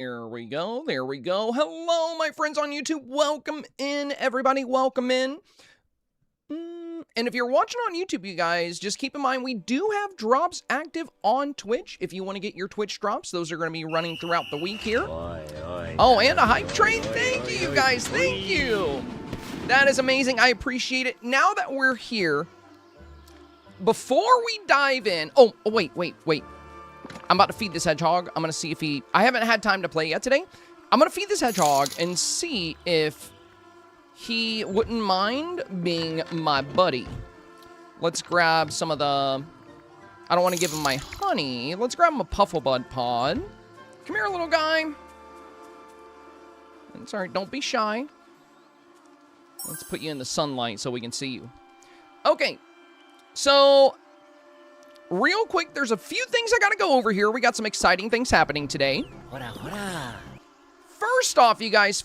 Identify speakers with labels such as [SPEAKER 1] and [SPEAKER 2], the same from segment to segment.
[SPEAKER 1] There we go. There we go. Hello, my friends on YouTube. Welcome in, everybody. Welcome in. And if you're watching on YouTube, you guys, just keep in mind we do have drops active on Twitch. If you want to get your Twitch drops, those are going to be running throughout the week here. Oh, and a hype train. Thank you, you guys. Thank you. That is amazing. I appreciate it. Now that we're here, before we dive in... Oh, wait. I'm about to feed this hedgehog. I'm going to see if he... I haven't had time to play yet today. I'm going to feed this hedgehog and see if he wouldn't mind being my buddy. Let's grab some of the... I don't want to give him my honey. Let's grab him a Pufflebud pod. Come here, little guy. It's all right. Don't be shy. Let's put you in the sunlight so we can see you. Okay. So... real quick, there's a few things I gotta go over here. We got some exciting things happening today. First off, you guys,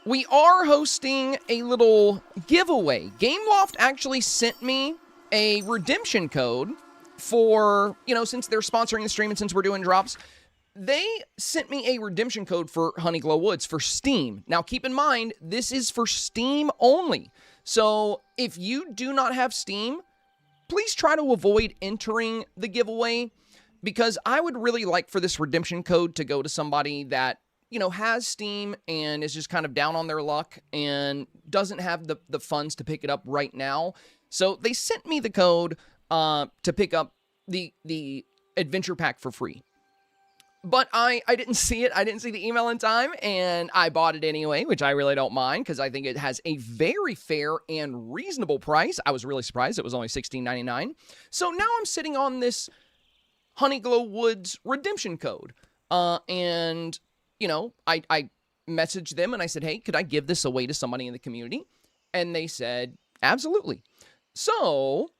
[SPEAKER 1] we are hosting a little giveaway. Gameloft actually sent me a redemption code for, since they're sponsoring the stream and since we're doing drops, they sent me a redemption code for HoneyGlow Woods for Steam. Now, keep in mind, this is for Steam only. So, if you do not have Steam, please try to avoid entering the giveaway because I would really like for this redemption code to go to somebody that, has Steam and is just kind of down on their luck and doesn't have the funds to pick it up right now. So, they sent me the code to pick up the adventure pack for free. But I didn't see it. I didn't see the email in time, and I bought it anyway, which I really don't mind because I think it has a very fair and reasonable price. I was really surprised. It was only $16.99. So now I'm sitting on this HoneyGlow Woods redemption code. And, I messaged them, and I said, hey, could I give this away to somebody in the community? And they said, absolutely. So,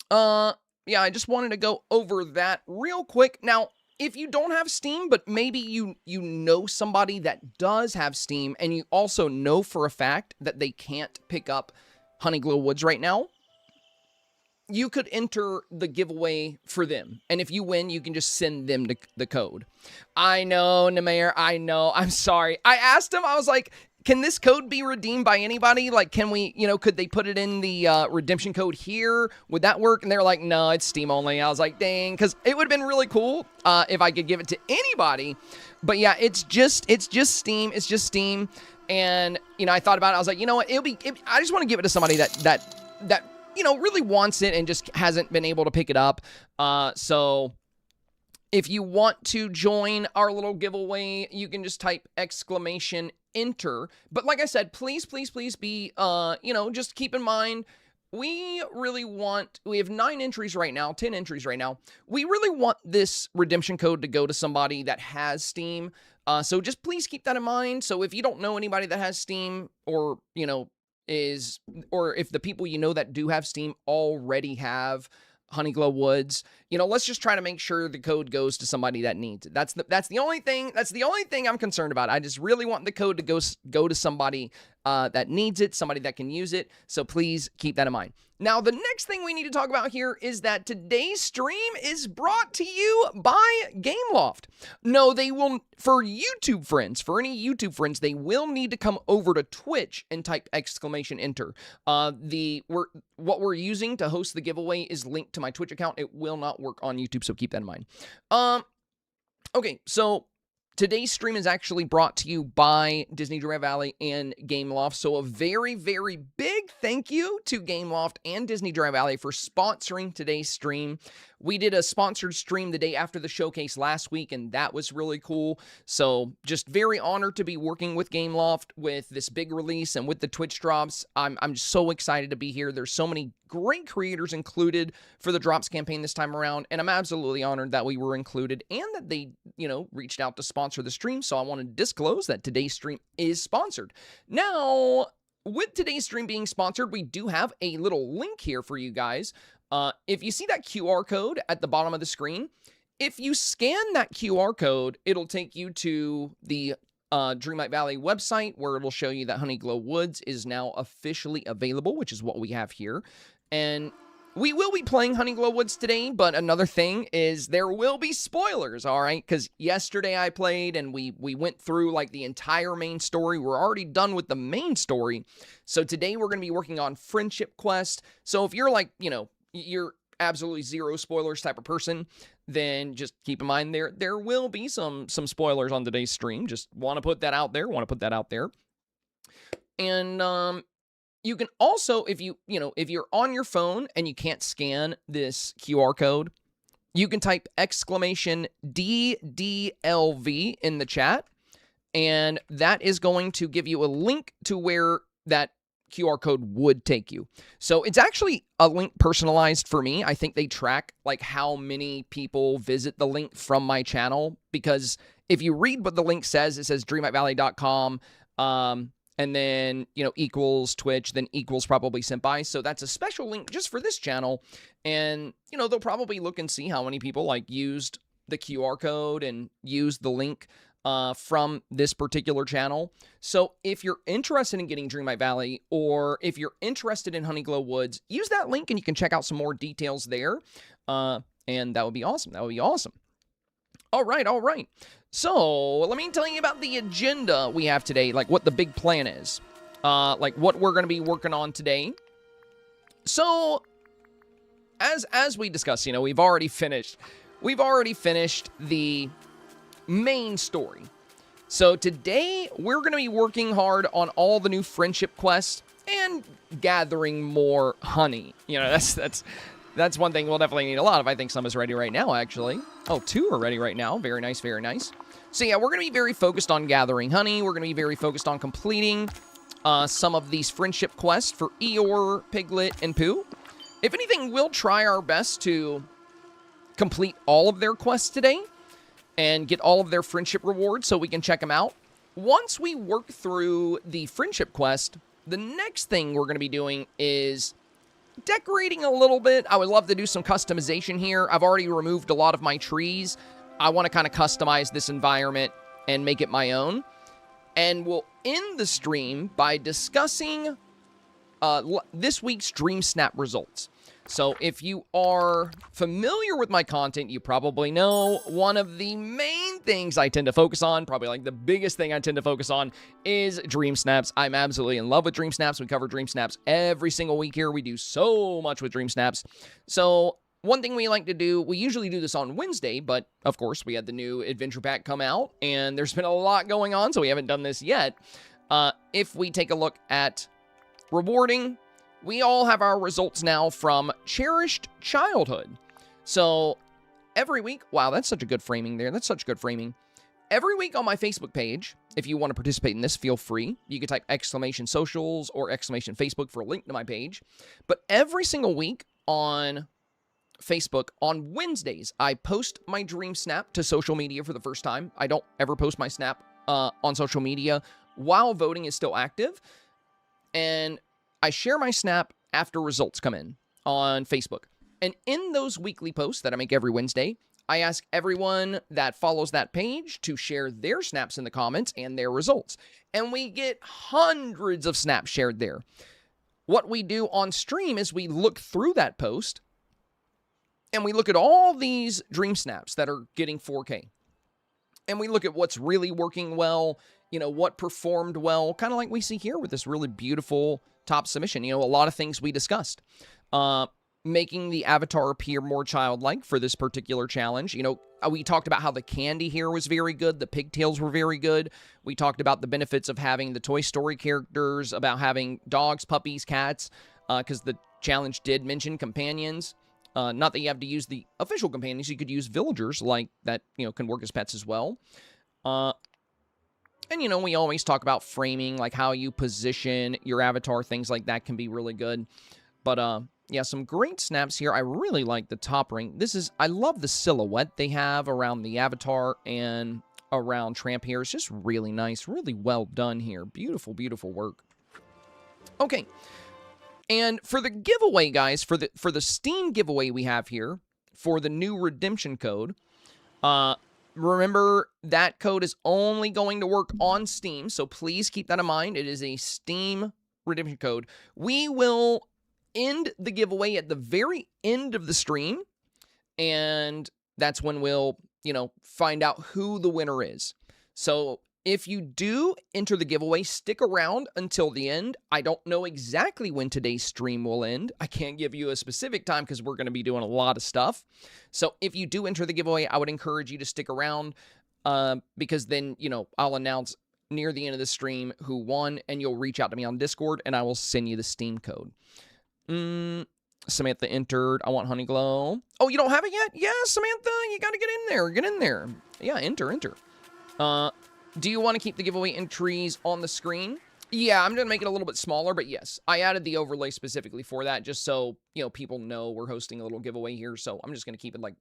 [SPEAKER 1] yeah, I just wanted to go over that real quick. Now, if you don't have Steam, but maybe you know somebody that does have Steam, and you also know for a fact that they can't pick up HoneyGlow Woods right now, you could enter the giveaway for them. And if you win, you can just send them the code. I know, Namair, I know. I'm sorry. I asked him, I was like, can this code be redeemed by anybody? Like, can we, could they put it in the redemption code here? Would that work? And they're like, no, it's Steam only. I was like, dang, because it would have been really cool if I could give it to anybody. But yeah, it's just Steam. It's just Steam. And, I thought about it. I was like, you know what? I just want to give it to somebody that really wants it and just hasn't been able to pick it up. So if you want to join our little giveaway, you can just type !enter. But like I said, please be, just keep in mind, we have 9 entries right now, 10 entries right now. We really want this redemption code to go to somebody that has Steam. So just please keep that in mind. So if you don't know anybody that has Steam or, or if the people that do have Steam already have HoneyGlow Woods, let's just try to make sure the code goes to somebody that needs it. That's the only thing I'm concerned about. I just really want the code to go to somebody that needs it, somebody that can use it. So please keep that in mind. Now, the next thing we need to talk about here is that today's stream is brought to you by Gameloft. No, they will, for YouTube friends, for any YouTube friends, they will need to come over to Twitch and type !enter. What we're using to host the giveaway is linked to my Twitch account. It will not work on YouTube, so keep that in mind. Okay, so today's stream is actually brought to you by Disney Dreamlight Valley and Gameloft. So a very, very big thank you to Gameloft and Disney Dreamlight Valley for sponsoring today's stream. We did a sponsored stream the day after the showcase last week, and that was really cool. So just very honored to be working with Gameloft with this big release and with the Twitch drops. I'm just so excited to be here. There's so many great creators included for the drops campaign this time around, and I'm absolutely honored that we were included and that they, reached out to sponsor the stream. So I want to disclose that today's stream is sponsored. Now, with today's stream being sponsored, we do have a little link here for you guys. If you see that QR code at the bottom of the screen, if you scan that QR code, it'll take you to the Dreamlight Valley website where it'll show you that HoneyGlow Woods is now officially available, which is what we have here. And we will be playing HoneyGlow Woods today, but another thing is there will be spoilers, all right? Because yesterday I played and we went through like the entire main story. We're already done with the main story. So today we're going to be working on Friendship Quest. So if you're like, you know, you're absolutely zero spoilers type of person, then just keep in mind there will be some spoilers on today's stream. Just want to put that out there. And you can also, if you're on your phone and you can't scan this QR code, you can type exclamation DDLV in the chat, and that is going to give you a link to where that QR code would take you. So it's actually a link personalized for me. I think they track like how many people visit the link from my channel, because if you read what the link says, it says dreamlightvalley.com, and then, you know, equals Twitch, then equals probably sent by. So that's a special link just for this channel. And, you know, they'll probably look and see how many people like used the QR code and used the link from this particular channel. So if you're interested in getting Dreamlight Valley, or if you're interested in HoneyGlow Woods, use that link and you can check out some more details there. And that would be awesome. All right. So let me tell you about the agenda we have today, like what the big plan is, like what we're going to be working on today. So as we discussed, you know, we've already finished the main story. So today we're going to be working hard on all the new friendship quests and gathering more honey. You know, that's one thing we'll definitely need a lot of. I think some is ready right now, actually. Oh, 2 are ready right now. Very nice, very nice. So yeah, we're going to be very focused on gathering honey. We're going to be very focused on completing some of these friendship quests for Eeyore, Piglet, and Pooh. If anything, we'll try our best to complete all of their quests today and get all of their friendship rewards so we can check them out. Once we work through the friendship quest, the next thing we're going to be doing is decorating a little bit. I would love to do some customization here. I've already removed a lot of my trees. I want to kind of customize this environment and make it my own. And we'll end the stream by discussing this week's Dreamsnap results. So if you are familiar with my content, you probably know one of the main things I tend to focus on, probably like the biggest thing I tend to focus on, is Dreamsnaps. I'm absolutely in love with Dreamsnaps. We cover Dreamsnaps every single week here. We do so much with Dreamsnaps. So one thing we like to do, we usually do this on Wednesday, but of course we had the new adventure pack come out and there's been a lot going on, so we haven't done this yet. If we take a look at rewarding, we all have our results now from Cherished Childhood. So every week, wow, that's such a good framing there. That's such good framing. Every week on my Facebook page, if you want to participate in this, feel free. You can type exclamation socials or exclamation Facebook for a link to my page. But every single week on Facebook, on Wednesdays, I post my Dream Snap to social media for the first time. I don't ever post my snap on social media while voting is still active. And I share my snap after results come in on Facebook. And in those weekly posts that I make every Wednesday, I ask everyone that follows that page to share their snaps in the comments and their results. And we get hundreds of snaps shared there. What we do on stream is we look through that post and we look at all these Dream Snaps that are getting 4K. And we look at what's really working well, you know, what performed well, kind of like we see here with this really beautiful top submission. You know, a lot of things we discussed. Making the avatar appear more childlike for this particular challenge. You know, we talked about how the candy here was very good. The pigtails were very good. We talked about the benefits of having the Toy Story characters, about having dogs, puppies, cats, because the challenge did mention companions. Not that you have to use the official companions. You could use villagers like that, you know, can work as pets as well. And, you know, we always talk about framing, like how you position your avatar, things like that can be really good. But, yeah, some great snaps here. I really like the top ring. I love the silhouette they have around the avatar and around Tramp here. It's just really nice, really well done here. Beautiful, beautiful work. Okay. And for the giveaway, guys, for the Steam giveaway we have here for the new redemption code, remember that code is only going to work on Steam, so please keep that in mind. It is a Steam redemption code. We will end the giveaway at the very end of the stream, and that's when we'll, find out who the winner is. So if you do enter the giveaway, stick around until the end. I don't know exactly when today's stream will end. I can't give you a specific time because we're going to be doing a lot of stuff. So if you do enter the giveaway, I would encourage you to stick around because then, I'll announce near the end of the stream who won, and you'll reach out to me on Discord, and I will send you the Steam code. Samantha entered. I want HoneyGlow. Oh, you don't have it yet? Yeah, Samantha, you got to get in there. Get in there. Yeah, enter. Do you want to keep the giveaway entries on the screen? Yeah, I'm going to make it a little bit smaller, but yes, I added the overlay specifically for that, just so, people know we're hosting a little giveaway here, so I'm just going to keep it like,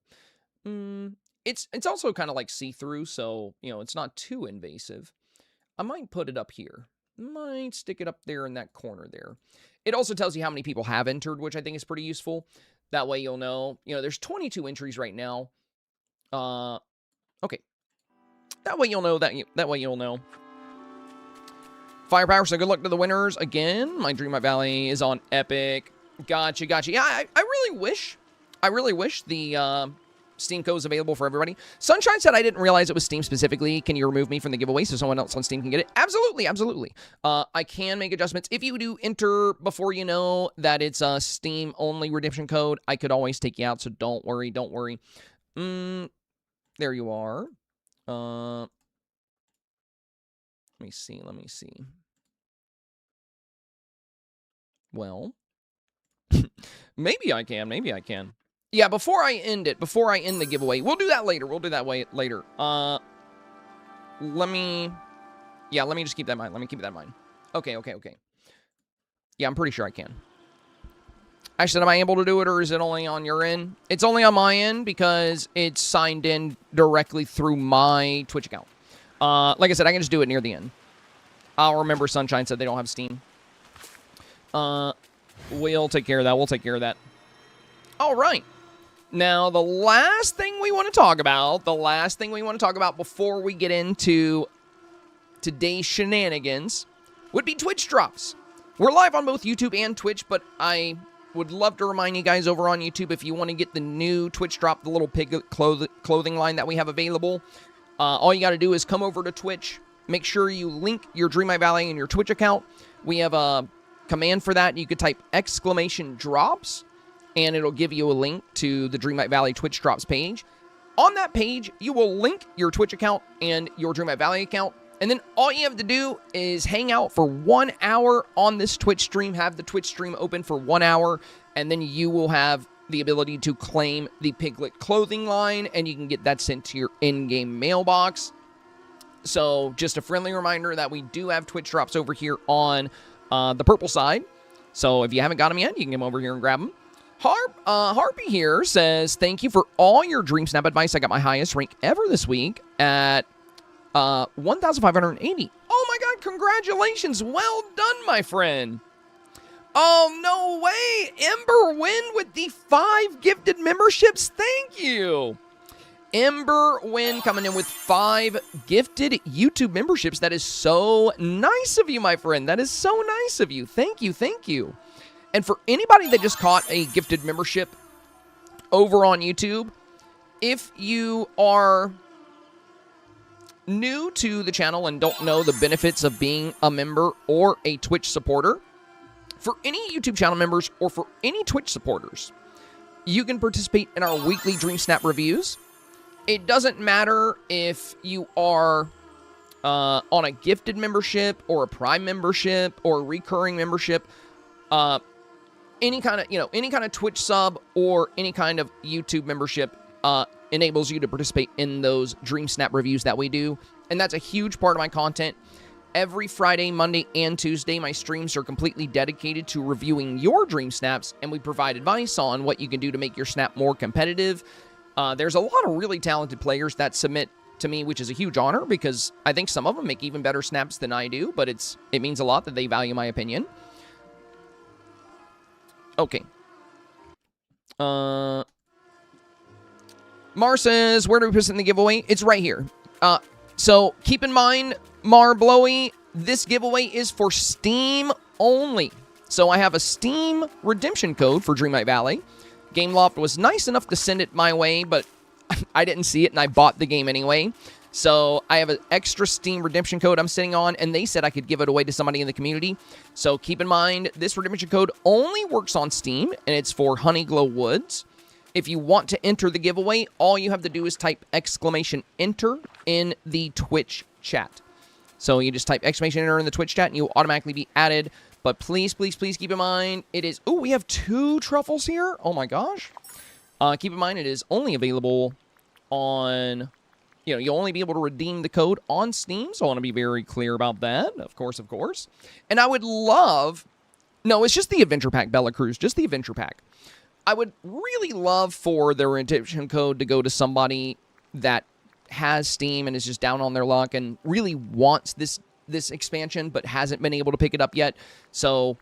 [SPEAKER 1] it's also kind of like see-through, so, it's not too invasive. I might put it up here. Might stick it up there in that corner there. It also tells you how many people have entered, which I think is pretty useful. That way you'll know. There's 22 entries right now. Okay. That way you'll know that way you'll know. Firepower, so good luck to the winners. Again, my Dreamlight Valley is on Epic. Gotcha. Yeah, I really wish the Steam code is available for everybody. Sunshine said, I didn't realize it was Steam specifically. Can you remove me from the giveaway so someone else on Steam can get it? Absolutely. I can make adjustments. If you do enter before you know that it's a Steam-only redemption code, I could always take you out, so don't worry. There you are. Let me see. Well, maybe I can. Yeah, before I end the giveaway, we'll do that later. Let me just keep that in mind. Okay. Yeah, I'm pretty sure I can. I said, am I able to do it, or is it only on your end? It's only on my end because it's signed in directly through my Twitch account. Like I said, I can just do it near the end. I'll remember Sunshine said they don't have Steam. We'll take care of that. All right. Now, the last thing we want to talk about before we get into today's shenanigans would be Twitch drops. We're live on both YouTube and Twitch, but I would love to remind you guys over on YouTube, if you want to get the new Twitch drop, the little piglet clothing line that we have available, all you got to do is come over to Twitch. Make sure you link your Dreamlight Valley and your Twitch account. We have a command for that. You could type !drops, and it'll give you a link to the Dreamlight Valley Twitch drops page. On that page, you will link your Twitch account and your Dreamlight Valley account, and then all you have to do is hang out for 1 hour on this Twitch stream, have the Twitch stream open for 1 hour, and then you will have the ability to claim the Piglet clothing line, and you can get that sent to your in-game mailbox. So just a friendly reminder that we do have Twitch drops over here on the purple side. So if you haven't got them yet, you can come over here and grab them. Harpy here says, thank you for all your Dreamsnap advice. I got my highest rank ever this week at 1,580. Oh my god, congratulations. Well done, my friend. Oh, no way. Ember Win with the 5 gifted memberships. Thank you. Ember Win coming in with 5 gifted YouTube memberships. That is so nice of you, my friend. That is so nice of you. Thank you. And for anybody that just caught a gifted membership over on YouTube, if you are new to the channel and don't know the benefits of being a member or a Twitch supporter, for any YouTube channel members or for any Twitch supporters, you can participate in our weekly Dreamsnap reviews. It doesn't matter if you are on a gifted membership or a Prime membership or a recurring membership. Any kind of Twitch sub or any kind of YouTube membership enables you to participate in those Dreamsnap reviews that we do. And that's a huge part of my content. Every Friday, Monday, and Tuesday, my streams are completely dedicated to reviewing your Dreamsnaps, and we provide advice on what you can do to make your snap more competitive. There's a lot of really talented players that submit to me, which is a huge honor because I think some of them make even better snaps than I do, but it means a lot that they value my opinion. Okay. Mar says, where do we present the giveaway? It's right here. So keep in mind, Mar Blowy, this giveaway is for Steam only. So I have a Steam redemption code for Dreamlight Valley. Gameloft was nice enough to send it my way, but I didn't see it, and I bought the game anyway. So I have an extra Steam redemption code I'm sitting on, and they said I could give it away to somebody in the community. So keep in mind, this redemption code only works on Steam, and it's for HoneyGlow Woods. If you want to enter the giveaway, all you have to do is type !enter in the Twitch chat. So you just type !enter in the Twitch chat, and you'll automatically be added. But please, please, please keep in mind, it is... Oh, we have 2 truffles here? Oh my gosh. Keep in mind, it is only available on... You know, you'll only be able to redeem the code on Steam, so I want to be very clear about that. Of course, of course. And I would love... No, it's just the Adventure Pack, Bella Cruz, just the Adventure Pack. I would really love for the redemption code to go to somebody that has Steam and is just down on their luck and really wants this expansion but hasn't been able to pick it up yet. So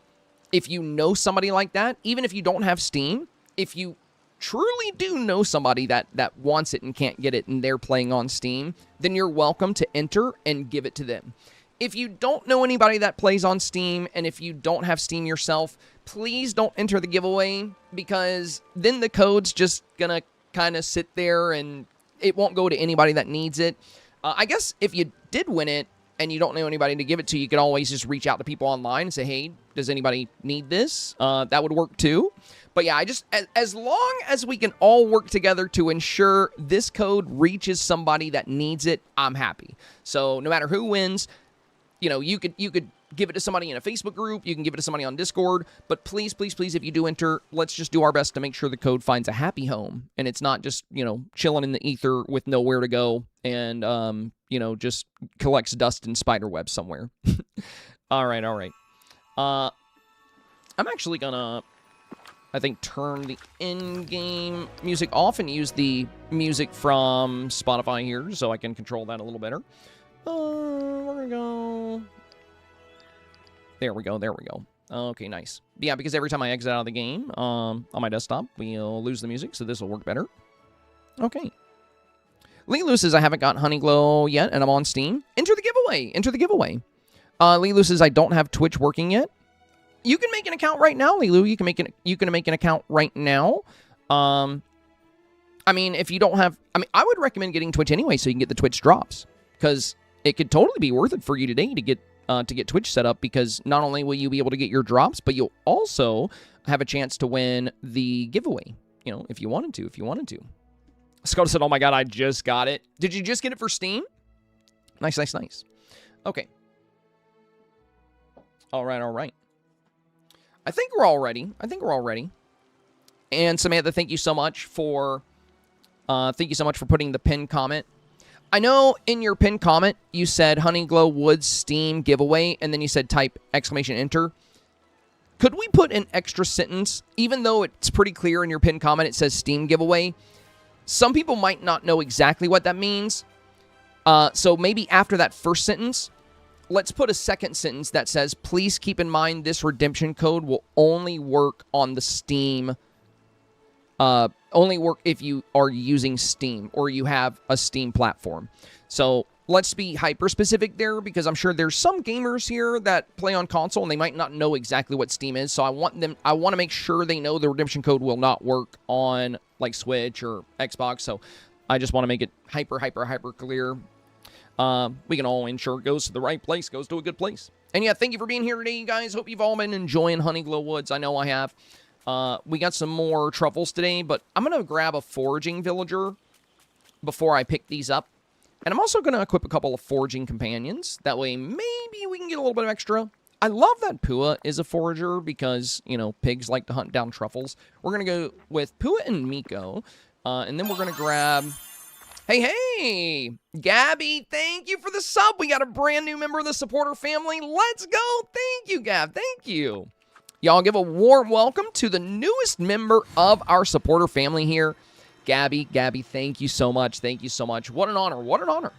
[SPEAKER 1] if you know somebody like that, even if you don't have Steam, if you truly do know somebody that wants it and can't get it and they're playing on Steam, then you're welcome to enter and give it to them. If you don't know anybody that plays on Steam, and if you don't have Steam yourself, please don't enter the giveaway, because then the code's just gonna kind of sit there and it won't go to anybody that needs it. I guess if you did win it and you don't know anybody to give it to, you can always just reach out to people online and say, hey, does anybody need this? That would work too. But yeah, as long as we can all work together to ensure this code reaches somebody that needs it, I'm happy. So no matter who wins, you know, you could give it to somebody in a Facebook group, you can give it to somebody on Discord, but please, please, please, if you do enter, let's just do our best to make sure the code finds a happy home, and it's not just, you know, chilling in the ether with nowhere to go and, you know, just collects dust and spider webs somewhere. All right. I'm actually gonna, I think, turn the in-game music off and use the music from Spotify here so I can control that a little better. We're gonna go... There we go. Okay, nice. Yeah, because every time I exit out of the game on my desktop, we'll lose the music, so this will work better. Okay. Lilu says, I haven't got HoneyGlow yet, and I'm on Steam. Enter the giveaway. Lilu says, I don't have Twitch working yet. You can make an account right now, Lilu. You can make an account right now. I mean, if you don't have... I would recommend getting Twitch anyway so you can get the Twitch drops, because it could totally be worth it for you today to get Twitch set up, because not only will you be able to get your drops, but you'll also have a chance to win the giveaway, you know, if you wanted to. Scott said, oh my god, I just got it. Did you just get it for Steam? Nice. Okay. All right. I think we're all ready. And Samantha, thank you so much for putting the pinned comment. I know in your pinned comment, you said HoneyGlow Woods Steam giveaway, and then you said type !enter. Could we put an extra sentence, even though it's pretty clear in your pinned comment, it says Steam giveaway? Some people might not know exactly what that means. So maybe after that first sentence, let's put a second sentence that says, please keep in mind this redemption code will only work on the Steam only work if you are using Steam or you have a Steam platform. So let's be hyper-specific there, because I'm sure there's some gamers here that play on console and they might not know exactly what Steam is. So I want to make sure they know the redemption code will not work on like Switch or Xbox. So I just want to make it hyper clear. We can all ensure it goes to the right place, goes to a good place. And yeah, thank you for being here today, you guys. Hope you've all been enjoying HoneyGlow Woods. I know I have. We got some more truffles today, but I'm going to grab a foraging villager before I pick these up. And I'm also going to equip a couple of foraging companions. That way, maybe we can get a little bit of extra. I love that Pua is a forager because, you know, pigs like to hunt down truffles. We're going to go with Pua and Miko. And then we're going to grab... Hey, Gabby, thank you for the sub. We got a brand new member of the supporter family. Let's go. Thank you, Gab. Thank you. Y'all give a warm welcome to the newest member of our supporter family here. Gabby, thank you so much. What an honor.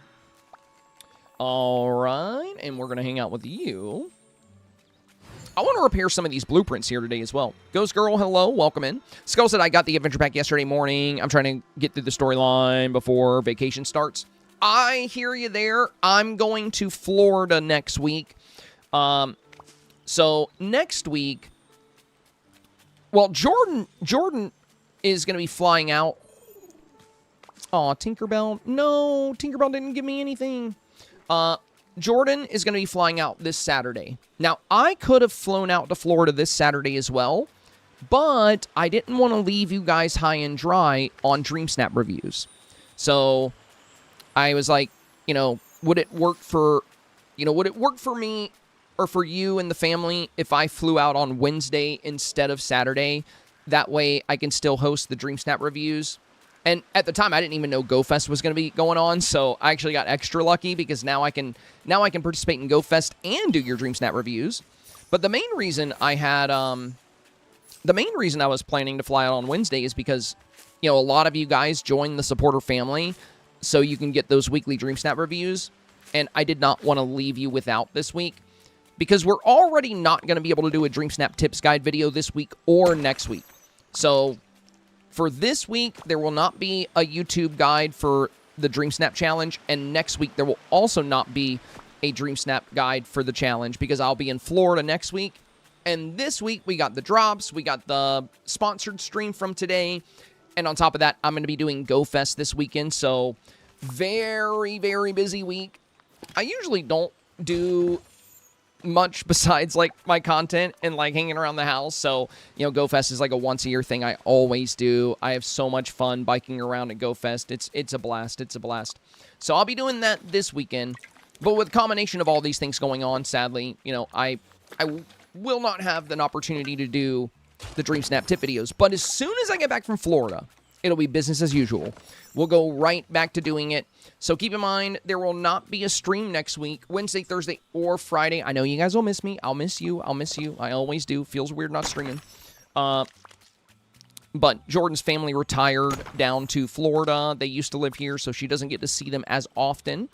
[SPEAKER 1] All right, and we're going to hang out with you. I want to repair some of these blueprints here today as well. Ghost Girl, hello, welcome in. Skull said, I got the adventure pack yesterday morning. I'm trying to get through the storyline before vacation starts. I hear you there. I'm going to Florida next week. So next week, Well, Jordan is going to be flying out. Aw, Tinkerbell. No, Tinkerbell didn't give me anything. Jordan is going to be flying out this Saturday. Now, I could have flown out to Florida this Saturday as well, but I didn't want to leave you guys high and dry on Dreamsnap Reviews. So, I was like, would it work for me or for you and the family if I flew out on Wednesday instead of Saturday? That way, I can still host the Dreamsnap Reviews. And at the time, I didn't even know GoFest was going to be going on, so I actually got extra lucky because now I can participate in GoFest and do your Dreamsnap reviews. But the main reason I was planning to fly out on Wednesday is because, a lot of you guys joined the supporter family, so you can get those weekly Dreamsnap reviews. And I did not want to leave you without this week because we're already not going to be able to do a Dreamsnap tips guide video this week or next week. So for this week, there will not be a YouTube guide for the Dreamsnap challenge, and next week there will also not be a Dreamsnap guide for the challenge because I'll be in Florida next week. And this week we got the drops, we got the sponsored stream from today, and on top of that, I'm going to be doing GoFest this weekend, so very, very busy week. I usually don't do much besides like my content and like hanging around the house, so GoFest is like a once a year thing I always do. I have so much fun biking around at GoFest. It's a blast. So I'll be doing that this weekend, but with a combination of all these things going on, sadly, I will not have an opportunity to do the Dreamsnap tip videos. But as soon as I get back from Florida, it'll be business as usual. We'll go right back to doing it. So keep in mind, there will not be a stream next week, Wednesday, Thursday, or Friday. I know you guys will miss me. I'll miss you. I always do. Feels weird not streaming. But Jordan's family retired down to Florida. They used to live here, so she doesn't get to see them as often.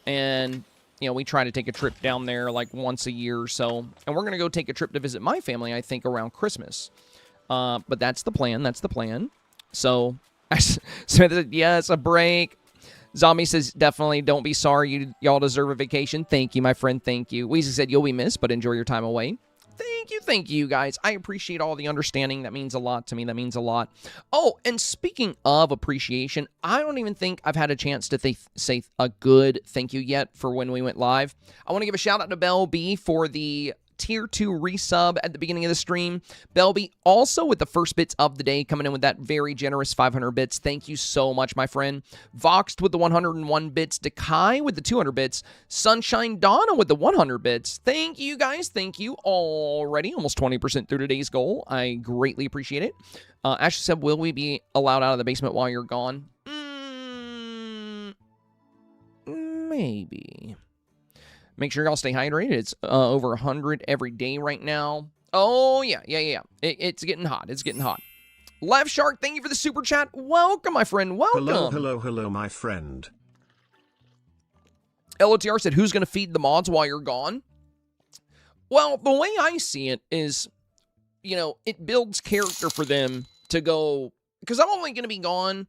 [SPEAKER 1] And, we try to take a trip down there like once a year or so. And we're going to go take a trip to visit my family, I think, around Christmas. But that's the plan. So, Smith said, yes, a break. Zombie says, definitely don't be sorry. Y'all deserve a vacation. Thank you, my friend. Thank you. Weezy said, you'll be missed, but enjoy your time away. Thank you, guys. I appreciate all the understanding. That means a lot to me. That means a lot. Oh, and speaking of appreciation, I don't even think I've had a chance to say a good thank you yet for when we went live. I want to give a shout out to Bell B for the Tier 2 resub at the beginning of the stream. Belby also with the first bits of the day, coming in with that very generous 500 bits. Thank you so much, my friend. Voxed with the 101 bits. Dekai with the 200 bits. Sunshine Donna with the 100 bits. Thank you, guys. Thank you already. Almost 20% through today's goal. I greatly appreciate it. Ashley said, will we be allowed out of the basement while you're gone? Maybe. Make sure y'all stay hydrated. It's over 100 every day right now. Oh, yeah. It's getting hot. Left Shark, thank you for the super chat. Welcome, my friend. Welcome.
[SPEAKER 2] Hello, my friend.
[SPEAKER 1] LOTR said, who's going to feed the mods while you're gone? Well, the way I see it is, it builds character for them to go, because I'm only going to be gone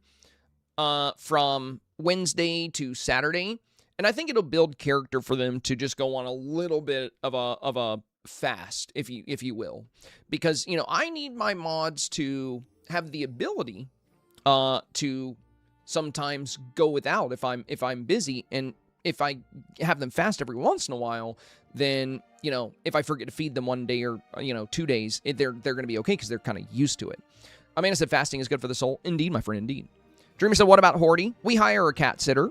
[SPEAKER 1] from Wednesday to Saturday. And I think it'll build character for them to just go on a little bit of a fast, if you will, because I need my mods to have the ability to sometimes go without if I'm busy, and if I have them fast every once in a while, then if I forget to feed them one day or 2 days, they're going to be okay because they're kind of used to it. Amanda said fasting is good for the soul. Indeed, my friend, indeed. Dreamer said, what about Horty? We hire a cat sitter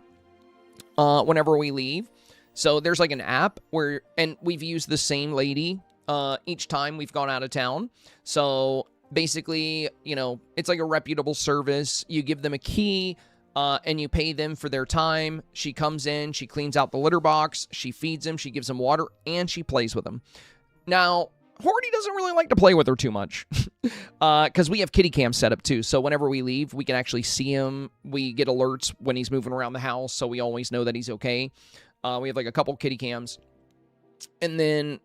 [SPEAKER 1] whenever we leave. So there's like an app and we've used the same lady each time we've gone out of town. So basically, it's like a reputable service. You give them a key and you pay them for their time. She comes in, she cleans out the litter box, she feeds them, she gives them water, and she plays with them. Now, Horty doesn't really like to play with her too much because we have kitty cam set up too. So whenever we leave, we can actually see him. We get alerts when he's moving around the house, so we always know that he's okay. We have like a couple kitty cams. And then,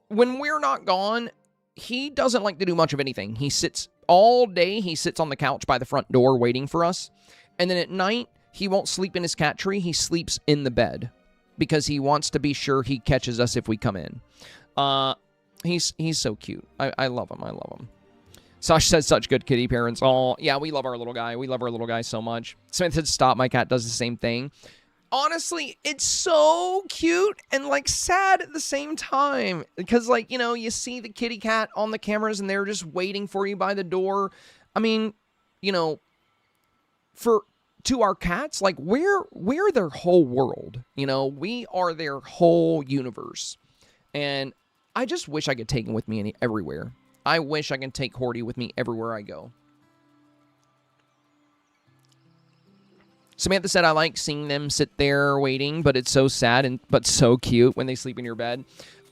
[SPEAKER 1] when we're not gone, he doesn't like to do much of anything. He sits all day. He sits on the couch by the front door waiting for us. And then at night, he won't sleep in his cat tree. He sleeps in the bed because he wants to be sure he catches us if we come in. He's so cute. I love him. I love him. Sash says such good kitty parents. Oh, yeah, we love our little guy. We love our little guy so much. Smith said, stop. My cat does the same thing. Honestly, it's so cute and, like, sad at the same time. Because, like, you know, you see the kitty cat on the cameras and they're just waiting for you by the door. I mean, you know, to our cats, like, we're their whole world. You know, we are their whole universe. And I just wish I could take him with me everywhere. I wish I could take Horty with me everywhere I go. Samantha said, I like seeing them sit there waiting, but it's so sad but so cute when they sleep in your bed.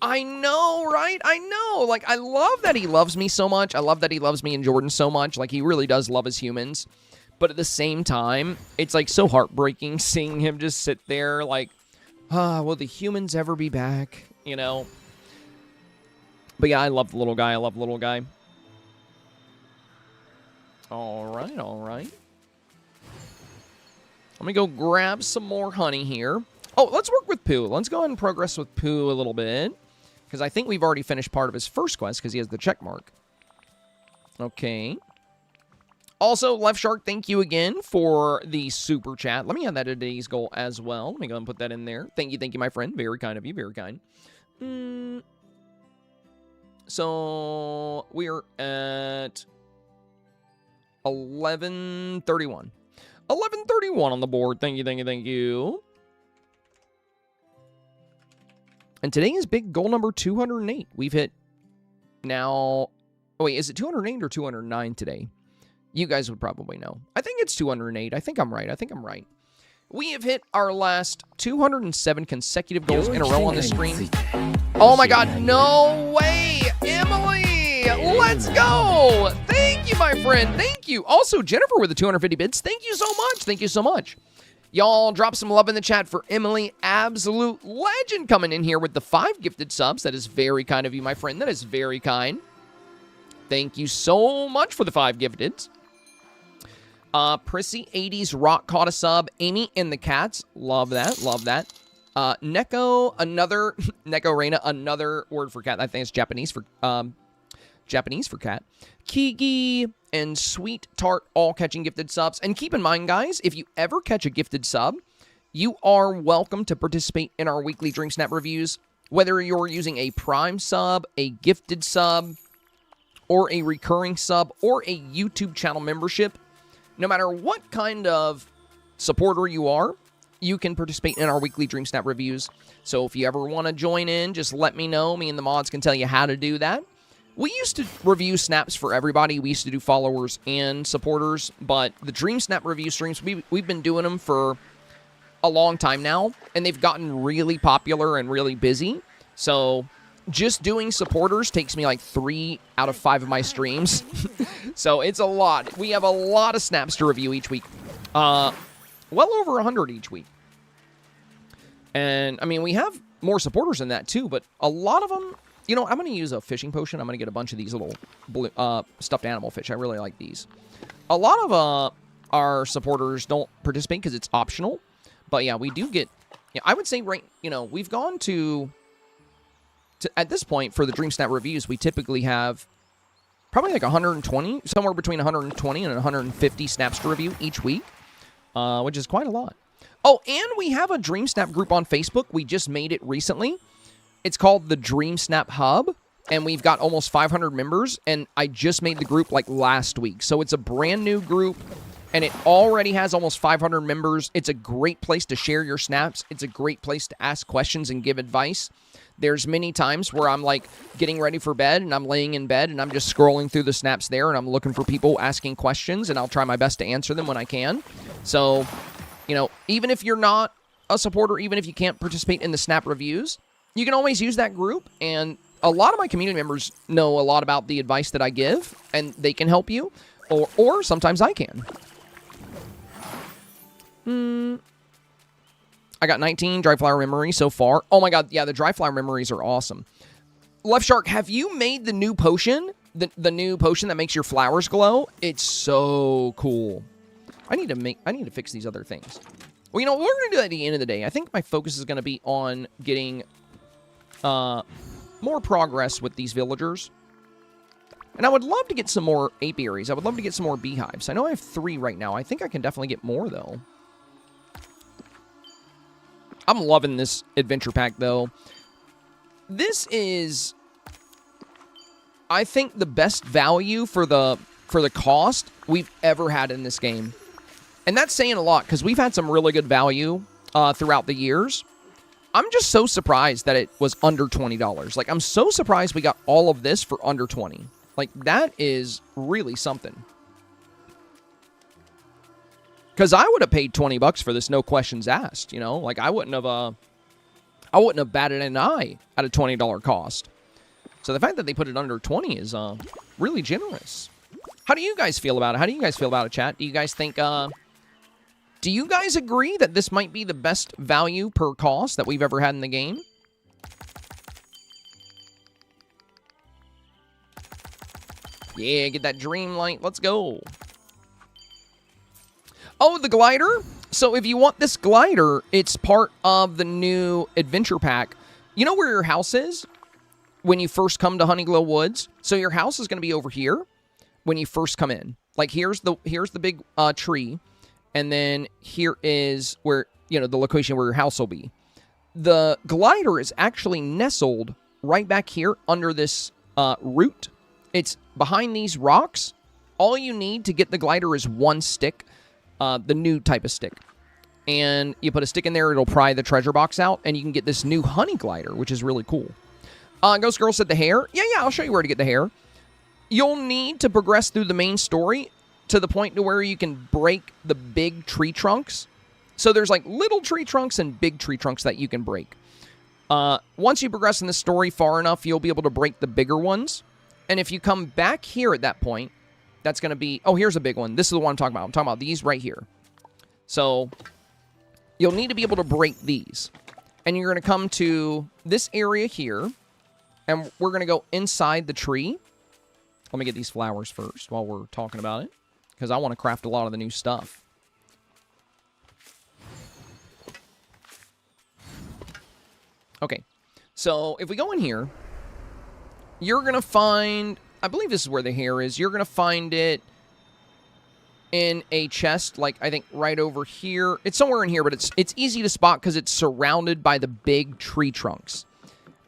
[SPEAKER 1] I know, right? I know. Like, I love that he loves me so much. I love that he loves me and Jordan so much. Like, he really does love us humans. But at the same time, it's, like, so heartbreaking seeing him just sit there like, will the humans ever be back? You know? But yeah, I love the little guy. I love the little guy. All right, all right. Let me go grab some more honey here. Oh, let's work with Pooh. Let's go ahead and progress with Pooh a little bit. Because I think we've already finished part of his first quest because he has the check mark. Okay. Also, Left Shark, thank you again for the super chat. Let me add that to today's goal as well. Let me go ahead and put that in there. Thank you, my friend. Very kind of you. Very kind. So, we're at 11:31. 11:31 on the board. Thank you. And today is big goal number 208. We've hit now... Oh, wait, is it 208 or 209 today? You guys would probably know. I think it's 208. I think I'm right. We have hit our last 207 consecutive goals in a row on the stream. Oh my god, no way! Emily! Let's go! Thank you, my friend. Thank you. Also, Jennifer with the 250 bits. Thank you so much. Y'all drop some love in the chat for Emily. Absolute legend coming in here with the 5 gifted subs. That is very kind of you, my friend. That is very kind. Thank you so much for the 5 gifted. Prissy 80s Rock caught a sub. Amy and the Cats. Love that. Neko, another Neko Reina, another word for cat. I think it's Japanese for cat. Kigi and Sweet Tart all catching gifted subs. And keep in mind, guys, if you ever catch a gifted sub, you are welcome to participate in our weekly Dreamsnap reviews. Whether you're using a Prime sub, a gifted sub, or a recurring sub, or a YouTube channel membership, no matter what kind of supporter you are, you can participate in our weekly Dreamsnap reviews. So if you ever want to join in, just let me know. Me and the mods can tell you how to do that. We used to review snaps for everybody. We used to do followers and supporters, but the Dreamsnap review streams, we've been doing them for a long time now, and they've gotten really popular and really busy. So just doing supporters takes me like 3 out of 5 of my streams. So it's a lot. We have a lot of snaps to review each week. Well over 100 each week. And, I mean, we have more supporters than that, too, but a lot of them... You know, I'm going to use a fishing potion. I'm going to get a bunch of these little blue, stuffed animal fish. I really like these. A lot of our supporters don't participate because it's optional. But, yeah, we do get... Yeah, I would say, we've gone to... At this point, for the Dreamsnap reviews, we typically have probably like 120, somewhere between 120 and 150 snaps to review each week, which is quite a lot. Oh, and we have a Dreamsnap group on Facebook. We just made it recently. It's called the Dreamsnap Hub, and we've got almost 500 members, and I just made the group like last week. So it's a brand new group, and it already has almost 500 members. It's a great place to share your snaps. It's a great place to ask questions and give advice. There's many times where I'm like getting ready for bed, and I'm laying in bed, and I'm just scrolling through the snaps there, and I'm looking for people asking questions, and I'll try my best to answer them when I can. So, even if you're not a supporter, even if you can't participate in the snap reviews, you can always use that group, and a lot of my community members know a lot about the advice that I give, and they can help you, or sometimes I can. I got 19 dry flower memories so far. Oh my god, yeah, the dry flower memories are awesome. Left Shark, have you made the new potion? The new potion that makes your flowers glow? It's so cool. I need to fix these other things. Well, we're going to do that at the end of the day. I think my focus is going to be on getting more progress with these villagers. And I would love to get some more apiaries. I would love to get some more beehives. I know I have 3 right now. I think I can definitely get more, though. I'm loving this adventure pack, though. This is, I think, the best value for the cost we've ever had in this game. And that's saying a lot, because we've had some really good value throughout the years. I'm just so surprised that it was under $20. Like, I'm so surprised we got all of this for under 20. Like, that is really something. Because I would have paid 20 bucks for this, no questions asked, you know? Like, I wouldn't have batted an eye at a $20 cost. So the fact that they put it under 20 is really generous. How do you guys feel about it? How do you guys feel about it, chat? Do you guys think, do you guys agree that this might be the best value per cost that we've ever had in the game? Yeah, get that Dreamlight. Let's go. Oh, the glider? So if you want this glider, it's part of the new adventure pack. You know where your house is when you first come to HoneyGlow Woods? So your house is going to be over here when you first come in. Like, here's the big tree. And then here is where, you know, the location where your house will be. The glider is actually nestled right back here under this root. It's behind these rocks. All you need to get the glider is 1 stick, the new type of stick. And you put a stick in there, it'll pry the treasure box out, and you can get this new honey glider, which is really cool. Ghost Girl said the hair. Yeah, I'll show you where to get the hair. You'll need to progress through the main story to the point to where you can break the big tree trunks. So there's like little tree trunks and big tree trunks that you can break. Once you progress in the story far enough, you'll be able to break the bigger ones. And if you come back here at that point, that's going to be... Oh, here's a big one. This is the one I'm talking about. I'm talking about these right here. So you'll need to be able to break these. And you're going to come to this area here. And we're going to go inside the tree. Let me get these flowers first while we're talking about it, because I want to craft a lot of the new stuff. Okay, so if we go in here, you're going to find... I believe this is where the hair is. You're going to find it in a chest, like, I think right over here. It's somewhere in here, but it's easy to spot because it's surrounded by the big tree trunks.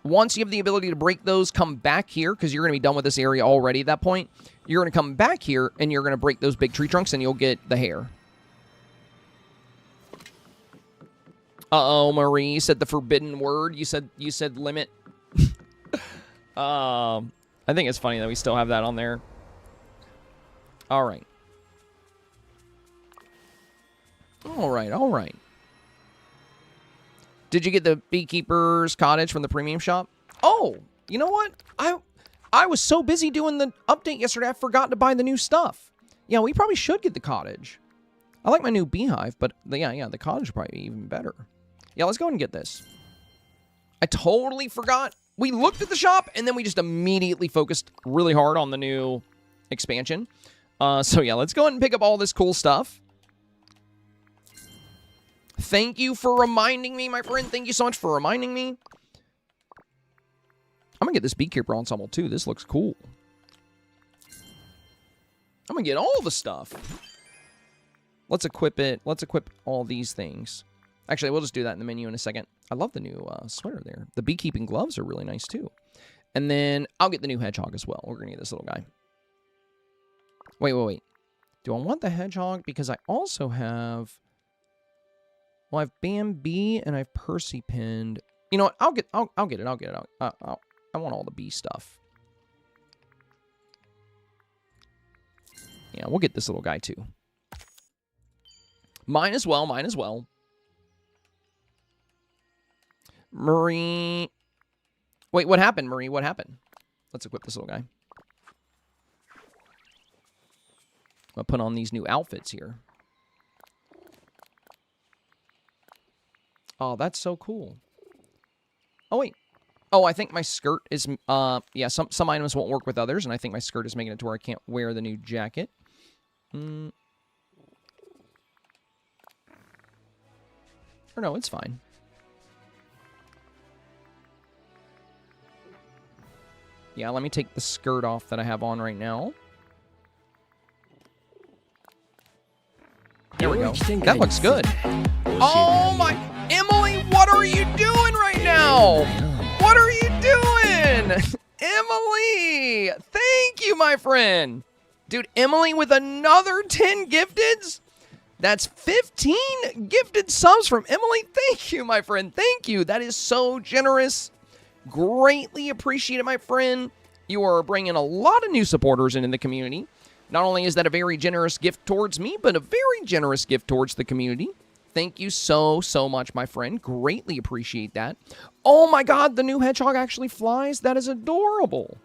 [SPEAKER 1] Once you have the ability to break those, come back here, because you're going to be done with this area already at that point. You're going to come back here, and you're going to break those big tree trunks, and you'll get the hair. Uh-oh, Marie said the forbidden word. You said limit. I think it's funny that we still have that on there. All right. All right. Did you get the Beekeeper's Cottage from the premium shop? Oh, you know what? I was so busy doing the update yesterday, I forgot to buy the new stuff. Yeah, we probably should get the cottage. I like my new beehive, but yeah, the cottage would probably be even better. Yeah, let's go ahead and get this. I totally forgot. We looked at the shop, and then we just immediately focused really hard on the new expansion. So yeah, let's go ahead and pick up all this cool stuff. Thank you for reminding me, my friend. Thank you so much for reminding me. I'm going to get this Beekeeper Ensemble, too. This looks cool. I'm going to get all the stuff. Let's equip it. Let's equip all these things. Actually, we'll just do that in the menu in a second. I love the new sweater there. The beekeeping gloves are really nice, too. And then I'll get the new hedgehog as well. We're going to get this little guy. Wait. Do I want the hedgehog? Because I also have... Well, I have Bambi and I have Percy pinned. You know what? I'll get it. I want all the bee stuff. Yeah, we'll get this little guy too. Mine as well. Marie. Wait, what happened, Marie? What happened? Let's equip this little guy. I'll put on these new outfits here. Oh, that's so cool. Oh, wait. Oh, I think my skirt is... yeah, some items won't work with others, and I think my skirt is making it to where I can't wear the new jacket. Or no, it's fine. Yeah, let me take the skirt off that I have on right now. There we go. That looks good. Oh my... Emily, what are you doing right now? What are you doing? Emily! Thank you, my friend. Dude, Emily with another 10 gifteds? That's 15 gifted subs from Emily. Thank you, my friend. Thank you. That is so generous. Greatly appreciated, my friend. You are bringing a lot of new supporters into the community. Not only is that a very generous gift towards me, but a very generous gift towards the community. Thank you so much, my friend. Greatly appreciate that. Oh my god, the new hedgehog actually flies. That is adorable.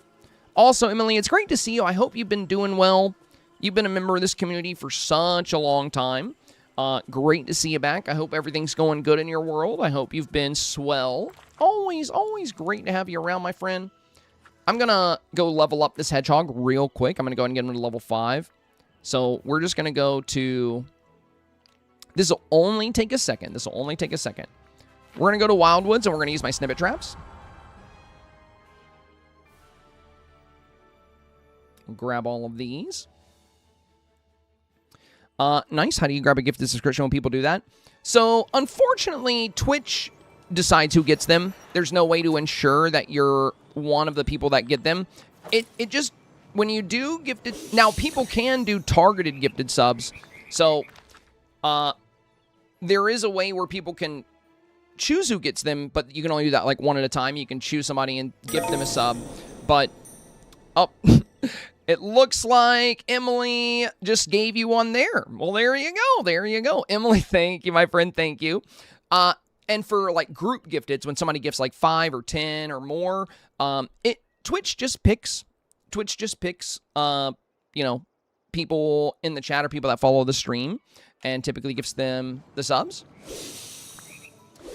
[SPEAKER 1] Also, Emily, it's great to see you. I hope you've been doing well. You've been a member of this community for such a long time. Great to see you back. I hope everything's going good in your world. I hope you've been swell. Always great to have you around, my friend. I'm going to go level up this hedgehog real quick. I'm going to go ahead and get him to level 5. So we're just going to go to... This will only take a second. This will only take a second. We're going to go to Wildwoods, and we're going to use my snippet traps. Grab all of these. Nice. How do you grab a gifted subscription when people do that? So, unfortunately, Twitch decides who gets them. There's no way to ensure that you're one of the people that get them. It just, when you do gifted... Now, people can do targeted gifted subs. So, there is a way where people can choose who gets them, but you can only do that, like, one at a time. You can choose somebody and gift them a sub. But, oh... It looks like Emily just gave you one there. Well, there you go. There you go. Emily, thank you, my friend. Thank you. And for, like, group gifteds, when somebody gifts, like, 5 or 10 or more, Twitch just picks, you know, people in the chat or people that follow the stream and typically gives them the subs.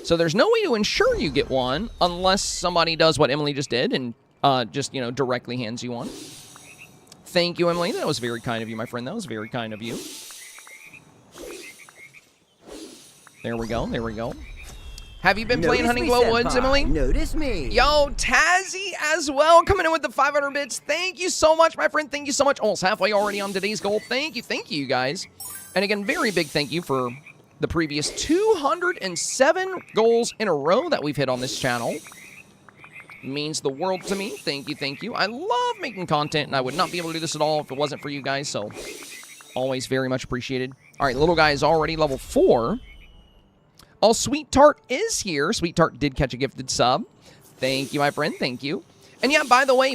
[SPEAKER 1] So there's no way to ensure you get one unless somebody does what Emily just did and just, you know, directly hands you one. Thank you, Emily. That was very kind of you, my friend. That was very kind of you. There we go. There we go. Have you been playing HoneyGlow Woods, Emily?
[SPEAKER 2] Notice me.
[SPEAKER 1] Yo, Tazzy as well, coming in with the 500 bits. Thank you so much, my friend. Thank you so much. Almost halfway already on today's goal. Thank you, you guys. And again, very big thank you for the previous 207 goals in a row that we've hit on this channel. Means the world to me. Thank you. I love making content, and I would not be able to do this at all if it wasn't for you guys, so always very much appreciated. All right, little guy is already level 4. Oh, Sweet Tart is here. Sweet Tart did catch a gifted sub. Thank you, my friend. Thank you. And yeah, by the way,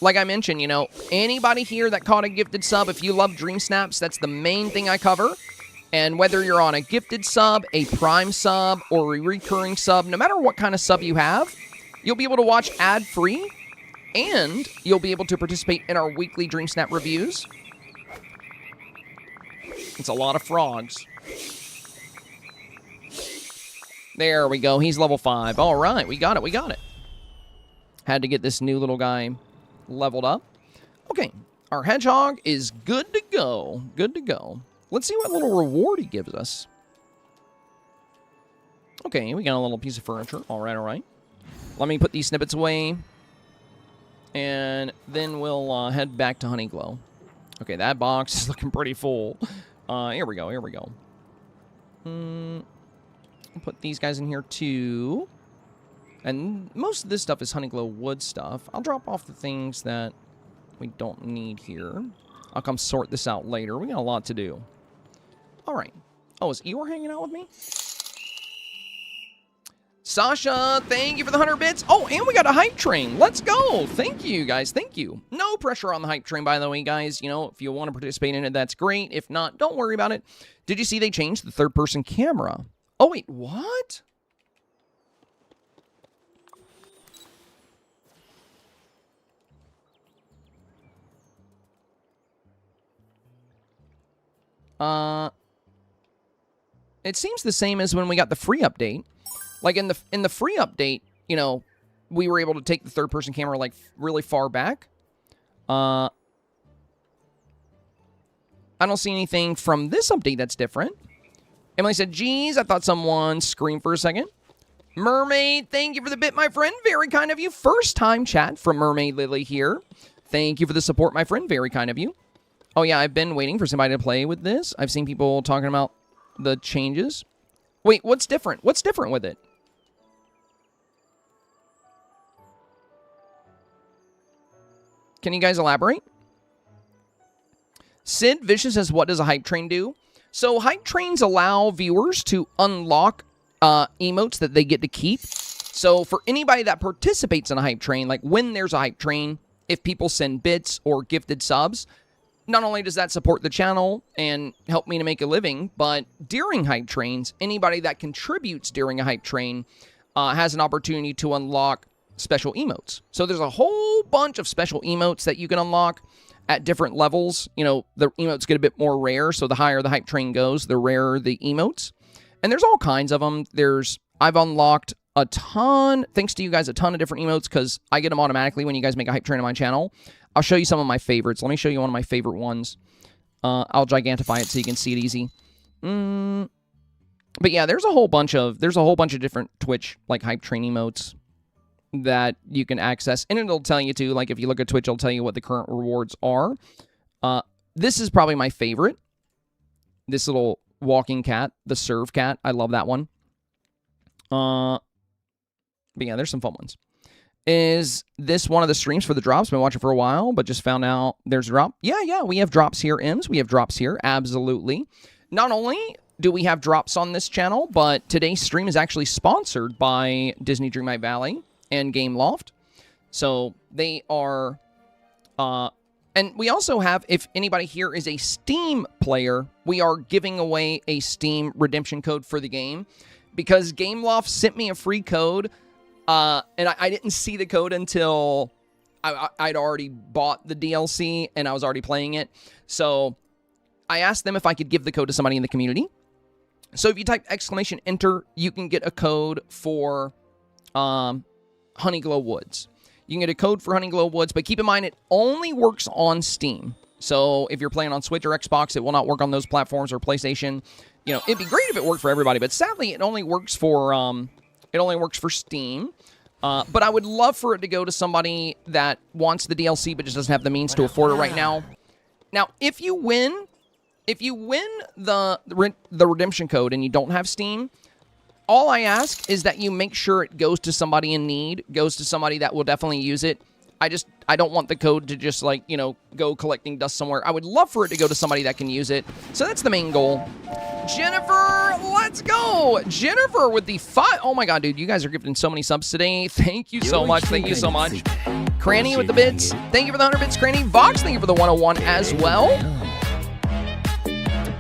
[SPEAKER 1] like I mentioned, you know, anybody here that caught a gifted sub, if you love Dream Snaps, that's the main thing I cover. And whether you're on a gifted sub, a prime sub, or a recurring sub, no matter what kind of sub you have, you'll be able to watch ad-free, and you'll be able to participate in our weekly Dreamsnap reviews. It's a lot of frogs. There we go. He's level 5. All right, we got it. Had to get this new little guy leveled up. Okay, our hedgehog is good to go. Let's see what little reward he gives us. Okay, we got a little piece of furniture. All right. Let me put these snippets away, and then we'll head back to HoneyGlow. Okay, that box is looking pretty full. Here we go. Put these guys in here, too. And most of this stuff is HoneyGlow Woods stuff. I'll drop off the things that we don't need here. I'll come sort this out later. We got a lot to do. All right. Oh, is Eeyore hanging out with me? Sasha, thank you for the 100 bits. Oh, and we got a hype train. Let's go. Thank you, guys. Thank you. No pressure on the hype train, by the way, guys. You know, if you want to participate in it, that's great. If not, don't worry about it. Did you see they changed the third-person camera? Oh, wait, what? It seems the same as when we got the free update. Like, in the free update, you know, we were able to take the third-person camera, like, really far back. I don't see anything from this update that's different. Emily said, geez, I thought someone screamed for a second. Mermaid, thank you for the bit, my friend. Very kind of you. First time chat from Mermaid Lily here. Thank you for the support, my friend. Very kind of you. Oh, yeah, I've been waiting for somebody to play with this. I've seen people talking about the changes. Wait, what's different? What's different with it? Can you guys elaborate? Sid Vicious says, what does a hype train do? So hype trains allow viewers to unlock emotes that they get to keep. So for anybody that participates in a hype train, like when there's a hype train, if people send bits or gifted subs, not only does that support the channel and help me to make a living, but during hype trains, anybody that contributes during a hype train has an opportunity to unlock special emotes. So there's a whole bunch of special emotes that you can unlock at different levels. You know, the emotes get a bit more rare, so the higher the hype train goes, the rarer the emotes. And there's all kinds of them. I've unlocked a ton, thanks to you guys, a ton of different emotes because I get them automatically when you guys make a hype train on my channel. I'll show you some of my favorites. Let me show you one of my favorite ones. I'll gigantify it so you can see it easy. But yeah, there's a whole bunch of different Twitch like hype train emotes that you can access, and it'll tell you too. Like if you look at Twitch, it'll tell you what the current rewards are. This is probably my favorite. This little walking cat, the serve cat. I love that one. But yeah, there's some fun ones. Is this one of the streams for the drops? Been watching for a while, but just found out there's a drop. Yeah, we have drops here, Ems. We have drops here, absolutely. Not only do we have drops on this channel, but today's stream is actually sponsored by Disney Dreamlight Valley and Gameloft. So they are... and we also have, if anybody here is a Steam player, we are giving away a Steam redemption code for the game. Because Gameloft sent me a free code, and I didn't see the code until I'd already bought the DLC, and I was already playing it. So I asked them if I could give the code to somebody in the community. So if you type !enter, you can get a code for HoneyGlow Woods. You can get a code for HoneyGlow Woods, but keep in mind it only works on Steam. So if you're playing on Switch or Xbox, it will not work on those platforms, or PlayStation. You know, it'd be great if it worked for everybody, but sadly, it only works for Steam. But I would love for it to go to somebody that wants the DLC but just doesn't have the means to afford it right now. Now, if you win the redemption code and you don't have Steam, all I ask is that you make sure it goes to somebody in need, goes to somebody that will definitely use it. I don't want the code to just, like, you know, go collecting dust somewhere. I would love for it to go to somebody that can use it. So that's the main goal. Jennifer, let's go. Jennifer with the 5. Oh my God, dude, you guys are gifting so many subs today. Thank you so much. Thank you so much. Cranny with the bits. Thank you for the 100 bits, Cranny. Vox, thank you for the 101 as well.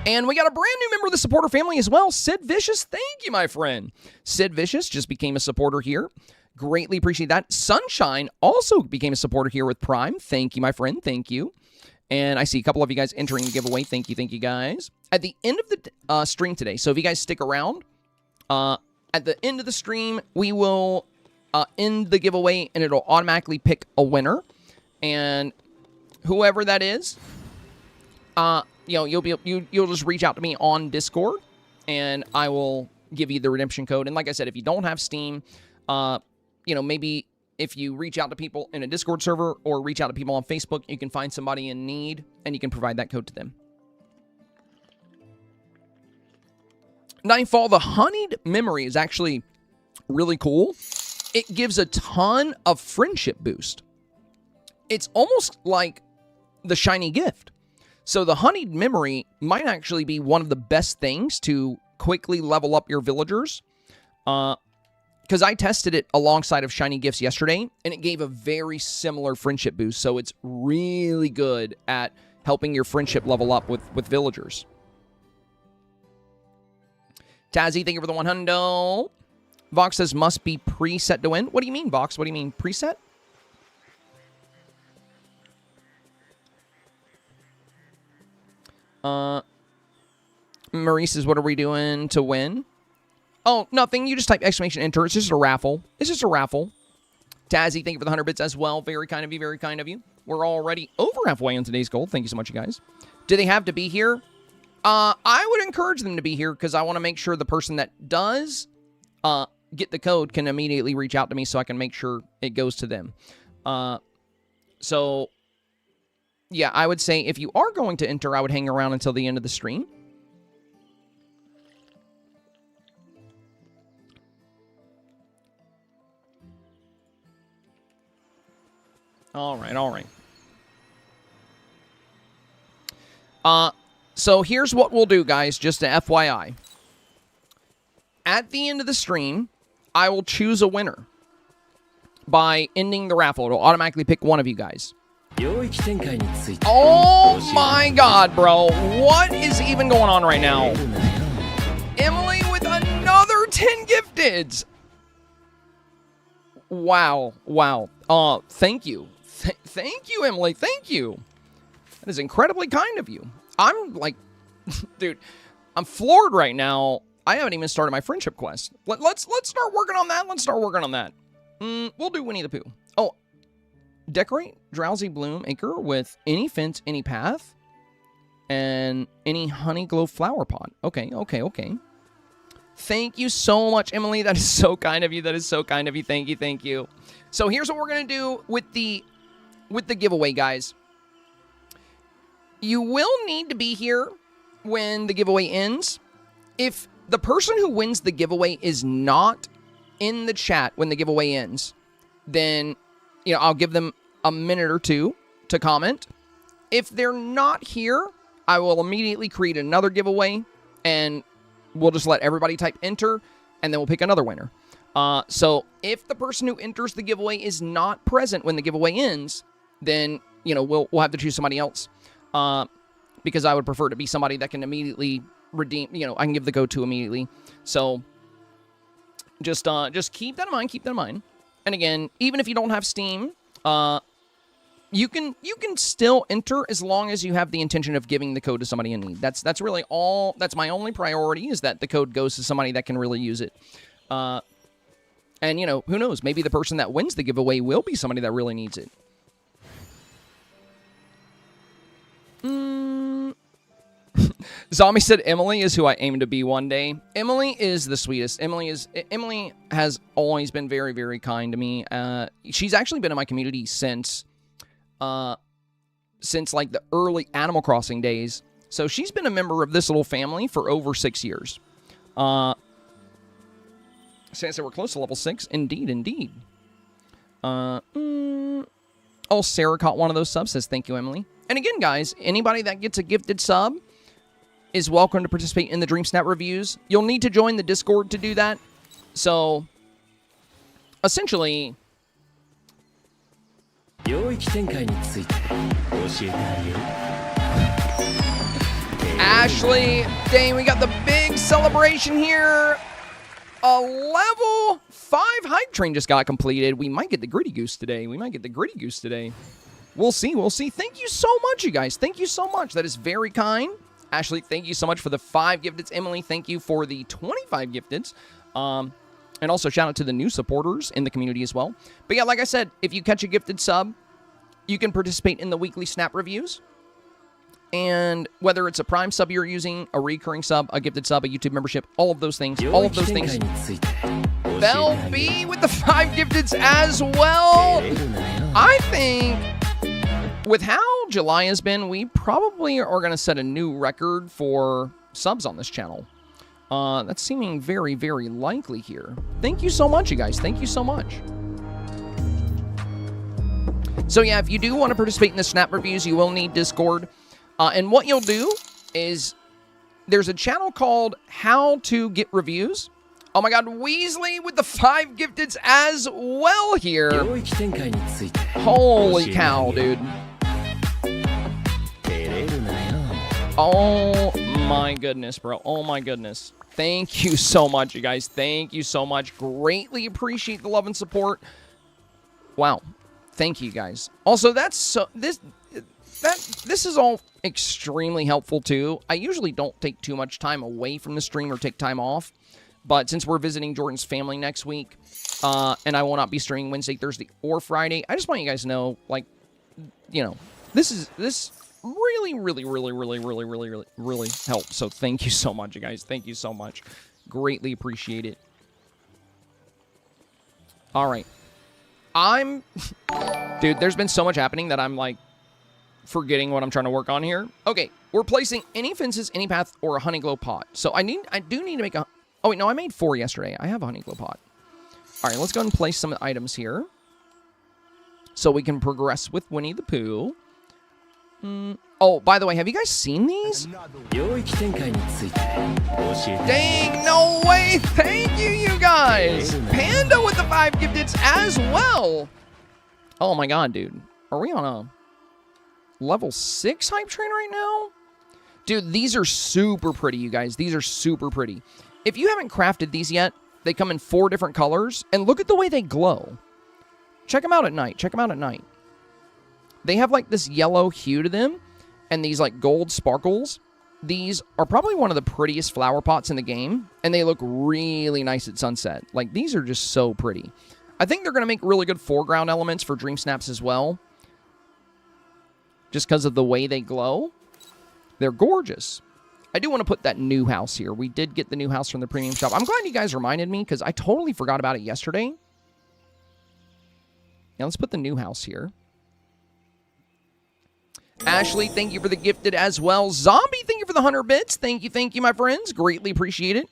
[SPEAKER 1] And we got a brand new member of the supporter family as well. Sid Vicious, thank you, my friend. Sid Vicious just became a supporter here. Greatly appreciate that. Sunshine also became a supporter here with Prime. Thank you, my friend. Thank you. And I see a couple of you guys entering the giveaway. Thank you guys. At the end of the stream today, so if you guys stick around, at the end of the stream, we will end the giveaway, and it'll automatically pick a winner. And whoever that is, you know, you'll just reach out to me on Discord, and I will give you the redemption code. And like I said, if you don't have Steam, you know, maybe if you reach out to people in a Discord server or reach out to people on Facebook, you can find somebody in need, and you can provide that code to them. Nightfall, the honeyed memory is actually really cool. It gives a ton of friendship boost. It's almost like the shiny gift. So the honeyed memory might actually be one of the best things to quickly level up your villagers. Because I tested it alongside of shiny gifts yesterday, and it gave a very similar friendship boost. So it's really good at helping your friendship level up with villagers. Tazzy, thank you for the 100. Vox says must be preset to win. What do you mean, Vox? What do you mean, preset? Maurice says, what are we doing to win? Oh, nothing. You just type !enter. It's just a raffle. It's just a raffle. Tazzy, thank you for the 100 bits as well. Very kind of you. Very kind of you. We're already over halfway on today's goal. Thank you so much, you guys. Do they have to be here? I would encourage them to be here because I want to make sure the person that does get the code can immediately reach out to me so I can make sure it goes to them. So, yeah, I would say if you are going to enter, I would hang around until the end of the stream. All right, all right. So here's what we'll do, guys, just to FYI. At the end of the stream, I will choose a winner by ending the raffle. It'll automatically pick one of you guys. Oh my god, bro. What is even going on right now? Emily with another 10 gifteds. Wow, wow. Thank you. Thank you, Emily. Thank you. That is incredibly kind of you. I'm like, dude, I'm floored right now. I haven't even started my friendship quest. Let's start working on that. Let's start working on that. We'll do Winnie the Pooh. Oh, decorate Drowsy Bloom Acre with any fence, any path, and any HoneyGlow flower pot. Okay, okay, okay. Thank you so much, Emily. That is so kind of you. That is so kind of you. Thank you, thank you. So here's what we're gonna do with the giveaway, guys. You will need to be here when the giveaway ends. If the person who wins the giveaway is not in the chat when the giveaway ends, then, you know, I'll give them a minute or two to comment. If they're not here, I will immediately create another giveaway, and we'll just let everybody type enter, and then we'll pick another winner. So if the person who enters the giveaway is not present when the giveaway ends, then, you know, we'll have to choose somebody else. Because I would prefer to be somebody that can immediately redeem, you know, I can give the code to immediately. So just keep that in mind, keep that in mind. And again, even if you don't have Steam, you can still enter as long as you have the intention of giving the code to somebody in need. That's really all, that's my only priority, is that the code goes to somebody that can really use it. And, you know, who knows, maybe the person that wins the giveaway will be somebody that really needs it. Zombie said Emily is who I aim to be one day. Emily is the sweetest. Emily has always been very, very kind to me. She's actually been in my community since like the early Animal Crossing days. So she's been a member of this little family for over 6 years. Since they were close to level 6. Indeed, indeed. Oh, Sarah caught one of those subs, says thank you, Emily. And again, guys, anybody that gets a gifted sub is welcome to participate in the Dreamsnap reviews. You'll need to join the Discord to do that. So, essentially, Ashley, dang, we got the big celebration here. A level 5 hype train just got completed. We might get the Gritty Goose today. We'll see, we'll see. Thank you so much, you guys. Thank you so much. That is very kind. Ashley, thank you so much for the 5 gifteds. Emily, thank you for the 25 gifteds. And also shout out to the new supporters in the community as well. But yeah, like I said, if you catch a gifted sub, you can participate in the weekly Snap reviews. And whether it's a Prime sub you're using, a recurring sub, a gifted sub, a YouTube membership, all of those things. Bell B with the 5 gifteds as well. I think with how July has been, we probably are going to set a new record for subs on this channel. That's seeming very, very likely here. Thank you so much, you guys. Thank you so much. So yeah, if you do want to participate in the Snap reviews, you will need Discord. And what you'll do is there's a channel called How to Get Reviews. Oh my god, Weasley with the 5 gifteds as well here. Holy cow, dude. Oh my goodness, bro. Oh my goodness. Thank you so much, you guys. Thank you so much. Greatly appreciate the love and support. Wow. Thank you, guys. Also, that's so... This is all extremely helpful, too. I usually don't take too much time away from the stream or take time off. But since we're visiting Jordan's family next week, and I will not be streaming Wednesday, Thursday, or Friday, I just want you guys to know, like, you know, this really helps. So thank you so much, you guys. Thank you so much. Greatly appreciate it. All right. Dude, there's been so much happening that I'm, like, forgetting what I'm trying to work on here. Okay, we're placing any fences, any path, or a HoneyGlow pot. So I do need to make a... Oh, wait, no, I made 4 yesterday. I have a HoneyGlow pot. All right, let's go ahead and place some items here so we can progress with Winnie the Pooh. Oh, by the way, have you guys seen these? Dang, no way. Thank you, you guys. Panda with the 5 gifteds as well. Oh, my God, dude. Are we on a level 6 hype train right now? Dude, these are super pretty, you guys. These are super pretty. If you haven't crafted these yet, they come in 4 different colors. And look at the way they glow. Check them out at night. Check them out at night. They have, like, this yellow hue to them. And these, like, gold sparkles. These are probably one of the prettiest flower pots in the game. And they look really nice at sunset. Like, these are just so pretty. I think they're going to make really good foreground elements for Dreamsnaps as well. Just because of the way they glow. They're gorgeous. I do want to put that new house here. We did get the new house from the premium shop. I'm glad you guys reminded me because I totally forgot about it yesterday. Now let's put the new house here. Ashley, thank you for the gifted as well. Zombie, thank you for the 100 bits. Thank you, my friends. Greatly appreciate it.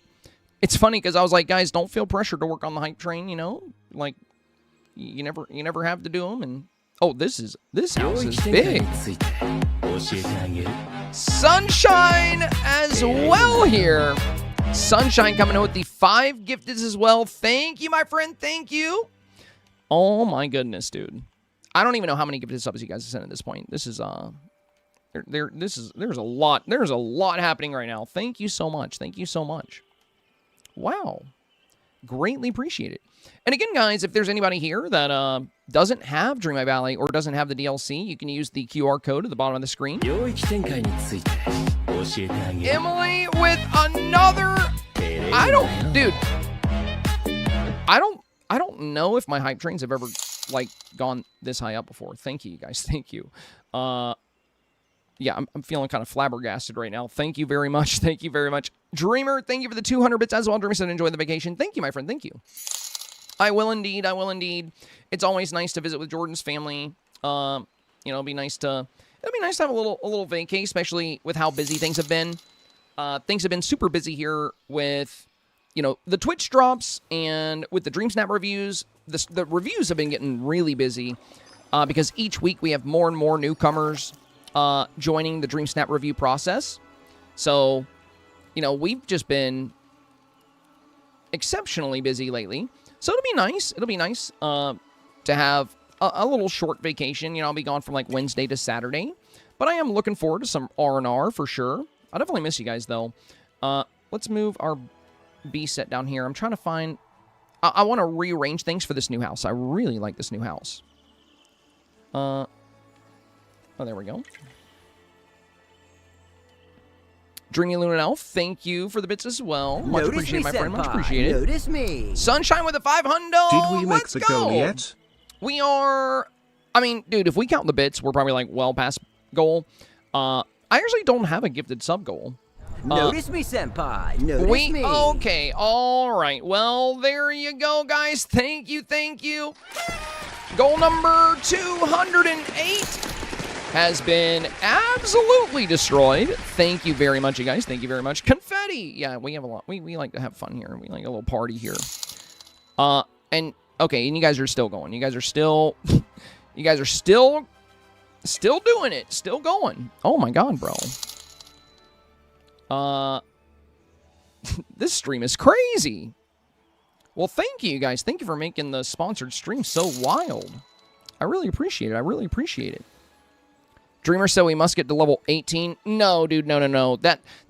[SPEAKER 1] It's funny because I was like, guys, don't feel pressure to work on the hype train, you know? Like, you never have to do them. And oh, this house is big. Sunshine as well here. Sunshine coming in with the 5 gifteds as well. Thank you, my friend. Thank you. Oh my goodness, dude. I don't even know how many gifted subs you guys have sent at this point. This is there's a lot happening right now. Thank you so much. Thank you so much. Wow. Greatly appreciate it. And again, guys, if there's anybody here that doesn't have Dreamlight Valley or doesn't have the DLC, you can use the QR code at the bottom of the screen. Emily with another... I don't know if my hype trains have ever, like, gone this high up before. Thank you, guys. Thank you. Yeah, I'm feeling kind of flabbergasted right now. Thank you very much. Thank you very much. Dreamer, thank you for the 200 bits as well. Dreamer said enjoy the vacation. Thank you, my friend. Thank you. I will indeed. I will indeed. It's always nice to visit with Jordan's family. You know, it'll be nice to have a little vacay, especially with how busy things have been. Things have been super busy here with, you know, the Twitch drops and with the Dreamsnap reviews. The reviews have been getting really busy because each week we have more and more newcomers joining the Dreamsnap review process. So, you know, we've just been exceptionally busy lately. So it'll be nice. It'll be nice to have a little short vacation. You know, I'll be gone from like Wednesday to Saturday. But I am looking forward to some R&R for sure. I'll definitely miss you guys, though. Let's move our B set down here. I'm trying to find... I want to rearrange things for this new house. I really like this new house. Oh, there we go. Dreamy Luna Elf, thank you for the bits as well. Much appreciated, my friend. Much appreciated.
[SPEAKER 2] Notice me.
[SPEAKER 1] Sunshine with a 500.
[SPEAKER 3] Did we make the goal yet?
[SPEAKER 1] We are... I mean, dude, if we count the bits, we're probably like well past goal. I actually don't have a gifted sub goal.
[SPEAKER 2] Notice me, senpai. Notice me.
[SPEAKER 1] Okay, all right. Well, there you go, guys. Thank you, thank you. Goal number 208 has been absolutely destroyed. Thank you very much, you guys. Thank you very much. Confetti. Yeah, we have a lot. We like to have fun here. We like a little party here. And okay, and you guys are still going. You guys are still doing it. Still going. Oh my god, bro. This stream is crazy. Well, thank you guys. Thank you for making the sponsored stream so wild. I really appreciate it. I really appreciate it. Dreamer said we must get to level 18. No, dude, no.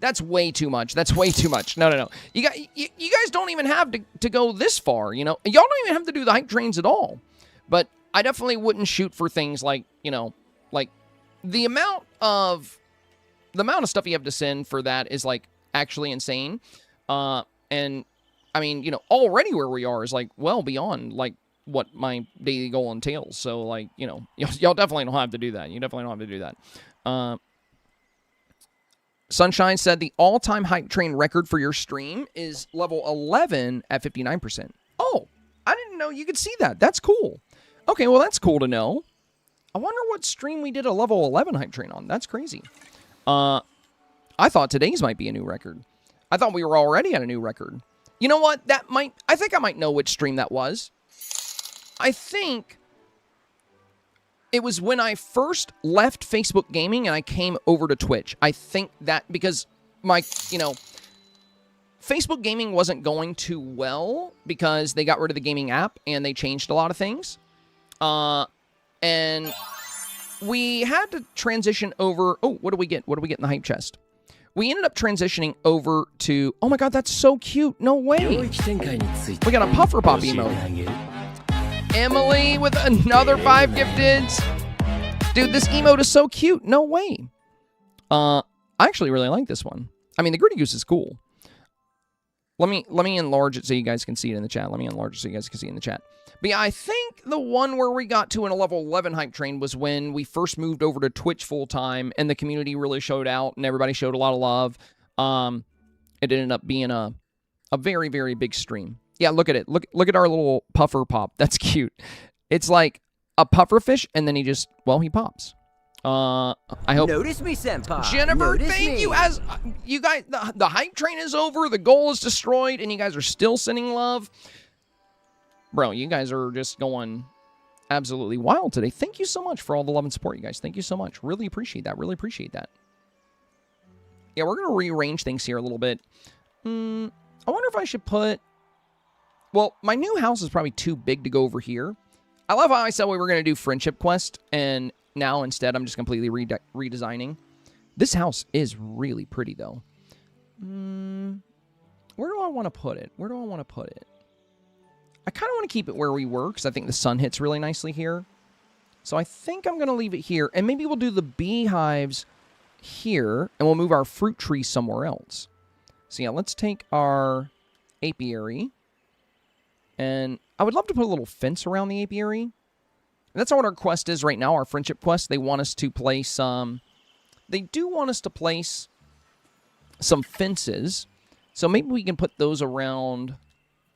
[SPEAKER 1] That's way too much. That's way too much. No. You guys don't even have to go this far, you know? Y'all don't even have to do the hype trains at all. But I definitely wouldn't shoot for things like, you know, like the amount of stuff you have to send for that is like actually insane. And I mean, you know, already where we are is like well beyond like what my daily goal entails. So like, you know, y'all definitely don't have to do that. You definitely don't have to do that. Sunshine said the all-time hype train record for your stream is level 11 at 59%. Oh, I didn't didn't know you could see that. That's cool. Okay, well, that's cool to know. I wonder what stream we did a level 11 hype train on. That's crazy. I thought today's might be a new record. I thought we were already at a new record. You know what? I think I might know which stream that was. I think it was when I first left Facebook Gaming and I came over to Twitch. I think that because my, Facebook Gaming wasn't going too well because they got rid of the gaming app and they changed a lot of things. And we had to transition over. Oh, what do we get? What do we get in the hype chest? We ended up transitioning over to. Oh my god, that's so cute. No way. We got a Puffer Pop emote. Emily with another 5 gifteds. Dude, this emote is so cute. No way. I actually really like this one. I mean, the Gritty Goose is cool. Let me enlarge it so you guys can see it in the chat. But yeah, I think the one where we got to in a level 11 hype train was when we first moved over to Twitch full time and the community really showed out and everybody showed a lot of love. It ended up being a very, very big stream. Yeah, look at it. Look at our little puffer pop. That's cute. It's like a puffer fish and then he pops. I hope.
[SPEAKER 2] Notice me, senpai.
[SPEAKER 1] Jennifer, thank you. As you guys, the hype train is over. The goal is destroyed, and you guys are still sending love. Bro, you guys are just going absolutely wild today. Thank you so much for all the love and support, you guys. Thank you so much. Really appreciate that. Really appreciate that. Yeah, we're gonna rearrange things here a little bit. I wonder if I should put. Well, my new house is probably too big to go over here. I love how I said we were gonna do friendship quest and. Now, instead, I'm just completely redesigning. This house is really pretty, though. Where do I want to put it? I kind of want to keep it where we were, because I think the sun hits really nicely here. So I think I'm going to leave it here. And maybe we'll do the beehives here, and we'll move our fruit tree somewhere else. So yeah, let's take our apiary. And I would love to put a little fence around the apiary. That's not what our quest is right now, our friendship quest. They want us to place, they do want us to place some fences. So maybe we can put those around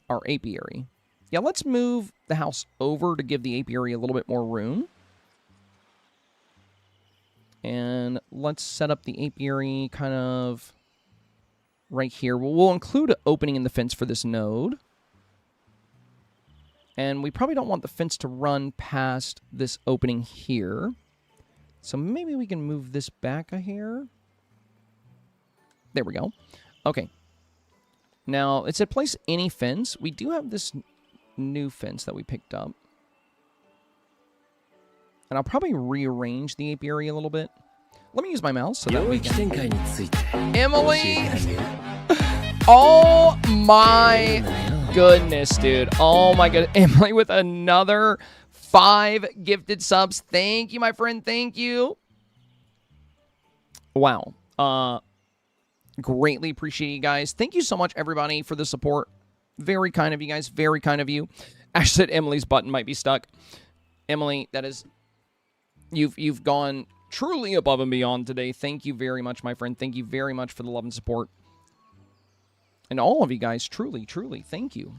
[SPEAKER 1] our apiary. Yeah, let's move the house over to give the apiary a little bit more room. And let's set up the apiary kind of right here. We'll include an opening in the fence for this node. And we probably don't want the fence to run past this opening here. So maybe we can move this back a hair. There we go. Okay. Now, it said place any fence. We do have this new fence that we picked up. And I'll probably rearrange the apiary a little bit. Let me use my mouse so that we can... Emily! Oh my... goodness, dude. Oh my god. Emily with another 5 gifted subs. Thank you, my friend. Thank you. Wow. Greatly appreciate you guys. Thank you so much, everybody, for the support. Very kind of you guys. Very kind of you. Ash said Emily's button might be stuck. Emily, that is... You've gone truly above and beyond today. Thank you very much, my friend. Thank you very much for the love and support. And all of you guys, truly, truly, thank you.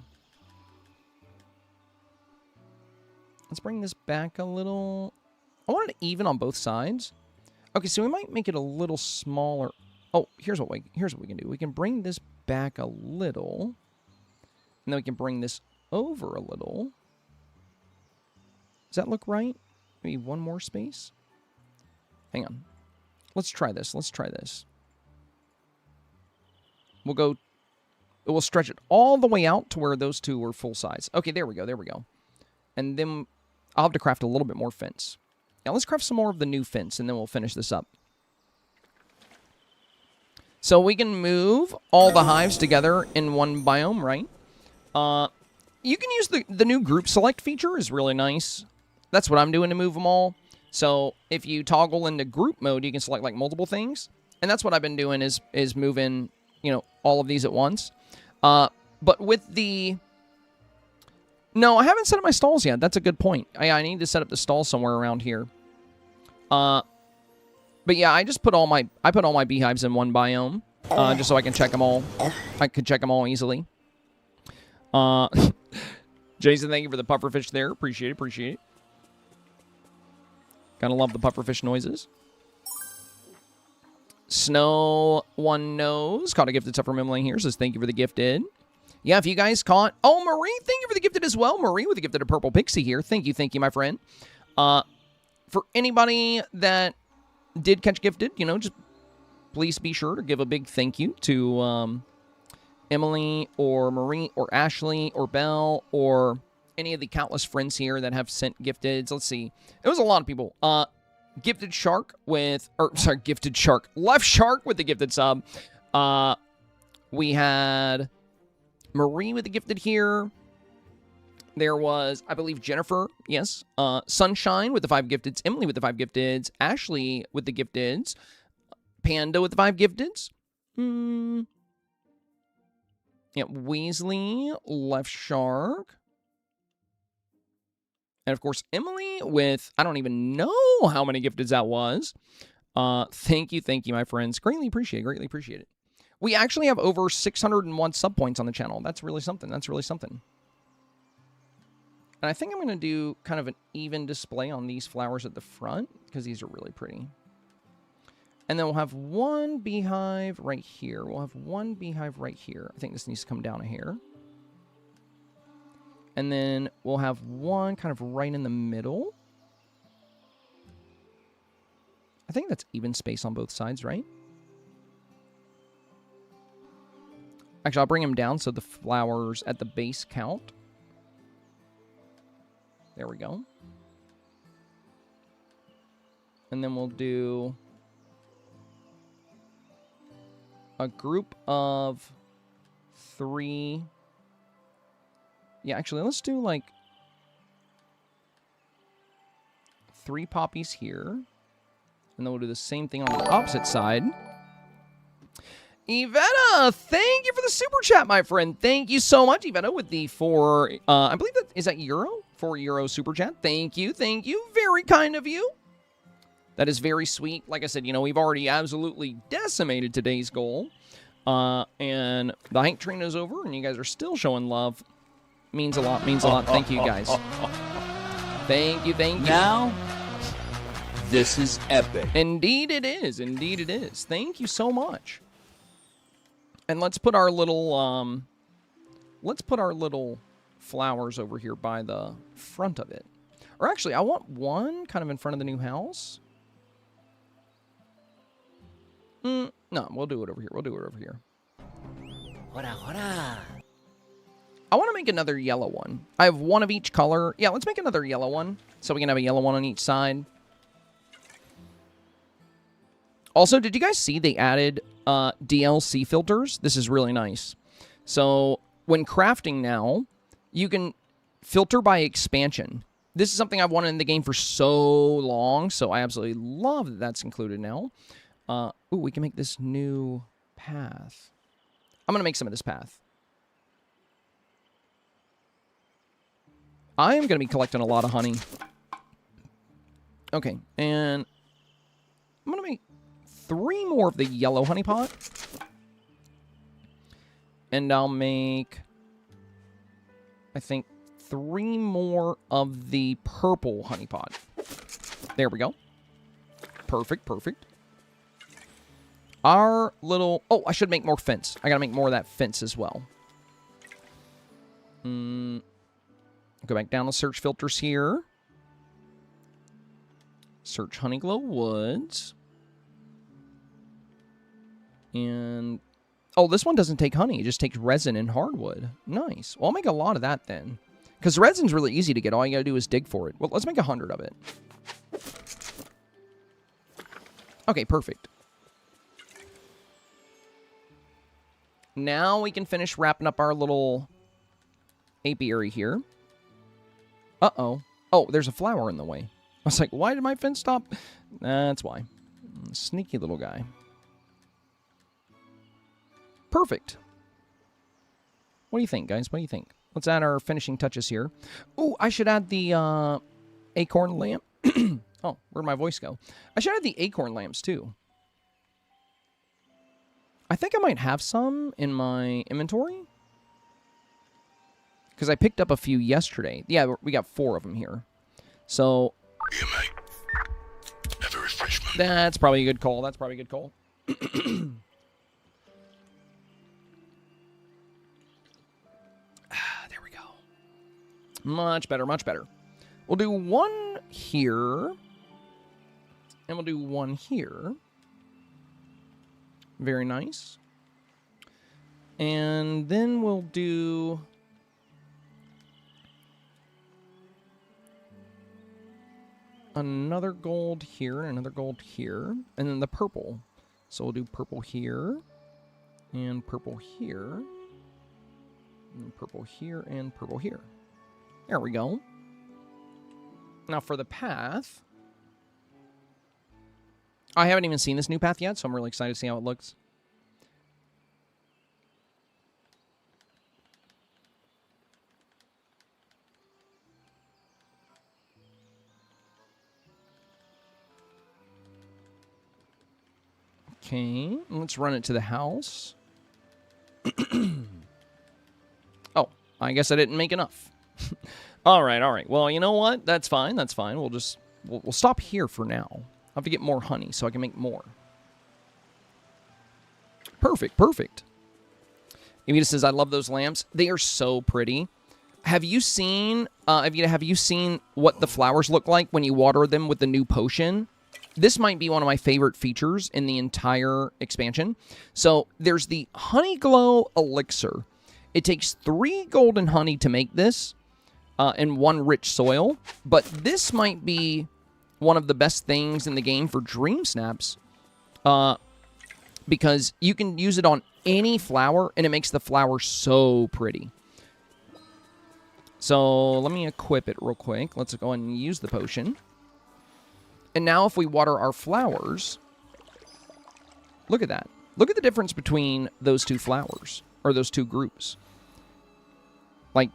[SPEAKER 1] Let's bring this back a little. I want it even on both sides. Okay, so we might make it a little smaller. Oh, here's what we can do. We can bring this back a little. And then we can bring this over a little. Does that look right? Maybe one more space? Hang on. Let's try this. We'll stretch it all the way out to where those two are full size. Okay, there we go. And then I'll have to craft a little bit more fence. Now let's craft some more of the new fence, and then we'll finish this up. So we can move all the hives together in one biome, right? You can use the new group select feature is really nice. That's what I'm doing to move them all. So if you toggle into group mode, you can select like multiple things. And that's what I've been doing is moving, all of these at once. But with the... No, I haven't set up my stalls yet. That's a good point. I need to set up the stall somewhere around here. But yeah, I put all my beehives in one biome, just so I can check them all. I could check them all easily. Jason, thank you for the pufferfish there. Appreciate it, appreciate it. Gotta love the pufferfish noises. Snow One Knows caught a gifted stuff from Emily here. Says thank you for the gifted. Yeah, if you guys caught... Oh, Marie, thank you for the gifted as well. Marie with the gifted a purple pixie here. Thank you, my friend. For anybody that did catch gifted, you know, just please be sure to give a big thank you to Emily or Marie or Ashley or Belle or any of the countless friends here that have sent gifteds. Let's see. It was a lot of people. Gifted Shark with... Gifted Shark. Left Shark with the gifted sub. We had... Marie with the gifted here. There was, I believe, Jennifer. Yes. Sunshine with the 5 gifteds. Emily with the 5 gifteds. Ashley with the gifteds. Panda with the 5 gifteds. Yeah, Weasley, Left Shark. And, of course, Emily with, I don't even know how many gifteds that was. Thank you, my friends. Greatly appreciate it. We actually have over 601 sub points on the channel. That's really something. And I think I'm going to do kind of an even display on these flowers at the front because these are really pretty. And then we'll have one beehive right here. I think this needs to come down a hair. And then we'll have one kind of right in the middle. I think that's even space on both sides, right? Actually, I'll bring them down so the flowers at the base count. There we go. And then we'll do a group of 3. Yeah, actually, let's do like 3 poppies here. And then we'll do the same thing on the opposite side. Iveta, thank you for the super chat, my friend. Thank you so much, Iveta, with the 4, I believe that, is that euro? 4 euro super chat. Thank you. Very kind of you. That is very sweet. Like I said, you know, we've already absolutely decimated today's goal. And the hype train is over, and you guys are still showing love. Means a lot. Thank you, guys. Thank you.
[SPEAKER 4] Now, this is epic.
[SPEAKER 1] Indeed it is. Thank you so much. And let's put our little, flowers over here by the front of it. Or actually, I want one kind of in front of the new house. No, we'll do it over here.
[SPEAKER 2] Hora.
[SPEAKER 1] I want to make another yellow one. I have one of each color. Yeah, let's make another yellow one. So we can have a yellow one on each side. Also, did you guys see they added DLC filters? This is really nice. So when crafting now, you can filter by expansion. This is something I've wanted in the game for so long, so I absolutely love that that's included now. Ooh, we can make this new path. I'm going to make some of this path. I am going to be collecting a lot of honey. Okay, and I'm going to make 3 more of the yellow honey pot. And I'll make, I think, 3 more of the purple honey pot. There we go. Perfect. Our little... Oh, I should make more fence. I gotta make more of that fence as well. Go back down to search filters here. Search HoneyGlow Woods. And... Oh, this one doesn't take honey. It just takes resin and hardwood. Nice. Well, I'll make a lot of that then. Because resin's really easy to get. All you gotta do is dig for it. Well, let's make 100 of it. Okay, perfect. Now we can finish wrapping up our little apiary here. Uh-oh. Oh, there's a flower in the way. I was like, why did my fence stop? That's why. Sneaky little guy. Perfect. What do you think, guys? What do you think? Let's add our finishing touches here. Ooh, I should add the acorn lamp. Oh, where'd my voice go? I should add the acorn lamps, too. I think I might have some in my inventory. Because I picked up a few yesterday. Yeah, we got 4 of them here. So...
[SPEAKER 5] Yeah, mate. Have a refreshment.
[SPEAKER 1] That's probably a good call. That's probably a good call. There we go. Much better, much better. We'll do 1 here. And we'll do 1 here. Very nice. And then we'll do... another gold here, and another gold here, and then the purple. So we'll do purple here, and purple here, and purple here, and purple here. There we go. Now for the path, I haven't even seen this new path yet, so I'm really excited to see how it looks. Okay, let's run it to the house. Oh, I guess I didn't make enough. All right. Well, you know what? That's fine. That's fine. We'll stop here for now. I'll have to get more honey so I can make more. Perfect. Evita says, I love those lamps. They are so pretty. Have you seen, Evita, have you seen what the flowers look like when you water them with the new potion? This might be one of my favorite features in the entire expansion. So there's the HoneyGlow Elixir. It takes 3 golden honey to make this and 1 rich soil. But this might be one of the best things in the game for Dreamsnaps because you can use it on any flower and it makes the flower so pretty. So let me equip it real quick. Let's go ahead and use the potion. And now if we water our flowers, look at that. Look at the difference between those 2 flowers, or those 2 groups. Like,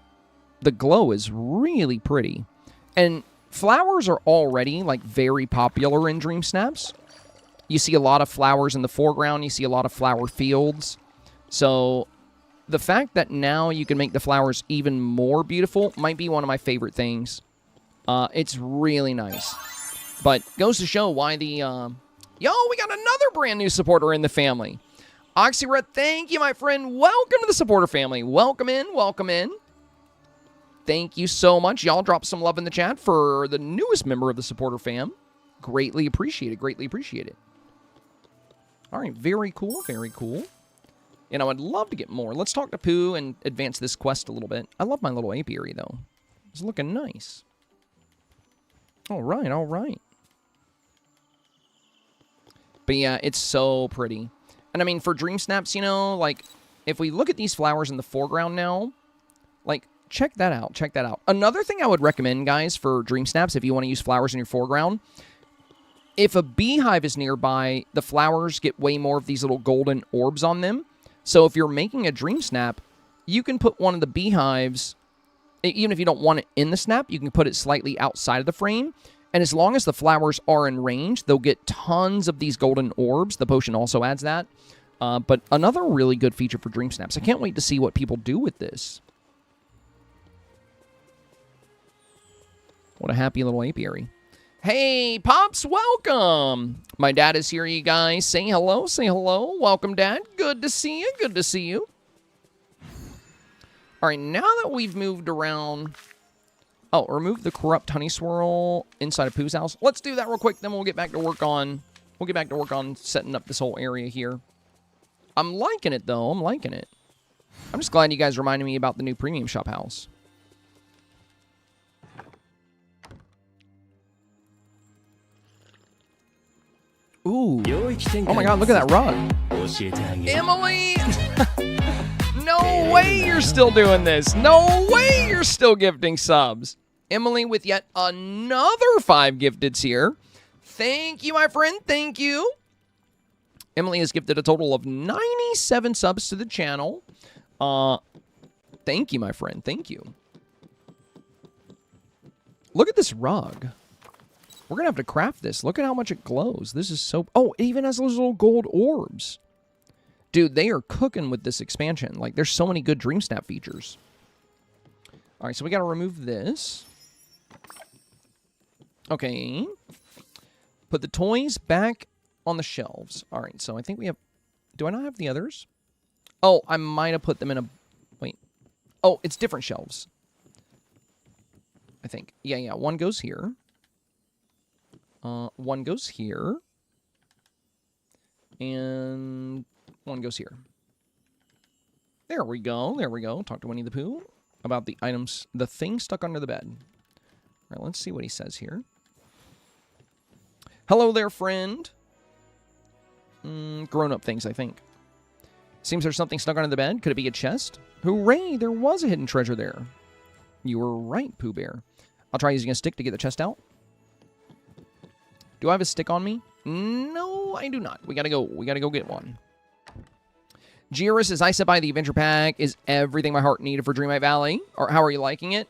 [SPEAKER 1] the glow is really pretty. And flowers are already, like, very popular in Dreamsnaps. You see a lot of flowers in the foreground. You see a lot of flower fields. So, the fact that now you can make the flowers even more beautiful might be one of my favorite things. It's really nice. But goes to show why the, Yo, we got another brand new supporter in the family. Oxyred, thank you, my friend. Welcome to the supporter family. Welcome in, welcome in. Thank you so much. Y'all drop some love in the chat for the newest member of the supporter fam. Greatly appreciate it, greatly appreciate it. All right, very cool, very cool. And I would love to get more. Let's talk to Pooh and advance this quest a little bit. I love my little apiary, though. It's looking nice. All right, all right. But yeah, it's so pretty. And I mean, for Dreamsnaps, you know, like, if we look at these flowers in the foreground now, like, check that out, check that out. Another thing I would recommend, guys, for Dreamsnaps, if you want to use flowers in your foreground, if a beehive is nearby, the flowers get way more of these little golden orbs on them. So if you're making a Dreamsnap, you can put one of the beehives, even if you don't want it in the snap, you can put it slightly outside of the frame. And as long as the flowers are in range, they'll get tons of these golden orbs. The potion also adds that. But another really good feature for Dreamsnaps. I can't wait to see what people do with this. What a happy little apiary. Hey, Pops, welcome. My dad is here, you guys. Say hello, say hello. Welcome, Dad. Good to see you, good to see you. All right, now that we've moved around... Oh, remove the corrupt honey swirl inside of Pooh's house. Let's do that real quick, then we'll get back to work on... We'll get back to work on setting up this whole area here. I'm liking it, though. I'm liking it. I'm just glad you guys reminded me about the new premium shop house. Ooh. Oh my god, look at that rug. Emily! No way you're still doing this. No way you're still gifting subs. Emily with yet another 5 gifteds here. Thank you, my friend. Thank you. Emily has gifted a total of 97 subs to the channel. Thank you, my friend. Thank you. Look at this rug. We're going to have to craft this. Look at how much it glows. This is so... Oh, it even has those little gold orbs. Dude, they are cooking with this expansion. Like, there's so many good Dreamsnap features. All right, so we got to remove this. Okay. Put the toys back on the shelves. All right, so I think we have... Do I not have the others? Oh, I might have put them in a... Wait. Oh, it's different shelves. I think. Yeah. One goes here. One goes here. And one goes here. There we go. There we go. Talk to Winnie the Pooh about the items, the thing stuck under the bed. All right, let's see what he says here. Hello there, friend. Grown-up things, I think. Seems there's something stuck under the bed. Could it be a chest? Hooray, there was a hidden treasure there. You were right, Pooh Bear. I'll try using a stick to get the chest out. Do I have a stick on me? No, I do not. We gotta go. We gotta go get one. Jiris says, I said by the adventure pack is everything my heart needed for Dreamlight Valley. Or how are you liking it?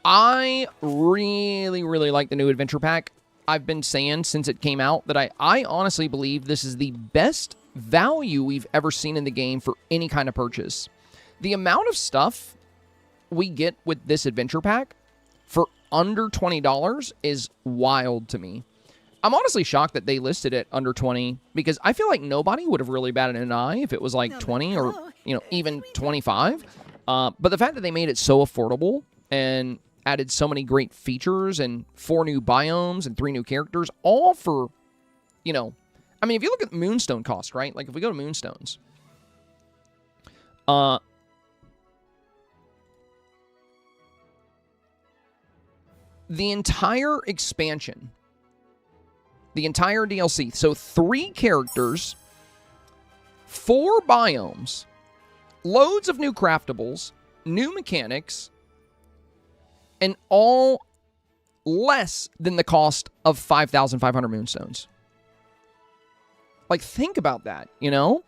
[SPEAKER 1] I really, really like the new adventure pack. I've been saying since it came out that I honestly believe this is the best value we've ever seen in the game for any kind of purchase. The amount of stuff we get with this adventure pack for under $20 is wild to me. I'm honestly shocked that they listed it under 20 because I feel like nobody would have really batted an eye if it was like 20 or, you know, even 25. But the fact that they made it so affordable and added so many great features and 4 new biomes and 3 new characters, all for, you know, I mean, if you look at Moonstone cost, right? Like if we go to Moonstones, the entire expansion, the entire DLC, so 3 characters, 4 biomes, loads of new craftables, new mechanics, and all less than the cost of 5,500 Moonstones. Like, think about that, you know?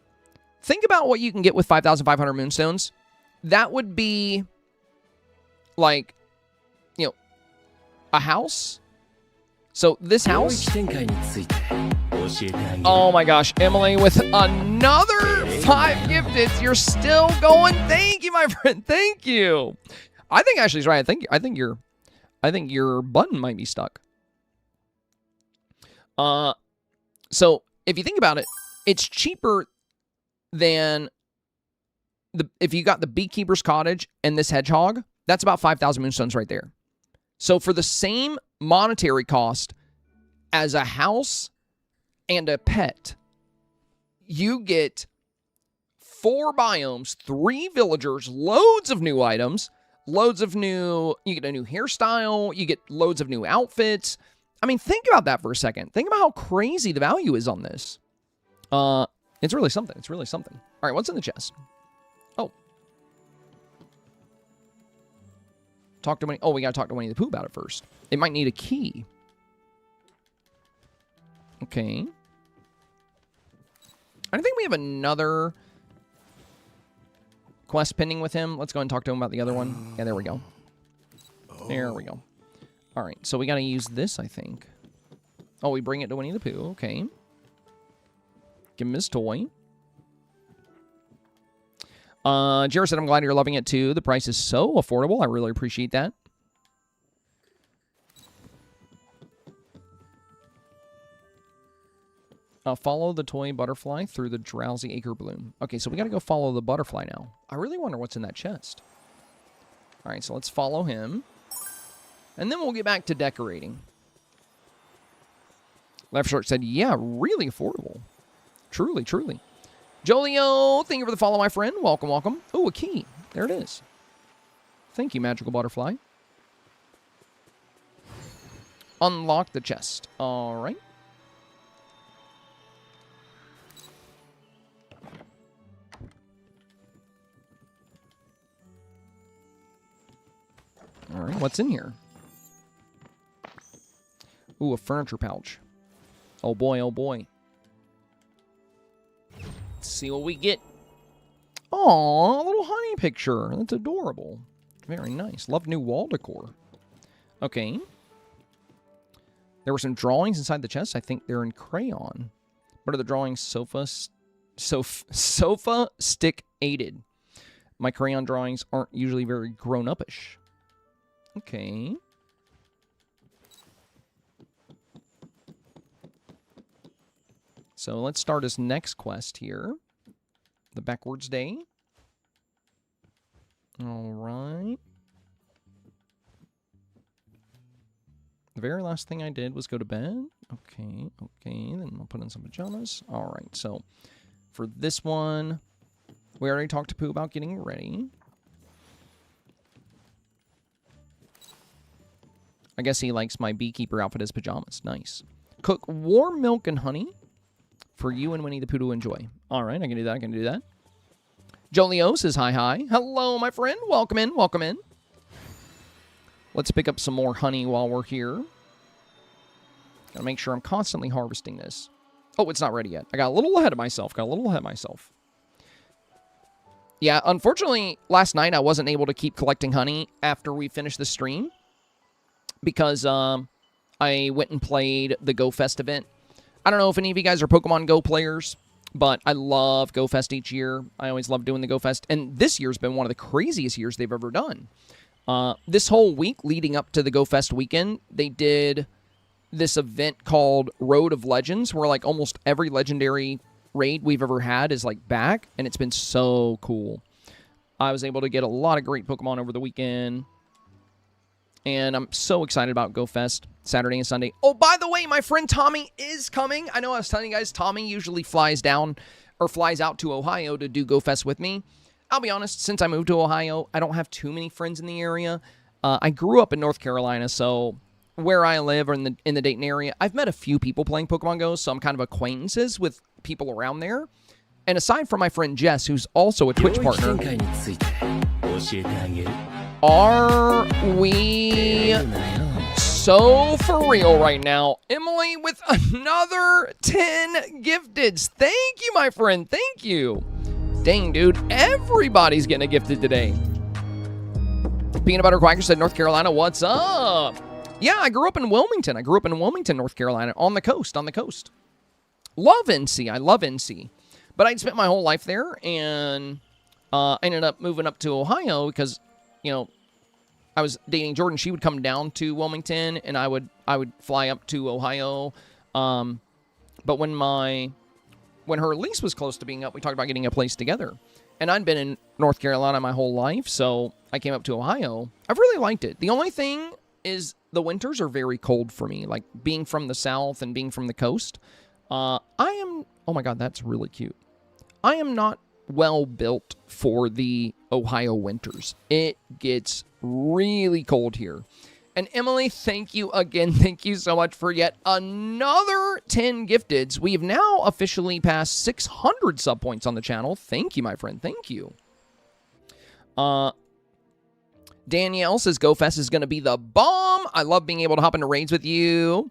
[SPEAKER 1] Think about what you can get with 5,500 Moonstones. That would be, like, you know, a house. So this house... Oh my gosh, Emily with another 5 gifted. You're still going. Thank you, my friend. Thank you. I think Ashley's right. I think your button might be stuck. So if you think about it, it's cheaper than if you got the Beekeeper's Cottage and this hedgehog. That's about 5,000 Moonstones right there. So for the same monetary cost as a house and a pet, you get 4 biomes, 3 villagers, loads of new items, loads of new, you get a new hairstyle, you get loads of new outfits. I mean, think about that for a second. Think about how crazy the value is on this. It's really something. It's really something. All right, what's in the chest? Oh. Talk to Winnie. Oh, we got to talk to Winnie the Pooh about it first. It might need a key. Okay. I think we have another quest pending with him. Let's go and talk to him about the other one. Yeah, there we go. There we go. All right, so we got to use this, I think. Oh, we bring it to Winnie the Pooh. Okay. Give him his toy. Jared said, I'm glad you're loving it too. The price is so affordable. I really appreciate that. Follow the toy butterfly through the drowsy acre bloom. Okay, so we got to go follow the butterfly now. I really wonder what's in that chest. All right, so let's follow him. And then we'll get back to decorating. Left Short said, yeah, really affordable. Truly, truly. Jolio, thank you for the follow, my friend. Welcome, welcome. Oh, a key. There it is. Thank you, magical butterfly. Unlock the chest. All right. All right, what's in here? Ooh, a furniture pouch. Oh boy, oh boy. Let's see what we get. Aw, a little honey picture. That's adorable. Very nice. Love new wall decor. Okay. There were some drawings inside the chest. I think they're in crayon. What are the drawings? Sofa stick aided. My crayon drawings aren't usually very grown-up-ish. Okay. So let's start his next quest here. The backwards day. All right. The very last thing I did was go to bed. Okay, then I'll put in some pajamas. All right, so for this one, we already talked to Pooh about getting ready. I guess he likes my beekeeper outfit as pajamas. Nice. Cook warm milk and honey for you and Winnie the Pooh to enjoy. All right, I can do that. Jolio says hi. Hello, my friend. Welcome in. Let's pick up some more honey while we're here. Gotta make sure I'm constantly harvesting this. Oh, it's not ready yet. I got a little ahead of myself. Yeah, unfortunately, last night I wasn't able to keep collecting honey after we finished the stream because I went and played the Go Fest event. I don't know if any of you guys are Pokemon Go players, but I love Go Fest each year. I always love doing the Go Fest, and this year's been one of the craziest years they've ever done. This whole week leading up to the Go Fest weekend, they did this event called Road of Legends, where like almost every legendary raid we've ever had is like back, and it's been so cool. I was able to get a lot of great Pokemon over the weekend, and I'm so excited about Go Fest Saturday and Sunday. Oh, by the way, my friend Tommy is coming. I know I was telling you guys, Tommy usually flies out to Ohio to do Go Fest with me. I'll be honest, since I moved to Ohio, I don't have too many friends in the area. I grew up in North Carolina, so where I live or in the Dayton area, I've met a few people playing Pokemon Go, so I'm kind of acquaintances with people around there. And aside from my friend Jess, who's also a Twitch partner, are we so for real right now? Emily with another 10 gifteds. Thank you, my friend. Thank you. Dang, dude. Everybody's getting a gifted today. Peanut Butter Quacker said, North Carolina, what's up? Yeah, I grew up in Wilmington. North Carolina, on the coast. Love NC. I love NC. But I'd spent my whole life there, and I ended up moving up to Ohio because, you know, I was dating Jordan. She would come down to Wilmington, and I would fly up to Ohio. But when her lease was close to being up, we talked about getting a place together. And I'd been in North Carolina my whole life, so I came up to Ohio. I've really liked it. The only thing is the winters are very cold for me. Like, being from the south and being from the coast, oh my God, that's really cute. I am not well built for the Ohio winters. It gets really cold here. And Emily, thank you again. Thank you so much for yet another 10 gifteds. We've now officially passed 600 sub points on the channel. Thank you, my friend. Thank you. Danielle says GoFest is going to be the bomb. I love being able to hop into raids with you.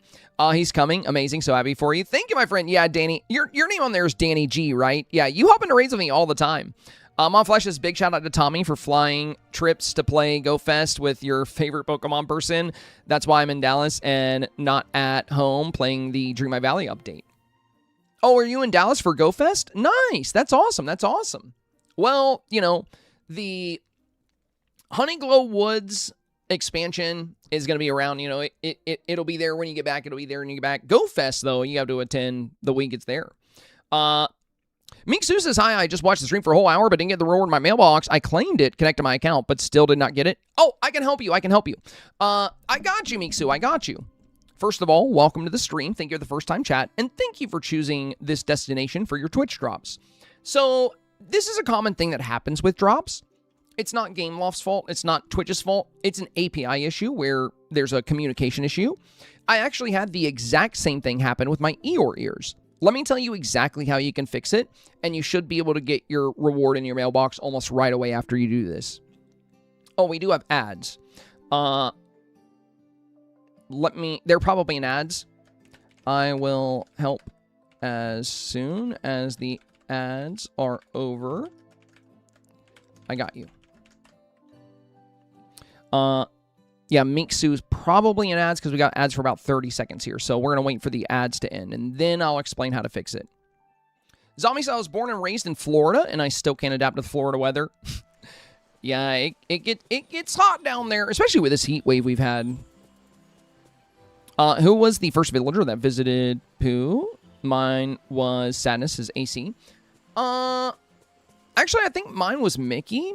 [SPEAKER 1] He's coming. Amazing. So happy for you. Thank you, my friend. Yeah, Danny. Your name on there is Danny G, right? Yeah, you hop into raids with me all the time. Mon-Fri says big shout out to Tommy for flying trips to play GoFest with your favorite Pokemon person. That's why I'm in Dallas and not at home playing the Dreamlight Valley update. Oh, are you in Dallas for GoFest? Nice. That's awesome. That's awesome. Well, you know, the HoneyGlow Woods expansion is going to be around, you know, it'll be there when you get back. It'll be there when you get back. GoFest, though, you have to attend the week it's there. Meeksu says, hi, I just watched the stream for a whole hour, but didn't get the reward in my mailbox. I claimed it, connected my account, but still did not get it. Oh, I can help you. I got you, Meeksu. I got you. First of all, welcome to the stream. Thank you for the first time chat, and thank you for choosing this destination for your Twitch drops. So this is a common thing that happens with drops. It's not GameLoft's fault. It's not Twitch's fault. It's an API issue where there's a communication issue. I actually had the exact same thing happen with my Eeyore ears. Let me tell you exactly how you can fix it, and you should be able to get your reward in your mailbox almost right away after you do this. Oh, we do have ads. They're probably in ads. I will help as soon as the ads are over. I got you. Yeah, Minksu's probably in ads because we got ads for about 30 seconds here. So we're going to wait for the ads to end, and then I'll explain how to fix it. Zombie said I was born and raised in Florida, and I still can't adapt to the Florida weather. Yeah, it gets hot down there, especially with this heat wave we've had. Who was the first villager that visited Pooh? Mine was Sadness, his AC. Actually, I think mine was Mickey.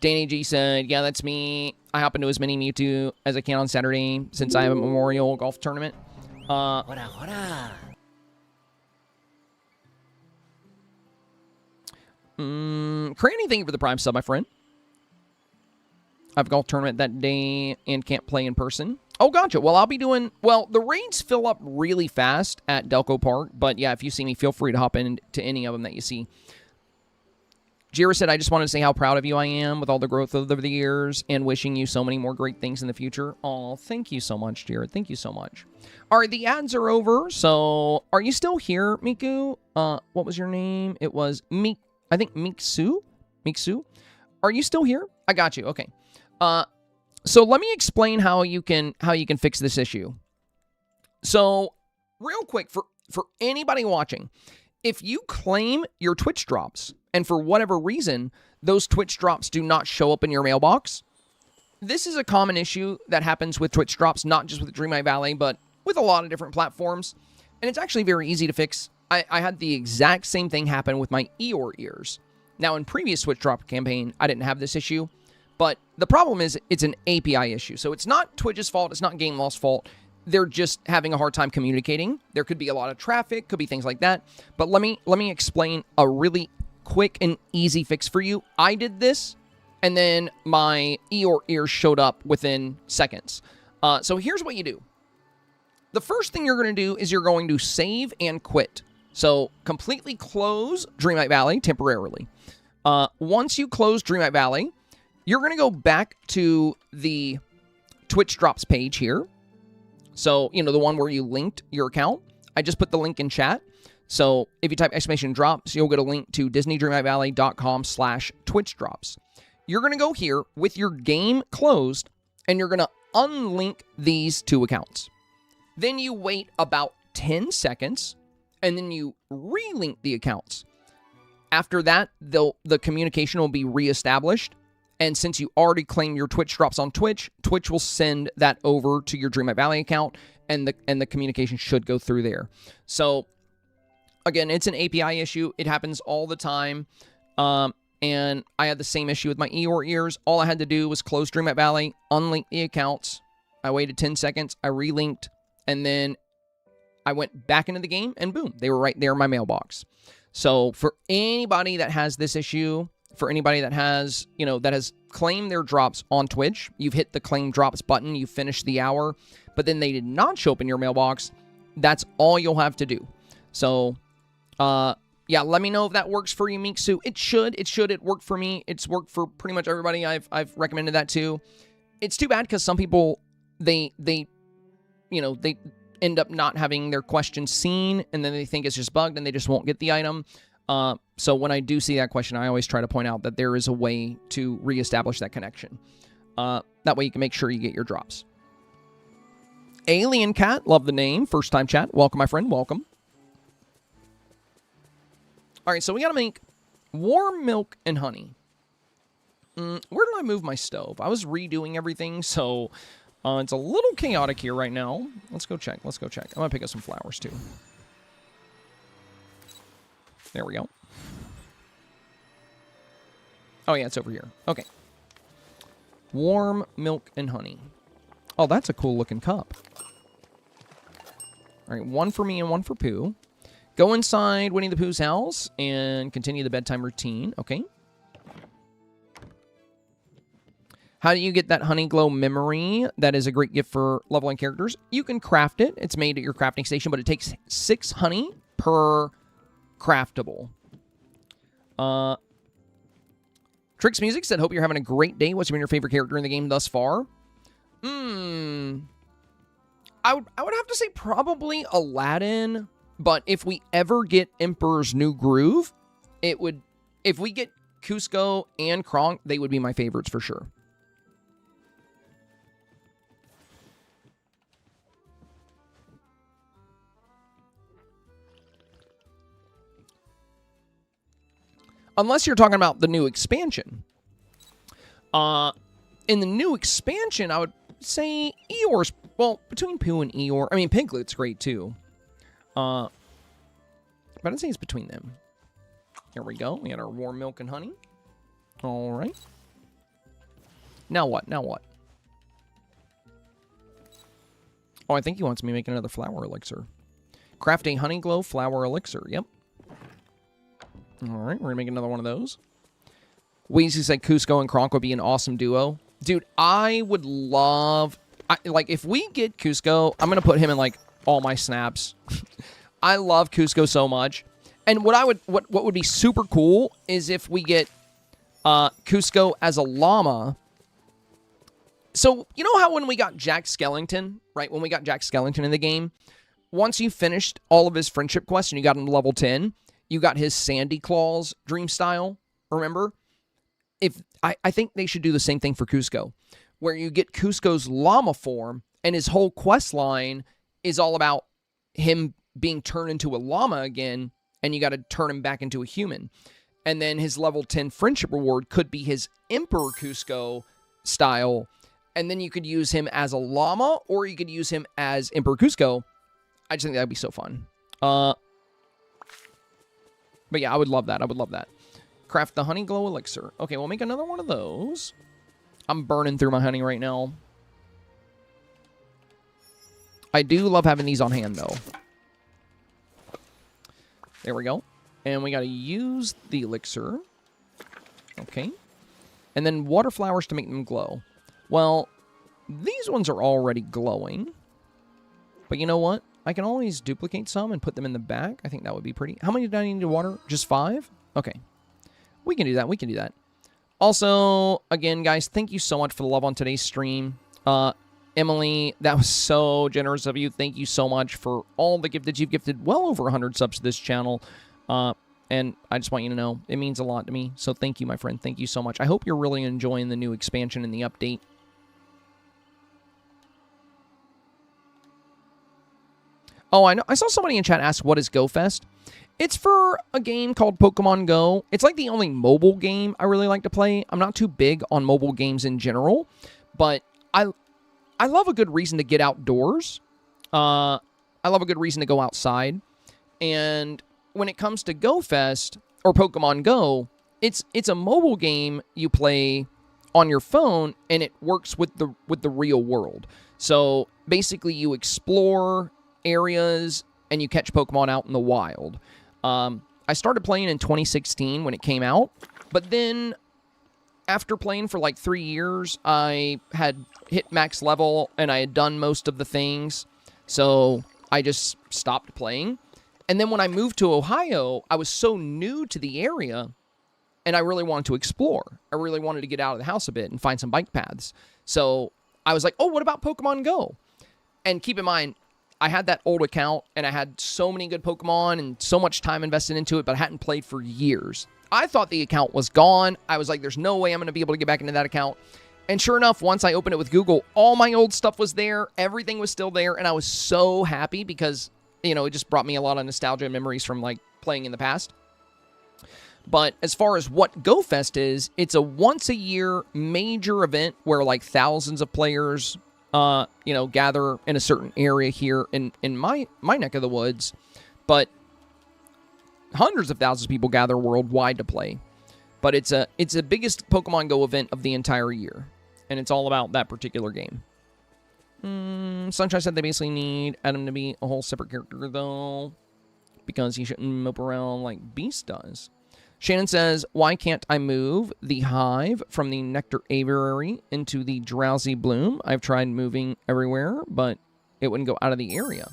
[SPEAKER 1] Danny G said, yeah, that's me. I hop into as many Mewtwo as I can on Saturday since I have a Memorial Golf Tournament.
[SPEAKER 2] Hora, hora.
[SPEAKER 1] Cranny, thank you for the Prime sub, my friend. I have a golf tournament that day and can't play in person. Oh, gotcha. Well, I'll be doing... Well, the raids fill up really fast at Delco Park. But yeah, if you see me, feel free to hop into any of them that you see. Jira said, I just wanted to say how proud of you I am with all the growth over the years and wishing you so many more great things in the future. Oh, thank you so much, Jira. Thank you so much. All right, the ads are over. So, are you still here, Miku? What was your name? It was I think Miksu? Miksu? Are you still here? I got you. Okay. So let me explain how you can fix this issue. So, real quick, for anybody watching, if you claim your Twitch drops, and for whatever reason, those Twitch drops do not show up in your mailbox, this is a common issue that happens with Twitch drops, not just with Dreamlight Valley, but with a lot of different platforms. And it's actually very easy to fix. I had the exact same thing happen with my Eeyore ears. Now, in previous Twitch drop campaign, I didn't have this issue. But the problem is it's an API issue. So it's not Twitch's fault. It's not Game Loft's fault. They're just having a hard time communicating. There could be a lot of traffic, could be things like that. But let me explain a really quick and easy fix for you. I did this, and then my Eeyore ears showed up within seconds. So here's what you do. The first thing you're going to do is you're going to save and quit. So completely close Dreamlight Valley temporarily. Once you close Dreamlight Valley, you're going to go back to the Twitch drops page here. So, you know, the one where you linked your account. I just put the link in chat. So if you type !drops, you'll get a link to DisneyDreamlightValley.com/Twitch drops. You're going to go here with your game closed, and you're going to unlink these two accounts. Then you wait about 10 seconds, and then you relink the accounts. After that, the communication will be reestablished. And since you already claimed your Twitch drops on Twitch, Twitch will send that over to your Dreamlight Valley account, and the communication should go through there. So, again, it's an API issue. It happens all the time. And I had the same issue with my Eeyore ears. All I had to do was close Dreamlight Valley, unlink the accounts. I waited 10 seconds. I relinked, and then I went back into the game, and boom, they were right there in my mailbox. So, for anybody that has this issue, for anybody that has, you know, that has claimed their drops on Twitch, you've hit the claim drops button, you finished the hour, but then they did not show up in your mailbox, that's all you'll have to do. So, yeah, let me know if that works for you, Miksu. It should. It worked for me. It's worked for pretty much everybody. I've recommended that too. It's too bad because some people, they end up not having their questions seen, and then they think it's just bugged, and they just won't get the item. So when I do see that question, I always try to point out that there is a way to reestablish that connection. That way you can make sure you get your drops. Alien Cat, love the name. First time chat. Welcome, my friend. Welcome. All right, so we got to make warm milk and honey. Where did I move my stove? I was redoing everything, so it's a little chaotic here right now. Let's go check. I'm going to pick up some flowers, too. There we go. Oh, yeah, it's over here. Okay. Warm milk and honey. Oh, that's a cool-looking cup. All right, one for me and one for Pooh. Go inside Winnie the Pooh's house and continue the bedtime routine. Okay. How do you get that HoneyGlow memory? That is a great gift for leveling characters. You can craft it. It's made at your crafting station, but it takes 6 honey per craftable. Tricks Music said, hope you're having a great day. What's been your favorite character in the game thus far? I would have to say probably Aladdin, but if we ever get Emperor's New Groove, if we get Cusco and Kronk, they would be my favorites for sure. Unless you're talking about the new expansion. In the new expansion, I would say Eeyore's, well, between Pooh and Eeyore. I mean, Piglet's great too. But I'd say it's between them. Here we go. We got our warm milk and honey. All right. Now what? Now what? Oh, I think he wants me to make another flower elixir. Craft a HoneyGlow flower elixir. Yep. All right, we're going to make another one of those. Weezy said Cusco and Kronk would be an awesome duo. Dude, I would love... like, if we get Cusco, I'm going to put him in, like, all my snaps. I love Cusco so much. And what would be super cool is if we get Cusco as a llama. So, you know how when we got Jack Skellington, right? When we got Jack Skellington in the game, once you finished all of his friendship quests and you got him to level 10, you got his Sandy Claws dream style, remember? I think they should do the same thing for Cusco, where you get Cusco's llama form, and his whole quest line is all about him being turned into a llama again, and you got to turn him back into a human. And then his level 10 friendship reward could be his Emperor Cusco style, and then you could use him as a llama, or you could use him as Emperor Cusco. I just think that'd be so fun. But yeah, I would love that. I would love that. Craft the HoneyGlow elixir. Okay, we'll make another one of those. I'm burning through my honey right now. I do love having these on hand, though. There we go. And we got to use the elixir. Okay. And then water flowers to make them glow. Well, these ones are already glowing. But you know what? I can always duplicate some and put them in the back. I think that would be pretty. How many do I need to water? Just 5? Okay. We can do that. We can do that. Also, again, guys, thank you so much for the love on today's stream. Emily, that was so generous of you. Thank you so much for all the gift that you've gifted. Well over 100 subs to this channel. And I just want you to know, it means a lot to me. So thank you, my friend. Thank you so much. I hope you're really enjoying the new expansion and the update. Oh, I know. I saw somebody in chat ask, what is GoFest? It's for a game called Pokemon Go. It's like the only mobile game I really like to play. I'm not too big on mobile games in general, but I love a good reason to get outdoors. I love a good reason to go outside. And when it comes to GoFest or Pokemon Go, it's a mobile game you play on your phone, and it works with the real world. So basically, you explore areas and you catch Pokemon out in the wild. I started playing in 2016 when it came out, but then after playing for like 3 years, I had hit max level and I had done most of the things, so I just stopped playing. And then when I moved to Ohio, I was so new to the area and I really wanted to explore. I really wanted to get out of the house a bit and find some bike paths. So I was like, oh, what about Pokemon Go? And keep in mind, I had that old account, and I had so many good Pokemon and so much time invested into it, but I hadn't played for years. I thought the account was gone. I was like, there's no way I'm going to be able to get back into that account. And sure enough, once I opened it with Google, all my old stuff was there. Everything was still there, and I was so happy because, you know, it just brought me a lot of nostalgia and memories from, like, playing in the past. But as far as what GoFest is, it's a once-a-year major event where, like, thousands of players you know, gather in a certain area here in my neck of the woods, but hundreds of thousands of people gather worldwide to play. But it's the biggest Pokemon Go event of the entire year, and it's all about that particular game. Sunshine said they basically need Adam to be a whole separate character, though, because he shouldn't mope around like Beast does. Shannon says, why can't I move the hive from the Nectar Aviary into the Drowsy Bloom? I've tried moving everywhere, but it wouldn't go out of the area.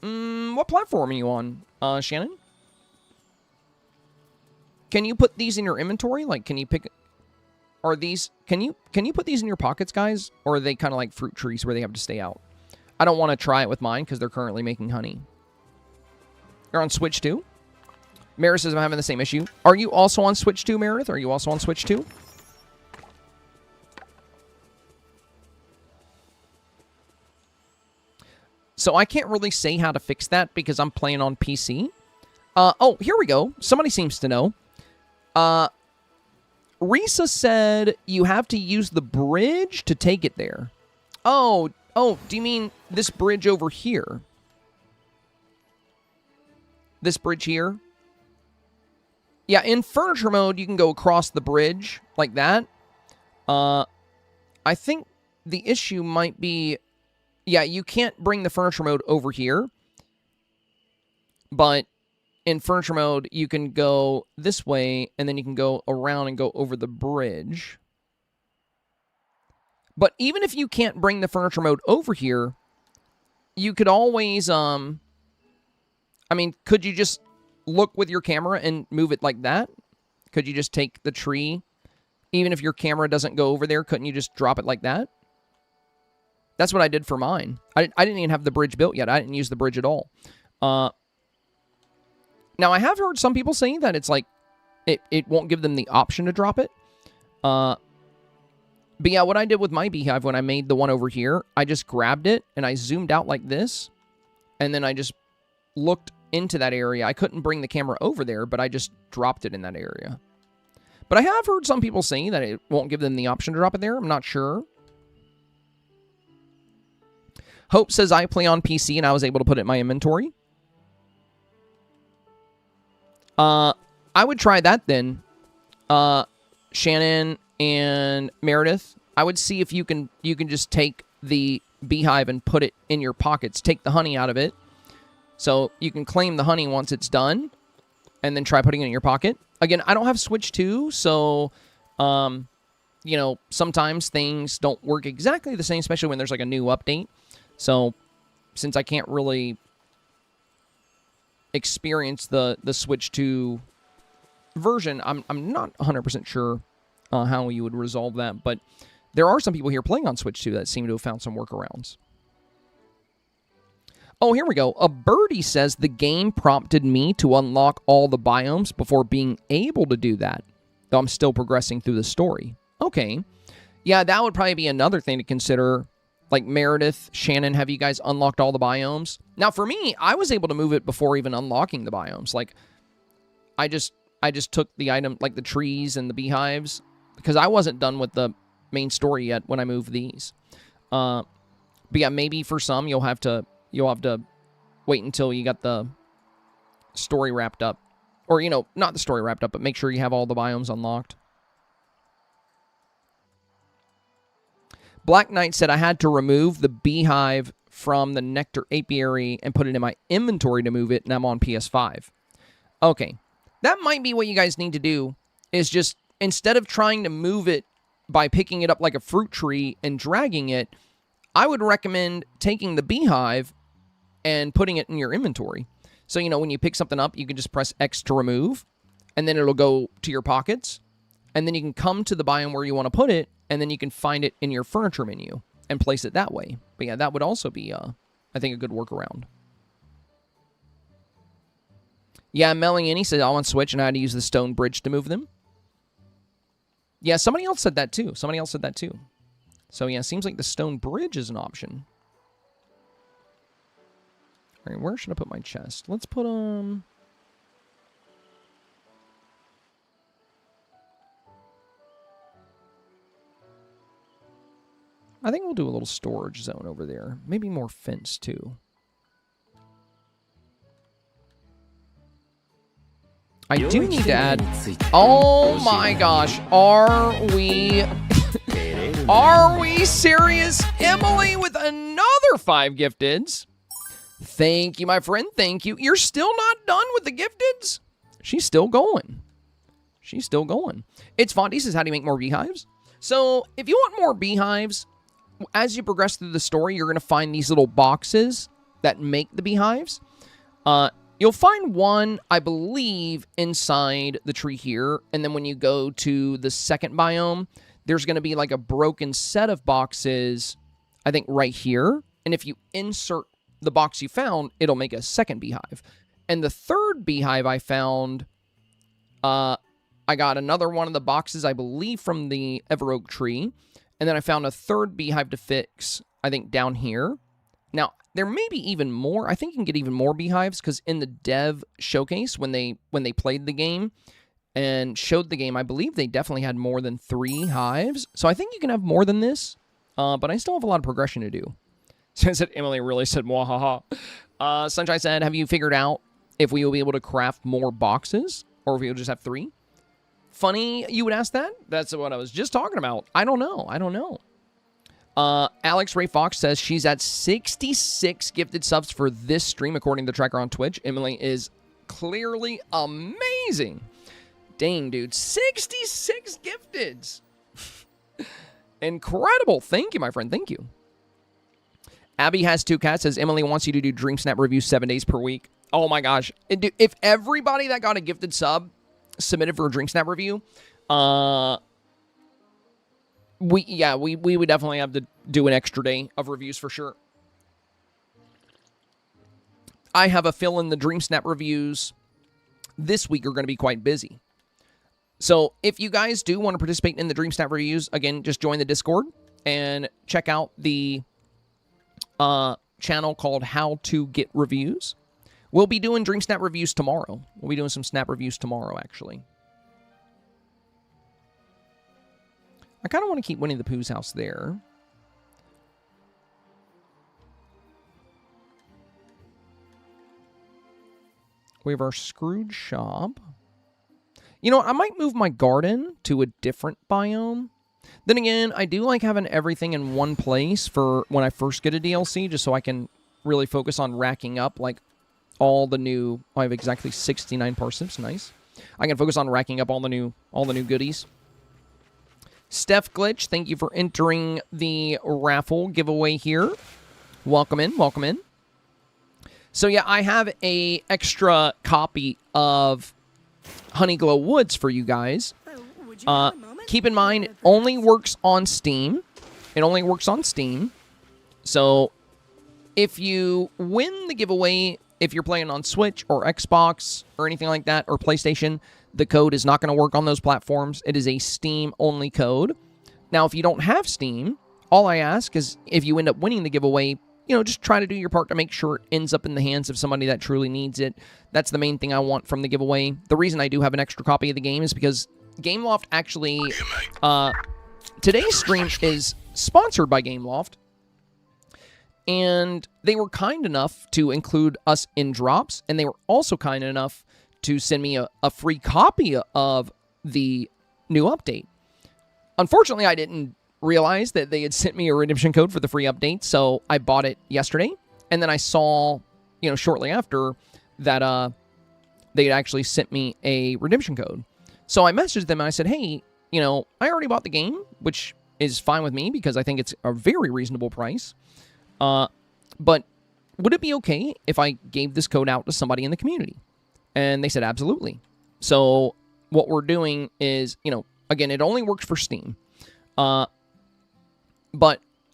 [SPEAKER 1] What platform are you on, Shannon? Can you put these in your inventory? Like, can you pick... Are these... Can you put these in your pockets, guys? Or are they kind of like fruit trees where they have to stay out? I don't want to try it with mine because they're currently making honey. You're on Switch too? Meredith says I'm having the same issue. Are you also on Switch 2, Meredith? Are you also on Switch 2? So I can't really say how to fix that because I'm playing on PC. Oh, here we go. Somebody seems to know. Risa said you have to use the bridge to take it there. Oh, do you mean this bridge over here? This bridge here? Yeah, in furniture mode, you can go across the bridge like that. I think the issue might be... Yeah, you can't bring the furniture mode over here. But in furniture mode, you can go this way, and then you can go around and go over the bridge. But even if you can't bring the furniture mode over here, you could always, I mean, could you just look with your camera and move it like that? Could you just take the tree? Even if your camera doesn't go over there, couldn't you just drop it like that? That's what I did for mine. I didn't even have the bridge built yet. I didn't use the bridge at all. Now, I have heard some people saying that it's like, it won't give them the option to drop it. But yeah, what I did with my beehive when I made the one over here, I just grabbed it and I zoomed out like this. And then I just looked into that area. I couldn't bring the camera over there, but I just dropped it in that area. But I have heard some people saying that it won't give them the option to drop it there. I'm not sure. Hope says I play on PC and I was able to put it in my inventory. I would try that then. Shannon and Meredith, I would see if you can just take the beehive and put it in your pockets. Take the honey out of it. So you can claim the honey once it's done. And then try putting it in your pocket. Again, I don't have Switch 2, so, you know, sometimes things don't work exactly the same, especially when there's like a new update. So, since I can't really experience the Switch 2 version, I'm not 100% sure how you would resolve that. But there are some people here playing on Switch 2 that seem to have found some workarounds. Oh, here we go. A birdie says the game prompted me to unlock all the biomes before being able to do that, though I'm still progressing through the story. Okay. Yeah, that would probably be another thing to consider. Like Meredith, Shannon, have you guys unlocked all the biomes? Now, for me, I was able to move it before even unlocking the biomes. Like, I just took the item, like the trees and the beehives, because I wasn't done with the main story yet when I moved these. But yeah, maybe for some, you'll have to wait until you got the story wrapped up. Or, you know, not the story wrapped up, but make sure you have all the biomes unlocked. Black Knight said I had to remove the beehive from the nectar apiary and put it in my inventory to move it, and I'm on PS5. Okay. That might be what you guys need to do, is just, instead of trying to move it by picking it up like a fruit tree and dragging it, I would recommend taking the beehive and putting it in your inventory. So, you know, when you pick something up, you can just press X to remove, and then it'll go to your pockets, and then you can come to the biome where you want to put it, and then you can find it in your furniture menu and place it that way. But yeah, that would also be, I think, a good workaround. Yeah, Melanie said I'm on Switch and I had to use the stone bridge to move them. Yeah, somebody else said that too. So yeah, it seems like the stone bridge is an option. All right, where should I put my chest? Let's put, I think we'll do a little storage zone over there. Maybe more fence, too. I do need to add... Oh my gosh. Are we... Are we serious? Emily with another 5 gifteds. Thank you, my friend. Thank you. You're still not done with the gifteds? She's still going. She's still going. It's Fondy says, how do you make more beehives? So, if you want more beehives, as you progress through the story, you're going to find these little boxes that make the beehives. You'll find one, I believe, inside the tree here. And then when you go to the second biome, there's going to be like a broken set of boxes, I think, right here. And if you insert the box you found, it'll make a second beehive. And the third beehive I found, I got another one of the boxes, I believe, from the Ever Oak tree. And then I found a third beehive to fix, I think, down here. Now, there may be even more. I think you can get even more beehives because in the dev showcase, when they played the game and showed the game, I believe they definitely had more than 3 hives. So I think you can have more than this, but I still have a lot of progression to do. Says that Emily really said, "Mwahaha." Sunshine said, have you figured out if we will be able to craft more boxes or if we'll just have 3? Funny you would ask that. That's what I was just talking about. I don't know. Alex Ray Fox says she's at 66 gifted subs for this stream, according to the tracker on Twitch. Emily is clearly amazing. Dang, dude. 66 gifteds. Incredible. Thank you, my friend. Thank you. Abby has 2 cats. Says Emily wants you to do Dreamsnap reviews 7 days per week. Oh, my gosh. If everybody that got a gifted sub submitted for a Dreamsnap review, we would definitely have to do an extra day of reviews for sure. I have a feeling the Dreamsnap reviews this week are going to be quite busy. So if you guys do want to participate in the Dreamsnap reviews, again, just join the Discord and check out the channel called How to Get Reviews. We'll be doing Dreamsnap reviews tomorrow. We'll be doing some snap reviews tomorrow, actually. I kind of want to keep Winnie the Pooh's house there. We have our Scrooge shop. You know what? I might move my garden to a different biome. Then again, I do like having everything in one place for when I first get a DLC, just so I can really focus on racking up, like, all the new... I have exactly 69 parsnips. Nice. I can focus on racking up all the new goodies. Steph Glitch, thank you for entering the raffle giveaway here. Welcome in, welcome in. So yeah, I have a extra copy of HoneyGlow Woods for you guys. Keep in mind, it only works on Steam. It only works on Steam. So if you win the giveaway, if you're playing on Switch or Xbox or anything like that, or PlayStation, the code is not going to work on those platforms. It is a Steam-only code. Now, if you don't have Steam, all I ask is if you end up winning the giveaway, you know, just try to do your part to make sure it ends up in the hands of somebody that truly needs it. That's the main thing I want from the giveaway. The reason I do have an extra copy of the game is because Gameloft actually... today's stream is sponsored by Gameloft. And they were kind enough to include us in drops, and they were also kind enough to send me a free copy of the new update. Unfortunately, I didn't realize that they had sent me a redemption code for the free update, so I bought it yesterday, and then I saw, you know, shortly after that they had actually sent me a redemption code. So I messaged them and I said, hey, you know, I already bought the game, which is fine with me because I think it's a very reasonable price. But would it be okay if I gave this code out to somebody in the community? And they said, absolutely. So what we're doing is, you know, again, it only works for Steam. But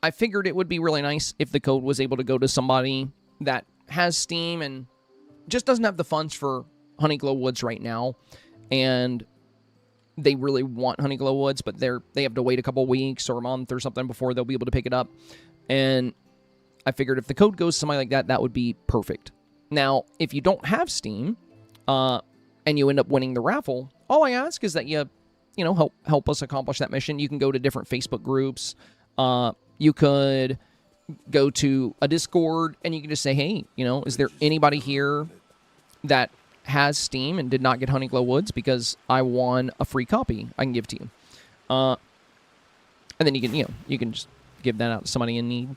[SPEAKER 1] I figured it would be really nice if the code was able to go to somebody that has Steam and just doesn't have the funds for HoneyGlow Woods right now. And they really want HoneyGlow Woods, but they have to wait a couple weeks or a month or something before they'll be able to pick it up. And I figured if the code goes to somebody like that, that would be perfect. Now, if you don't have Steam, and you end up winning the raffle, all I ask is that you know, help us accomplish that mission. You can go to different Facebook groups. You could go to a Discord, and you can just say, hey, you know, is there anybody here that has Steam and did not get HoneyGlow Woods because I won a free copy I can give to you. And then you can just give that out to somebody in need.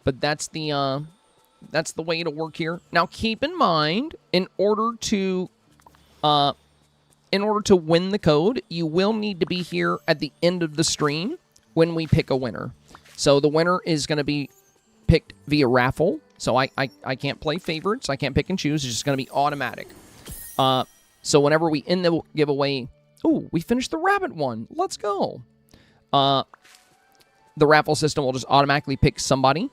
[SPEAKER 1] But that's the way to work here. Now, keep in mind, in order to win the code, you will need to be here at the end of the stream when we pick a winner. So the winner is going to be picked via raffle. So I can't play favorites. I can't pick and choose. It's just going to be automatic. So whenever we end the giveaway... Oh, we finished the rabbit one. Let's go. The raffle system will just automatically pick somebody.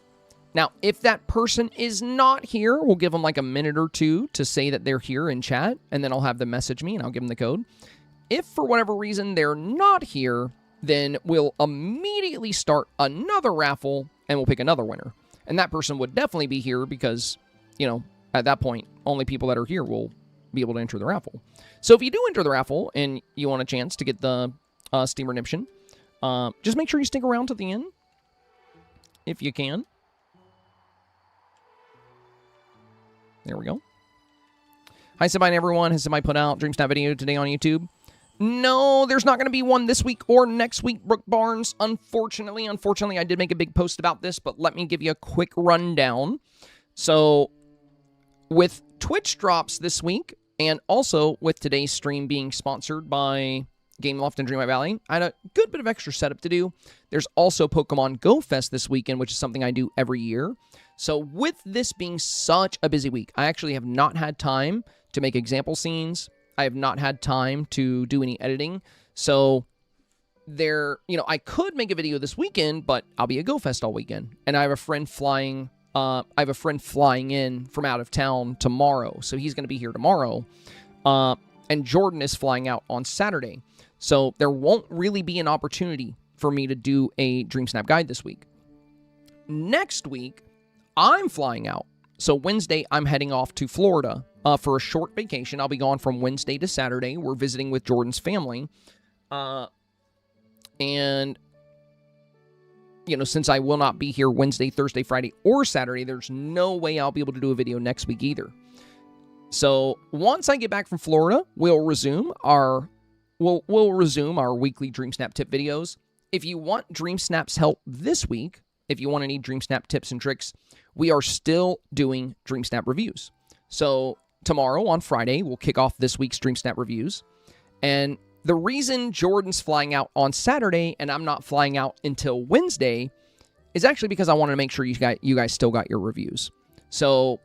[SPEAKER 1] Now, if that person is not here, we'll give them like a minute or two to say that they're here in chat, and then I'll have them message me, and I'll give them the code. If, for whatever reason, they're not here, then we'll immediately start another raffle, and we'll pick another winner. And that person would definitely be here because, you know, at that point, only people that are here will be able to enter the raffle. So if you do enter the raffle and you want a chance to get the Steam Redemption, just make sure you stick around to the end if you can. There we go. Hi, Semi and everyone. Has Semi put out Dreamsnap video today on YouTube? No, there's not going to be one this week or next week, Brooke Barnes. Unfortunately, I did make a big post about this, but let me give you a quick rundown. So, with Twitch drops this week, and also with today's stream being sponsored by Gameloft and Dreamlight Valley, I had a good bit of extra setup to do. There's also Pokemon Go Fest this weekend, which is something I do every year. So with this being such a busy week, I actually have not had time to make example scenes. I have not had time to do any editing. So I could make a video this weekend, but I'll be at Go Fest all weekend. And I have a friend flying in from out of town tomorrow. So he's going to be here tomorrow. And Jordan is flying out on Saturday. So there won't really be an opportunity for me to do a Dreamsnap guide this week. Next week, I'm flying out. So Wednesday, I'm heading off to Florida for a short vacation. I'll be gone from Wednesday to Saturday. We're visiting with Jordan's family. And, you know, since I will not be here Wednesday, Thursday, Friday, or Saturday, there's no way I'll be able to do a video next week either. So once I get back from Florida, we'll resume our weekly Dreamsnap tip videos. If you want Dreamsnap's help this week, if you want any Dreamsnap tips and tricks, we are still doing Dreamsnap reviews. So tomorrow on Friday, we'll kick off this week's Dreamsnap reviews. And the reason Jordan's flying out on Saturday and I'm not flying out until Wednesday is actually because I wanted to make sure you guys still got your reviews. So,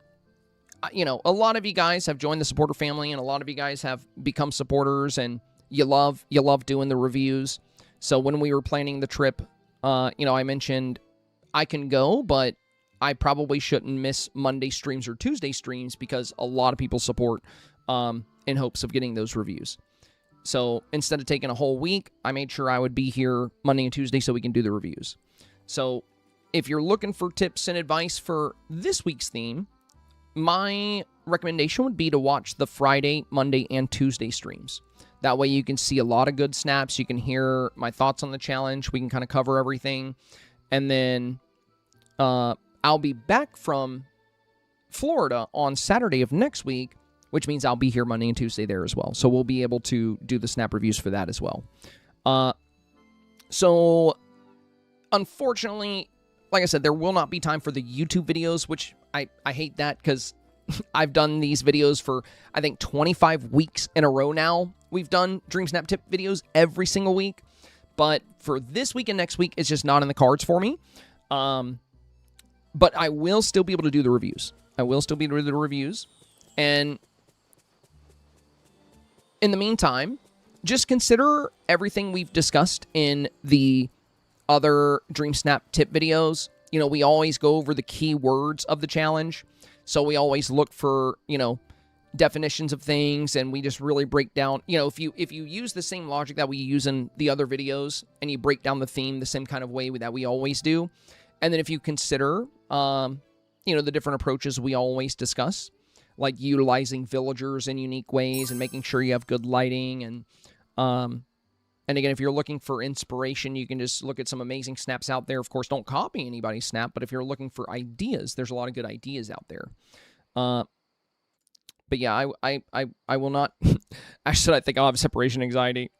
[SPEAKER 1] you know, a lot of you guys have joined the supporter family and a lot of you guys have become supporters and you love doing the reviews. So when we were planning the trip, you know, I mentioned I can go, but I probably shouldn't miss Monday streams or Tuesday streams because a lot of people support in hopes of getting those reviews. So instead of taking a whole week, I made sure I would be here Monday and Tuesday so we can do the reviews. So if you're looking for tips and advice for this week's theme, my recommendation would be to watch the Friday, Monday, and Tuesday streams. That way you can see a lot of good snaps. You can hear my thoughts on the challenge. We can kind of cover everything. And then I'll be back from Florida on Saturday of next week, which means I'll be here Monday and Tuesday there as well. So we'll be able to do the snap reviews for that as well. So unfortunately, like I said, there will not be time for the YouTube videos, which I hate that because I've done these videos for, I think, 25 weeks in a row now. We've done Dreamsnap tip videos every single week. But for this week and next week, it's just not in the cards for me. But I will still be able to do the reviews. And in the meantime, just consider everything we've discussed in the other Dreamsnap tip videos. You know, we always go over the key words of the challenge. So we always look for, you know, definitions of things, and we just really break down, you know, if you use the same logic that we use in the other videos, and you break down the theme the same kind of way that we always do, and then if you consider, you know, the different approaches we always discuss, like utilizing villagers in unique ways and making sure you have good lighting, and again, if you're looking for inspiration, you can just look at some amazing snaps out there. Of course, don't copy anybody's snap, but if you're looking for ideas, there's a lot of good ideas out there. But yeah, I will not. Actually, I think I'll have separation anxiety.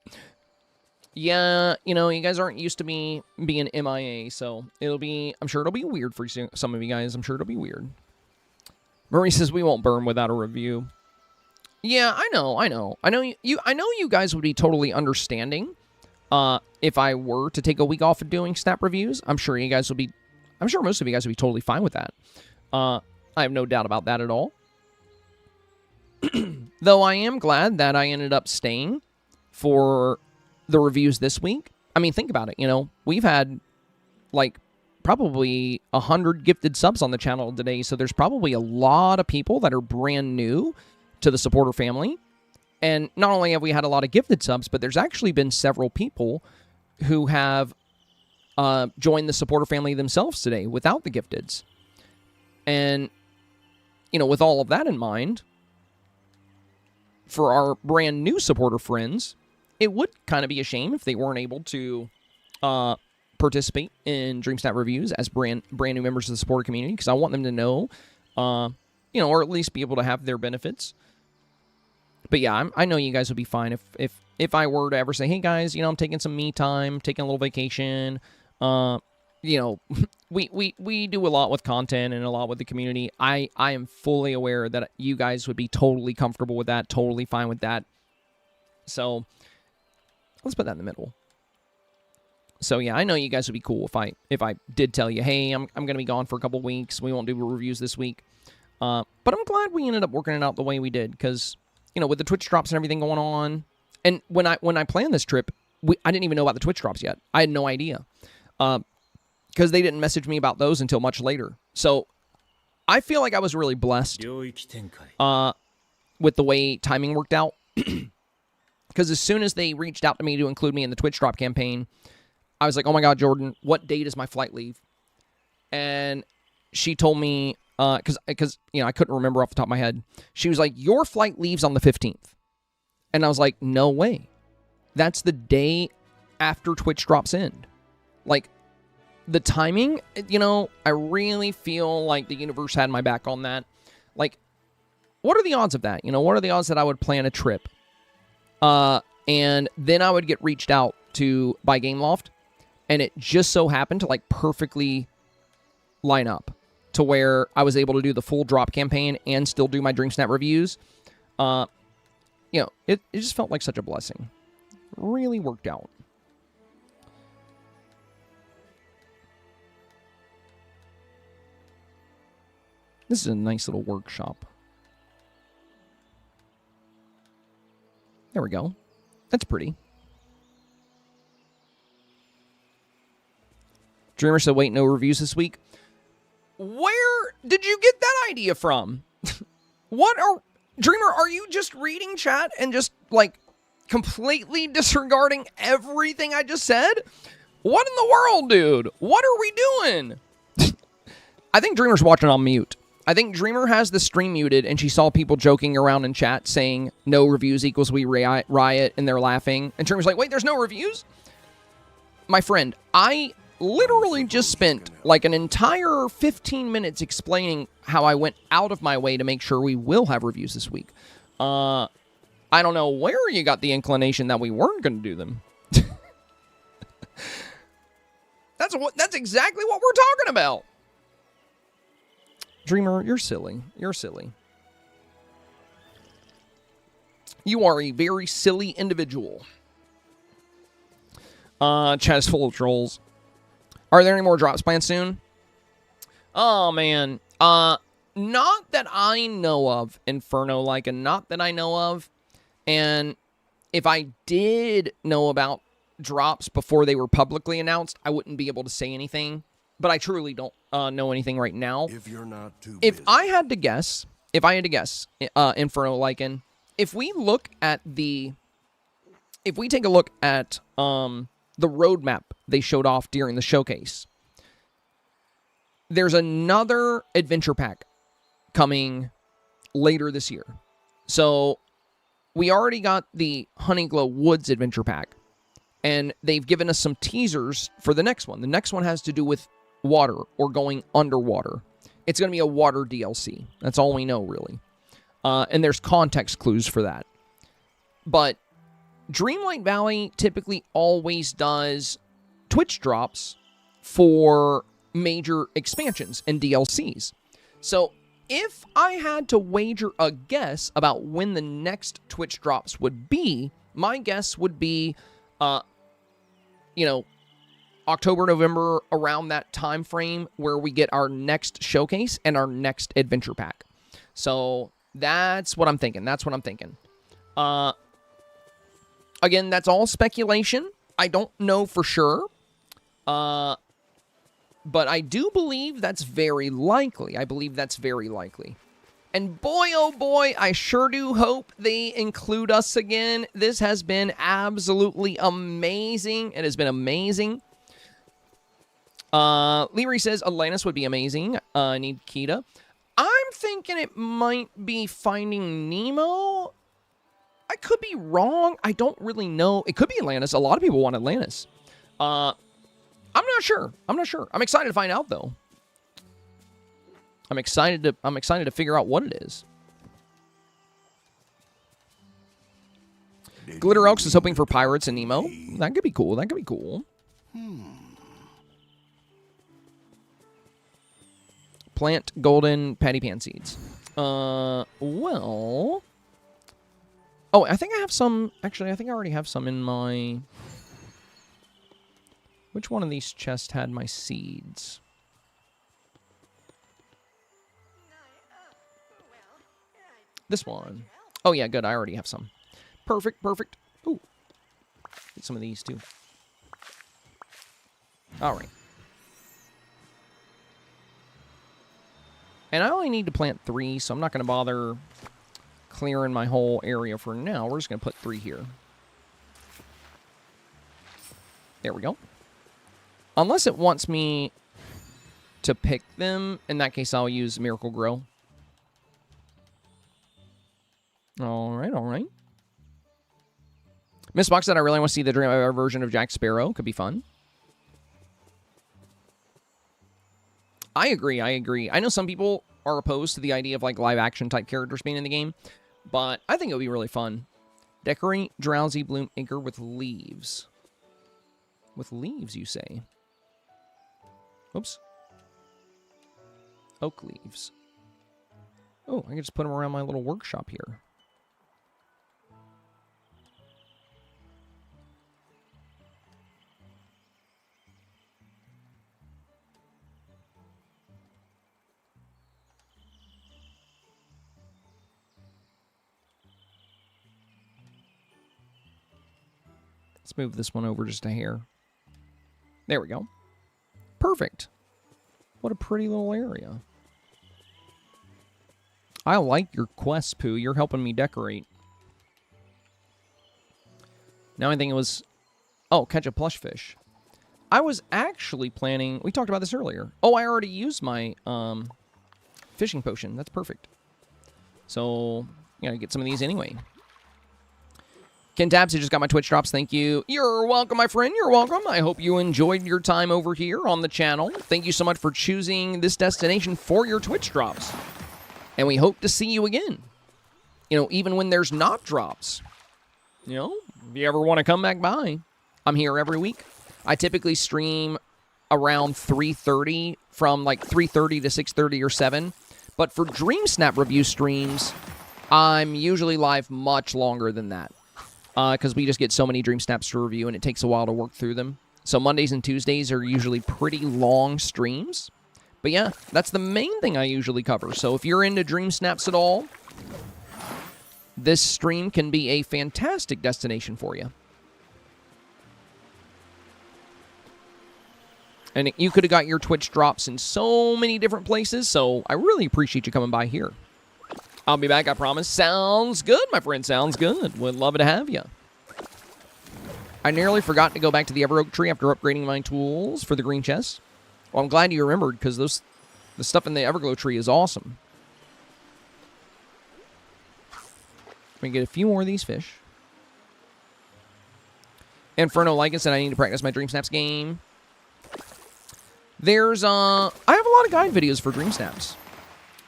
[SPEAKER 1] Yeah, you know, you guys aren't used to me being MIA, so I'm sure it'll be weird for some of you guys. I'm sure it'll be weird. Marie says we won't burn without a review. Yeah, I know you guys would be totally understanding if I were to take a week off of doing snap reviews. I'm sure most of you guys would be totally fine with that. I have no doubt about that at all. Though I am glad that I ended up staying for the reviews this week. I mean, think about it, you know, we've had like probably 100 gifted subs on the channel today, so there's probably a lot of people that are brand new to the supporter family. And not only have we had a lot of gifted subs, but there's actually been several people who have joined the supporter family themselves today without the gifteds. And, you know, with all of that in mind, for our brand new supporter friends, it would kind of be a shame if they weren't able to participate in Dreamsnap Reviews as brand new members of the supporter community, because I want them to know, you know, or at least be able to have their benefits. But yeah, I know you guys would be fine if I were to ever say, hey guys, you know, I'm taking some me time, taking a little vacation. You know, we do a lot with content and a lot with the community. I am fully aware that you guys would be totally comfortable with that, totally fine with that. So let's put that in the middle. So yeah, I know you guys would be cool if I did tell you, hey, I'm gonna be gone for a couple weeks. We won't do reviews this week. But I'm glad we ended up working it out the way we did, because, you know, with the Twitch drops and everything going on, and when I planned this trip, I didn't even know about the Twitch drops yet. I had no idea, because they didn't message me about those until much later. So I feel like I was really blessed with the way timing worked out, because as soon as they reached out to me to include me in the Twitch drop campaign, I was like, oh my God, Jordan, what date is my flight leave? And she told me, because you know, I couldn't remember off the top of my head. She was like, your flight leaves on the 15th. And I was like, no way. That's the day after Twitch drops end. Like, the timing, you know, I really feel like the universe had my back on that. Like, what are the odds of that? You know, what are the odds that I would plan a trip? And then I would get reached out to by Gameloft, and it just so happened to, like, perfectly line up to where I was able to do the full drop campaign and still do my Dreamsnap reviews. You know, it just felt like such a blessing. Really worked out. This is a nice little workshop. There we go. That's pretty. Dreamer said, wait, no reviews this week. Where did you get that idea from? Dreamer, are you just reading chat and just, like, completely disregarding everything I just said? What in the world, dude? What are we doing? I think Dreamer's watching on mute. I think Dreamer has the stream muted, and she saw people joking around in chat saying no reviews equals we riot, and they're laughing. And Dreamer's like, wait, there's no reviews? My friend, I literally just spent like an entire 15 minutes explaining how I went out of my way to make sure we will have reviews this week. I don't know where you got the inclination that we weren't going to do them. That's exactly what we're talking about. Dreamer, you're silly. You're silly. You are a very silly individual. Chat is full of trolls. Are there any more drops planned soon? Oh, man. Not that I know of, Inferno, like, and not that I know of. And if I did know about drops before they were publicly announced, I wouldn't be able to say anything. But I truly don't know anything right now.
[SPEAKER 5] If you're not too busy.
[SPEAKER 1] If I had to guess, Inferno, Lycan, if we take a look at the roadmap they showed off during the showcase, there's another adventure pack coming later this year. So we already got the HoneyGlow Woods adventure pack, and they've given us some teasers for the next one. The next one has to do with water or going underwater. It's going to be a water DLC. That's all we know, really. And there's context clues for that. But Dreamlight Valley typically always does Twitch drops for major expansions and DLCs. So if I had to wager a guess about when the next Twitch drops would be, my guess would be, October, November, around that time frame where we get our next showcase and our next adventure pack. So that's what I'm thinking. Again, that's all speculation. I don't know for sure. But I do believe that's very likely. And boy, oh boy, I sure do hope they include us again. This has been absolutely amazing. It has been amazing. Leary says Atlantis would be amazing. Need Kita. I'm thinking it might be Finding Nemo. I could be wrong. I don't really know. It could be Atlantis. A lot of people want Atlantis. I'm not sure. I'm excited to find out, though. I'm excited to figure out what it is. Glitter Elks is hoping for Pirates and Nemo. That could be cool. Plant golden patty pan seeds. Well... Oh, I think I have some... Actually, I think I already have some in my... Which one of these chests had my seeds? This one. Oh, yeah, good. I already have some. Perfect. Ooh. Get some of these, too. All right. And I only need to plant 3, so I'm not going to bother clearing my whole area for now. We're just going to put 3 here. There we go. Unless it wants me to pick them. In that case, I'll use Miracle Grow. All right. Miss Box said, I really want to see the version of Jack Sparrow. Could be fun. I agree. I know some people are opposed to the idea of like live action type characters being in the game, but I think it would be really fun. Decorate Drowsy Bloom Acre with leaves. With leaves, you say? Oops. Oak leaves. Oh, I can just put them around my little workshop here. Let's move this one over just a hair. There we go. Perfect. What a pretty little area. I like your quest, Pooh. You're helping me decorate. Now I think it was... Oh, catch a plush fish. I was actually planning... We talked about this earlier. Oh, I already used my fishing potion. That's perfect. So, you gotta get some of these anyway. Ken Tabs, who just got my Twitch drops, thank you. You're welcome, my friend. You're welcome. I hope you enjoyed your time over here on the channel. Thank you so much for choosing this destination for your Twitch drops. And we hope to see you again. You know, even when there's not drops. You know, if you ever want to come back by, I'm here every week. I typically stream around 3:30, from like 3:30 to 6:30 or 7. But for Dreamsnap review streams, I'm usually live much longer than that. Because we just get so many Dreamsnaps to review, and it takes a while to work through them. So Mondays and Tuesdays are usually pretty long streams. But yeah, that's the main thing I usually cover. So if you're into Dreamsnaps at all, this stream can be a fantastic destination for you. And you could have got your Twitch drops in so many different places, so I really appreciate you coming by here. I'll be back, I promise. Sounds good, my friend. Sounds good. Would love to have you. I nearly forgot to go back to the Ever Oak tree after upgrading my tools for the green chest. Well, I'm glad you remembered, because the stuff in the Everglow tree is awesome. We can get a few more of these fish. Inferno Lycan said I need to practice my Dreamsnaps game. There's, I have a lot of guide videos for Dreamsnaps.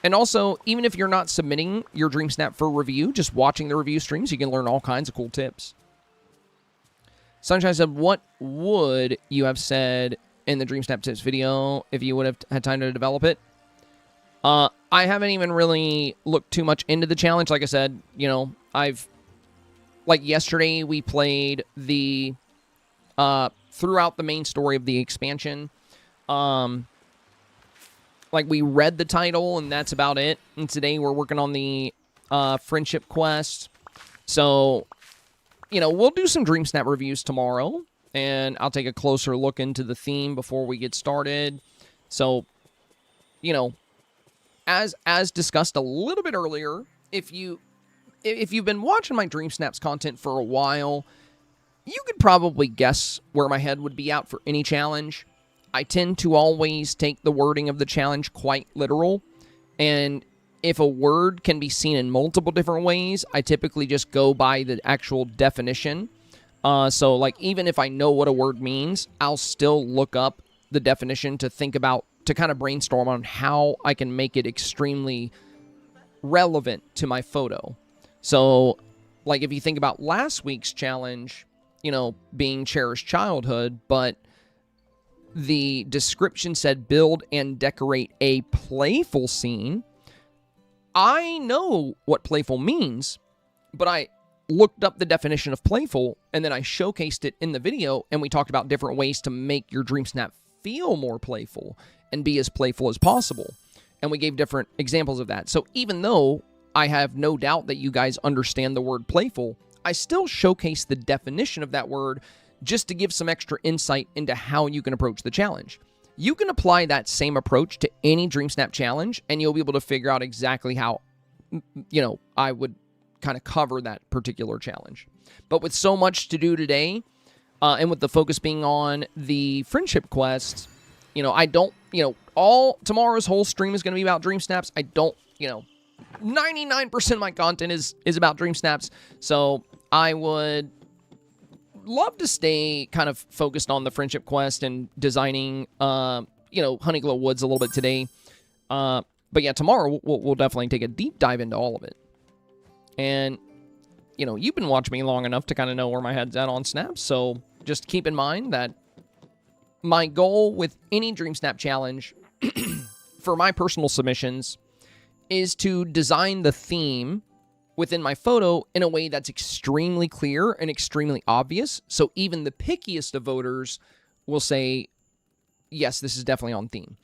[SPEAKER 1] And also, even if you're not submitting your Dreamsnap for review, just watching the review streams, you can learn all kinds of cool tips. Sunshine said, what would you have said in the Dreamsnap tips video if you would have had time to develop it? I haven't even really looked too much into the challenge. Like I said, you know, like yesterday, we played the, throughout the main story of the expansion. Like, we read the title, and that's about it. And today, we're working on the friendship quest. So, you know, we'll do some Dreamsnap reviews tomorrow. And I'll take a closer look into the theme before we get started. So, you know, as discussed a little bit earlier, if you've been watching my Dreamsnaps content for a while, you could probably guess where my head would be at for any challenge. I tend to always take the wording of the challenge quite literal. And if a word can be seen in multiple different ways, I typically just go by the actual definition. So, like, even if I know what a word means, I'll still look up the definition to think about, to kind of brainstorm on how I can make it extremely relevant to my photo. So, like, if you think about last week's challenge, you know, being cherished childhood, but the description said build and decorate a playful scene. I know what playful means, but I looked up the definition of playful, and then I showcased it in the video, and we talked about different ways to make your Dreamsnap feel more playful and be as playful as possible. And we gave different examples of that. So even though I have no doubt that you guys understand the word playful, I still showcase the definition of that word just to give some extra insight into how you can approach the challenge. You can apply that same approach to any Dreamsnap challenge, and you'll be able to figure out exactly how, you know, I would kind of cover that particular challenge. But with so much to do today, and with the focus being on the friendship quest, you know, I don't, you know, tomorrow's whole stream is going to be about Dreamsnaps. I don't, you know, 99% of my content is about Dreamsnaps, so I would love to stay kind of focused on the friendship quest and designing, you know, HoneyGlow Woods a little bit today. But yeah, tomorrow we'll definitely take a deep dive into all of it. And, you know, you've been watching me long enough to kind of know where my head's at on snaps, so just keep in mind that my goal with any Dreamsnap challenge for my personal submissions is to design the theme within my photo in a way that's extremely clear and extremely obvious, so even the pickiest of voters will say, yes, this is definitely on theme.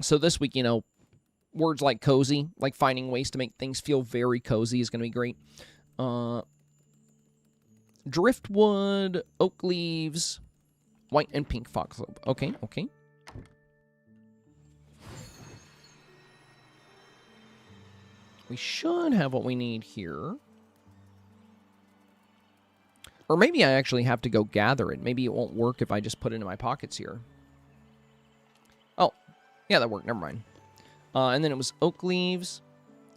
[SPEAKER 1] So this week, you know, words like cozy, like finding ways to make things feel very cozy is going to be great. Driftwood, oak leaves, white and pink foxglove. Okay, okay. We should have what we need here. Or maybe I actually have to go gather it. Maybe it won't work if I just put it in my pockets here. Oh, yeah, that worked. Never mind. And then it was oak leaves.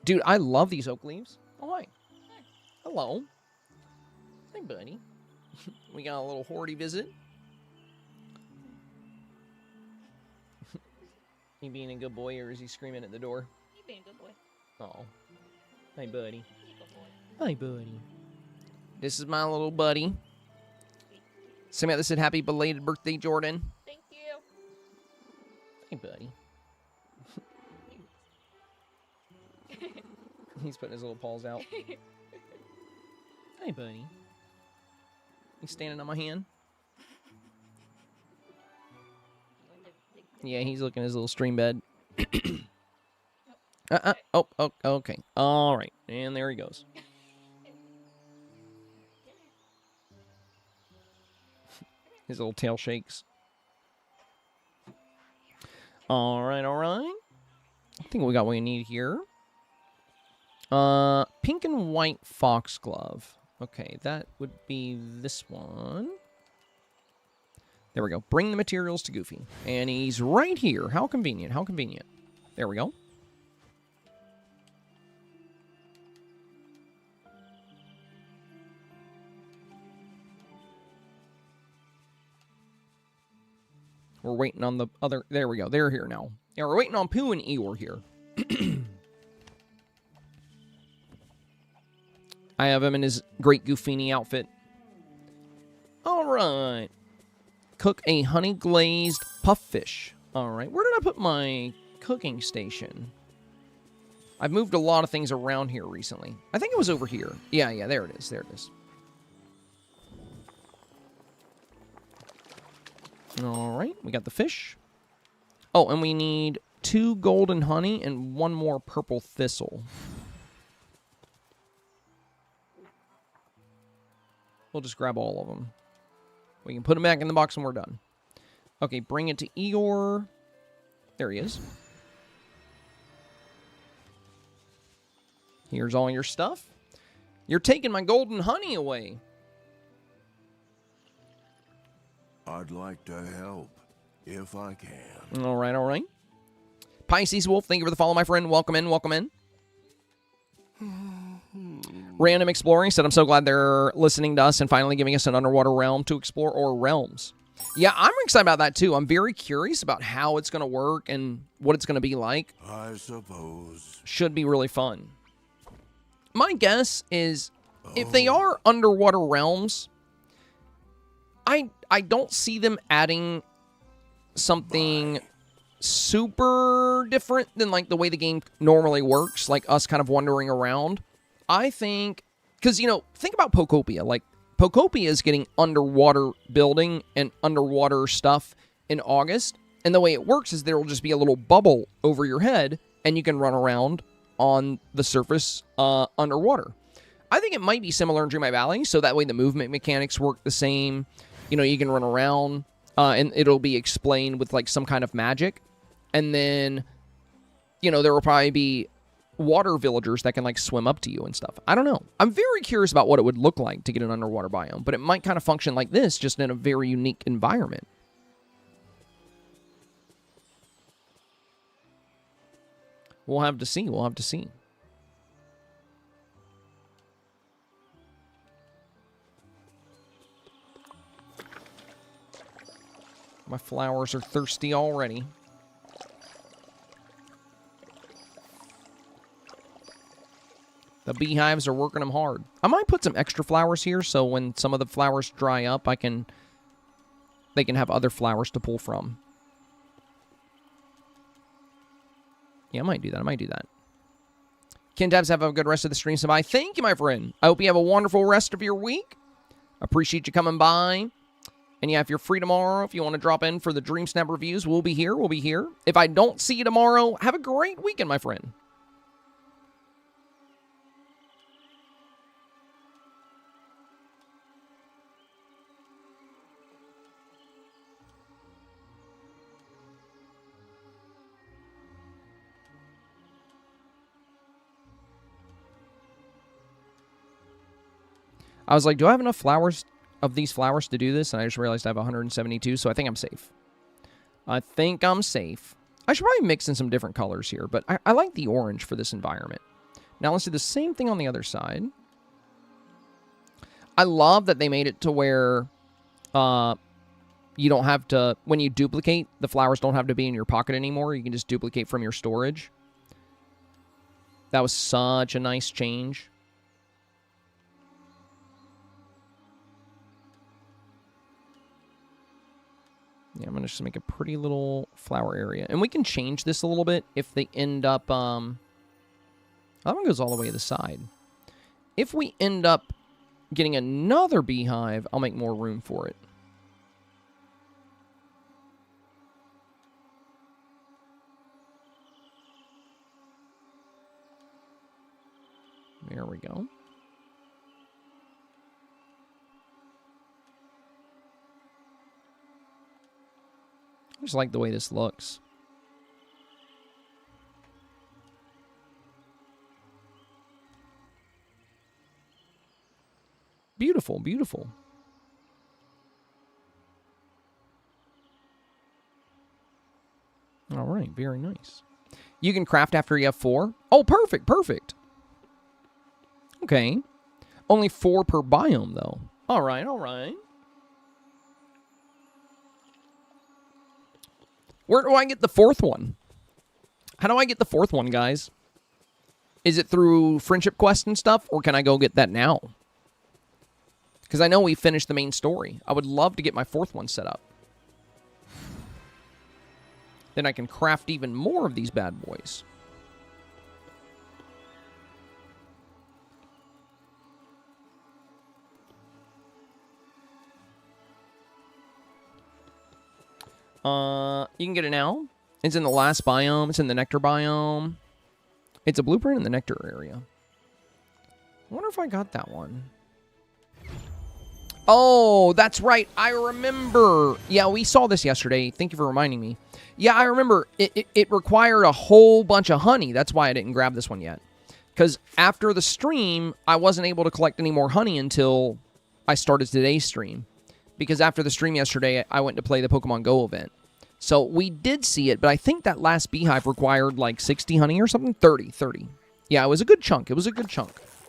[SPEAKER 1] Dude, I love these oak leaves. Oh, hi. Hello. Hey, buddy. We got a little hoardy visit. He being a good boy, or is he screaming at the door?
[SPEAKER 6] He being a good boy.
[SPEAKER 1] Oh. Hey, buddy. Hey, buddy. This is my little buddy. Samantha said, happy belated birthday, Jordan.
[SPEAKER 6] Thank you.
[SPEAKER 1] Hey, buddy. He's putting his little paws out. Hey, buddy. He's standing on my hand. Yeah, he's looking at his little stream bed. Oh, okay. All right. And there he goes. His little tail shakes. All right, all right. I think we got what we need here. Pink and white foxglove. Okay, that would be this one. There we go. Bring the materials to Goofy. And he's right here. How convenient. How convenient. There we go. We're waiting on the other... There we go. They're here now. Yeah, we're waiting on Pooh and Eeyore here. I have him in his great Goofini outfit. All right. Cook a honey-glazed puffish. All right. Where did I put my cooking station? I've moved a lot of things around here recently. I think it was over here. Yeah, there it is. There it is. All right. We got the fish. Oh, and we need 2 golden honey and 1 more purple thistle. We'll just grab all of them. We can put them back in the box when we're done. Okay, bring it to Eeyore. There he is. Here's all your stuff. You're taking my golden honey away.
[SPEAKER 3] I'd like to help, if I can.
[SPEAKER 1] All right, all right. Pisces Wolf, thank you for the follow, my friend. Welcome in, welcome in. Random Exploring said, I'm so glad they're listening to us and finally giving us an underwater realm to explore, or realms. Yeah, I'm excited about that, too. I'm very curious about how it's going to work and what it's going to be like.
[SPEAKER 3] I suppose.
[SPEAKER 1] Should be really fun. My guess is, if they are underwater realms, I don't see them adding something super different than like the way the game normally works, like us kind of wandering around. I think, because, you know, think about Pokopia. Like, Pokopia is getting underwater building and underwater stuff in August, and the way it works is there will just be a little bubble over your head, and you can run around on the surface underwater. I think it might be similar in Dreamlight Valley, so that way the movement mechanics work the same. You know, you can run around, and it'll be explained with, like, some kind of magic. And then, you know, there will probably be water villagers that can, like, swim up to you and stuff. I don't know. I'm very curious about what it would look like to get an underwater biome, but it might kind of function like this, just in a very unique environment. We'll have to see. We'll have to see. My flowers are thirsty already. The beehives are working them hard. I might put some extra flowers here, so when some of the flowers dry up, they can have other flowers to pull from. Yeah, I might do that. I might do that. Ken Tabs, have a good rest of the stream. So bye. Thank you, my friend. I hope you have a wonderful rest of your week. Appreciate you coming by. And yeah, if you're free tomorrow, if you want to drop in for the Dreamsnap reviews, we'll be here. We'll be here. If I don't see you tomorrow, have a great weekend, my friend. I was like, do I have enough flowers of these flowers to do this? And I just realized I have 172, so I think I'm safe. I think I'm safe. I should probably mix in some different colors here, but I like the orange for this environment. Now let's do the same thing on the other side. I love that they made it to where you don't have to, when you duplicate, the flowers don't have to be in your pocket anymore. You can just duplicate from your storage. That was such a nice change. Yeah, I'm going to just make a pretty little flower area. And we can change this a little bit if they end up... that one goes all the way to the side. If we end up getting another beehive, I'll make more room for it. There we go. I just like the way this looks. Beautiful, beautiful. All right, very nice. You can craft after you have 4. Oh, perfect, perfect. Okay. Only 4 per biome, though. All right, all right. Where do I get the 4th one? How do I get the 4th one, guys? Is it through friendship quest and stuff, or can I go get that now? Because I know we finished the main story. I would love to get my 4th one set up. Then I can craft even more of these bad boys. You can get it now. It's in the last biome. It's in the nectar biome. It's a blueprint in the nectar area. I wonder if I got that one. Oh, that's right. I remember. Yeah, we saw this yesterday. Thank you for reminding me. Yeah, I remember. It required a whole bunch of honey. That's why I didn't grab this one yet. Because after the stream, I wasn't able to collect any more honey until I started today's stream. because after the stream yesterday, I went to play the Pokemon Go event. So we did see it, but I think that last beehive required like 60 honey or something. 30. Yeah, it was a good chunk.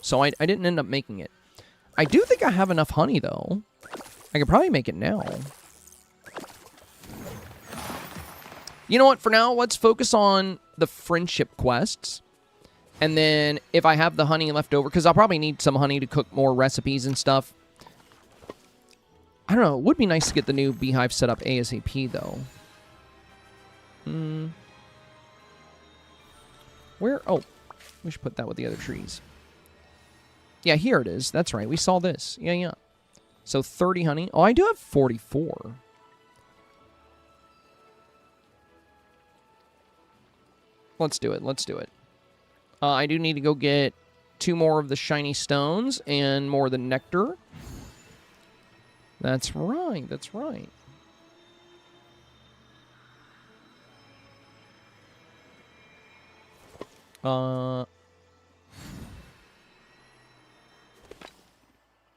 [SPEAKER 1] So I didn't end up making it. I do think I have enough honey, though. I could probably make it now. You know what? For now, let's focus on the friendship quests. And then if I have the honey left over, because I'll probably need some honey to cook more recipes and stuff. I don't know. It would be nice to get the new beehive set up ASAP, though. Where? Oh, we should put that with the other trees. Yeah, here it is. That's right. We saw this. Yeah. So 30 honey. Oh, I do have 44. Let's do it. I do need to go get 2 more of the shiny stones and more of the nectar. That's right.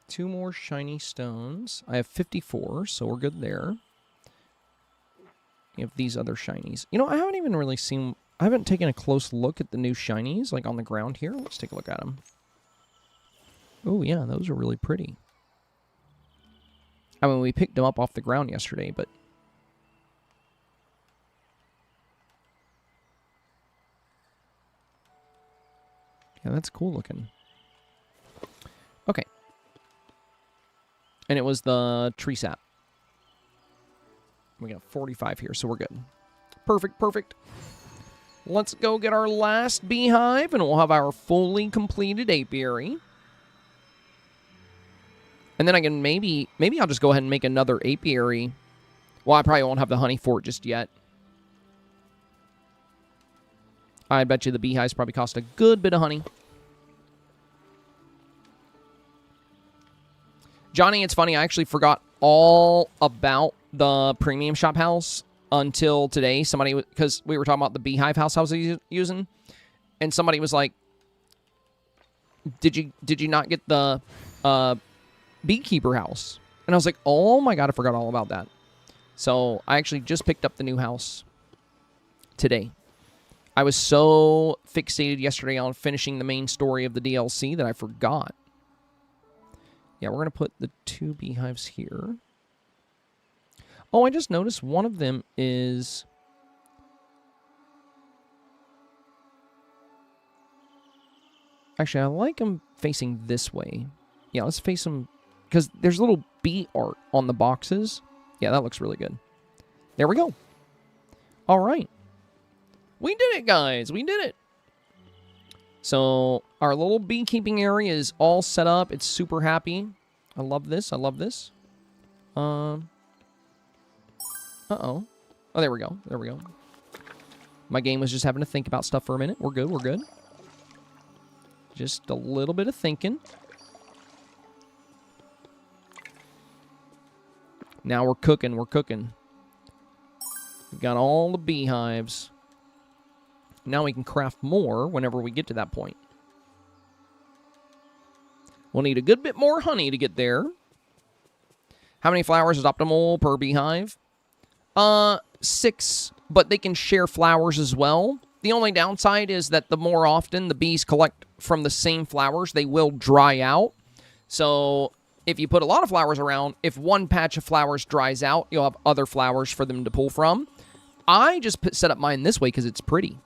[SPEAKER 1] 2 more shiny stones. I have 54, so we're good there. You have these other shinies. You know, I haven't even really seen... I haven't taken a close look at the new shinies, like on the ground here. Let's take a look at them. Oh, yeah, those are really pretty. I mean, we picked them up off the ground yesterday, but... yeah, that's cool looking. Okay. And it was the tree sap. We got 45 here, so we're good. Perfect. Let's go get our last beehive, and we'll have our fully completed apiary. And then I can maybe I'll just go ahead and make another apiary. Well, I probably won't have the honey for it just yet. I bet you the beehives probably cost a good bit of honey. Johnny, it's funny, I actually forgot all about the premium shop house until today. Somebody, because we were talking about the beehive house I was using, and somebody was like, did you not get the beekeeper house? And I was like, oh my god, I forgot all about that. So I actually just picked up the new house today. I was so fixated yesterday on finishing the main story of the DLC that I forgot. Yeah, we're going to put the 2 beehives here. Oh, I just noticed one of them is... actually, I like them facing this way. Yeah, let's face them... because there's little bee art on the boxes. Yeah, that looks really good. There we go. All right. We did it, guys. We did it. So our little beekeeping area is all set up. It's super happy. I love this. Uh-oh. Oh, there we go. My game was just having to think about stuff for a minute. We're good. Just a little bit of thinking. Now we're cooking. We've got all the beehives. Now we can craft more whenever we get to that point. We'll need a good bit more honey to get there. How many flowers is optimal per beehive? 6, but they can share flowers as well. The only downside is that the more often the bees collect from the same flowers, they will dry out. So if you put a lot of flowers around, if one patch of flowers dries out, you'll have other flowers for them to pull from. I just set up mine this way because it's pretty.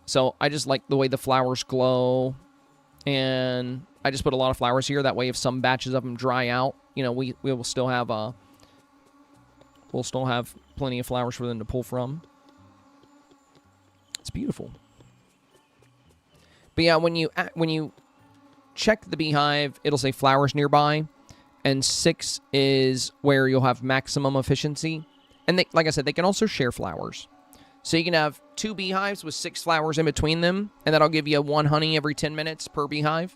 [SPEAKER 1] So I just like the way the flowers glow. And I just put a lot of flowers here. That way if some batches of them dry out, you know, we will still have we'll still have plenty of flowers for them to pull from. It's beautiful. But yeah, when you check the beehive, it'll say flowers nearby, and 6 is where you'll have maximum efficiency. And they, like I said, they can also share flowers. So you can have 2 beehives with 6 flowers in between them, and that'll give you 1 honey every 10 minutes per beehive.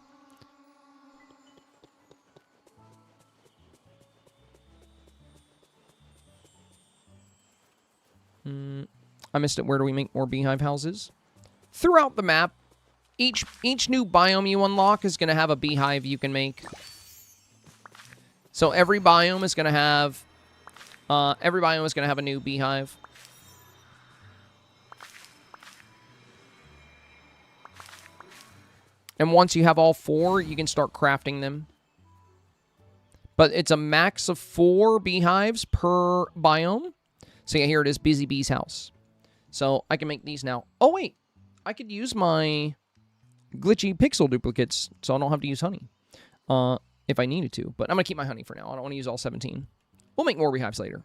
[SPEAKER 1] I missed it. Where do we make more beehive houses? Throughout the map. Each new biome you unlock is going to have a beehive you can make. So every biome is going to have a new beehive. And once you have all 4, you can start crafting them. But it's a max of 4 beehives per biome. So yeah, here it is, Busy Bee's house. So I can make these now. Oh wait, I could use my glitchy pixel duplicates, so I don't have to use honey. If I needed to. But I'm going to keep my honey for now. I don't want to use all 17. We'll make more beehives later.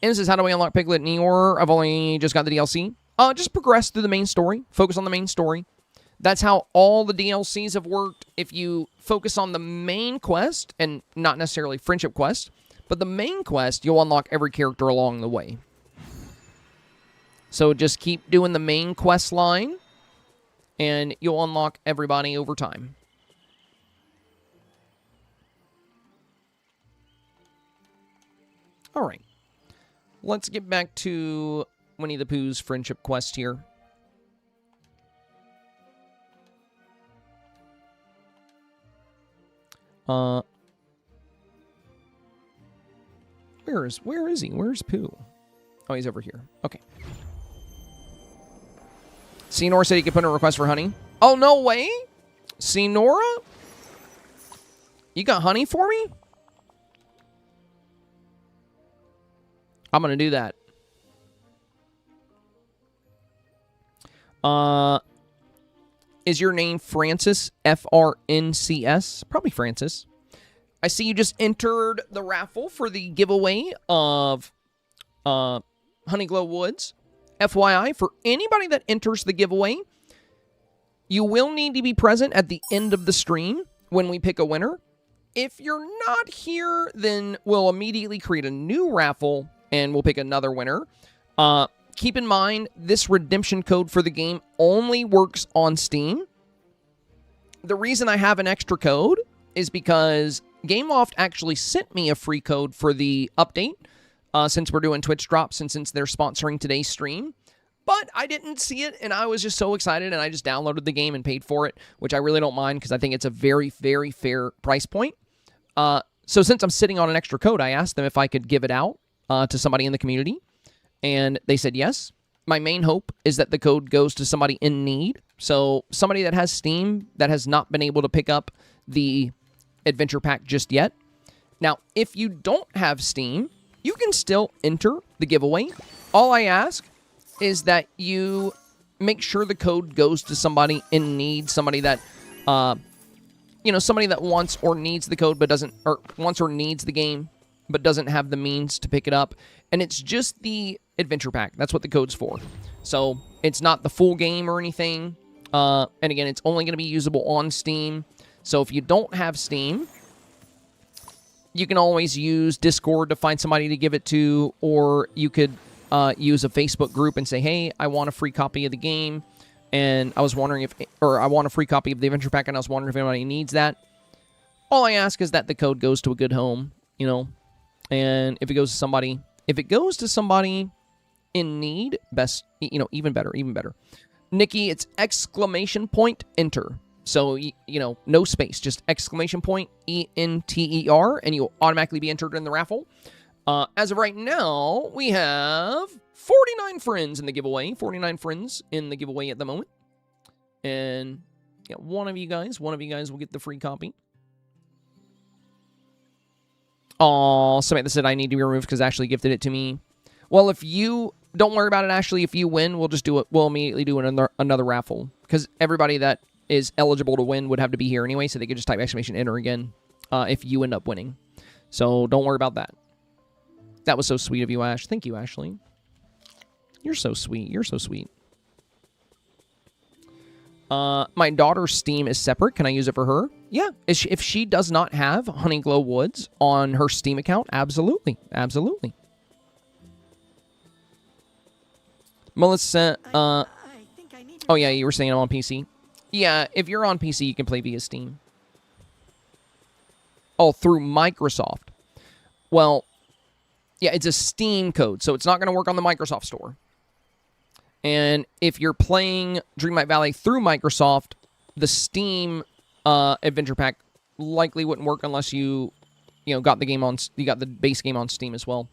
[SPEAKER 1] And this is how do we unlock Piglet and Eeyore? I've only just got the DLC. Just progress through the main story. Focus on the main story. That's how all the DLCs have worked. If you focus on the main quest, and not necessarily friendship quest, but the main quest, you'll unlock every character along the way. So just keep doing the main quest line, and you'll unlock everybody over time. All right. Let's get back to Winnie the Pooh's friendship quest here. Where is he? Where's Pooh? Oh, he's over here. Okay. Senora said he could put in a request for honey. Oh, no way? Senora? You got honey for me? I'm going to do that. Is your name Francis? F-R-N-C-S? Probably Francis. I see you just entered the raffle for the giveaway of HoneyGlow Woods. FYI, for anybody that enters the giveaway, you will need to be present at the end of the stream when we pick a winner. If you're not here, then we'll immediately create a new raffle and we'll pick another winner. Keep in mind, this redemption code for the game only works on Steam. The reason I have an extra code is because Gameloft actually sent me a free code for the update, since we're doing Twitch drops and since they're sponsoring today's stream. But I didn't see it, and I was just so excited, and I just downloaded the game and paid for it, which I really don't mind because I think it's a very, very fair price point. So since I'm sitting on an extra code, I asked them if I could give it out to somebody in the community, and they said yes. My main hope is that the code goes to somebody in need. So somebody that has Steam that has not been able to pick up the adventure pack just yet. Now, if you don't have Steam, you can still enter the giveaway. All I ask is that you make sure the code goes to somebody in need, somebody that, somebody that wants or needs the code but doesn't, or wants or needs the game but doesn't have the means to pick it up. And it's just the adventure pack. That's what the code's for. So it's not the full game or anything. And again, it's only going to be usable on Steam. So if you don't have Steam, you can always use Discord to find somebody to give it to, or you could use a Facebook group and say, hey, I want a free copy of the game, and I was wondering if, or I want a free copy of the adventure pack, and I was wondering if anybody needs that. All I ask is that the code goes to a good home, and if it goes to somebody in need, best, even better, even better. Nikki, it's exclamation point enter. So, no space, just exclamation point, E-N-T-E-R, and you'll automatically be entered in the raffle. As of right now, we have 49 friends in the giveaway. 49 friends in the giveaway at the moment. And yeah, one of you guys will get the free copy. Oh, Samantha said I need to be removed because Ashley gifted it to me. Well, if you don't worry about it, Ashley. If you win, we'll just do it. We'll immediately do another raffle because everybody that is eligible to win would have to be here anyway, so they could just type exclamation enter again if you end up winning. So don't worry about that. That was so sweet of you, Ash. Thank you, Ashley. You're so sweet. You're so sweet. My daughter's Steam is separate. Can I use it for her? Yeah. If she does not have HoneyGlow Woods on her Steam account, absolutely. Absolutely. Melissa, oh yeah, you were saying I'm on PC. Yeah, if you're on PC, you can play via Steam. Oh, through Microsoft. Well, yeah, it's a Steam code, so it's not going to work on the Microsoft Store. And if you're playing Dreamlight Valley through Microsoft, the Steam adventure pack likely wouldn't work unless you got the game on, you got the base game on Steam as well.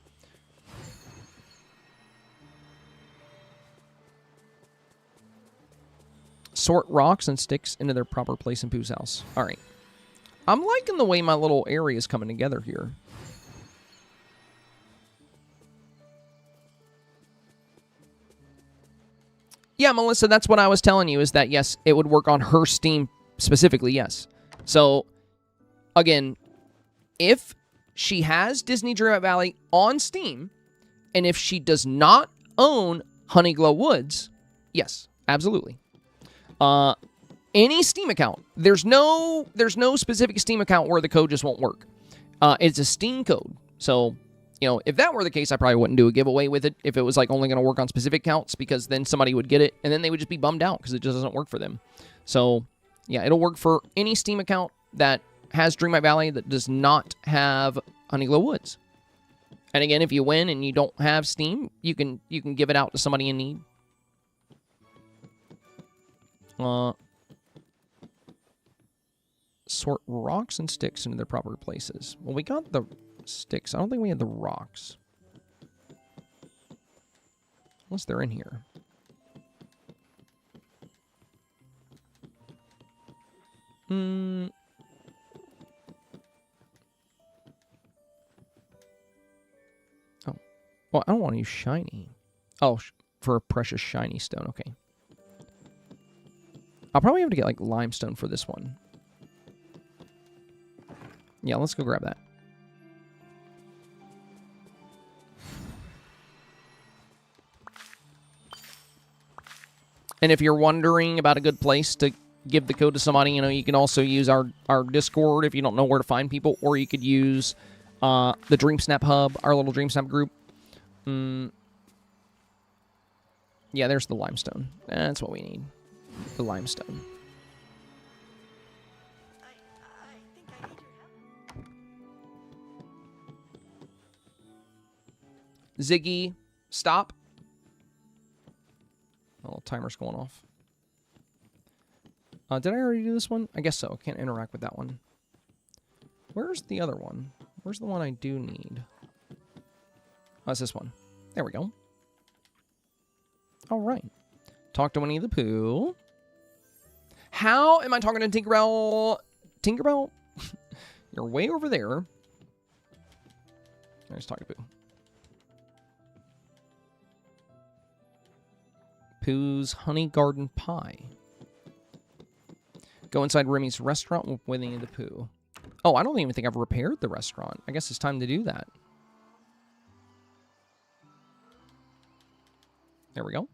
[SPEAKER 1] Sort rocks and sticks into their proper place in Pooh's house. All right. I'm liking the way my little area is coming together here. Yeah, Melissa, that's what I was telling you, is that, yes, it would work on her Steam specifically, yes. So, again, if she has Disney Dreamlight Valley on Steam, and if she does not own HoneyGlow Woods, yes, absolutely. Any Steam account, there's no specific Steam account where the code just won't work. It's a Steam code. So, if that were the case, I probably wouldn't do a giveaway with it if it was like only going to work on specific accounts, because then somebody would get it and then they would just be bummed out because it just doesn't work for them. So, yeah, it'll work for any Steam account that has Dreamlight Valley that does not have HoneyGlow Woods. And again, if you win and you don't have Steam, you can give it out to somebody in need. Sort rocks and sticks into their proper places. Well, we got the sticks. I don't think we had the rocks. Unless they're in here. Oh. Well, I don't want to use shiny. Oh, for a precious shiny stone. Okay. I'll probably have to get, like, limestone for this one. Yeah, let's go grab that. And if you're wondering about a good place to give the code to somebody, you can also use our Discord if you don't know where to find people, or you could use the Dreamsnap Hub, our little Dreamsnap group. Yeah, there's the limestone. That's what we need. The limestone. Ziggy, stop. Oh, timer's going off. Did I already do this one? I guess so. Can't interact with that one. Where's the other one? Where's the one I do need? Oh, it's this one. There we go. All right. Talk to Winnie the Pooh. How am I talking to Tinkerbell? Tinkerbell? You're way over there. Let's talk to Pooh. Pooh's Honey Garden Pie. Go inside Remy's restaurant with Winnie the Pooh. Oh, I don't even think I've repaired the restaurant. I guess it's time to do that. There we go.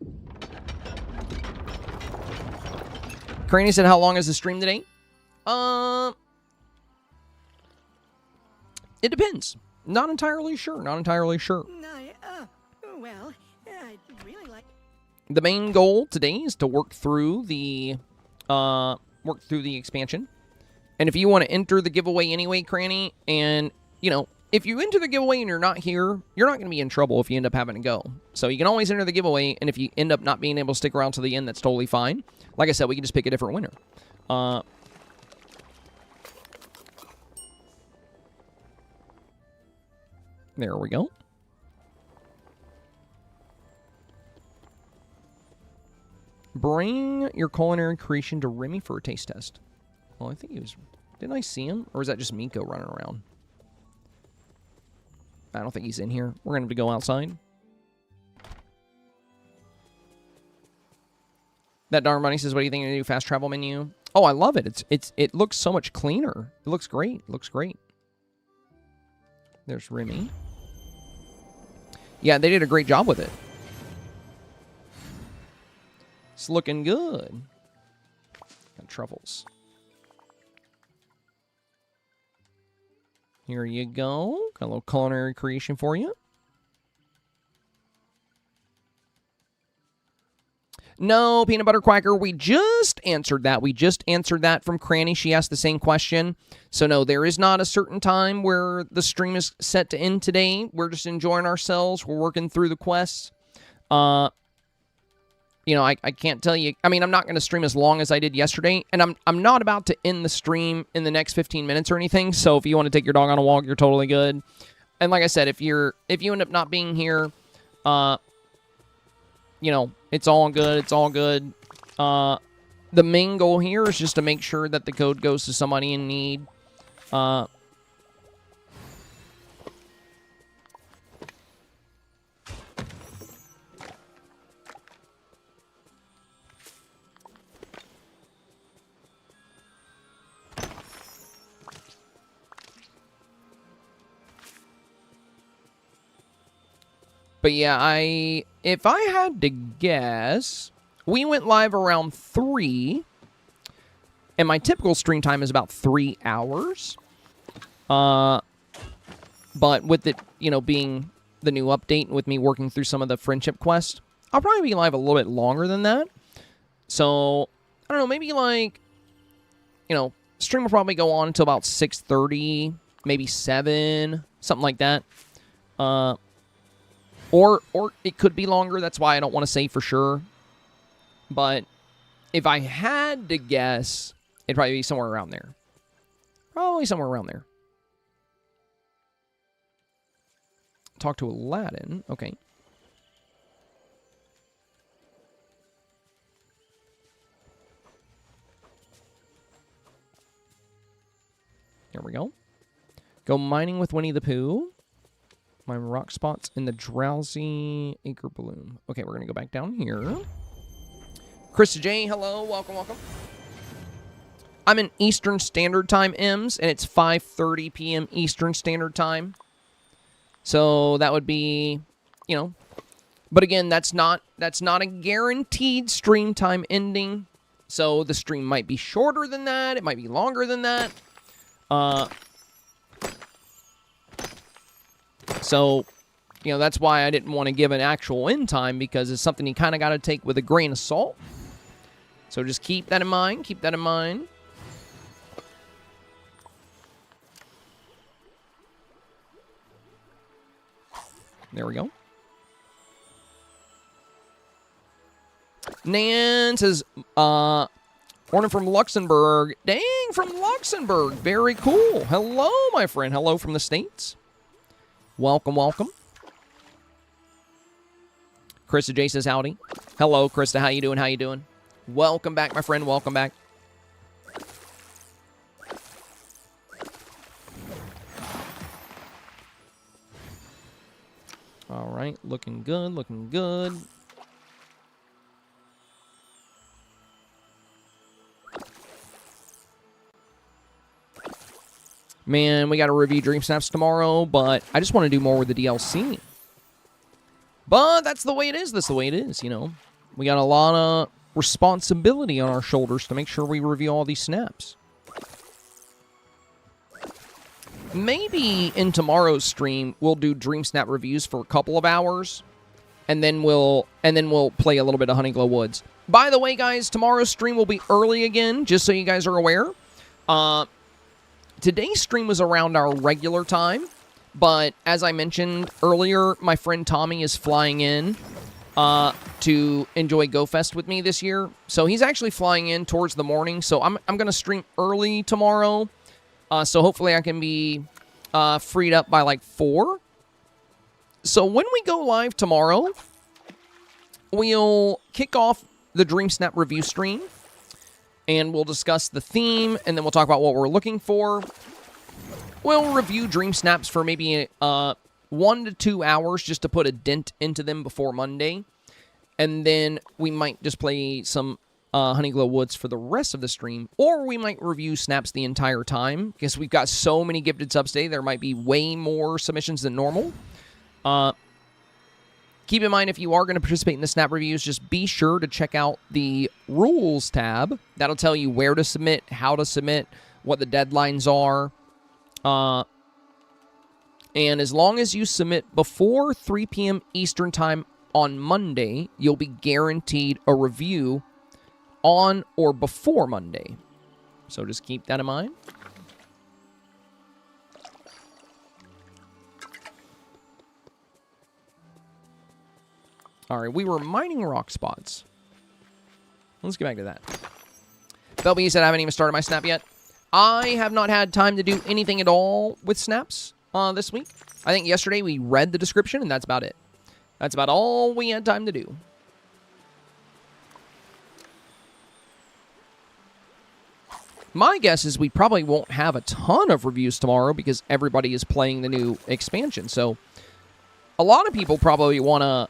[SPEAKER 1] Cranny said, how long is the stream today? It depends. Not entirely sure. Not entirely sure.
[SPEAKER 6] Well, I'd really like...
[SPEAKER 1] The main goal today is to work through the expansion. And if you want to enter the giveaway anyway, Cranny, and, if you enter the giveaway and you're not here, you're not going to be in trouble if you end up having to go. So you can always enter the giveaway, and if you end up not being able to stick around to the end, that's totally fine. Like I said, we can just pick a different winner. There we go. Bring your culinary creation to Remy for a taste test. Well, I think he was... Didn't I see him? Or was that just Miko running around? I don't think he's in here. We're going to have to go outside. That Darn Money says, what do you think of the new fast travel menu? Oh, I love it. It looks so much cleaner. It looks great. It looks great. There's Remy. Yeah, they did a great job with it. It's looking good. Got truffles. Here you go. Got a little culinary creation for you. No, Peanut Butter Quacker, we just answered that. We just answered that from Cranny. She asked the same question. So no, there is not a certain time where the stream is set to end today. We're just enjoying ourselves. We're working through the quests. you know, I can't tell you. I mean, I'm not going to stream as long as I did yesterday, and I'm not about to end the stream in the next 15 minutes or anything. So if you want to take your dog on a walk, you're totally good. And like I said, if you end up not being here, you know, it's all good. It's all good. The main goal here is just to make sure that the code goes to somebody in need. But yeah, if I had to guess, we went live around 3, and my typical stream time is about 3 hours. But with it, you know, being the new update, and with me working through some of the friendship quests, I'll probably be live a little bit longer than that. So, I don't know, maybe like, you know, stream will probably go on until about 6:30, maybe 7, something like that. Or it could be longer. That's why I don't want to say for sure. But if I had to guess, it'd probably be somewhere around there. Probably somewhere around there. Talk to Aladdin. Okay. There we go. Go mining with Winnie the Pooh. My rock spots in the drowsy acre bloom. Okay, we're going to go back down here. Krista J, hello. Welcome, welcome. I'm in Eastern Standard Time, Ems, and it's 5:30 p.m. Eastern Standard Time. So that would be, you know. But again, that's not a guaranteed stream time ending. So the stream might be shorter than that. It might be longer than that. So, you know, that's why I didn't want to give an actual end time, because it's something you kind of got to take with a grain of salt. So just keep that in mind. Keep that in mind. There we go. Nan says, Ornan from Luxembourg. Dang, from Luxembourg. Very cool. Hello, my friend. Hello from the States. Welcome, welcome. Krista J says howdy. Hello, Krista. How you doing? How you doing? Welcome back, my friend. Welcome back. All right. Looking good. Looking good. Man, we got to review Dreamsnaps tomorrow, but I just want to do more with the DLC. But that's the way it is. That's the way it is, you know. We got a lot of responsibility on our shoulders to make sure we review all these snaps. Maybe in tomorrow's stream, we'll do Dreamsnap reviews for a couple of hours, and then we'll play a little bit of HoneyGlow Woods. By the way, guys, tomorrow's stream will be early again, just so you guys are aware. Today's stream was around our regular time, but as I mentioned earlier, my friend Tommy is flying in to enjoy GoFest with me this year. So he's actually flying in towards the morning, so I'm going to stream early tomorrow. So hopefully I can be freed up by like 4. So when we go live tomorrow, we'll kick off the Dreamsnap review stream. And we'll discuss the theme, and then we'll talk about what we're looking for. We'll review Dreamsnaps for maybe 1 to 2 hours just to put a dent into them before Monday. And then we might just play some HoneyGlow Woods for the rest of the stream. Or we might review snaps the entire time, because we've got so many gifted subs today. There might be way more submissions than normal. Keep in mind, if you are going to participate in the snap reviews, just be sure to check out the rules tab. That'll tell you where to submit, how to submit, what the deadlines are. And as long as you submit before 3 p.m. Eastern Time on Monday, you'll be guaranteed a review on or before Monday. So just keep that in mind. All right, we were mining rock spots. Let's get back to that. Belby said, I haven't even started my snap yet. I have not had time to do anything at all with snaps this week. I think yesterday we read the description, and that's about it. That's about all we had time to do. My guess is we probably won't have a ton of reviews tomorrow because everybody is playing the new expansion. So a lot of people probably want to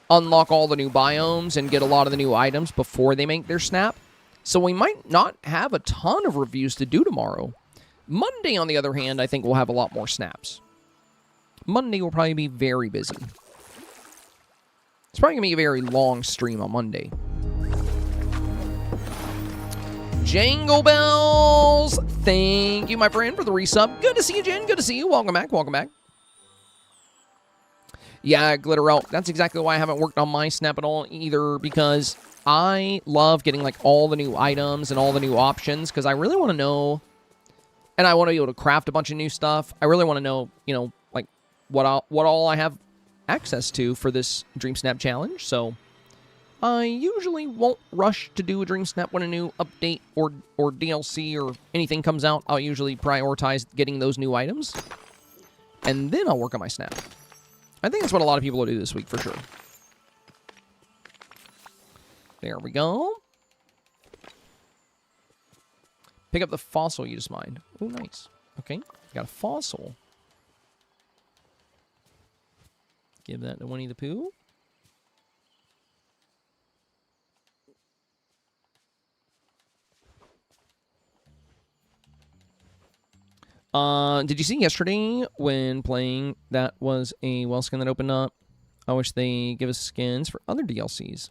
[SPEAKER 1] unlock all the new biomes and get a lot of the new items before they make their snap. So we might not have a ton of reviews to do tomorrow. Monday, on the other hand, I think we'll have a lot more snaps. Monday will probably be very busy. It's probably going to be a very long stream on Monday. Jangle Bells! Thank you, my friend, for the resub. Good to see you, Jen. Good to see you. Welcome back. Welcome back. Yeah, Glitter Elk. That's exactly why I haven't worked on my snap at all either, because I love getting like all the new items and all the new options, because I really want to know, and I want to be able to craft a bunch of new stuff. I really want to know, you know, like what all I have access to for this Dreamsnap challenge. So I usually won't rush to do a Dreamsnap when a new update or DLC or anything comes out. I'll usually prioritize getting those new items, and then I'll work on my snap. I think that's what a lot of people will do this week for sure. There we go. Pick up the fossil you just mined. Oh, nice. Okay, got a fossil. Give that to Winnie the Pooh. Did you see yesterday when playing that was a well skin that opened up? I wish they give us skins for other DLCs.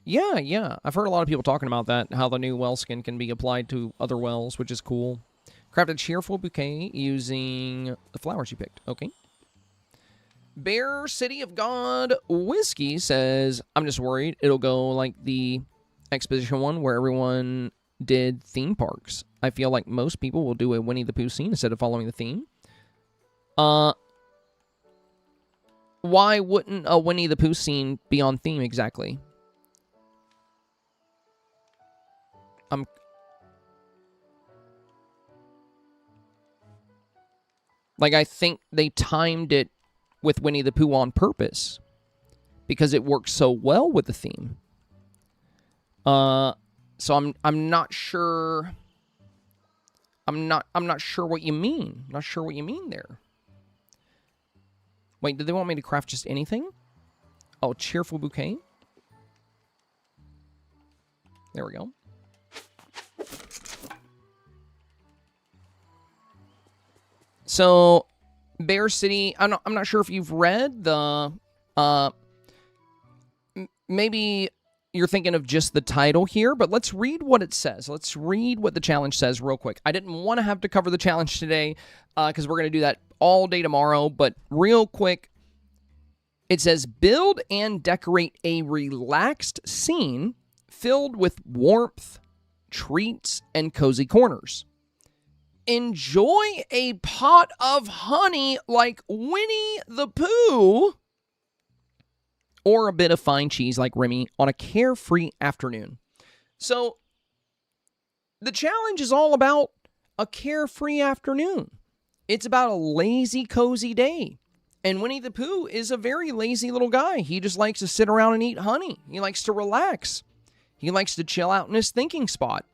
[SPEAKER 1] Yeah. I've heard a lot of people talking about that, how the new well skin can be applied to other wells, which is cool. Craft a cheerful bouquet using the flowers you picked. Okay. Bear City of God Whiskey says, I'm just worried it'll go like the Exposition one where everyone did theme parks. I feel like most people will do a Winnie the Pooh scene instead of following the theme. Why wouldn't a Winnie the Pooh scene be on theme exactly? Like, I think they timed it with Winnie the Pooh on purpose because it works so well with the theme. So I'm not sure. I'm not sure what you mean. Not sure what you mean there. Wait, did they want me to craft just anything? Oh, cheerful bouquet. There we go. So, Bear City, I'm not sure if you've read the, maybe you're thinking of just the title here, but let's read what it says. Let's read what the challenge says real quick. I didn't want to have to cover the challenge today, because we're going to do that all day tomorrow, but real quick, it says, build and decorate a relaxed scene filled with warmth, treats, and cozy corners. Enjoy a pot of honey like Winnie the Pooh, or a bit of fine cheese like Remy on a carefree afternoon. So, the challenge is all about a carefree afternoon. It's about a lazy, cozy day. And Winnie the Pooh is a very lazy little guy. He just likes to sit around and eat honey. He likes to relax. He likes to chill out in his thinking spot.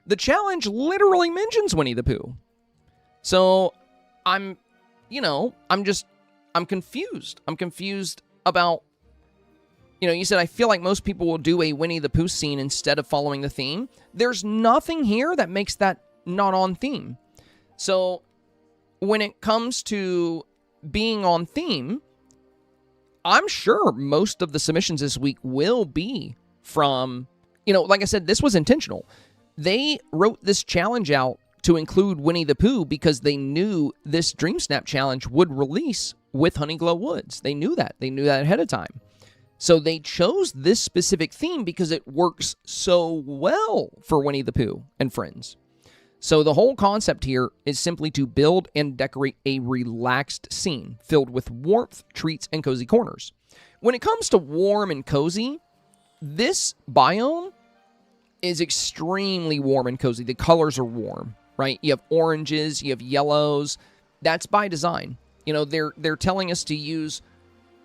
[SPEAKER 1] The challenge literally mentions Winnie the Pooh. So, I'm confused. I'm confused about, you said I feel like most people will do a Winnie the Pooh scene instead of following the theme. There's nothing here that makes that not on theme. So, when it comes to being on theme, I'm sure most of the submissions this week will be from, like I said, this was intentional. They wrote this challenge out to include Winnie the Pooh because they knew this Dreamsnap challenge would release with HoneyGlow Woods. They knew that. They knew that ahead of time. So they chose this specific theme because it works so well for Winnie the Pooh and friends. So the whole concept here is simply to build and decorate a relaxed scene filled with warmth, treats, and cozy corners. When it comes to warm and cozy, this biome is extremely warm and cozy. The colors are warm, right? You have oranges, you have yellows. That's by design. You know, they're telling us to use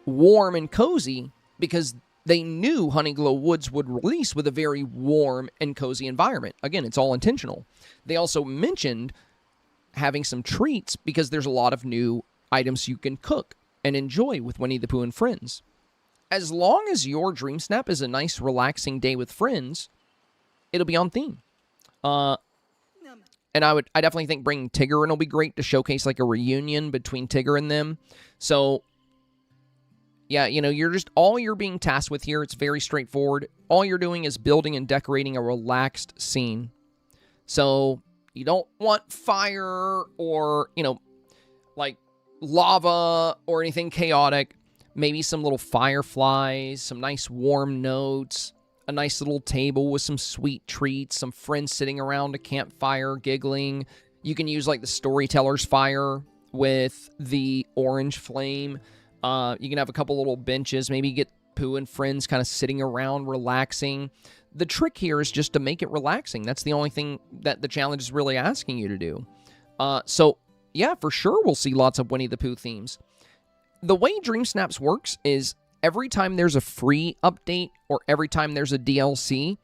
[SPEAKER 1] warm and cozy because they knew HoneyGlow Woods would release with a very warm and cozy environment. Again, it's all intentional. They also mentioned having some treats because there's a lot of new items you can cook and enjoy with Winnie the Pooh and friends. As long as your Dream Snap is a nice, relaxing day with friends, it'll be on theme. And I definitely think bringing Tigger in will be great to showcase like a reunion between Tigger and them. So, yeah, you know, all you're being tasked with here, it's very straightforward. All you're doing is building and decorating a relaxed scene. So, you don't want fire or, you know, like lava or anything chaotic. Maybe some little fireflies, some nice warm notes, a nice little table with some sweet treats, some friends sitting around a campfire giggling. You can use like the storyteller's fire with the orange flame. You can have a couple little benches, maybe get Pooh and friends kind of sitting around relaxing. The trick here is just to make it relaxing. That's the only thing that the challenge is really asking you to do. So, yeah, for sure we'll see lots of Winnie the Pooh themes. The way Dreamsnaps works is every time there's a free update or every time there's a DLC,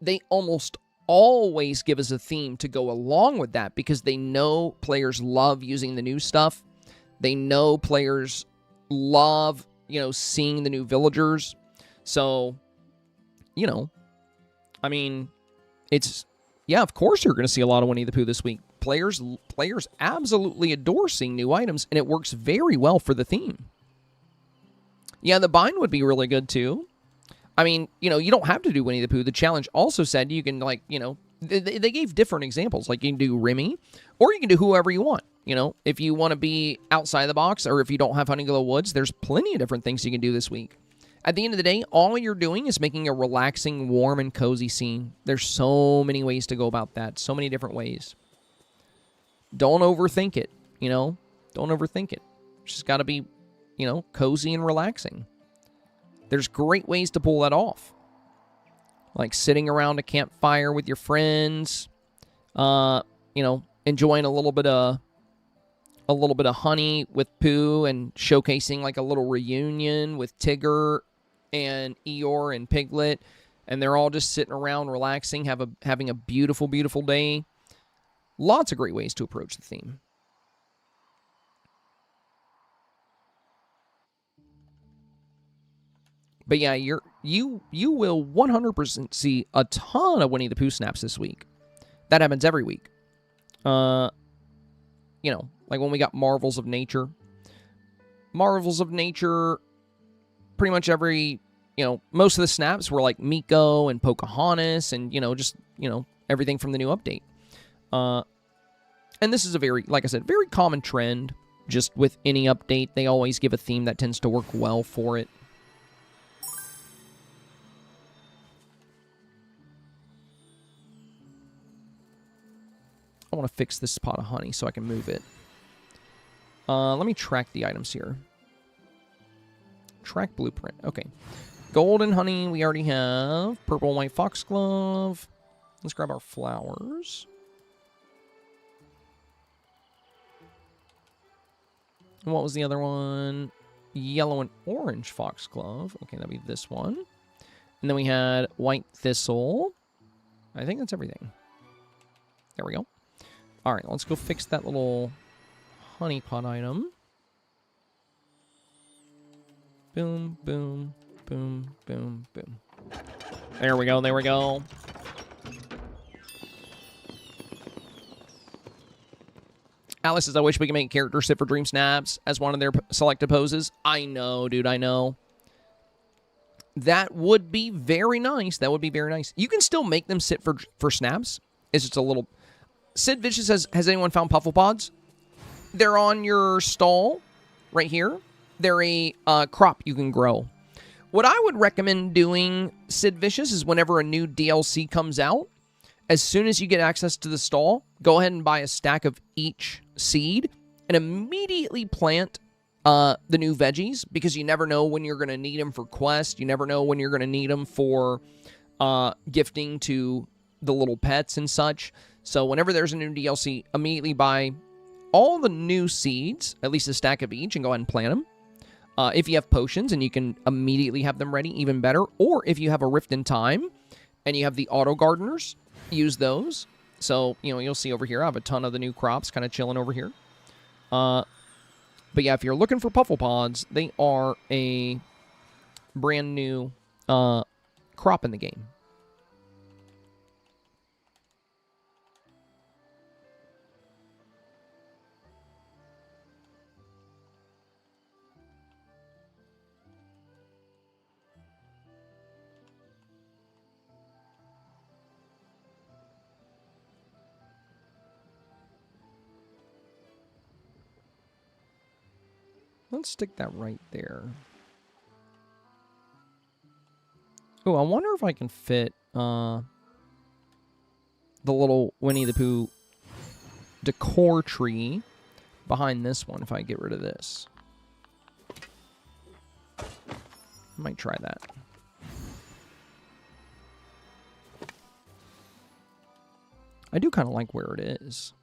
[SPEAKER 1] they almost always give us a theme to go along with that because they know players love using the new stuff. They know players love, you know, seeing the new villagers. So, you know, I mean, it's, yeah, of course you're going to see a lot of Winnie the Pooh this week. Players absolutely adore seeing new items, and it works very well for the theme. Yeah, the bind would be really good, too. I mean, you know, you don't have to do Winnie the Pooh. The challenge also said you can, like, you know, they gave different examples. Like, you can do Remy, or you can do whoever you want. You know, if you want to be outside the box, or if you don't have HoneyGlow Woods, there's plenty of different things you can do this week. At the end of the day, all you're doing is making a relaxing, warm, and cozy scene. There's so many ways to go about that. So many different ways. Don't overthink it, you know? Don't overthink it. It's just got to be, you know, cozy and relaxing. There's great ways to pull that off. Like sitting around a campfire with your friends, you know, enjoying a little bit of honey with Pooh and showcasing like a little reunion with Tigger and Eeyore and Piglet, and they're all just sitting around relaxing, having a beautiful, beautiful day. Lots of great ways to approach the theme. But yeah, you will 100% see a ton of Winnie the Pooh snaps this week. That happens every week. You know, like when we got Marvels of Nature. Marvels of Nature, pretty much every, you know, most of the snaps were like Miko and Pocahontas and, you know, just, you know, everything from the new update. And this is a very, like I said, very common trend. Just with any update, they always give a theme that tends to work well for it. I want to fix this pot of honey so I can move it. Let me track the items here. Track blueprint. Okay. Golden honey we already have. Purple and white foxglove. Let's grab our flowers. And what was the other one? Yellow and orange foxglove. Okay, that'll be this one. And then we had white thistle. I think that's everything. There we go. All right, let's go fix that little honey pot item. Boom, boom, boom, boom, boom. There we go, there we go. Alice says, I wish we could make characters sit for Dream Snaps as one of their selected poses. I know, dude, I know. That would be very nice. That would be very nice. You can still make them sit for snaps. It's just a little... Sid Vicious says, has anyone found Pufflepods? They're on your stall right here. They're a crop you can grow. What I would recommend doing, Sid Vicious, is whenever a new DLC comes out, as soon as you get access to the stall, go ahead and buy a stack of each seed and immediately plant the new veggies, because you never know when you're going to need them for quests. You never know when you're going to need them for gifting to the little pets and such. So whenever there's a new DLC, immediately buy all the new seeds, at least a stack of each, and go ahead and plant them. If you have potions and you can immediately have them ready, even better. Or if you have a Rift in Time and you have the auto gardeners, use those. So, you know, you'll see over here, I have a ton of the new crops kind of chilling over here. But yeah, if you're looking for Pufflepods, they are a brand new crop in the game. Let's stick that right there. Oh, I wonder if I can fit the little Winnie the Pooh decor tree behind this one if I get rid of this. I might try that. I do kind of like where it is.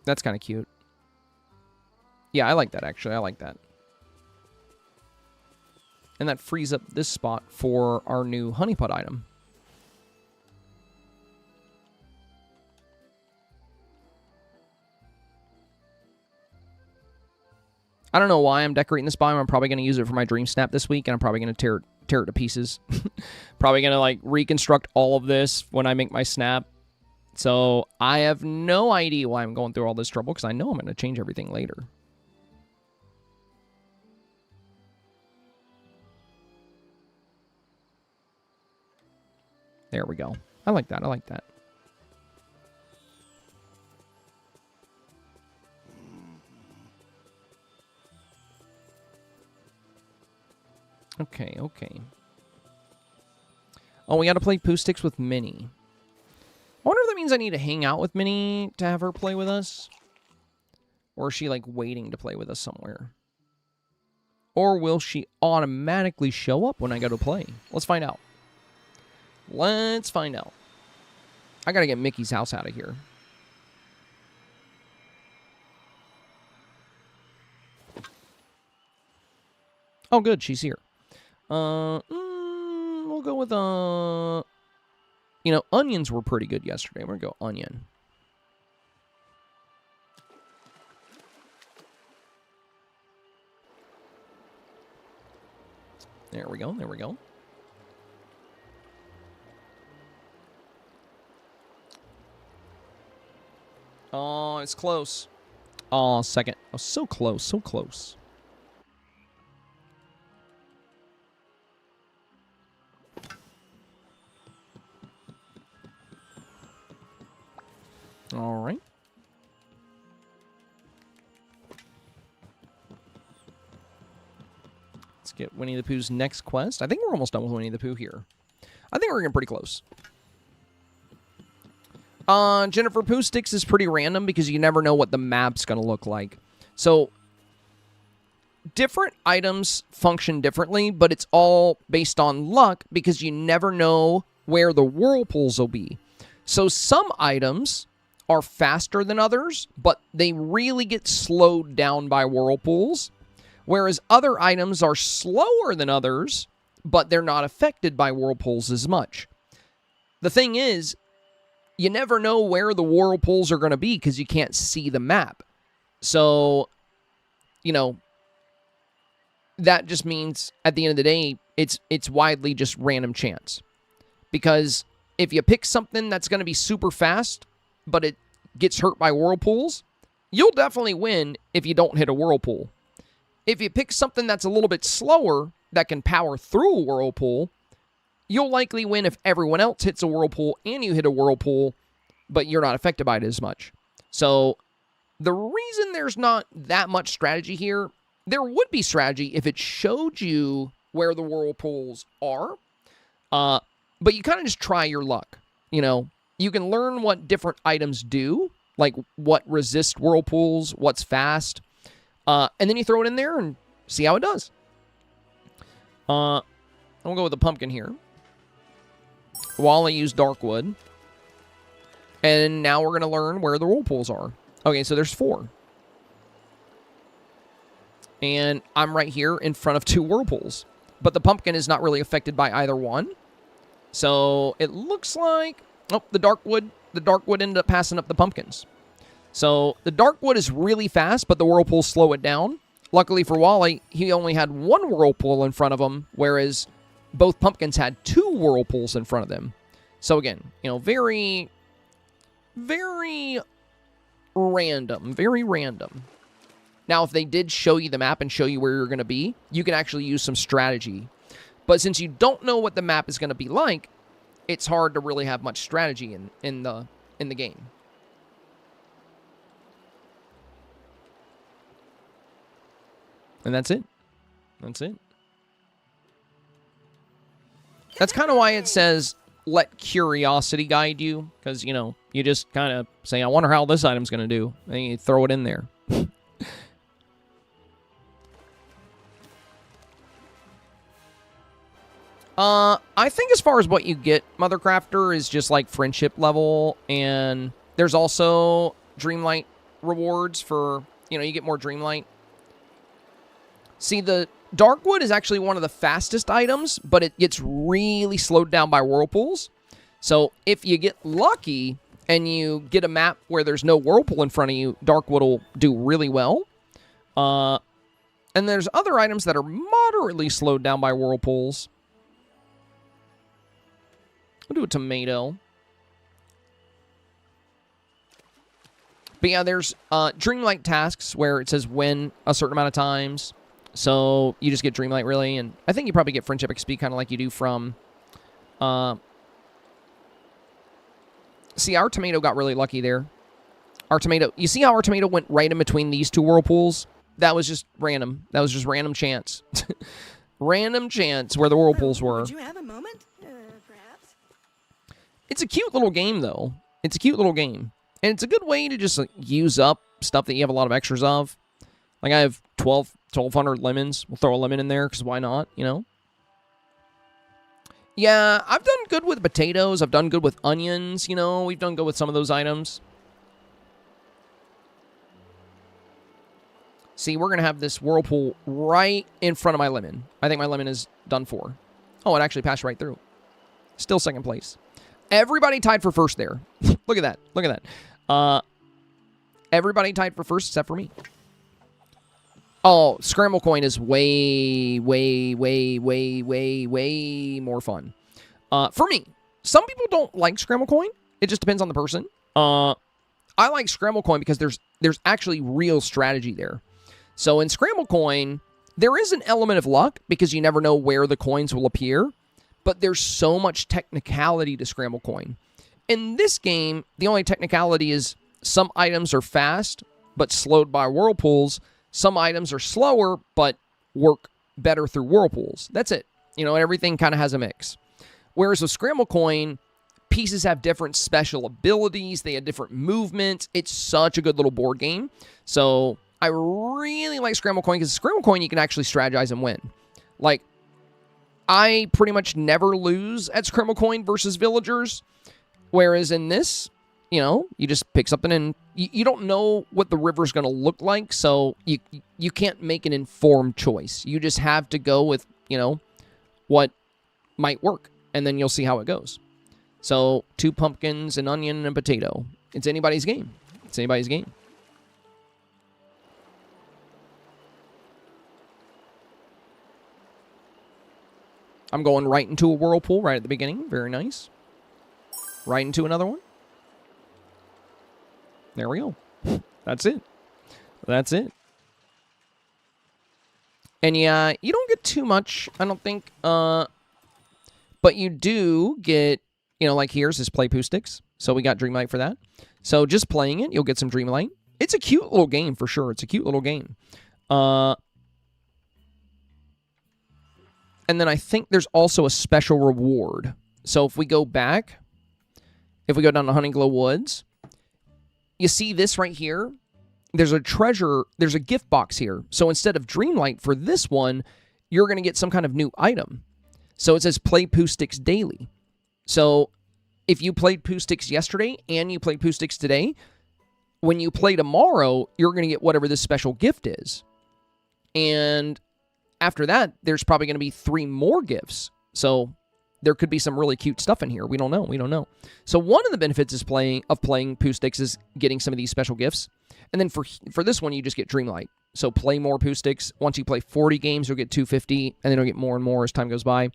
[SPEAKER 1] That's kind of cute. Yeah, I like that, actually. I like that. And that frees up this spot for our new honeypot item. I don't know why I'm decorating this biome. I'm probably going to use it for my Dreamsnap this week, and I'm probably going to tear it to pieces. Probably going to, like, reconstruct all of this when I make my snap. So I have no idea why I'm going through all this trouble, because I know I'm going to change everything later. There we go. I like that. I like that. Okay, okay. Oh, we got to play Pooh Sticks with Minnie. I wonder if that means I need to hang out with Minnie to have her play with us. Or is she, like, waiting to play with us somewhere? Or will she automatically show up when I go to play? Let's find out. Let's find out. I gotta get Mickey's house out of here. Oh, good. She's here. We'll go with, you know, onions were pretty good yesterday. We're going to go onion. There we go. There we go. Oh, it's close. Oh, second. Oh, so close. So close. All right. Let's get Winnie the Pooh's next quest. I think we're almost done with Winnie the Pooh here. I think we're getting pretty close. Jennifer, Pooh Sticks is pretty random because you never know what the map's going to look like. So, different items function differently, but it's all based on luck because you never know where the whirlpools will be. So, some items are faster than others, but they really get slowed down by whirlpools, whereas other items are slower than others, but they're not affected by whirlpools as much. The thing is, you never know where the whirlpools are going to be because you can't see the map. So, you know, that just means at the end of the day, it's widely just random chance. Because if you pick something that's going to be super fast, but it gets hurt by whirlpools, you'll definitely win if you don't hit a whirlpool. If you pick something that's a little bit slower that can power through a whirlpool, you'll likely win if everyone else hits a whirlpool and you hit a whirlpool, but you're not affected by it as much. So the reason there's not that much strategy here, there would be strategy if it showed you where the whirlpools are, but you kind of just try your luck. You know, you can learn what different items do, like what resist whirlpools, what's fast. And then you throw it in there and see how it does. I'll go with the pumpkin here. Wally used dark wood. And now we're going to learn where the whirlpools are. Okay, so there's 4. And I'm right here in front of 2 whirlpools. But the pumpkin is not really affected by either one. So it looks like... Oh, the dark wood ended up passing up the pumpkins. So the dark wood is really fast, but the whirlpools slow it down. Luckily for Wally, he only had 1 whirlpool in front of him, whereas both pumpkins had 2 whirlpools in front of them. So again, you know, very, very random. Very random. Now, if they did show you the map and show you where you're going to be, you can actually use some strategy. But since you don't know what the map is going to be like, it's hard to really have much strategy in the game. And that's it. That's it. That's kind of why it says, let curiosity guide you. Because, you know, you just kind of say, I wonder how this item's going to do. And you throw it in there. I think as far as what you get, Mother Crafter, is just like friendship level. And there's also Dreamlight rewards for, you know, you get more Dreamlight. See, the Darkwood is actually one of the fastest items, but it gets really slowed down by whirlpools. So if you get lucky and you get a map where there's no whirlpool in front of you, Darkwood will do really well. And there's other items that are moderately slowed down by whirlpools. We'll do a tomato. But yeah, there's Dreamlight tasks where it says win a certain amount of times. So you just get Dreamlight, really. And I think you probably get Friendship XP kind of like you do from... See, our tomato got really lucky there. Our tomato... You see how our tomato went right in between these 2 whirlpools? That was just random. That was just random chance. Random chance where the whirlpools were.
[SPEAKER 6] Would you have a moment, perhaps?
[SPEAKER 1] It's a cute little game, though. It's a cute little game. And it's a good way to just like, use up stuff that you have a lot of extras of. Like, I have 1,200 lemons. We'll throw a lemon in there, because why not, you know? Yeah, I've done good with potatoes. I've done good with onions, you know? We've done good with some of those items. See, we're going to have this whirlpool right in front of my lemon. I think my lemon is done for. Oh, it actually passed right through. Still second place. Everybody tied for first there. Look at that. Look at that. Everybody tied for first except for me. Oh, Scramblecoin is way, way, way, way, way, way more fun. For me, some people don't like Scramblecoin. It just depends on the person. I like Scramblecoin because there's actually real strategy there. So in Scramblecoin, there is an element of luck because you never know where the coins will appear. But there's so much technicality to Scramblecoin. In this game, the only technicality is some items are fast, but slowed by whirlpools. Some items are slower, but work better through whirlpools. That's it. You know, everything kind of has a mix. Whereas with Scramblecoin, pieces have different special abilities. They have different movements. It's such a good little board game. So I really like Scramblecoin because Scramblecoin you can actually strategize and win. Like, I pretty much never lose at Scramblecoin versus villagers. Whereas in this, you know, you just pick something and you don't know what the river's going to look like. So you can't make an informed choice. You just have to go with, you know, what might work. And then you'll see how it goes. So 2 pumpkins, an onion, and a potato. It's anybody's game. It's anybody's game. I'm going right into a whirlpool right at the beginning. Very nice. Right into another one. There we go. That's it. That's it. And yeah, you don't get too much, I don't think. But you do get, you know, like here's his play poo sticks. So we got Dreamlight for that. So just playing it, you'll get some Dreamlight. It's a cute little game for sure. It's a cute little game. And then I think there's also a special reward. So if we go back, if we go down to HoneyGlow Woods, you see this right here? there's a gift box here. So instead of Dreamlight for this one, you're going to get some kind of new item. So it says play Pooh Sticks daily. So if you played Pooh Sticks yesterday and you played Pooh Sticks today, when you play tomorrow, you're going to get whatever this special gift is. And after that, there's probably going to be 3 more gifts. So there could be some really cute stuff in here. We don't know. So one of the benefits is playing Pooh Sticks is getting some of these special gifts. And then for this one, you just get Dreamlight. So play more Pooh Sticks. Once you play 40 games, you'll get 250, and then you'll get more and more as time goes by.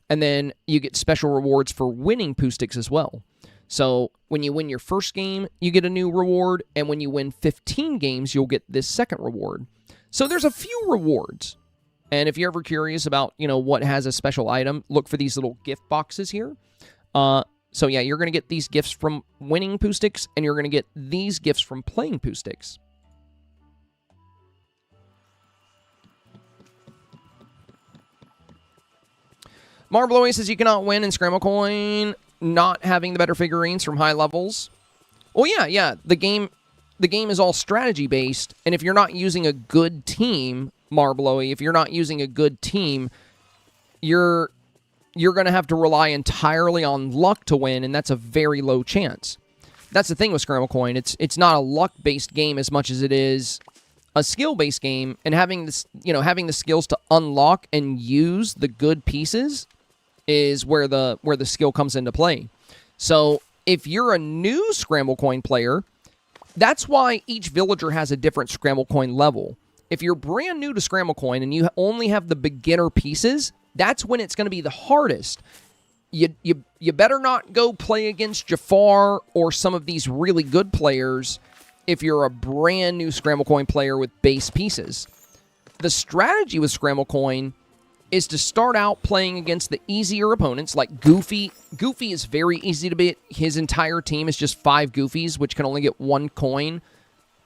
[SPEAKER 1] And then you get special rewards for winning Pooh Sticks as well. So when you win your first game, you get a new reward, and when you win 15 games, you'll get this second reward. So there's a few rewards. And if you're ever curious about, what has a special item, look for these little gift boxes here. So yeah, you're going to get these gifts from winning Pooh Sticks, and you're going to get these gifts from playing Pooh Sticks. Marblowy says you cannot win in Scramblecoin not having the better figurines from high levels. Well, yeah. The game is all strategy based, and if you're not using a good team, Marblowy, if you're not using a good team, you're going to have to rely entirely on luck to win, and that's a very low chance. That's the thing with Scramblecoin. It's not a luck-based game as much as it is a skill-based game, and having this, having the skills to unlock and use the good pieces is where the skill comes into play. So if you're a new Scramblecoin player, that's why each villager has a different Scramblecoin level. If you're brand new to Scramblecoin and you only have the beginner pieces, that's when it's going to be the hardest. You better not go play against Jafar or some of these really good players if you're a brand new Scramblecoin player with base pieces. The strategy with Scramblecoin is to start out playing against the easier opponents like Goofy. Goofy is very easy to beat. His entire team is just 5 Goofies, which can only get 1 coin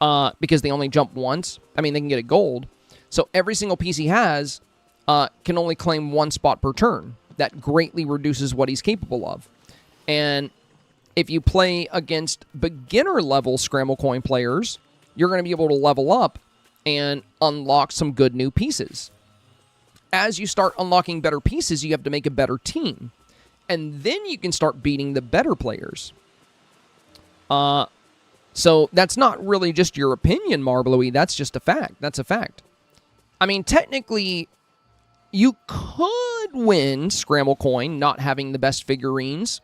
[SPEAKER 1] because they only jump once. I mean, they can get a gold. So every single piece he has can only claim 1 spot per turn. That greatly reduces what he's capable of. And if you play against beginner-level Scramblecoin players, you're going to be able to level up and unlock some good new pieces. As you start unlocking better pieces, you have to make a better team. And then you can start beating the better players. So that's not really just your opinion, Marblowy. That's just a fact. That's a fact. I mean, technically, you could win Scramblecoin not having the best figurines,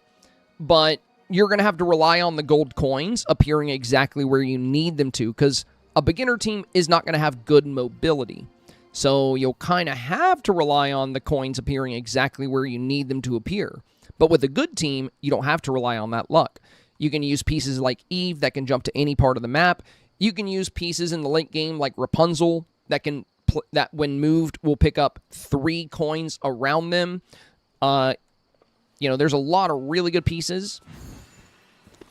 [SPEAKER 1] but you're going to have to rely on the gold coins appearing exactly where you need them to, because a beginner team is not going to have good mobility. So you'll kind of have to rely on the coins appearing exactly where you need them to appear. But with a good team, you don't have to rely on that luck. You can use pieces like Eve that can jump to any part of the map. You can use pieces in the late game like Rapunzel that when moved will pick up 3 coins around them. There's a lot of really good pieces.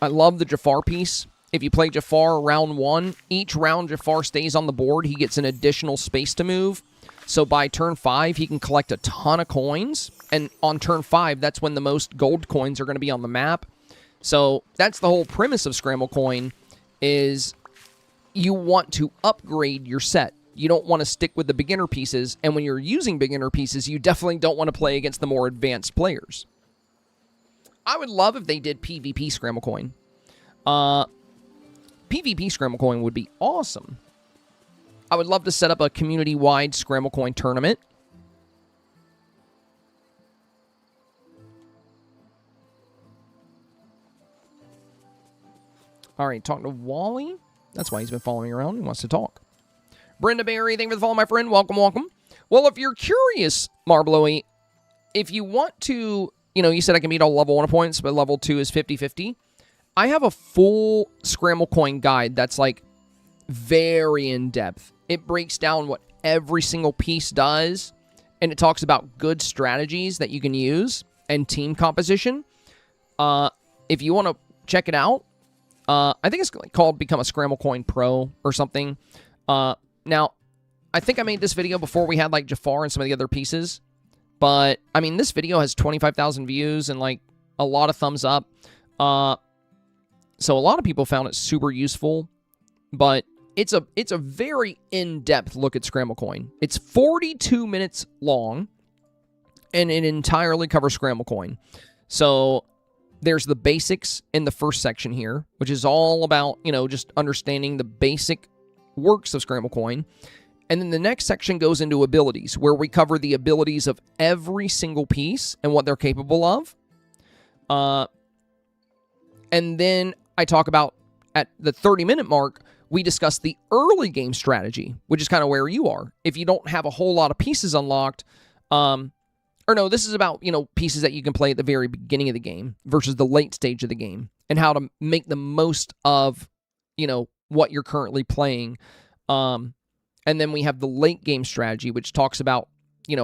[SPEAKER 1] I love the Jafar piece. If you play Jafar round 1, each round Jafar stays on the board. He gets an additional space to move. So by turn 5, he can collect a ton of coins. And on turn 5, that's when the most gold coins are going to be on the map. So that's the whole premise of Scramblecoin, is you want to upgrade your set. You don't want to stick with the beginner pieces. And when you're using beginner pieces, you definitely don't want to play against the more advanced players. I would love if they did PvP Scramblecoin. PvP Scramblecoin would be awesome. I would love to set up a community-wide Scramblecoin tournament. All right, talking to Wally. That's why he's been following me around. He wants to talk. Brenda Berry, thank you for the follow, my friend. Welcome, welcome. Well, if you're curious, Marblowy, if you want to, you said I can beat all level 1 opponents, but level 2 is 50-50. I have a full Scramblecoin guide that's like very in-depth. It breaks down what every single piece does, and it talks about good strategies that you can use and team composition. If you want to check it out, I think it's called Become a Scramblecoin Pro or something. Now, I think I made this video before we had like Jafar and some of the other pieces, but I mean, this video has 25,000 views and like a lot of thumbs up. So a lot of people found it super useful, but it's a very in-depth look at Scramblecoin. It's 42 minutes long, and it entirely covers Scramblecoin. So there's the basics in the first section here, which is all about, just understanding the basic works of Scramblecoin. And then the next section goes into abilities, where we cover the abilities of every single piece and what they're capable of. And then I talk about, at the 30-minute mark, we discuss the early game strategy, which is kind of where you are. If you don't have a whole lot of pieces unlocked, this is about, pieces that you can play at the very beginning of the game versus the late stage of the game, and how to make the most of, what you're currently playing. And then we have the late game strategy, which talks about,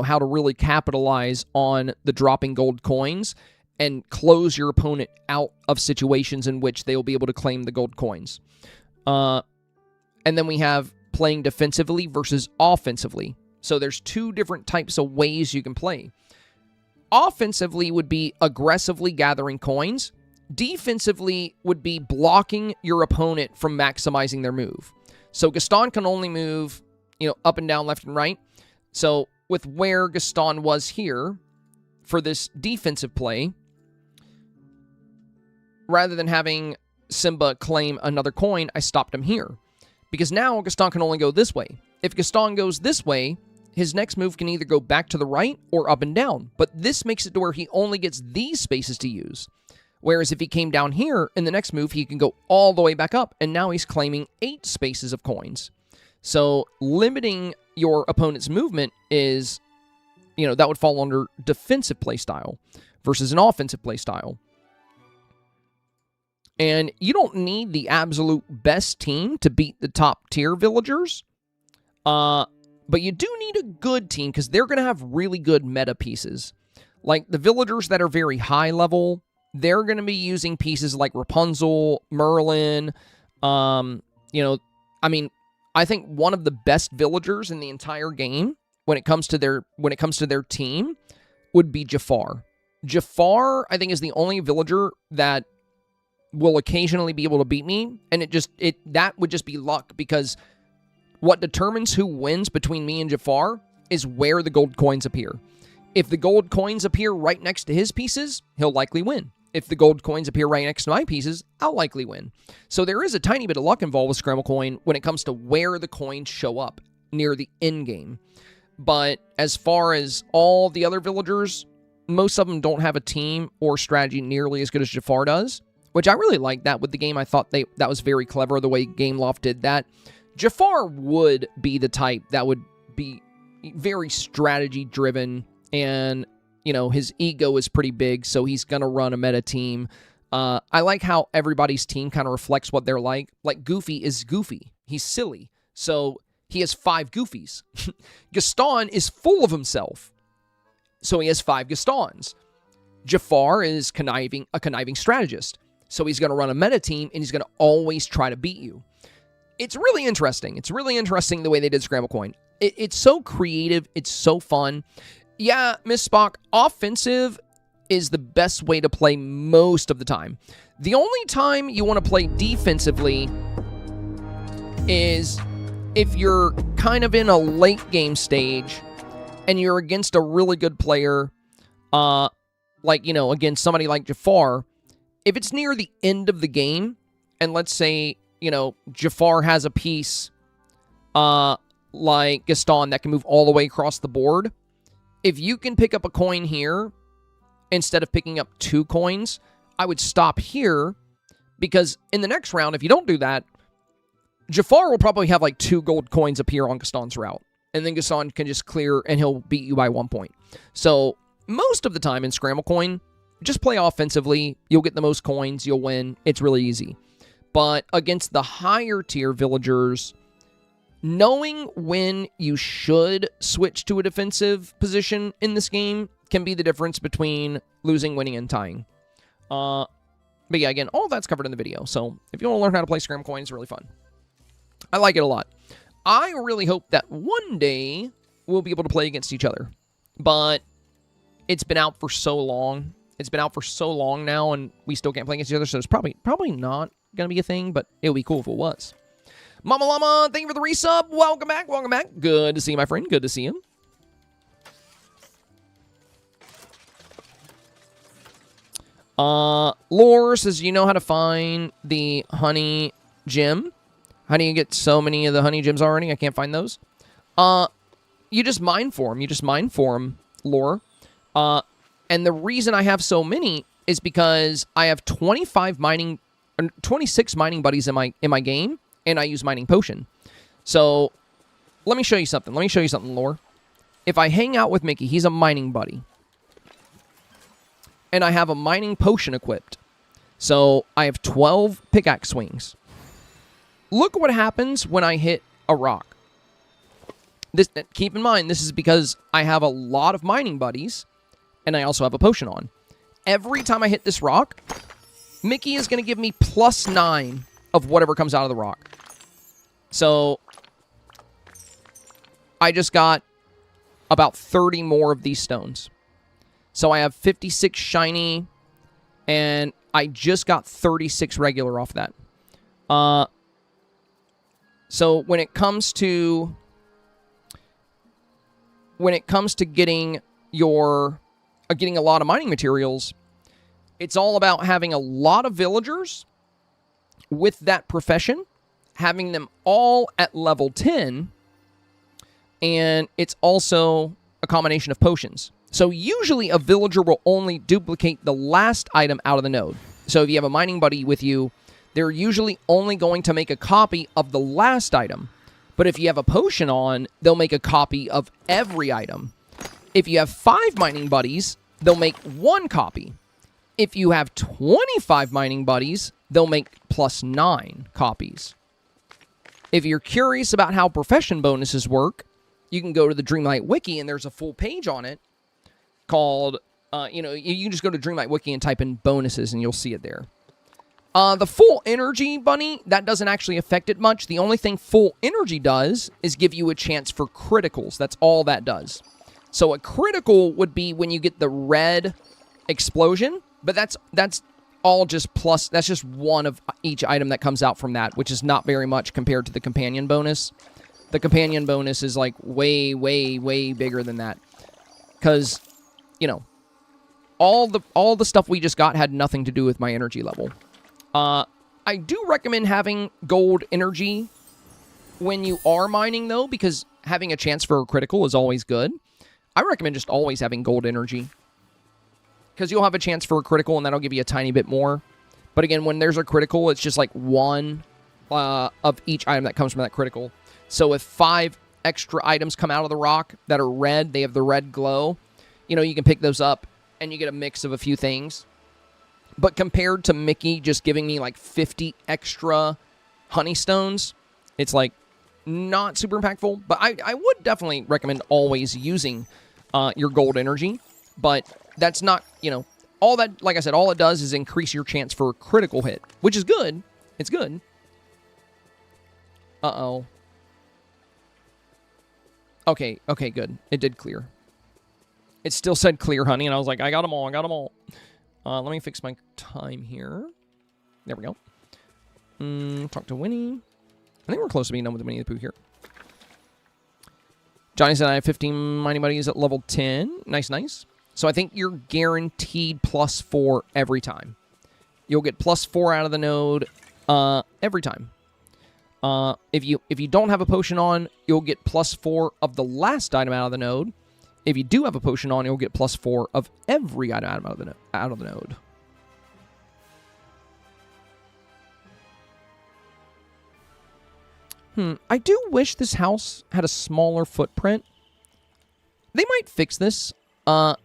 [SPEAKER 1] how to really capitalize on the dropping gold coins and close your opponent out of situations in which they will be able to claim the gold coins. And then we have playing defensively versus offensively. So there's two different types of ways you can play. Offensively would be aggressively gathering coins. Defensively would be blocking your opponent from maximizing their move. So Gaston can only move, up and down, left and right. So with where Gaston was here for this defensive play, rather than having Simba claim another coin, I stopped him here. Because now Gaston can only go this way. If Gaston goes this way, his next move can either go back to the right or up and down. But this makes it to where he only gets these spaces to use. Whereas if he came down here, in the next move, he can go all the way back up. And now he's claiming 8 spaces of coins. So limiting your opponent's movement is, that would fall under defensive playstyle versus an offensive playstyle. And you don't need the absolute best team to beat the top tier villagers. But you do need a good team because they're going to have really good meta pieces. Like the villagers that are very high level, they're going to be using pieces like Rapunzel, Merlin. I think one of the best villagers in the entire game when it comes to their team would be Jafar. Jafar, I think, is the only villager that will occasionally be able to beat me, and that would just be luck, because what determines who wins between me and Jafar is where the gold coins appear. If the gold coins appear right next to his pieces, he'll likely win. If the gold coins appear right next to my pieces, I'll likely win. So there is a tiny bit of luck involved with Scramblecoin when it comes to where the coins show up near the end game. But as far as all the other villagers, most of them don't have a team or strategy nearly as good as Jafar does, which I really like that with the game. I thought that was very clever, the way Gameloft did that. Jafar would be the type that would be very strategy-driven, and, his ego is pretty big, so he's going to run a meta team. I like how everybody's team kind of reflects what they're like. Like, Goofy is Goofy. He's silly, so he has 5 Goofies. Gaston is full of himself, so he has 5 Gastons. Jafar is a conniving strategist. So he's going to run a meta team, and he's going to always try to beat you. It's really interesting. It's really interesting the way they did Scramblecoin. It's so creative. It's so fun. Yeah, Miss Spock, offensive is the best way to play most of the time. The only time you want to play defensively is if you're kind of in a late game stage and you're against a really good player, against somebody like Jafar. If it's near the end of the game, and let's say, Jafar has a piece like Gaston that can move all the way across the board, if you can pick up a coin here instead of picking up 2 coins, I would stop here, because in the next round, if you don't do that, Jafar will probably have 2 gold coins appear on Gaston's route, and then Gaston can just clear, and he'll beat you by 1 point. So most of the time in Scramblecoin, just play offensively. You'll get the most coins. You'll win. It's really easy. But against the higher tier villagers, knowing when you should switch to a defensive position in this game can be the difference between losing, winning, and tying. But yeah, again, all that's covered in the video. So if you want to learn how to play Scramblecoin, it's really fun. I like it a lot. I really hope that one day we'll be able to play against each other. But it's been out for so long. It's been out for so long now, and we still can't play against each other, so it's probably not going to be a thing, but it would be cool if it was. Mama Llama, thank you for the resub. Welcome back. Welcome back. Good to see you, my friend. Good to see you. Lore says, you know how to find the honey gem? How do you get so many of the honey gems already? I can't find those. You just mine for them. You just mine for them, Lore. And the reason I have so many is because I have 26 mining buddies in my game, and I use mining potion. So let me show you something. Let me show you something, Lore. If I hang out with Mickey, he's a mining buddy. And I have a mining potion equipped. So I have 12 pickaxe swings. Look what happens when I hit a rock. This, keep in mind, this is because I have a lot of mining buddies, and I also have a potion on. Every time I hit this rock, Mickey is going to give me +9 of whatever comes out of the rock. So I just got about 30 more of these stones. So I have 56 shiny, and I just got 36 regular off that. So when it comes to getting getting a lot of mining materials, it's all about having a lot of villagers with that profession, having them all at level 10, and it's also a combination of potions. So usually a villager will only duplicate the last item out of the node. So if you have a mining buddy with you, they're usually only going to make a copy of the last item. But if you have a potion on, they'll make a copy of every item. If you have 5 mining buddies, they'll make 1 copy. If you have 25 mining buddies, they'll make +9 copies. If you're curious about how profession bonuses work, you can go to the Dreamlight Wiki, and there's a full page on it called, you can just go to Dreamlight Wiki and type in bonuses, and you'll see it there. The full energy bunny, that doesn't actually affect it much. The only thing full energy does is give you a chance for criticals. That's all that does. So a critical would be when you get the red explosion, but that's all just plus. That's just one of each item that comes out from that, which is not very much compared to the companion bonus. The companion bonus is like way, way, way bigger than that. Because, all the stuff we just got had nothing to do with my energy level. I do recommend having gold energy when you are mining, though, because having a chance for a critical is always good. I recommend just always having gold energy, because you'll have a chance for a critical, and that'll give you a tiny bit more. But again, when there's a critical, it's just like 1 of each item that comes from that critical. So if 5 extra items come out of the rock that are red, they have the red glow, you can pick those up, and you get a mix of a few things. But compared to Mickey just giving me like 50 extra honey stones, it's like not super impactful. But I would definitely recommend always using your gold energy. But that's not, all that, like I said, all it does is increase your chance for a critical hit, which is good. It's good. Uh-oh. Okay, good. It did clear. It still said clear, honey, and I was like, I got them all, let me fix my time here. There we go. Talk to Winnie. I think we're close to being done with the Winnie the Pooh here. Johnny said I have 15 mining buddies at level 10. Nice. So I think you're guaranteed +4 every time. You'll get +4 out of the node every time. If you don't have a potion on, you'll get +4 of the last item out of the node. If you do have a potion on, you'll get +4 of every item out of the node. I do wish this house had a smaller footprint. They might fix this. Because,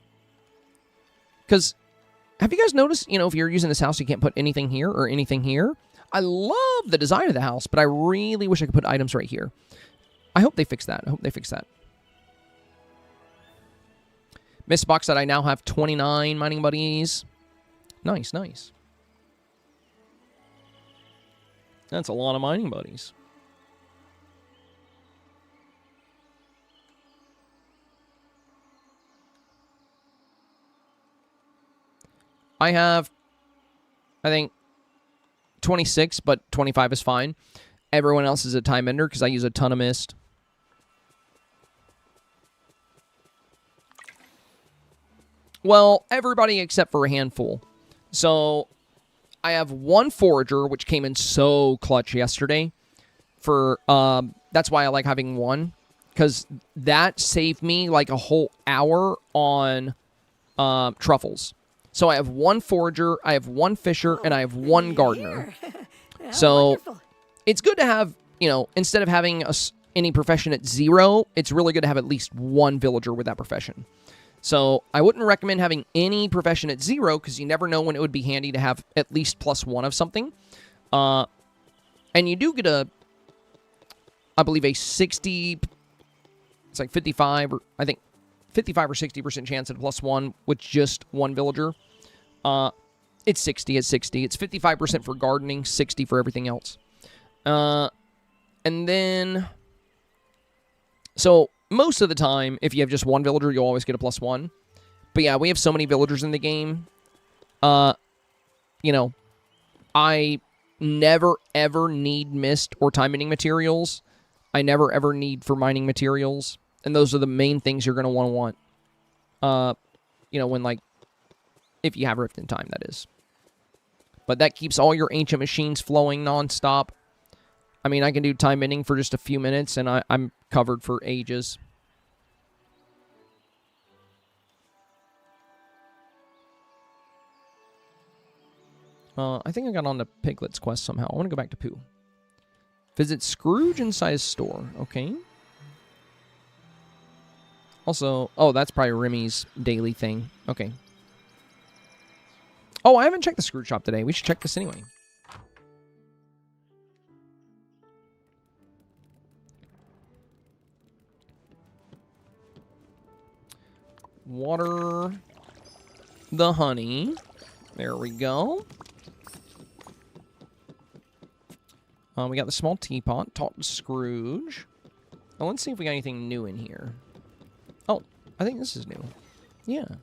[SPEAKER 1] have you guys noticed, if you're using this house, you can't put anything here or anything here? I love the design of the house, but I really wish I could put items right here. I hope they fix that. Mistbox said I now have 29 mining buddies. Nice. That's a lot of mining buddies. I have, I think, 26, but 25 is fine. everyone else is a time ender because I use a ton of mist. Well, everybody except for a handful. So, I have one forager, which came in so clutch yesterday. For that's why I like having one, because that saved me like a whole hour on truffles. So I have one forager, I have one fisher, and I have one gardener. So
[SPEAKER 6] wonderful.
[SPEAKER 1] it's good to have, you know, instead of having any profession at 0, it's really good to have at least one villager with that profession. So I wouldn't recommend having any profession at 0 because you never know when it would be handy to have at least +1 of something. And you do get I believe a 60, it's like 55, or I think 55 or 60% chance at a +1 with just one villager. It's 60, it's 60. It's 55% for gardening, 60 for everything else. And then, so most of the time, if you have just one villager, you'll always get a +1. But yeah, we have so many villagers in the game. You know, I never, ever need mist or time eating materials. I never, ever need for mining materials. And those are the main things you're going to want. You know, when, like, if you have Rift in Time, that is. But that keeps all your ancient machines flowing nonstop. I mean, I can do time ending for just a few minutes, and I'm covered for ages. I think I got on the Piglet's quest somehow. I want to go back to Pooh. Visit Scrooge inside his store. Okay. Also, oh, that's probably Remy's daily thing. Okay. Oh, I haven't checked the Scrooge shop today. We should check this anyway. Water the honey. There we go. We got the small teapot. Talk to Scrooge. Oh, let's see if we got anything new in here. Oh, I think this is new. Yeah. And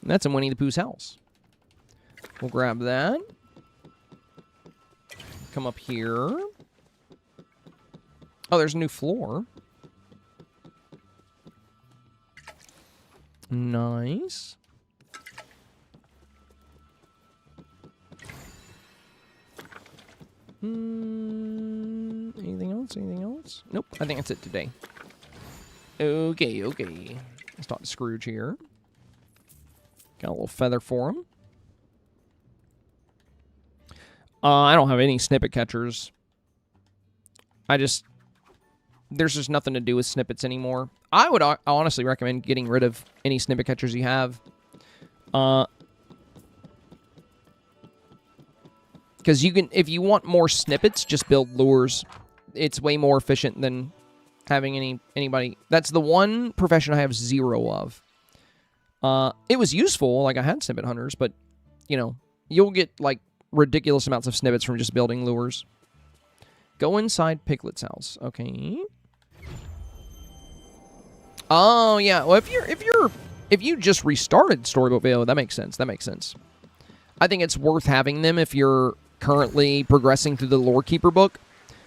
[SPEAKER 1] that's in Winnie the Pooh's house. We'll grab that. Come up here. Oh, there's a new floor. Nice. Anything else? Anything else? Nope. I think that's it today. Okay, okay. Let's talk to Scrooge here. Got a little feather for him. I don't have any snippet catchers. There's just nothing to do with snippets anymore. I would honestly recommend getting rid of any snippet catchers you have. Because you can, if you want more snippets, just build lures. It's way more efficient than having anybody. That's the one profession I have 0 of. It was useful, like I had snippet hunters, but, you know, you'll get, like, ridiculous amounts of snippets from just building lures. Go inside Piglet's house. Okay. Oh, yeah. Well, if you just restarted Storybook video, that makes sense. That makes sense. I think it's worth having them if you're currently progressing through the Lore Keeper book.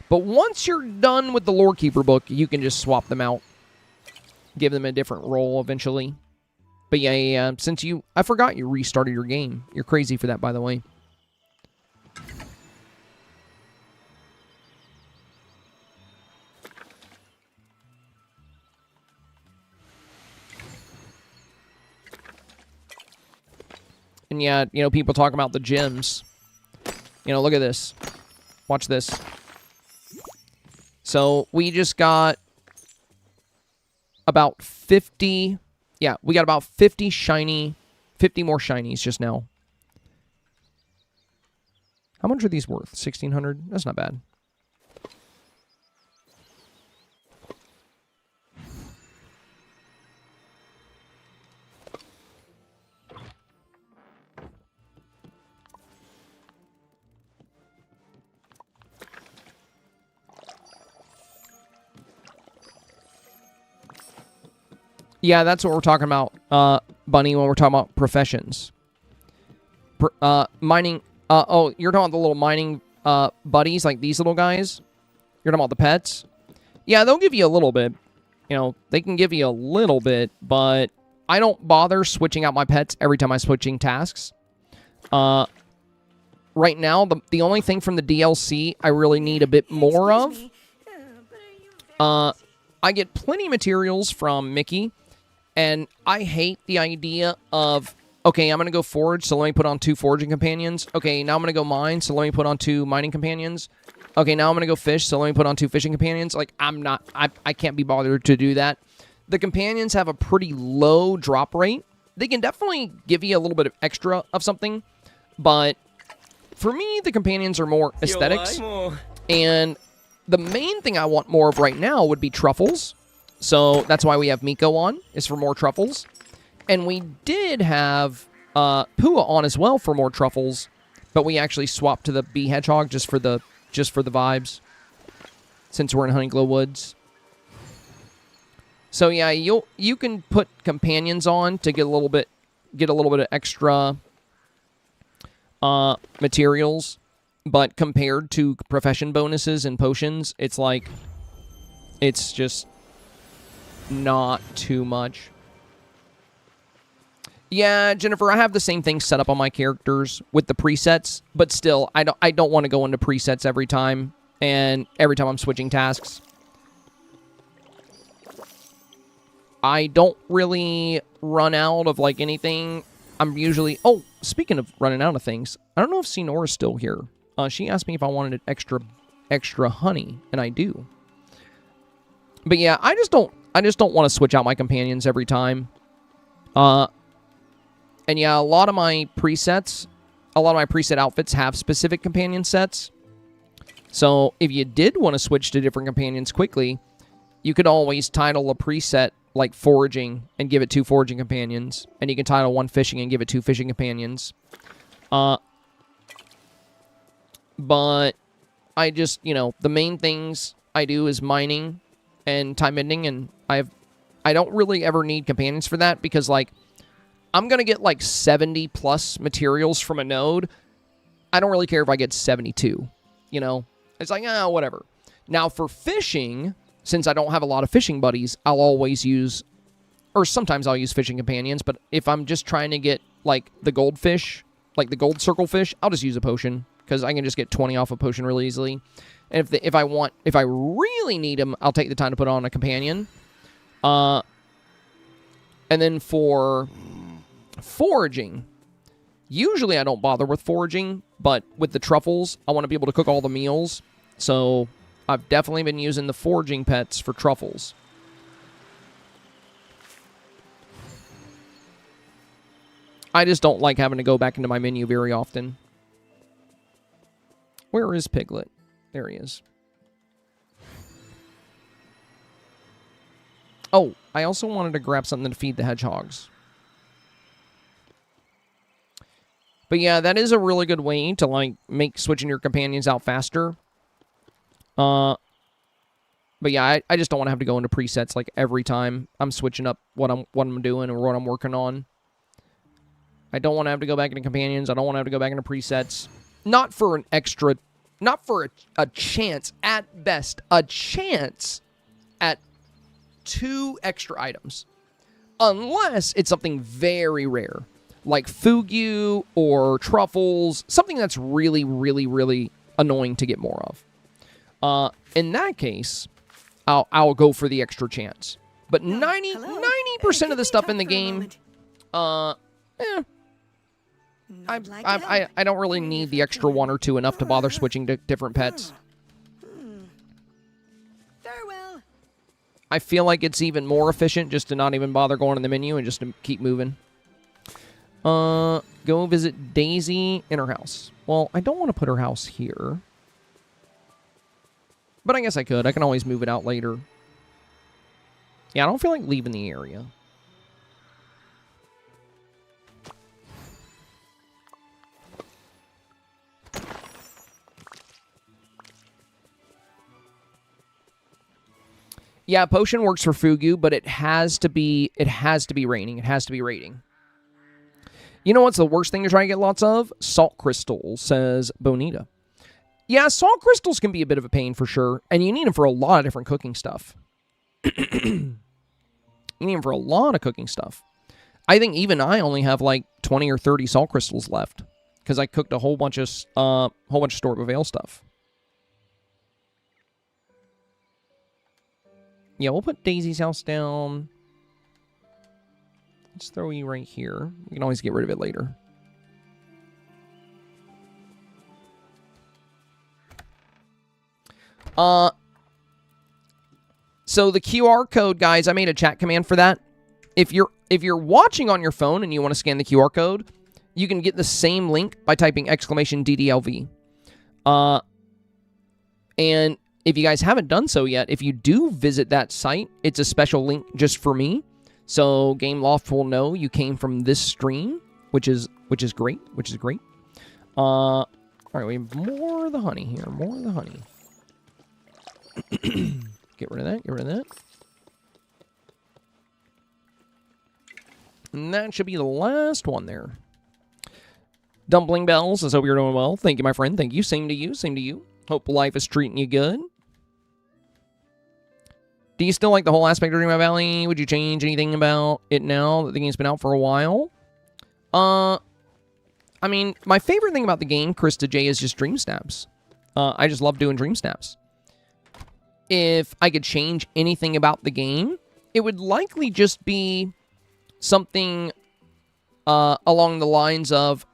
[SPEAKER 1] But once you're done with the Lore Keeper book, you can just swap them out. Give them a different role eventually. But yeah, since I forgot you restarted your game. You're crazy for that, by the way. And yeah, you know, people talk about the gems. You know, look at this. Watch this. So, we just got about 50... Yeah, we got about 50 more shinies just now. How much are these worth? 1,600? That's not bad. Yeah, that's what we're talking about, Bunny, when we're talking about professions. Mining, oh, you're talking about the little mining buddies, like these little guys? You're talking about the pets? Yeah, they'll give you a little bit. You know, they can give you a little bit, but I don't bother switching out my pets every time I'm switching tasks. Right now, the only thing from the DLC I really need a bit more of, I get plenty of materials from Mickey, and I hate the idea of, okay, I'm going to go forage, so let me put on 2 foraging companions. Okay, now I'm going to go mine, so let me put on 2 mining companions. Okay, now I'm going to go fish, so let me put on 2 fishing companions. Like, I can't be bothered to do that. The companions have a pretty low drop rate. They can definitely give you a little bit of extra of something, but for me, the companions are more aesthetics. And the main thing I want more of right now would be truffles. So that's why we have Miko on, is for more truffles. And we did have Pua on as well for more truffles, but we actually swapped to the bee hedgehog just for the vibes, since we're in HoneyGlow Woods. So yeah, you can put companions on to get a little bit of extra materials, but compared to profession bonuses and potions, it's just not too much. Yeah, Jennifer, I have the same thing set up on my characters with the presets, but still, I don't want to go into presets every time, and every time I'm switching tasks. I don't really run out of, like, anything. I'm usually... Oh, speaking of running out of things, I don't know if Senora's still here. She asked me if I wanted extra honey, and I do. But yeah, I just don't want to switch out my companions every time. And yeah, a lot of my preset outfits have specific companion sets. So if you did want to switch to different companions quickly, you could always title a preset like foraging and give it 2 foraging companions. And you can title 1 fishing and give it 2 fishing companions. But I just, the main things I do is mining and time ending, and I don't really ever need companions for that, because, like, I'm going to get, like, 70 plus materials from a node. I don't really care if I get 72, It's like, whatever. Now, for fishing, since I don't have a lot of fishing buddies, I'll always use, or sometimes I'll use fishing companions, but if I'm just trying to get, like, the goldfish, like the gold circle fish, I'll just use a potion, because I can just get 20 off a potion really easily. And if I really need them, I'll take the time to put on a companion. And then for foraging, usually I don't bother with foraging, but with the truffles, I want to be able to cook all the meals. So I've definitely been using the foraging pets for truffles. I just don't like having to go back into my menu very often. Where is Piglet? There he is. Oh, I also wanted to grab something to feed the hedgehogs. But yeah, that is a really good way to, like, make switching your companions out faster. But yeah, I just don't want to have to go into presets, like, every time I'm switching up what I'm doing or what I'm working on. I don't want to have to go back into companions. I don't want to have to go back into presets. Not for an extra... Not for a chance, at best, a chance at 2 extra items. Unless it's something very rare, like fugu or truffles, something that's really, really, really annoying to get more of. In that case, I'll go for the extra chance. But 90% of the stuff in the game, I don't really need the extra 1 or 2 enough to bother switching to different pets.
[SPEAKER 6] Farewell.
[SPEAKER 1] I feel like it's even more efficient just to not even bother going in the menu and just to keep moving. Go visit Daisy in her house. Well, I don't want to put her house here. But I guess I could. I can always move it out later. Yeah, I don't feel like leaving the area. Yeah, potion works for fugu, but it has to be raining. It has to be raiding. You know what's the worst thing to try to get lots of? Salt crystals, says Bonita. Yeah, salt crystals can be a bit of a pain for sure, and you need them for a lot of different cooking stuff. You need them for a lot of cooking stuff. I think even I only have like 20 or 30 salt crystals left because I cooked a whole bunch of Storybook Vale stuff. Yeah, we'll put Daisy's house down. Let's throw you right here. We can always get rid of it later. So the QR code, guys, I made a chat command for that. If you're watching on your phone and you want to scan the QR code, you can get the same link by typing !DDLV. And if you guys haven't done so yet, if you do visit that site, it's a special link just for me. So Gameloft will know you came from this stream, which is great, all right, we have more of the honey here, more of the honey. Get rid of that, get rid of that. And that should be the last one there. Dumpling Bells says, hope you're doing well. Thank you, my friend. Thank you. Same to you. Same to you. Hope life is treating you good. Do you still like the whole aspect of Dreamlight Valley? Would you change anything about it now that the game's been out for a while? I mean, my favorite thing about the game, Krista J, is just Dreamsnaps. I just love doing Dreamsnaps. If I could change anything about the game, it would likely just be something along the lines of,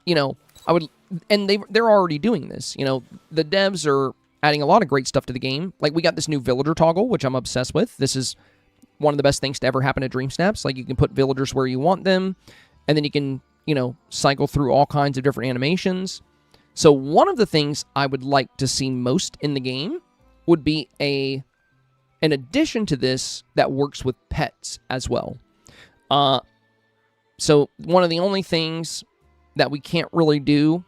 [SPEAKER 1] you know, I would, and they're already doing this. You know, the devs are adding a lot of great stuff to the game. Like, we got this new villager toggle, which I'm obsessed with. This is one of the best things to ever happen to Dreamsnaps. Like, you can put villagers where you want them, and then you can, you know, cycle through all kinds of different animations. So one of the things I would like to see most in the game would be an addition to this that works with pets as well. So one of the only things that we can't really do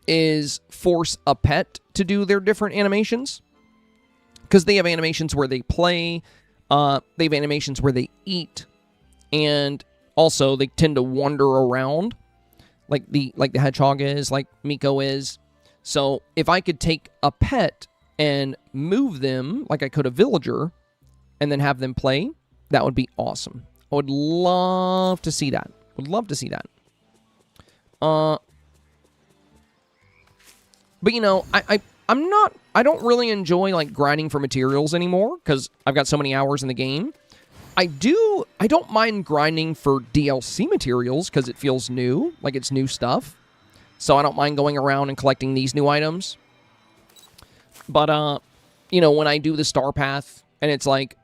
[SPEAKER 1] is force a pet to do their different animations, because they have animations where they play, they have animations where they eat, and also they tend to wander around, like the hedgehog is, like Miko is. So if I could take a pet and move them like I could a villager, and then have them play, that would be awesome. I would love to see that. Would love to see that. But you know, I don't really enjoy like grinding for materials anymore because I've got so many hours in the game. I don't mind grinding for DLC materials because it feels new, like it's new stuff. So I don't mind going around and collecting these new items. But you know, when I do the STARPATH and it's like,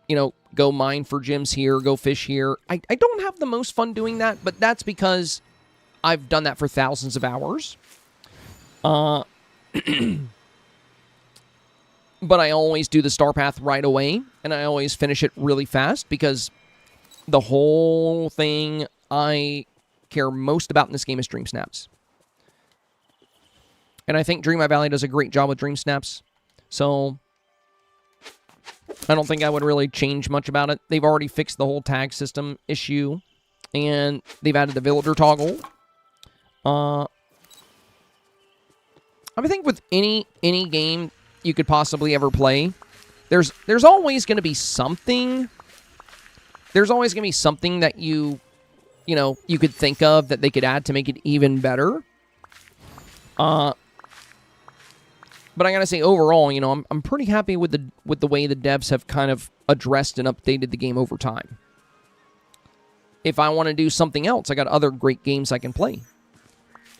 [SPEAKER 1] you know, go mine for gems here, go fish here, I don't have the most fun doing that, but that's because I've done that for thousands of hours. But I always do the STARPATH right away, and I always finish it really fast, because the whole thing I care most about in this game is Dreamsnaps. And I think Dreamlight Valley does a great job with Dreamsnaps, so I don't think I would really change much about it. They've already fixed the whole tag system issue, and they've added the villager toggle. I think with any game you could possibly ever play, there's always going to be something. There's always going to be something that you could think of that they could add to make it even better. But I gotta say, overall, you know, I'm pretty happy with the way the devs have kind of addressed and updated the game over time. If I want to do something else, I got other great games I can play.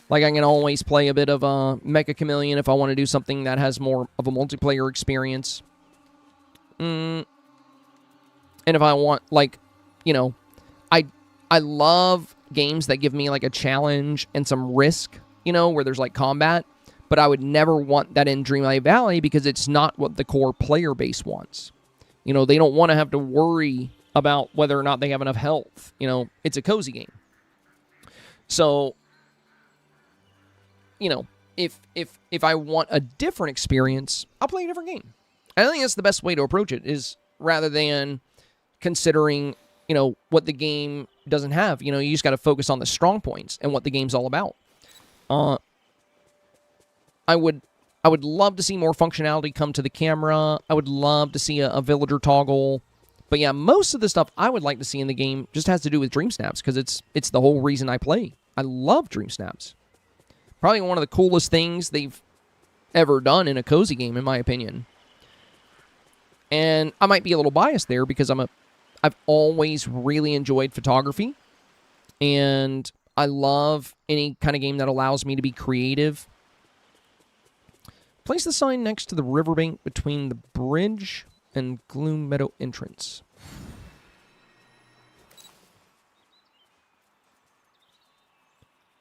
[SPEAKER 1] Like, I can always play a bit of Mecha Chameleon if I want to do something that has more of a multiplayer experience. And if I want, like, you know, I love games that give me, like, a challenge and some risk, you know, where there's, like, combat. But I would never want that in Dreamlight Valley because it's not what the core player base wants. You know, they don't want to have to worry about whether or not they have enough health. You know, it's a cozy game. So, you know, if I want a different experience, I'll play a different game. I think that's the best way to approach it, is rather than considering, you know, what the game doesn't have. You know, you just got to focus on the strong points and what the game's all about. I would love to see more functionality come to the camera. I would love to see a villager toggle. But yeah, most of the stuff I would like to see in the game just has to do with Dreamsnaps, because it's the whole reason I play. I love Dreamsnaps. Probably one of the coolest things they've ever done in a cozy game, in my opinion. And I might be a little biased there because I've always really enjoyed photography. And I love any kind of game that allows me to be creative. Place the sign next to the riverbank between the bridge and Gloom Meadow entrance.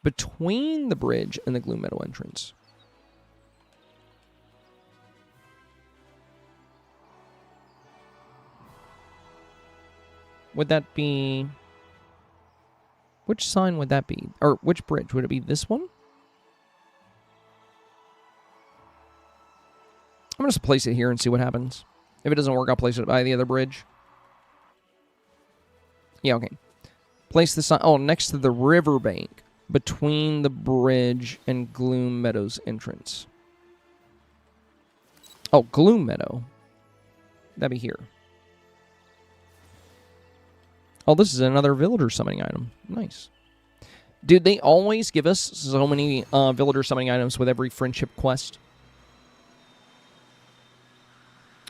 [SPEAKER 1] Between the bridge and the Gloom Meadow entrance. Would that be... Which sign would that be? Or which bridge? Would it be this one? I'm going to just place it here and see what happens. If it doesn't work, I'll place it by the other bridge. Yeah, okay. Place the sign... Oh, next to the riverbank. Between the bridge and Gloom Meadows entrance. Oh, Gloom Meadow. That'd be here. Oh, this is another villager summoning item. Nice. Dude, they always give us so many villager summoning items with every friendship quest.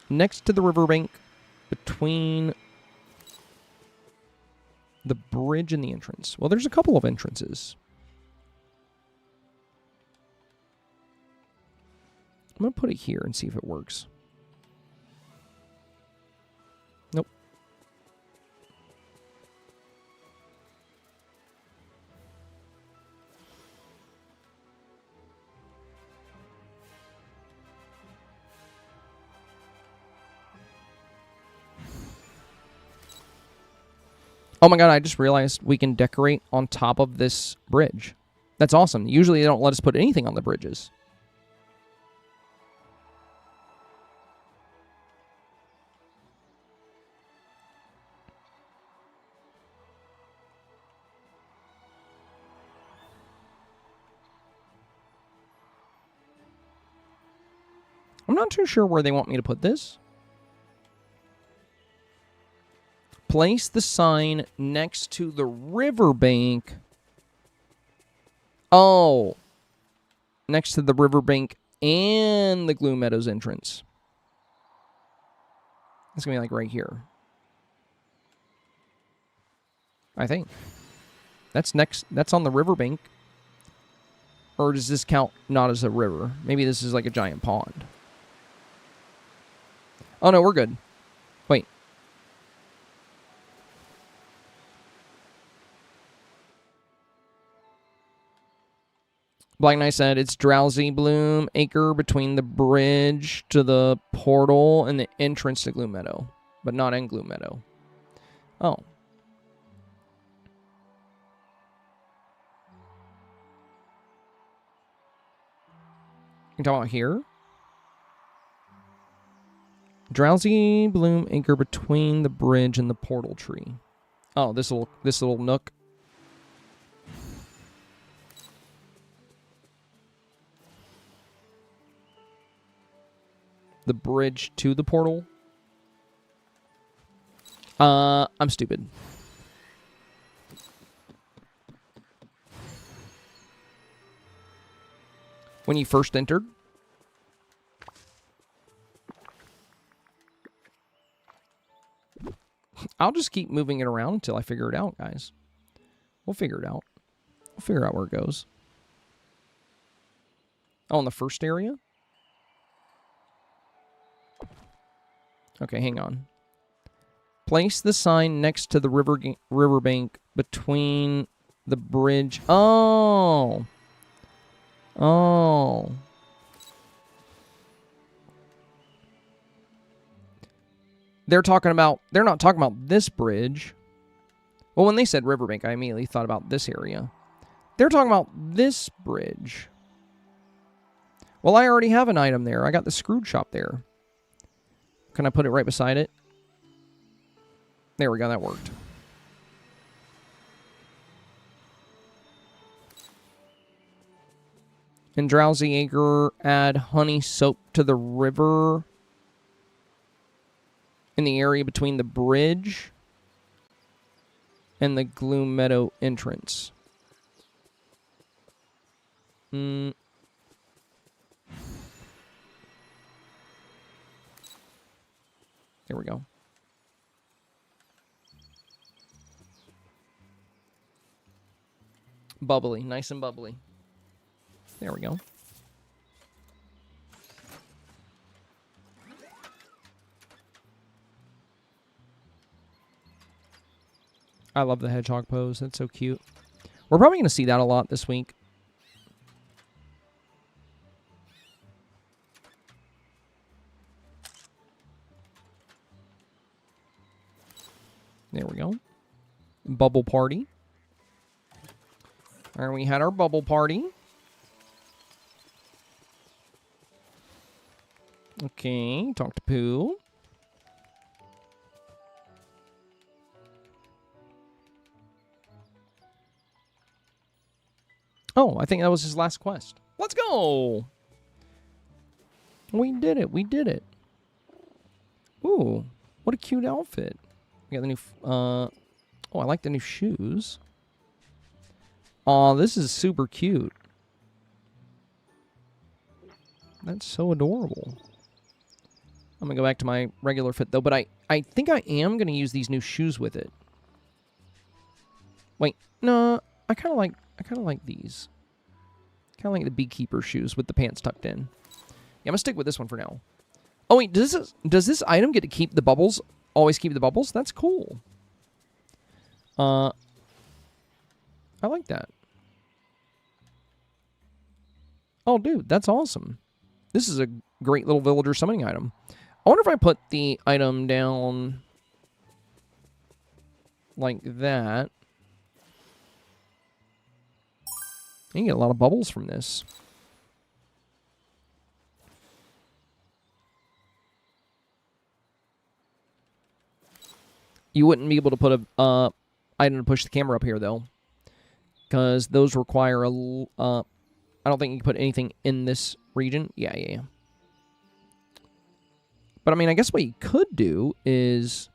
[SPEAKER 1] Next to the riverbank, between the bridge and the entrance. Well, there's a couple of entrances. I'm going to put it here and see if it works. Nope. Oh my god, I just realized we can decorate on top of this bridge. That's awesome. Usually they don't let us put anything on the bridges. I'm not too sure where they want me to put this. Place the sign next to the riverbank. Oh. Next to the riverbank and the Gloom Meadows entrance. It's going to be like right here. I think. That's next. That's on the riverbank. Or does this count not as a river? Maybe this is like a giant pond. Oh, no, we're good. Wait. Black Knight said it's Drowsy Bloom Acre between the bridge to the portal and the entrance to Gloom Meadow. But not in Gloom Meadow. Oh. You talking about here? Drowsy Bloom Acre between the bridge and the portal tree. Oh, this little nook. The bridge to the portal. I'm stupid. When you first entered. I'll just keep moving it around until I figure it out, guys. We'll figure it out. We'll figure out where it goes. Oh, in the first area? Okay, hang on. Place the sign next to the riverbank between the bridge. Oh. Oh. They're not talking about this bridge. Well, when they said riverbank, I immediately thought about this area. They're talking about this bridge. Well, I already have an item there. I got the Scrooge shop there. Can I put it right beside it? There we go, that worked. In Drowsy Acre, add honey soap to the river in the area between the bridge and the Gloom Meadow entrance. There we go. Bubbly. Nice and bubbly. There we go. I love the hedgehog pose. That's so cute. We're probably going to see that a lot this week. There we go. Bubble party. All right, we had our bubble party. Okay, talk to Pooh. Oh, I think that was his last quest. Let's go! We did it. We did it. Ooh, what a cute outfit. We got the new... oh, I like the new shoes. Aw, this is super cute. That's so adorable. I'm going to go back to my regular fit, though, but I think I am going to use these new shoes with it. Wait, no, I kind of like these. Kind of like the beekeeper shoes with the pants tucked in. Yeah, I'm going to stick with this one for now. Oh, wait, does this item get to keep the bubbles? Always keep the bubbles? That's cool. I like that. Oh, dude, that's awesome. This is a great little villager summoning item. I wonder if I put the item down like that. You can get a lot of bubbles from this. You wouldn't be able to put a item to push the camera up here, though. Because those require a... I don't think you can put anything in this region. Yeah. But, I mean, I guess what you could do is...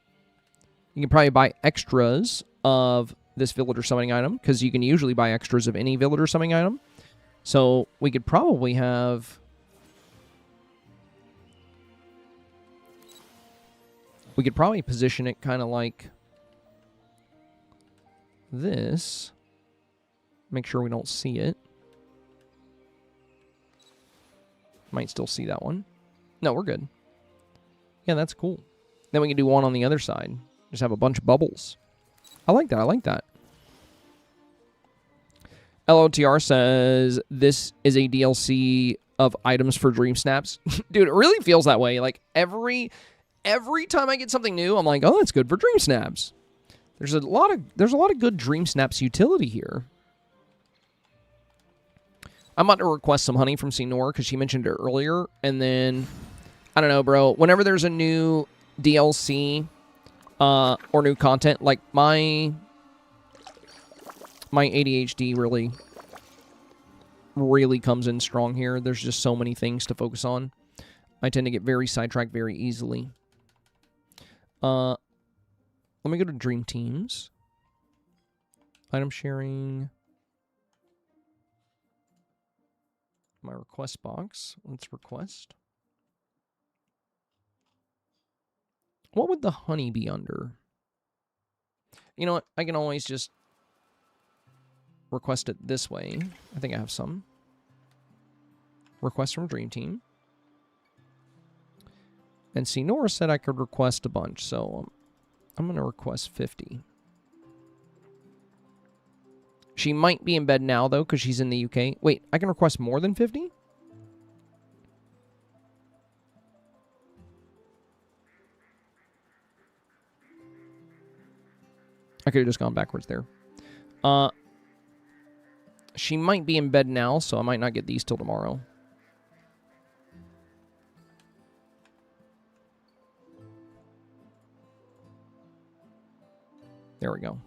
[SPEAKER 1] You can probably buy extras of this villager summoning item. Because you can usually buy extras of any villager summoning item. So, we could probably have... We could probably position it kind of like this. Make sure we don't see it. Might still see that one. No, we're good. Yeah, that's cool. Then we can do one on the other side. Just have a bunch of bubbles. I like that. I like that. LOTR says this is a DLC of items for Dreamsnaps. Dude, it really feels that way. Like every time I get something new, I'm like, oh, that's good for Dreamsnaps. There's a lot of good Dreamsnaps utility here. I'm about to request some honey from Senor because she mentioned it earlier. And then, I don't know, bro. Whenever there's a new DLC or new content, like my ADHD really comes in strong here. There's just so many things to focus on. I tend to get very sidetracked very easily. Let me go to Dream Teams. Item sharing. My request box. Let's request. What would the honey be under? You know what? I can always just request it this way. I think I have some. Request from Dream Team. And see, Nora said I could request a bunch, so I'm going to request 50. She might be in bed now, though, because she's in the UK. Wait, I can request more than 50? I could have just gone backwards there. She might be in bed now, so I might not get these till tomorrow. There we go.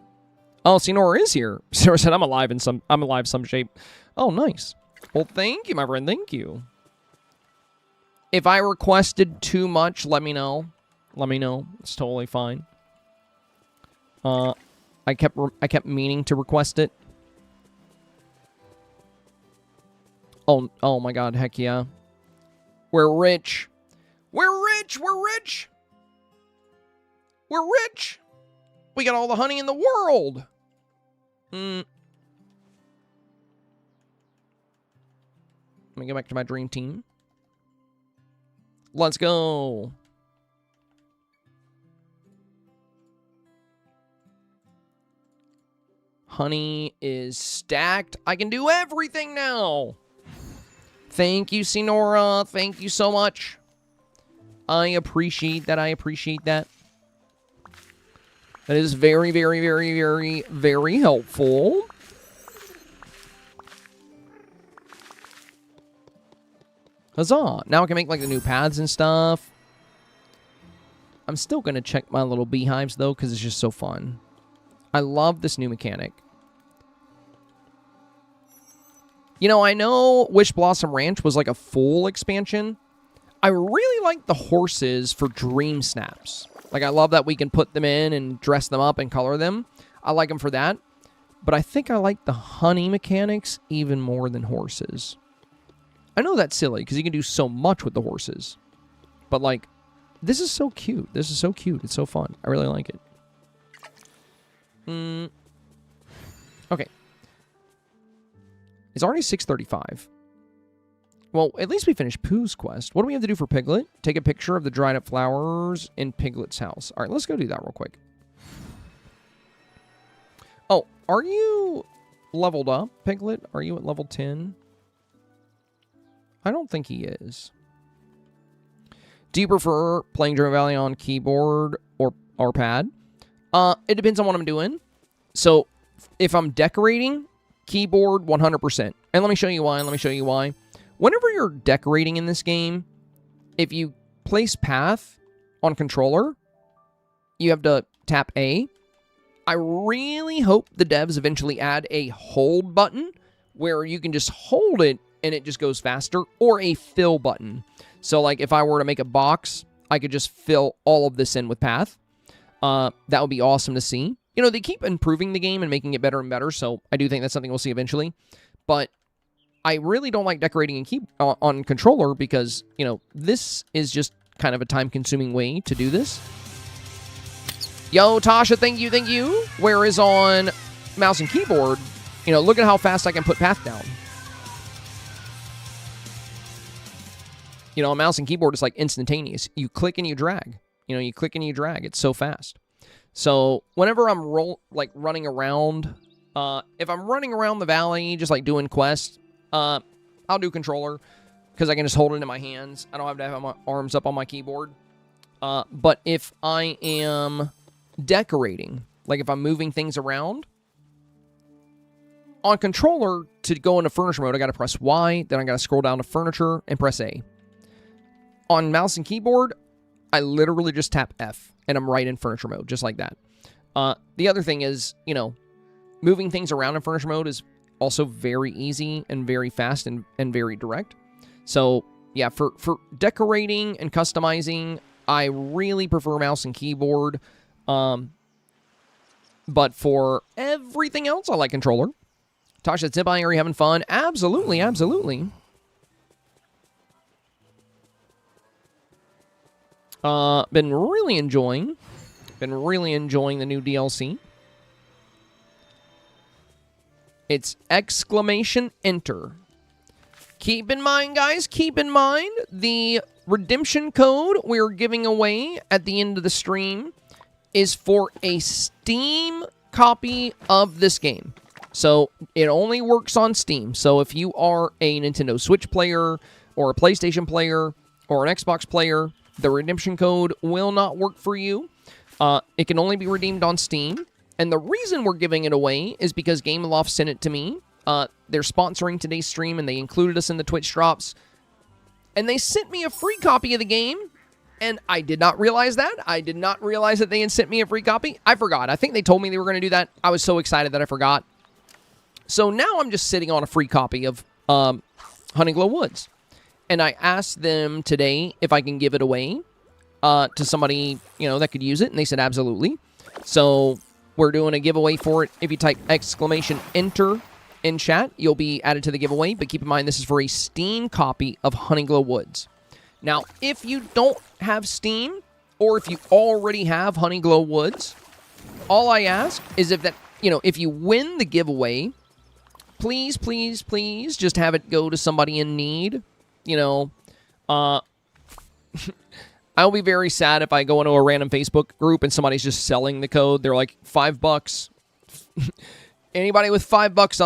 [SPEAKER 1] Oh, Senora is here. Senora said I'm alive some shape. Oh, nice. Well, thank you, my friend. Thank you. If I requested too much, let me know. Let me know. It's totally fine. I kept meaning to request it. Oh my god, heck yeah. We're rich. We're rich! We're rich! We're rich! We got all the honey in the world! Let me go back to my dream team. Let's go! Honey is stacked. I can do everything now! Thank you, Sinora. Thank you so much. I appreciate that. I appreciate that. That is very, very, very, very, very helpful. Huzzah. Now I can make, like, the new paths and stuff. I'm still going to check my little beehives, though, because it's just so fun. I love this new mechanic. You know, I know Wish Blossom Ranch was like a full expansion. I really like the horses for Dream Snaps. Like, I love that we can put them in and dress them up and color them. I like them for that. But I think I like the honey mechanics even more than horses. I know that's silly because you can do so much with the horses. But, like, this is so cute. This is so cute. It's so fun. I really like it. Okay. It's already 6:35. Well, at least we finished Pooh's quest. What do we have to do for Piglet? Take a picture of the dried up flowers in Piglet's house. All right, let's go do that real quick. Oh, are you leveled up, Piglet? Are you at level 10? I don't think he is. Do you prefer playing Dream Valley on keyboard or pad? It depends on what I'm doing. So, if I'm decorating, keyboard 100%. And let me show you why. Let me show you why. Whenever you're decorating in this game, if you place path on controller, you have to tap A. I really hope the devs eventually add a hold button where you can just hold it and it just goes faster, or a fill button. So, like, if I were to make a box, I could just fill all of this in with path. That would be awesome to see. You know, they keep improving the game and making it better and better, so I do think that's something we'll see eventually. But I really don't like decorating on controller because, you know, this is just kind of a time-consuming way to do this. Yo, Tasha, thank you, thank you. Whereas on mouse and keyboard, you know, look at how fast I can put path down. You know, on mouse and keyboard, it's like instantaneous. You click and you drag. You know, you click and you drag. It's so fast. So whenever I'm running around, if I'm running around the valley, just like doing quests, I'll do controller because I can just hold it in my hands. I don't have to have my arms up on my keyboard. But if I am decorating, like if I'm moving things around, on controller, to go into furniture mode, I got to press Y, then I got to scroll down to furniture and press A. On mouse and keyboard, I literally just tap F, and I'm right in furniture mode, just like that. The other thing is, you know, moving things around in furniture mode is also very easy and very fast and very direct. So, yeah, for decorating and customizing, I really prefer mouse and keyboard. But for everything else, I like controller. Tasha, Zibai, are you having fun? Absolutely, absolutely. Been really enjoying the new DLC. It's exclamation enter. Keep in mind, guys, keep in mind the redemption code we're giving away at the end of the stream is for a Steam copy of this game. So it only works on Steam. So if you are a Nintendo Switch player or a PlayStation player or an Xbox player, the redemption code will not work for you. It can only be redeemed on Steam. And the reason we're giving it away is because Gameloft sent it to me. They're sponsoring today's stream, and they included us in the Twitch drops. And they sent me a free copy of the game, and I did not realize that. I did not realize that they had sent me a free copy. I forgot. I think they told me they were going to do that. I was so excited that I forgot. So now I'm just sitting on a free copy of HoneyGlow Woods. And I asked them today if I can give it away to somebody, that could use it. And they said absolutely. So we're doing a giveaway for it. If you type !enter in chat, you'll be added to the giveaway. But keep in mind, this is for a Steam copy of HoneyGlow Woods. Now, if you don't have Steam, or if you already have HoneyGlow Woods, all I ask is if you win the giveaway, please, please, please just have it go to somebody in need. I'll be very sad if I go into a random Facebook group and somebody's just selling the code. They're like, $5. Anybody with $5,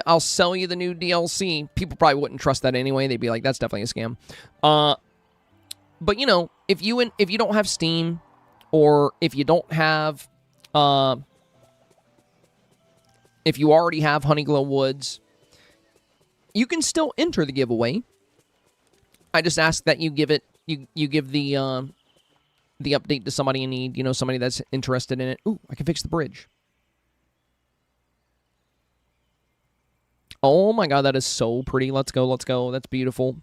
[SPEAKER 1] I'll sell you the new DLC. People probably wouldn't trust that anyway. They'd be like, that's definitely a scam. But if you don't have Steam, or if you don't have, if you already have HoneyGlow Woods, you can still enter the giveaway. I just ask that you give the update to somebody in need, somebody that's interested in it. Ooh, I can fix the bridge. Oh my god, that is so pretty. Let's go, let's go. That's beautiful.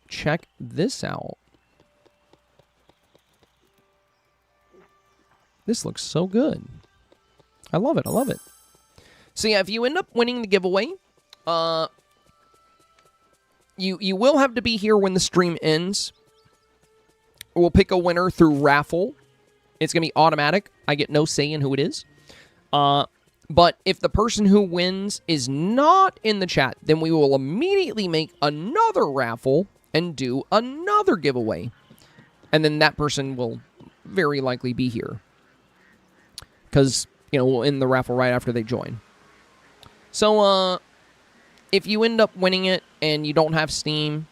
[SPEAKER 1] Check this out. This looks so good. I love it, I love it. So yeah, if you end up winning the giveaway, you will have to be here when the stream ends. We'll pick a winner through raffle. It's going to be automatic. I get no say in who it is. But if the person who wins is not in the chat, then we will immediately make another raffle and do another giveaway. And then that person will very likely be here. Because, we'll end the raffle right after they join. So, if you end up winning it and you don't have Steam,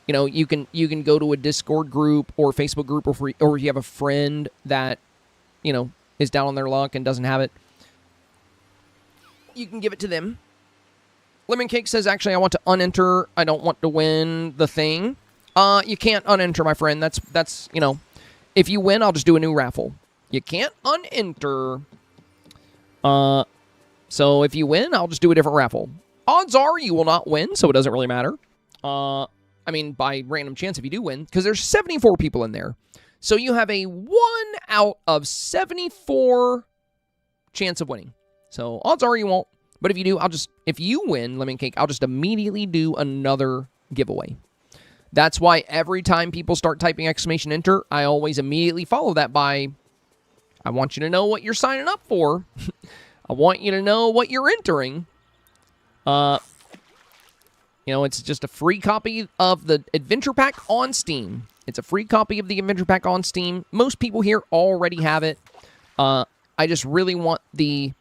[SPEAKER 1] you can go to a Discord group or Facebook group, or if you have a friend that, is down on their luck and doesn't have it, you can give it to them. Lemon Cake says, actually, I want to unenter. I don't want to win the thing. You can't unenter, my friend. That's if you win, I'll just do a new raffle. You can't unenter. So if you win, I'll just do a different raffle. Odds are you will not win, so it doesn't really matter. I mean, by random chance if you do win, because there's 74 people in there. So you have a 1 out of 74 chance of winning. So odds are you won't. But if you do, if you win, Lemon Cake, I'll just immediately do another giveaway. That's why every time people start typing !enter, I always immediately follow that by, I want you to know what you're signing up for. I want you to know what you're entering. It's just a free copy of the Adventure Pack on Steam. It's a free copy of the Adventure Pack on Steam. Most people here already have it. I just really want the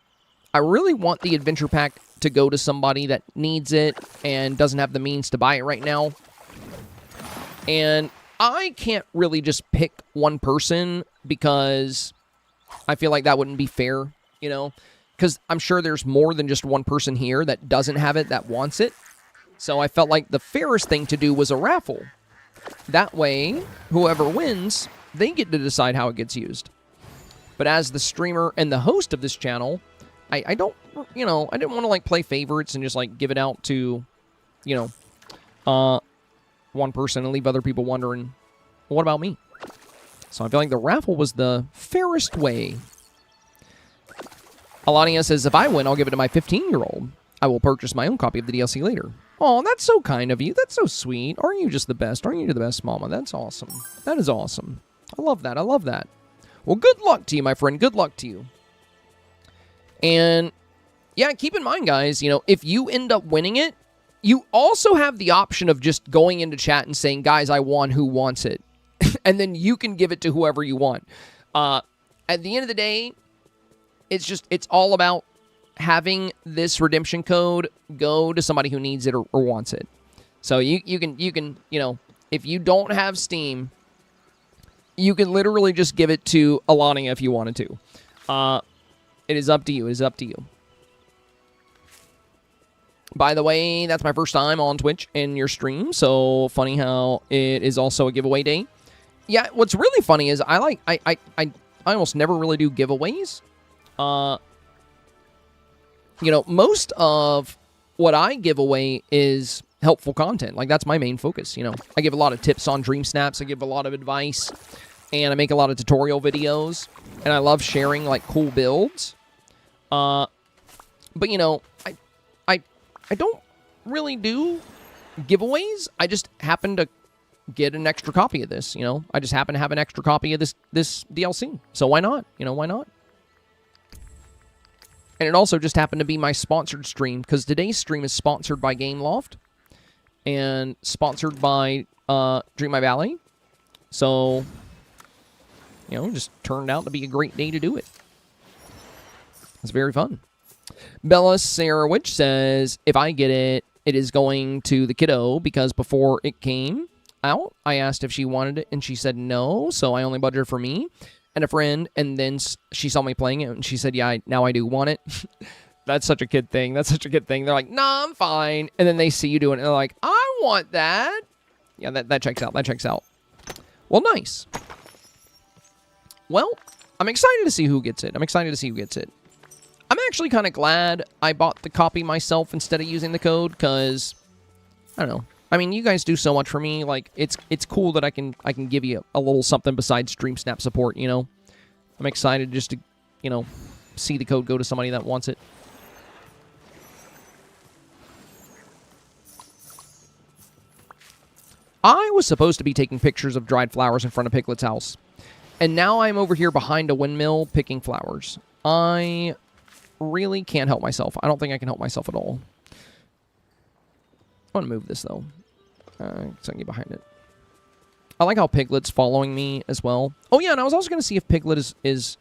[SPEAKER 1] Adventure Pack to go to somebody that needs it and doesn't have the means to buy it right now. And I can't really just pick one person because I feel like that wouldn't be fair, because I'm sure there's more than just one person here that doesn't have it, that wants it. So I felt like the fairest thing to do was a raffle. That way, whoever wins, they get to decide how it gets used. But as the streamer and the host of this channel, I don't, I didn't want to, play favorites and just, give it out to, one person and leave other people wondering, well, what about me? So I feel like the raffle was the fairest way. Alania says, if I win, I'll give it to my 15-year-old. I will purchase my own copy of the DLC later. Oh, that's so kind of you. That's so sweet. Aren't you just the best? Aren't you the best, Mama? That's awesome. That is awesome. I love that. I love that. Well, good luck to you, my friend. Good luck to you. And, yeah, keep in mind, guys, if you end up winning it, you also have the option of just going into chat and saying, guys, I won, who wants it? And then you can give it to whoever you want. At the end of the day, it's all about having this redemption code go to somebody who needs it or wants it. So you can, if you don't have Steam, you can literally just give it to Alania if you wanted to. It is up to you. It is up to you. By the way, that's my first time on Twitch in your stream, so funny how it is also a giveaway day. Yeah, what's really funny is I almost never really do giveaways. you know, most of what I give away is helpful content. Like, that's my main focus, you know. I give a lot of tips on Dreamsnaps. I give a lot of advice. And I make a lot of tutorial videos. And I love sharing, like, cool builds. But, you know, I don't really do giveaways. I just happen to get an extra copy of this, you know. I just happen to have an extra copy of this DLC. So why not? You know, why not? And it also just happened to be my sponsored stream, because today's stream is sponsored by Gameloft and sponsored by Dreamlight Valley. So, you know, just turned out to be a great day to do it. It's very fun. Bella Sarowich says, if I get it, it is going to the kiddo, because before it came out, I asked if she wanted it, and she said no, so I only budgeted for me and a friend, and then she saw me playing it, and she said, yeah, now I do want it. That's such a kid thing. That's such a kid thing. They're like, nah, I'm fine. And then they see you doing it, and they're like, I want that. Yeah, that checks out. That checks out. Well, nice. Well, I'm excited to see who gets it. I'm excited to see who gets it. I'm actually kind of glad I bought the copy myself instead of using the code, because, I don't know. I mean, you guys do so much for me. Like, it's cool that I can give you a little something besides Dreamsnap support, you know? I'm excited just to, you know, see the code go to somebody that wants it. I was supposed to be taking pictures of dried flowers in front of Piglet's house, and now I'm over here behind a windmill picking flowers. I really can't help myself. I don't think I can help myself at all. I want to move this, though. So I can get behind it. I like how Piglet's following me as well. Oh, yeah, and I was also going to see if Piglet is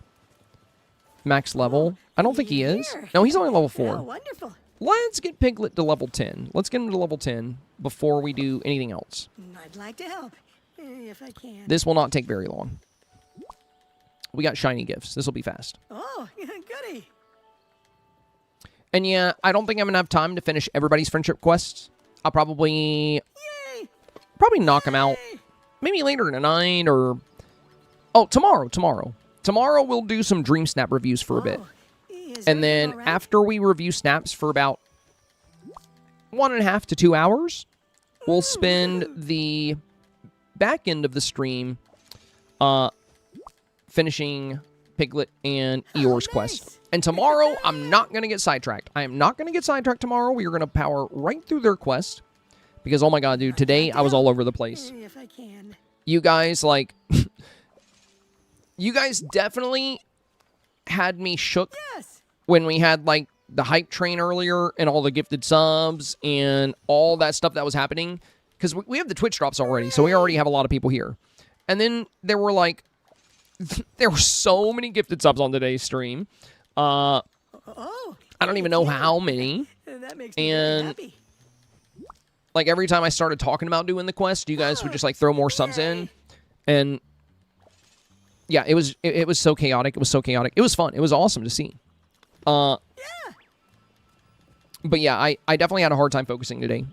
[SPEAKER 1] max level. I don't think he is. No, he's only level 4.
[SPEAKER 6] Oh, wonderful.
[SPEAKER 1] Let's get Piglet to level 10. Let's get him to level 10 before we do anything else.
[SPEAKER 6] I'd like to help, if I can.
[SPEAKER 1] This will not take very long. We got shiny gifts. This will be fast.
[SPEAKER 6] Oh, goody.
[SPEAKER 1] And yeah, I don't think I'm going to have time to finish everybody's friendship quests. I'll probably knock them out. Maybe later tonight or... Oh, tomorrow. Tomorrow we'll do some Dreamsnap reviews for a bit. And then after we review snaps for about 1.5 to 2 hours, we'll spend the back end of the stream finishing Piglet and Eeyore's quest. And tomorrow, I'm not going to get sidetracked. I am not going to get sidetracked tomorrow. We are going to power right through their quest. Because, oh my god, dude, today I was all over the place.
[SPEAKER 6] If I can.
[SPEAKER 1] You guys, like... you guys definitely had me shook when we had, like, the hype train earlier and all the gifted subs and all that stuff that was happening. Because we have the Twitch drops already, so we already have a lot of people here. And then there were, like... there were so many gifted subs on today's stream. I don't even know how many.
[SPEAKER 6] That makes me very happy.
[SPEAKER 1] Like, every time I started talking about doing the quest, you guys would just, like, throw more subs in. And, yeah, it was so chaotic. It was so chaotic. It was fun. It was awesome to see. But, yeah, I definitely had a hard time focusing today.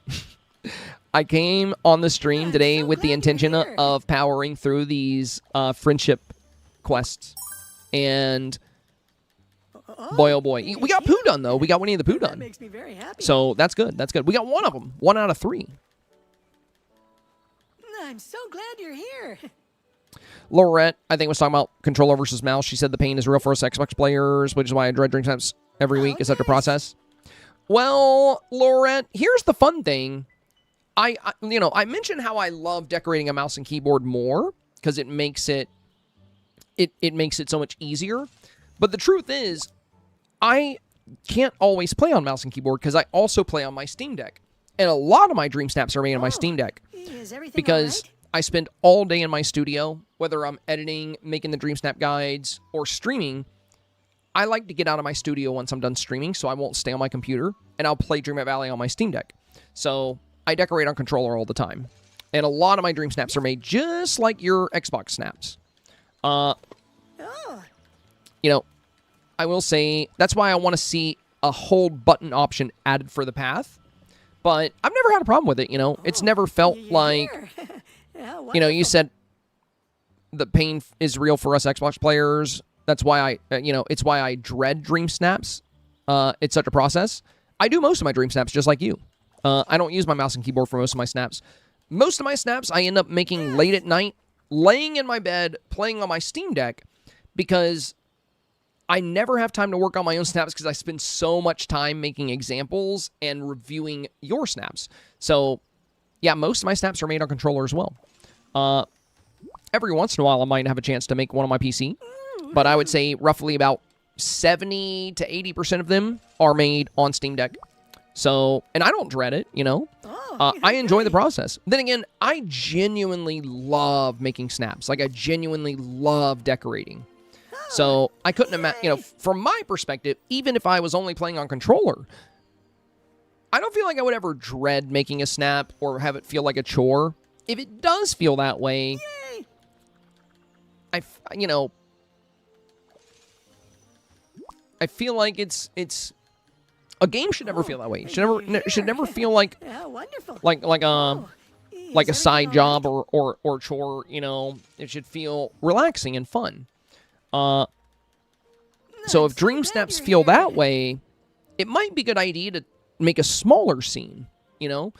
[SPEAKER 1] I came on the stream today with the intention of powering through these friendship quests. And... boy, oh boy. We got Pooh done, though. We got Winnie the Pooh done.
[SPEAKER 6] That makes me very happy.
[SPEAKER 1] So, that's good. That's good. We got one of them. 1 out of 3.
[SPEAKER 6] I'm so glad you're here.
[SPEAKER 1] Laurette, I think, was talking about controller versus mouse. She said the pain is real for us Xbox players, which is why I dread Dreamsnaps every week. It's such a process. Well, Laurette, here's the fun thing. I mentioned how I love decorating a mouse and keyboard more because it makes it makes it so much easier. But the truth is, I can't always play on mouse and keyboard because I also play on my Steam Deck. And a lot of my Dreamsnaps are made on my Steam Deck.
[SPEAKER 6] Is everything
[SPEAKER 1] because I spend all day in my studio, whether I'm editing, making the Dreamsnap guides, or streaming. I like to get out of my studio once I'm done streaming, so I won't stay on my computer, and I'll play Dreamlight Valley on my Steam Deck. So I decorate on controller all the time. And a lot of my Dreamsnaps are made just like your Xbox snaps. You know, I will say, that's why I want to see a hold button option added for the path. But I've never had a problem with it, you know. It's never felt like, you know, you said the pain is real for us Xbox players. That's why it's why I dread Dreamsnaps it's such a process. I do most of my dream snaps just like you. I don't use my mouse and keyboard for most of my snaps. Most of my snaps I end up making late at night, laying in my bed, playing on my Steam Deck, because I never have time to work on my own snaps because I spend so much time making examples and reviewing your snaps. So, yeah, most of my snaps are made on controller as well. Every once in a while, I might have a chance to make one on my PC, but I would say roughly about 70 to 80% of them are made on Steam Deck. So, and I don't dread it, you know. I enjoy the process. Then again, I genuinely love making snaps. Like, I genuinely love decorating. So, I couldn't imagine, you know, from my perspective, even if I was only playing on controller, I don't feel like I would ever dread making a snap or have it feel like a chore. If it does feel that way, you know, I feel like it's a game should never feel that way. It should never feel like
[SPEAKER 6] wonderful.
[SPEAKER 1] like a side job or chore, you know. It should feel relaxing and fun. So if dream snaps feel that way, it might be a good idea to make a smaller scene, you know.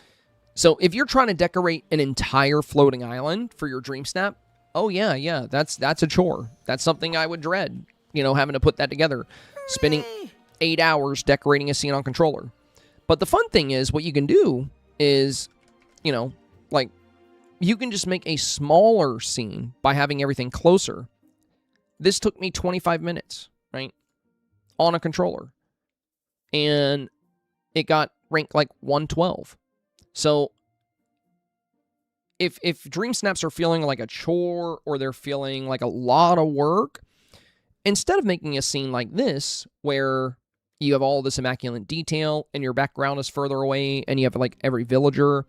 [SPEAKER 1] So if you're trying to decorate an entire floating island for your dream snap, oh yeah, that's a chore. That's something I would dread, you know, having to put that together, spending 8 hours decorating a scene on controller. But the fun thing is, what you can do is, you know, like, you can just make a smaller scene by having everything closer. This took me 25 minutes, right, on a controller. And it got ranked like 112. So if dream snaps are feeling like a chore or they're feeling like a lot of work, instead of making a scene like this where you have all this immaculate detail and your background is further away and you have like every villager,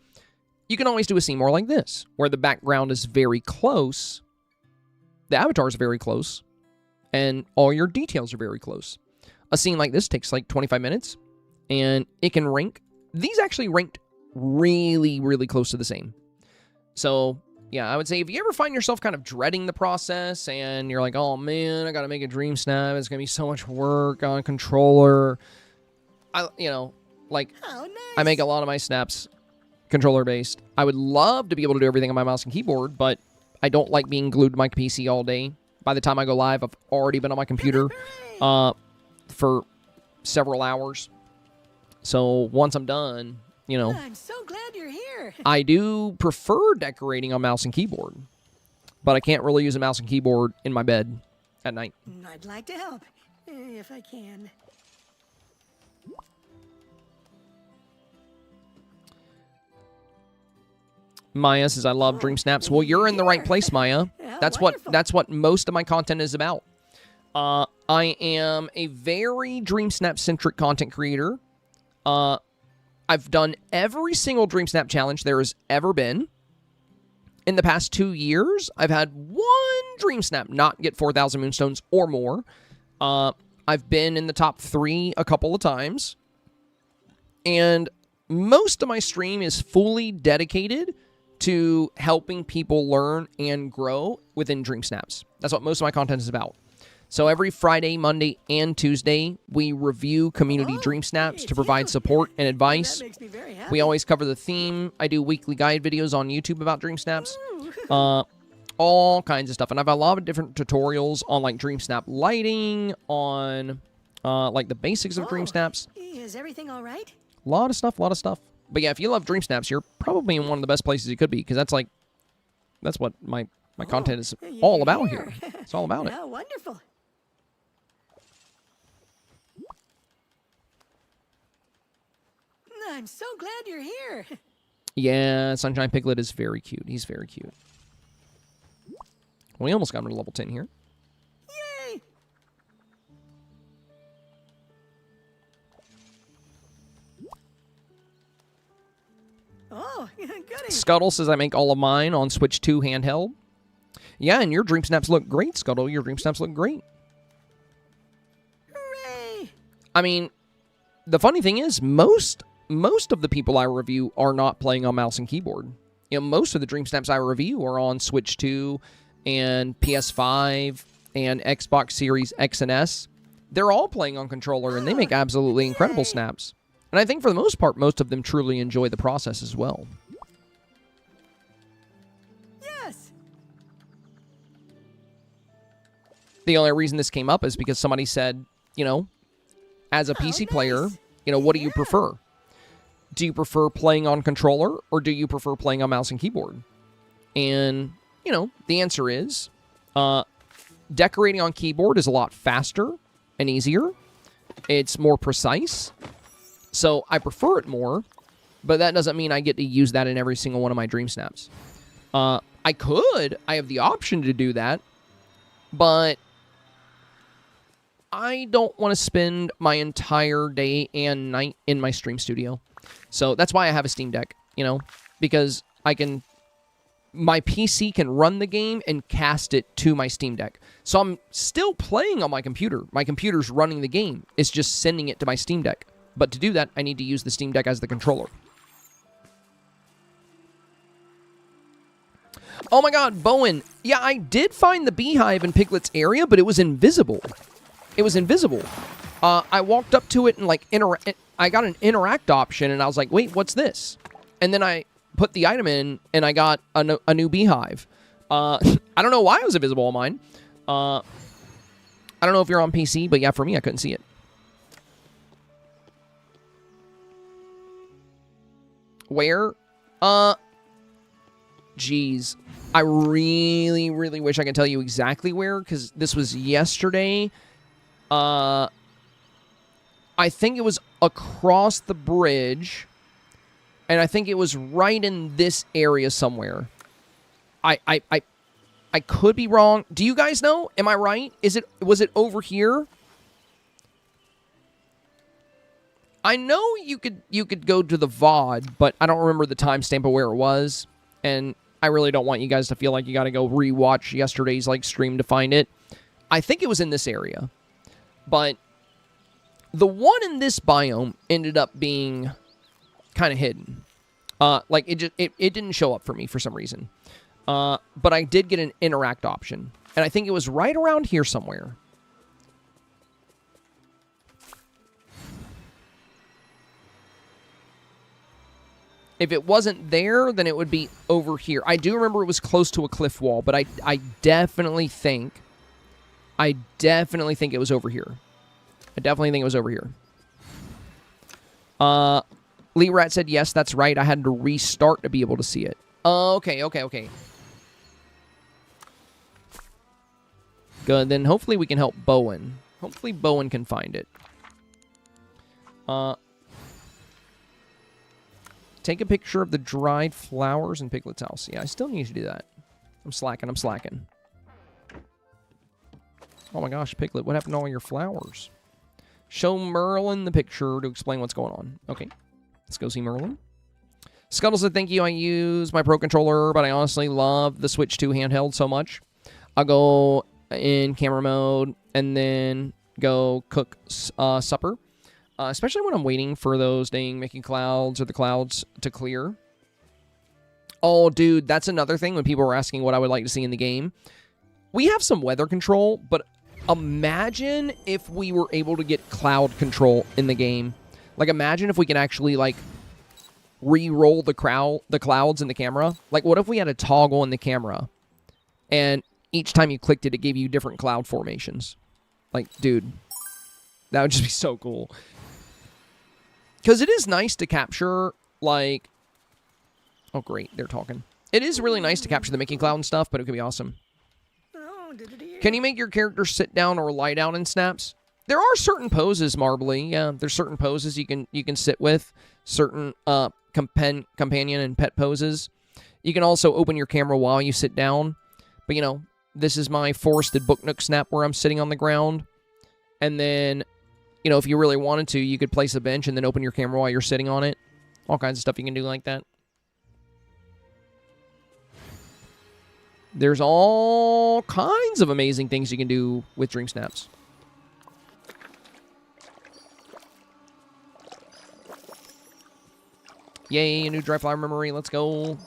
[SPEAKER 1] you can always do a scene more like this, where the background is very close, the avatar is very close, and all your details are very close. A scene like this takes like 25 minutes, and it can rank. These actually ranked really, really close to the same. So, yeah, I would say if you ever find yourself kind of dreading the process and you're like, oh man, I gotta make a dream snap, it's gonna be so much work on a controller. You know, like, I make a lot of my snaps controller based. I would love to be able to do everything on my mouse and keyboard, but I don't like being glued to my PC all day. By the time I go live, I've already been on my computer for several hours. So once I'm done, you know,
[SPEAKER 6] I'm so glad you're here.
[SPEAKER 1] I do prefer decorating on mouse and keyboard, but I can't really use a mouse and keyboard in my bed at night.
[SPEAKER 6] I'd like to help, if I can.
[SPEAKER 1] Maya says, I love dream snaps. Well, you're in the right place, Maya. That's what most of my content is about. I am a very dream snap centric content creator. I've done every single dream snap challenge there has ever been. In the past 2 years, I've had one dream snap not get 4,000 moonstones or more. I've been in the top 3 a couple of times. And most of my stream is fully dedicated to helping people learn and grow within dream snaps. That's what most of my content is about. So every Friday, Monday, and Tuesday, we review community dream snaps to provide support and advice.
[SPEAKER 6] That makes me very happy.
[SPEAKER 1] We always cover the theme. I do weekly guide videos on YouTube about dream snaps. All kinds of stuff. And I have a lot of different tutorials on like dream snap lighting, on like the basics of dream snaps.
[SPEAKER 6] Is everything all right?
[SPEAKER 1] A lot of stuff. But yeah, if you love dream snaps, you're probably in one of the best places you could be, because that's what my content is all about here. It's all about it.
[SPEAKER 6] Oh, wonderful. I'm so glad you're here.
[SPEAKER 1] Yeah, Sunshine Piglet is very cute. He's very cute. We almost got him to level 10 here.
[SPEAKER 6] Yay! Oh, goody.
[SPEAKER 1] Scuttle says I make all of mine on Switch 2 handheld. Yeah, and your dream snaps look great, Scuttle. Your dream snaps look great.
[SPEAKER 6] Hooray!
[SPEAKER 1] I mean, the funny thing is, most of the people I review are not playing on mouse and keyboard. You know, most of the dream snaps I review are on Switch 2 and PS5 and Xbox Series X and S. they're all playing on controller, and they make absolutely incredible snaps. And I think for the most part, most of them truly enjoy the process as well.
[SPEAKER 6] Yes.
[SPEAKER 1] The only reason this came up is because somebody said, you know, as a PC player,
[SPEAKER 6] nice.
[SPEAKER 1] you know, what do you prefer? Do you prefer playing on controller, or do you prefer playing on mouse and keyboard? And, you know, the answer is, decorating on keyboard is a lot faster and easier. It's more precise. So I prefer it more, but that doesn't mean I get to use that in every single one of my Dream Snaps. I have the option to do that, but I don't want to spend my entire day and night in my stream studio. So that's why I have a Steam Deck, you know, because my PC can run the game and cast it to my Steam Deck. So I'm still playing on my computer. My computer's running the game. It's just sending it to my Steam Deck. But to do that, I need to use the Steam Deck as the controller. Oh my god, Bowen. Yeah, I did find the beehive in Piglet's area, but it was invisible. It was invisible. I walked up to it and, like, I got an interact option, and I was like, wait, what's this? And then I put the item in, and I got a new beehive. I don't know why it was invisible on mine. I don't know if you're on PC, but yeah, for me, I couldn't see it. Where? Geez. I really, really wish I could tell you exactly where, because this was yesterday. I think it was across the bridge, and I think it was right in this area somewhere. I could be wrong. Do you guys know? Am I right? Was it over here? I know you could go to the VOD, but I don't remember the timestamp of where it was, and I really don't want you guys to feel like you got to go rewatch yesterday's stream to find it. I think it was in this area, but the one in this biome ended up being kind of hidden. It didn't show up for me for some reason. But I did get an interact option, and I think it was right around here somewhere. If it wasn't there, then it would be over here. I do remember it was close to a cliff wall, but I definitely think it was over here. I definitely think it was over here. Lee Rat said, yes, that's right. I had to restart to be able to see it. Okay. Good, then hopefully we can help Bowen. Hopefully Bowen can find it. Take a picture of the dried flowers in Piglet's house. Yeah, I still need to do that. I'm slacking. Oh my gosh, Piglet, what happened to all your flowers? Show Merlin the picture to explain what's going on. Okay, let's go see Merlin. Scuttle said, thank you. I use my Pro Controller, but I honestly love the Switch 2 handheld so much. I'll go in camera mode and then go cook supper. Especially when I'm waiting for those dang Mickey clouds or the clouds to clear. Oh, dude, that's another thing when people were asking what I would like to see in the game. We have some weather control, but imagine if we were able to get cloud control in the game. Like, imagine if we can actually, re-roll the clouds in the camera. Like, what if we had a toggle in the camera, and each time you clicked it, it gave you different cloud formations? Like, dude, that would just be so cool. Because it is nice to capture, oh, great, they're talking. It is really nice to capture the Mickey Cloud and stuff, but it could be awesome. Can you make your character sit down or lie down in snaps? There are certain poses, Marbly. Yeah, there's certain poses you can sit with. Certain companion and pet poses. You can also open your camera while you sit down. But, this is my forested book nook snap where I'm sitting on the ground. And then, if you really wanted to, you could place a bench and then open your camera while you're sitting on it. All kinds of stuff you can do like that. There's all kinds of amazing things you can do with Dream Snaps. Yay, a new dry flower memory. Let's go.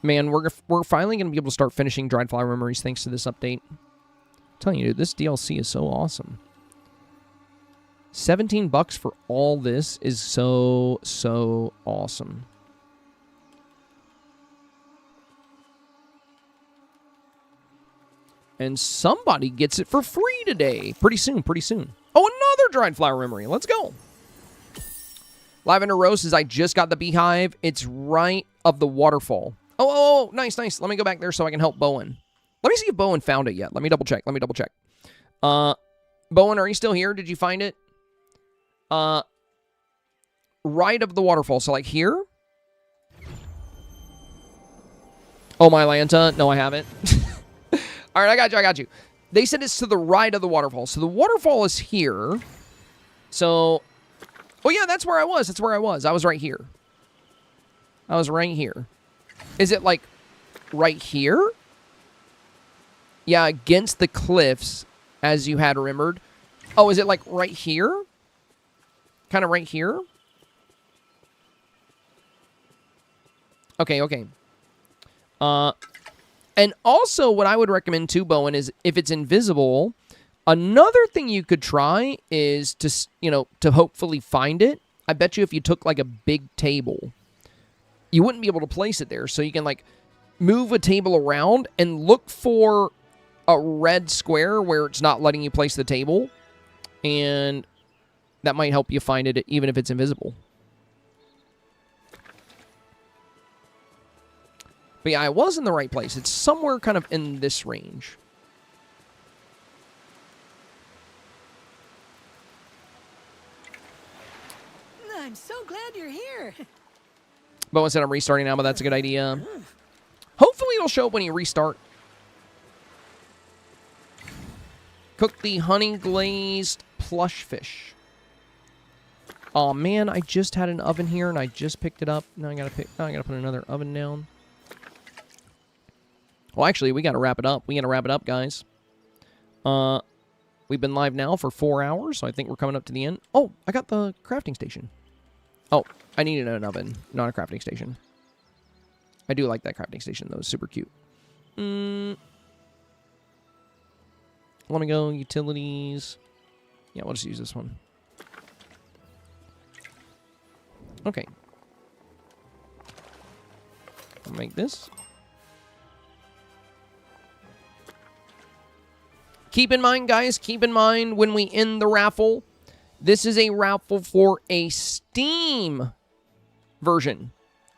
[SPEAKER 1] Man, we're finally going to be able to start finishing Dried Flower Memories thanks to this update. I'm telling you, dude, this DLC is so awesome. $17 for all this is so awesome. And somebody gets it for free today. Pretty soon. Oh, another Dried Flower Memory. Let's go. Lavender Rose says, I just got the beehive. It's right of the waterfall. Oh, nice. Let me go back there so I can help Bowen. Let me see if Bowen found it yet. Let me double check. Bowen, are you still here? Did you find it? Right of the waterfall. So, like, here? Oh, my Lanta. No, I haven't. All right, I got you. They said it's to the right of the waterfall. So, the waterfall is here. So, oh, yeah, that's where I was. I was right here. Is it, like, right here? Yeah, against the cliffs, as you had remembered. Oh, is it, like, right here? Kind of right here? Okay. And also, what I would recommend, too, Bowen, is if it's invisible, another thing you could try is to, to hopefully find it. I bet you if you took, like, a big table, you wouldn't be able to place it there. So you can, like, move a table around and look for a red square where it's not letting you place the table. And that might help you find it even if it's invisible. But yeah, I was in the right place. It's somewhere kind of in this range.
[SPEAKER 6] I'm so glad you're here.
[SPEAKER 1] Bowen said I'm restarting now, but that's a good idea. Hopefully it'll show up when you restart. Cook the honey glazed plush fish. Oh man, I just had an oven here and I just picked it up. Now I gotta put another oven down. Well, actually, we gotta wrap it up. Guys. We've been live now for 4 hours, so I think we're coming up to the end. Oh, I got the crafting station. Oh, I needed an oven, not a crafting station. I do like that crafting station, though. It's super cute. Let me go. Utilities. Yeah, we'll just use this one. Okay. I'll make this. Keep in mind, guys, when we end the raffle, this is a raffle for a Steam version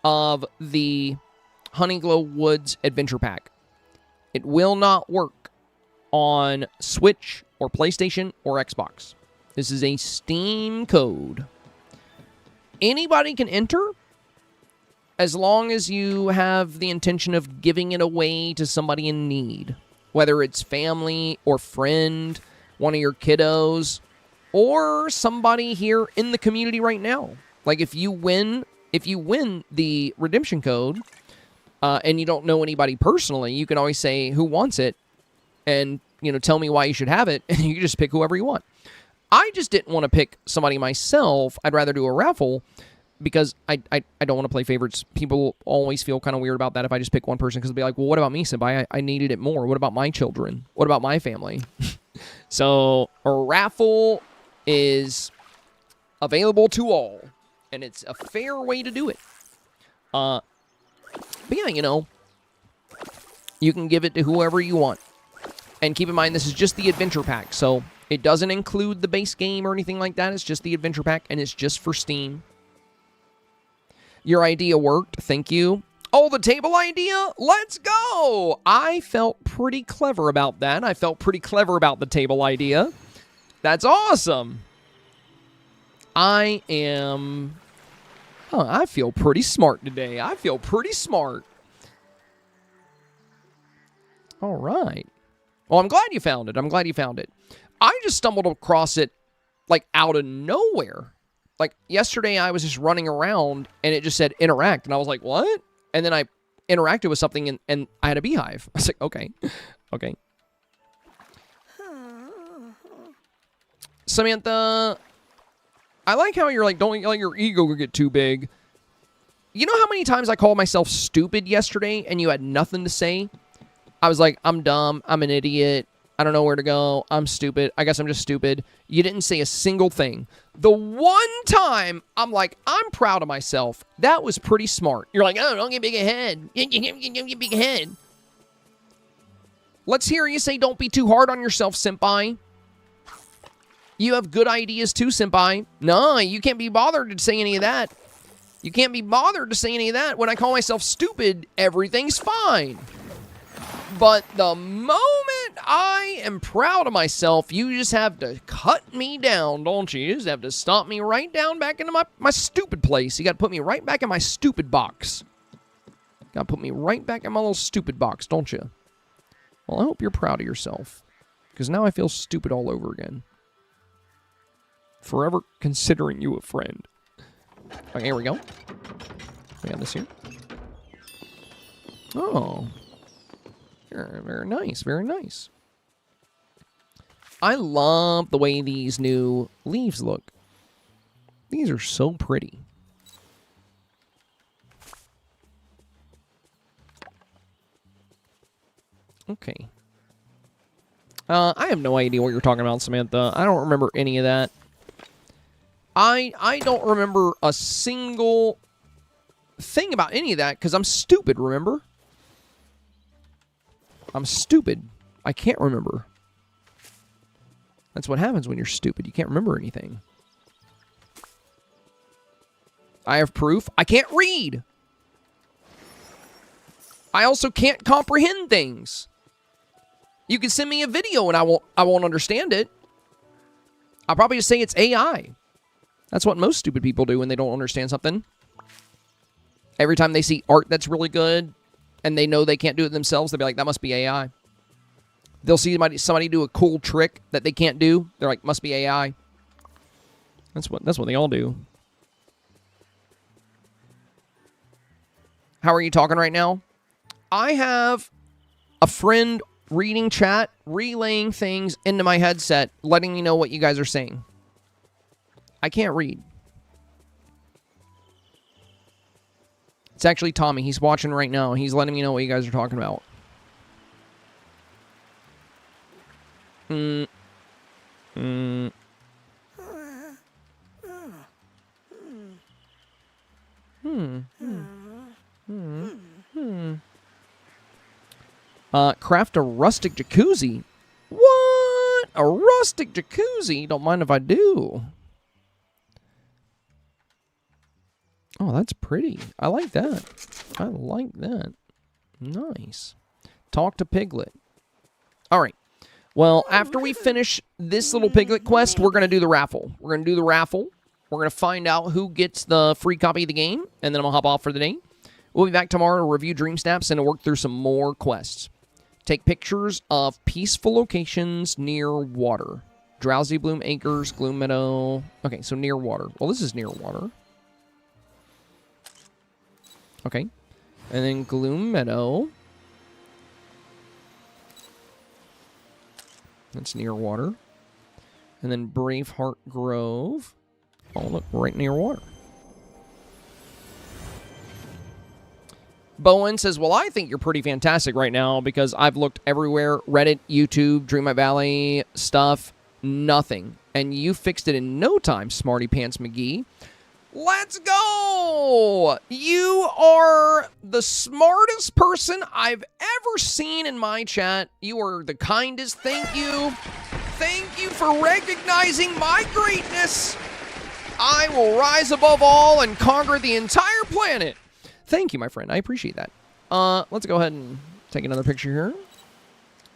[SPEAKER 1] of the HoneyGlow Woods Adventure Pack. It will not work on Switch or PlayStation or Xbox. This is a Steam code. Anybody can enter as long as you have the intention of giving it away to somebody in need. Whether it's family or friend, one of your kiddos, or somebody here in the community right now. Like if you win the redemption code, and you don't know anybody personally, you can always say who wants it, and tell me why you should have it, and you can just pick whoever you want. I just didn't want to pick somebody myself. I'd rather do a raffle because I don't want to play favorites. People always feel kind of weird about that if I just pick one person because they'll be like, well, what about me, Senpai? I needed it more. What about my children? What about my family? So a raffle is available to all, and it's a fair way to do it. But yeah, you can give it to whoever you want. And keep in mind, this is just the adventure pack, so it doesn't include the base game or anything like that. It's just the adventure pack, and it's just for Steam. Your idea worked. Thank you. Oh, the table idea? Let's go! I felt pretty clever about that. I felt pretty clever about the table idea. That's awesome. I feel pretty smart today. I feel pretty smart. All right. Well, I'm glad you found it. I just stumbled across it, like, out of nowhere. Like, yesterday I was just running around, and it just said interact, and I was like, what? And then I interacted with something, and I had a beehive. I was like, okay. Samantha, I like how you're like, don't let your ego get too big. You know how many times I called myself stupid yesterday and you had nothing to say? I was like, I'm dumb. I'm an idiot. I don't know where to go. I'm stupid. I guess I'm just stupid. You didn't say a single thing. The one time I'm like, I'm proud of myself. That was pretty smart. You're like, oh, don't get big ahead. Don't get big ahead. Let's hear you say don't be too hard on yourself, senpai. You have good ideas too, senpai. No, you can't be bothered to say any of that. You can't be bothered to say any of that. When I call myself stupid, everything's fine. But the moment I am proud of myself, you just have to cut me down, don't you? You just have to stomp me right down back into my stupid place. You got to put me right back in my stupid box. Got to put me right back in my little stupid box, don't you? Well, I hope you're proud of yourself. Because now I feel stupid all over again. Forever considering you a friend. Okay, here we go. We got this here. Oh. Very nice, very nice. I love the way these new leaves look. These are so pretty. Okay. I have no idea what you're talking about, Samantha. I don't remember any of that. I don't remember a single thing about any of that because I'm stupid, remember? I'm stupid. I can't remember. That's what happens when you're stupid. You can't remember anything. I have proof. I can't read. I also can't comprehend things. You can send me a video and I won't understand it. I'll probably just say it's AI. That's what most stupid people do when they don't understand something. Every time they see art that's really good and they know they can't do it themselves, they'll be like, that must be AI. They'll see somebody do a cool trick that they can't do. They're like, must be AI. That's what they all do. How are you talking right now? I have a friend reading chat, relaying things into my headset, letting me know what you guys are saying. I can't read. It's actually Tommy. He's watching right now. He's letting me know what you guys are talking about. Craft a rustic jacuzzi. What? A rustic jacuzzi? Don't mind if I do. Oh, that's pretty. I like that. I like that. Nice. Talk to Piglet. All right. Well, after we finish this little Piglet quest, we're going to do the raffle. We're going to do the raffle. We're going to find out who gets the free copy of the game, and then I'm going to hop off for the day. We'll be back tomorrow to review Dreamsnaps and to work through some more quests. Take pictures of peaceful locations near water. Drowsy Bloom Acres, Gloom Meadow. Okay, so near water. Well, this is near water. Okay. And then Gloom Meadow. That's near water. And then Braveheart Grove. Oh, look, right near water. Bowen says, well, I think you're pretty fantastic right now because I've looked everywhere. Reddit, YouTube, Dreamlight Valley stuff. Nothing. And you fixed it in no time, Smarty Pants McGee. Let's go! You are the smartest person I've ever seen in my chat. You are the kindest. Thank you. Thank you for recognizing my greatness. I will rise above all and conquer the entire planet. Thank you, my friend. I appreciate that. Let's go ahead and take another picture here.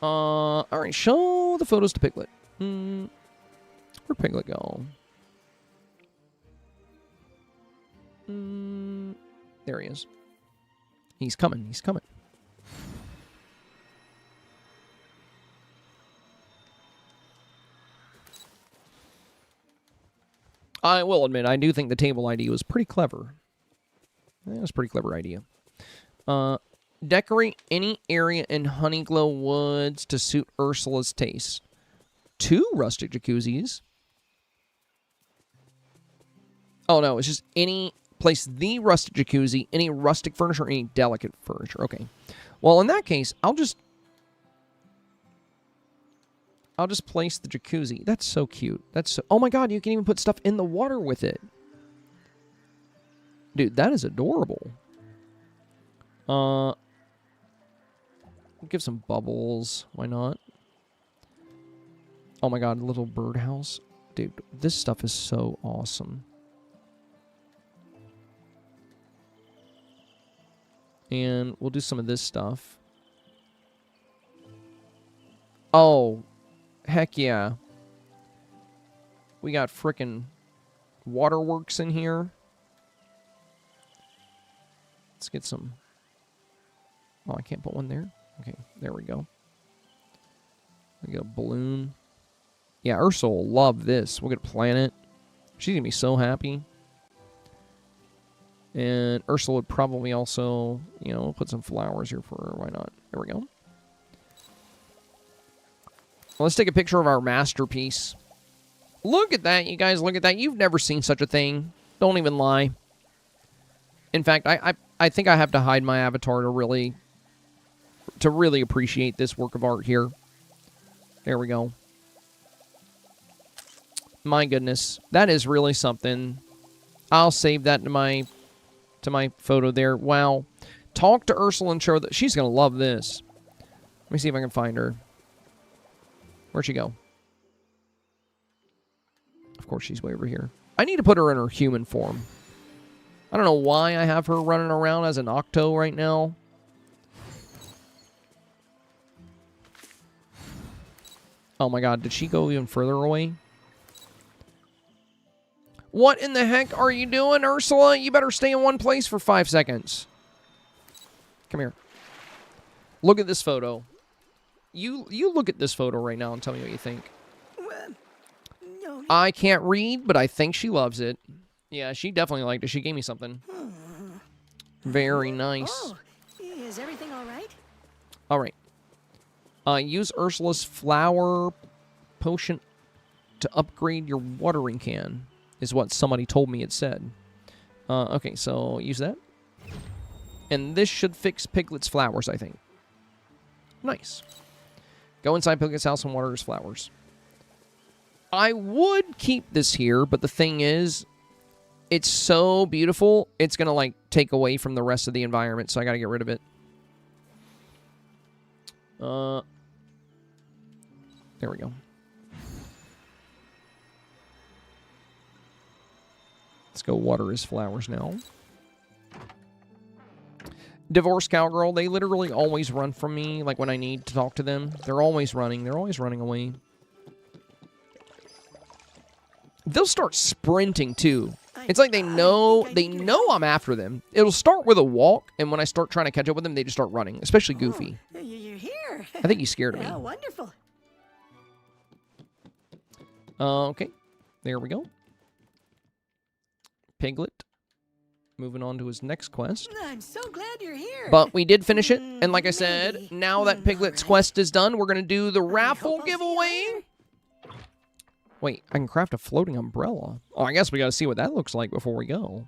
[SPEAKER 1] All right, show the photos to Piglet. Where'd Piglet go? There he is. He's coming. He's coming. I will admit, I do think the table ID was pretty clever. That was a pretty clever idea. Decorate any area in HoneyGlow Woods to suit Ursula's taste. 2 rustic jacuzzis. Oh, no, it's just any Place the rustic jacuzzi, any rustic furniture, any delicate furniture. Okay. Well, in that case, I'll just place the jacuzzi. That's so cute. That's so... Oh my god, you can even put stuff in the water with it. Dude, that is adorable. Give some bubbles. Why not? Oh my god, little birdhouse. Dude, this stuff is so awesome. And we'll do some of this stuff. Oh, heck yeah. We got frickin' waterworks in here. Let's get some... Oh, I can't put one there? Okay, there we go. We get a balloon. Yeah, Ursula will love this. We'll get a planet. She's going to be so happy. And Ursula would probably also, you know, put some flowers here for her. Why not? There we go. Well, let's take a picture of our masterpiece. Look at that, you guys. Look at that. You've never seen such a thing. Don't even lie. In fact, I think I have to hide my avatar to really appreciate this work of art here. There we go. My goodness. That is really something. I'll save that to my photo there. Wow. Talk to Ursula and show her that she's going to love this. Let me see if I can find her. Where'd she go? Of course, she's way over here. I need to put her in her human form. I don't know why I have her running around as an octo right now. Oh my god, did she go even further away? What in the heck are you doing, Ursula? You better stay in one place for 5 seconds. Come here. Look at this photo. You look at this photo right now and tell me what you think.
[SPEAKER 6] No.
[SPEAKER 1] I can't read, but I think she loves it. Yeah, she definitely liked it. She gave me something. Very nice.
[SPEAKER 6] Oh, is everything all right?
[SPEAKER 1] All right. Use Ursula's flower potion to upgrade your watering can, is what somebody told me it said. Okay, so use that. And this should fix Piglet's flowers, I think. Nice. Go inside Piglet's house and water his flowers. I would keep this here, but the thing is, it's so beautiful, it's going to, like, take away from the rest of the environment, so I got to get rid of it. There we go. Let's go water his flowers now. Divorced cowgirl, they literally always run from me, like when I need to talk to them. They're always running. They're always running away. They'll start sprinting, too. It's like they know I'm after them. It'll start with a walk, and when I start trying to catch up with them, they just start running, especially Goofy.
[SPEAKER 6] Oh, you're here.
[SPEAKER 1] I think he's scared of me.
[SPEAKER 6] Oh, wonderful.
[SPEAKER 1] Okay. There we go. Piglet. Moving on to his next quest.
[SPEAKER 6] I'm so glad you're here.
[SPEAKER 1] But we did finish it, and like I said, now that Piglet's quest is done, we're going to do the raffle giveaway. Wait, I can craft a floating umbrella. Oh, I guess we got to see what that looks like before we go.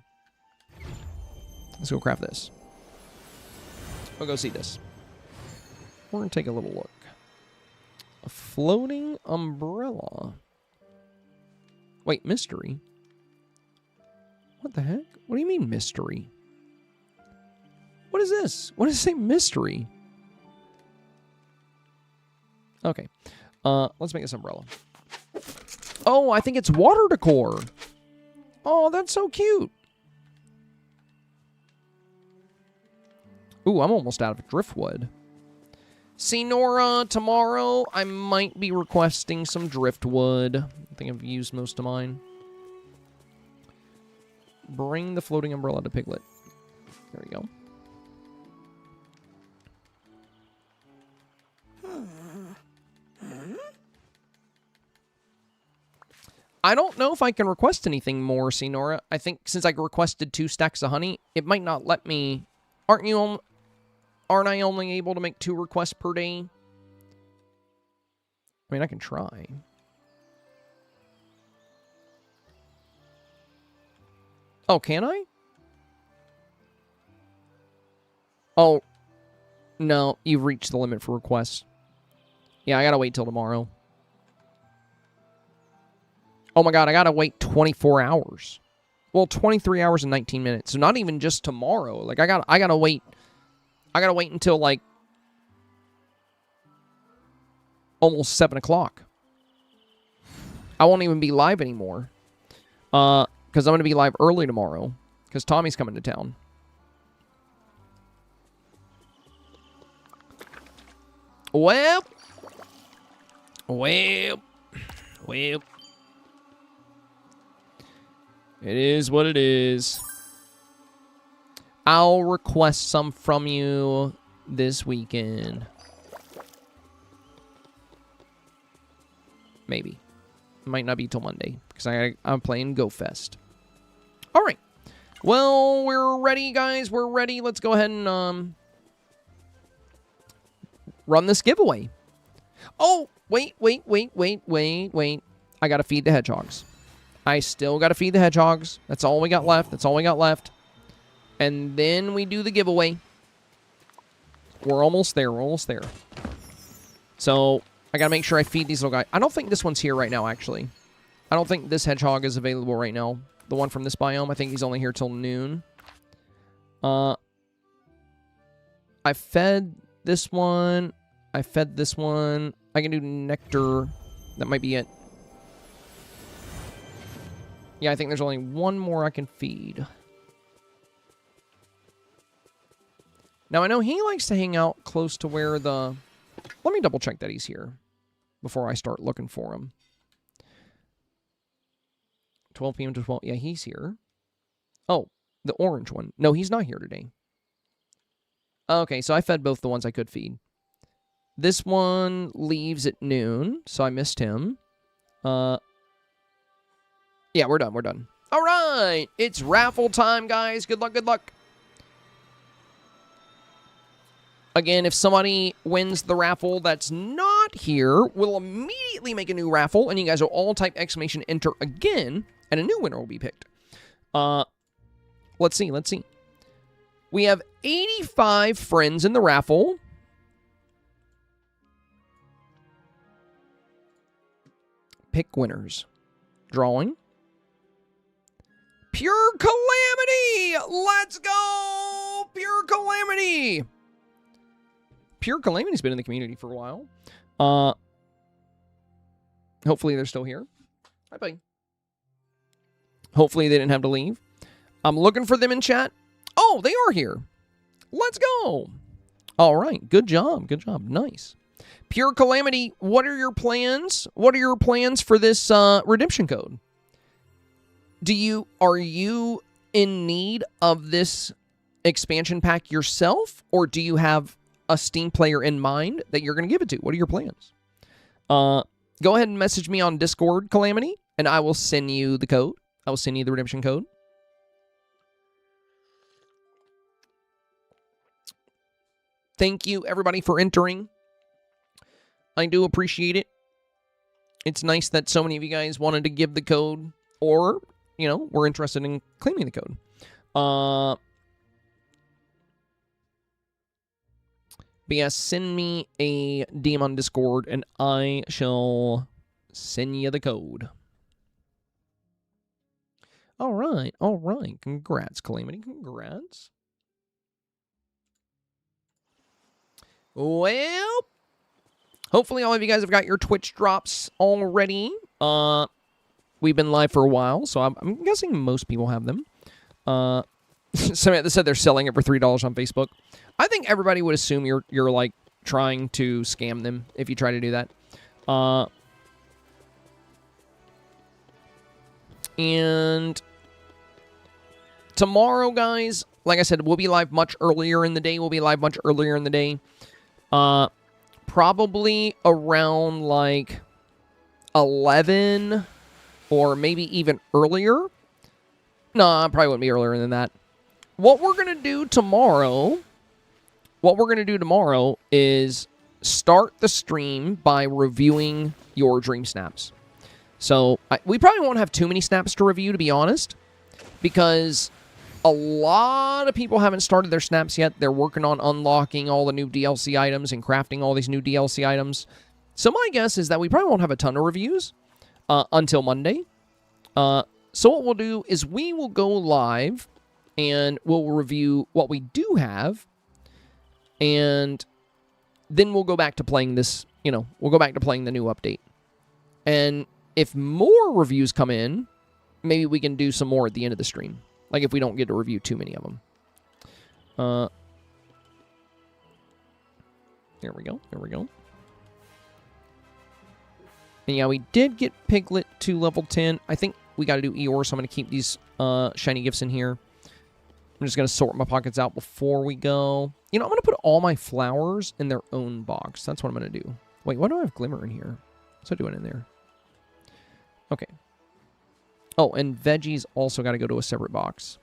[SPEAKER 1] Let's go craft this. We'll go see this. We're going to take a little look. A floating umbrella. Wait, mystery? What the heck? What do you mean mystery? What is this? What does it say mystery? Okay. Let's make this umbrella. Oh, I think it's water decor. Oh, that's so cute. Ooh, I'm almost out of driftwood. See, Nora, tomorrow I might be requesting some driftwood. I think I've used most of mine. Bring the floating umbrella to Piglet. There we go. I don't know if I can request anything more, Senora. I think since I requested 2 stacks of honey, it might not let me. Aren't I only able to make 2 requests per day? I mean, I can try. Oh, can I? Oh, no, you've reached the limit for requests. Yeah, I gotta wait till tomorrow. Oh my god, I gotta wait 24 hours. Well, 23 hours and 19 minutes. So not even just tomorrow. Like, I gotta wait. I gotta wait until, like, almost 7 o'clock. I won't even be live anymore. Because I'm going to be live early tomorrow. Because Tommy's coming to town. Well. It is what it is. I'll request some from you this weekend. Maybe. Might not be till Monday, because I'm playing Go Fest. All right. Well, we're ready, guys. We're ready. Let's go ahead and run this giveaway. Oh, wait. I got to feed the hedgehogs. I still got to feed the hedgehogs. That's all we got left. And then we do the giveaway. We're almost there. So I got to make sure I feed these little guys. I don't think this one's here right now, actually. I don't think this hedgehog is available right now. The one from this biome, I think he's only here till noon. I fed this one. I can do nectar. That might be it. Yeah, I think there's only one more I can feed. Now, I know he likes to hang out close to where the... Let me double check that he's here before I start looking for him. 12 p.m. to 12... Yeah, he's here. Oh, the orange one. No, he's not here today. Okay, so I fed both the ones I could feed. This one leaves at noon, so I missed him. Yeah, we're done. All right, it's raffle time, guys. Good luck. Again, if somebody wins the raffle that's not here, we'll immediately make a new raffle, and you guys will all type exclamation enter again, and a new winner will be picked. Let's see. We have 85 friends in the raffle. Pick winners. Drawing. Pure Calamity! Let's go! Pure Calamity! Pure Calamity's been in the community for a while. Hopefully they're still here. Hi, buddy. Hopefully they didn't have to leave. I'm looking for them in chat. Oh, they are here. Let's go. All right. Good job. Nice. Pure Calamity, what are your plans? What are your plans for this redemption code? Are you in need of this expansion pack yourself, or do you have a Steam player in mind that you're going to give it to? What are your plans? Go ahead and message me on Discord, Calamity, and I will send you the code. I will send you the redemption code. Thank you, everybody, for entering. I do appreciate it. It's nice that so many of you guys wanted to give the code, or, you know, were interested in claiming the code. But yeah, send me a DM on Discord, and I shall send you the code. All right. Congrats, Calamity. Congrats. Well, hopefully all of you guys have got your Twitch drops already. We've been live for a while, so I'm guessing most people have them. Samantha said they're selling it for $3 on Facebook. I think everybody would assume you're like trying to scam them if you try to do that. And tomorrow, guys, like I said, we'll be live much earlier in the day. Probably around like 11 or maybe even earlier. No, I probably wouldn't be earlier than that. What we're going to do tomorrow is start the stream by reviewing your dream snaps. So we probably won't have too many snaps to review, to be honest, because A lot of people haven't started their snaps yet. They're working on unlocking all the new DLC items and crafting all these new DLC items. So my guess is that we probably won't have a ton of reviews until Monday. So what we'll do is we will go live and we'll review what we do have. And then we'll go back to playing this, we'll go back to playing the new update. And if more reviews come in, maybe we can do some more at the end of the stream. Like if we don't get to review too many of them. There we go. There we go. And yeah, we did get Piglet to level 10. I think we got to do Eeyore, so I'm going to keep these shiny gifts in here. I'm just going to sort my pockets out before we go. I'm going to put all my flowers in their own box. That's what I'm going to do. Wait, why do I have Glimmer in here? What's I doing in there? Okay. Oh, and veggies also got to go to a separate box.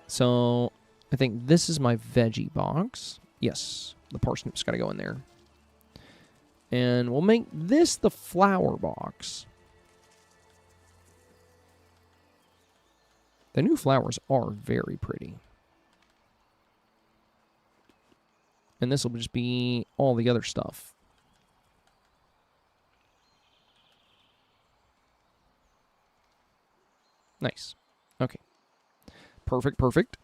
[SPEAKER 1] So, I think this is my veggie box. Yes, the parsnips got to go in there. And we'll make this the flower box. The new flowers are very pretty. And this will just be all the other stuff. Nice. Okay. Perfect, perfect.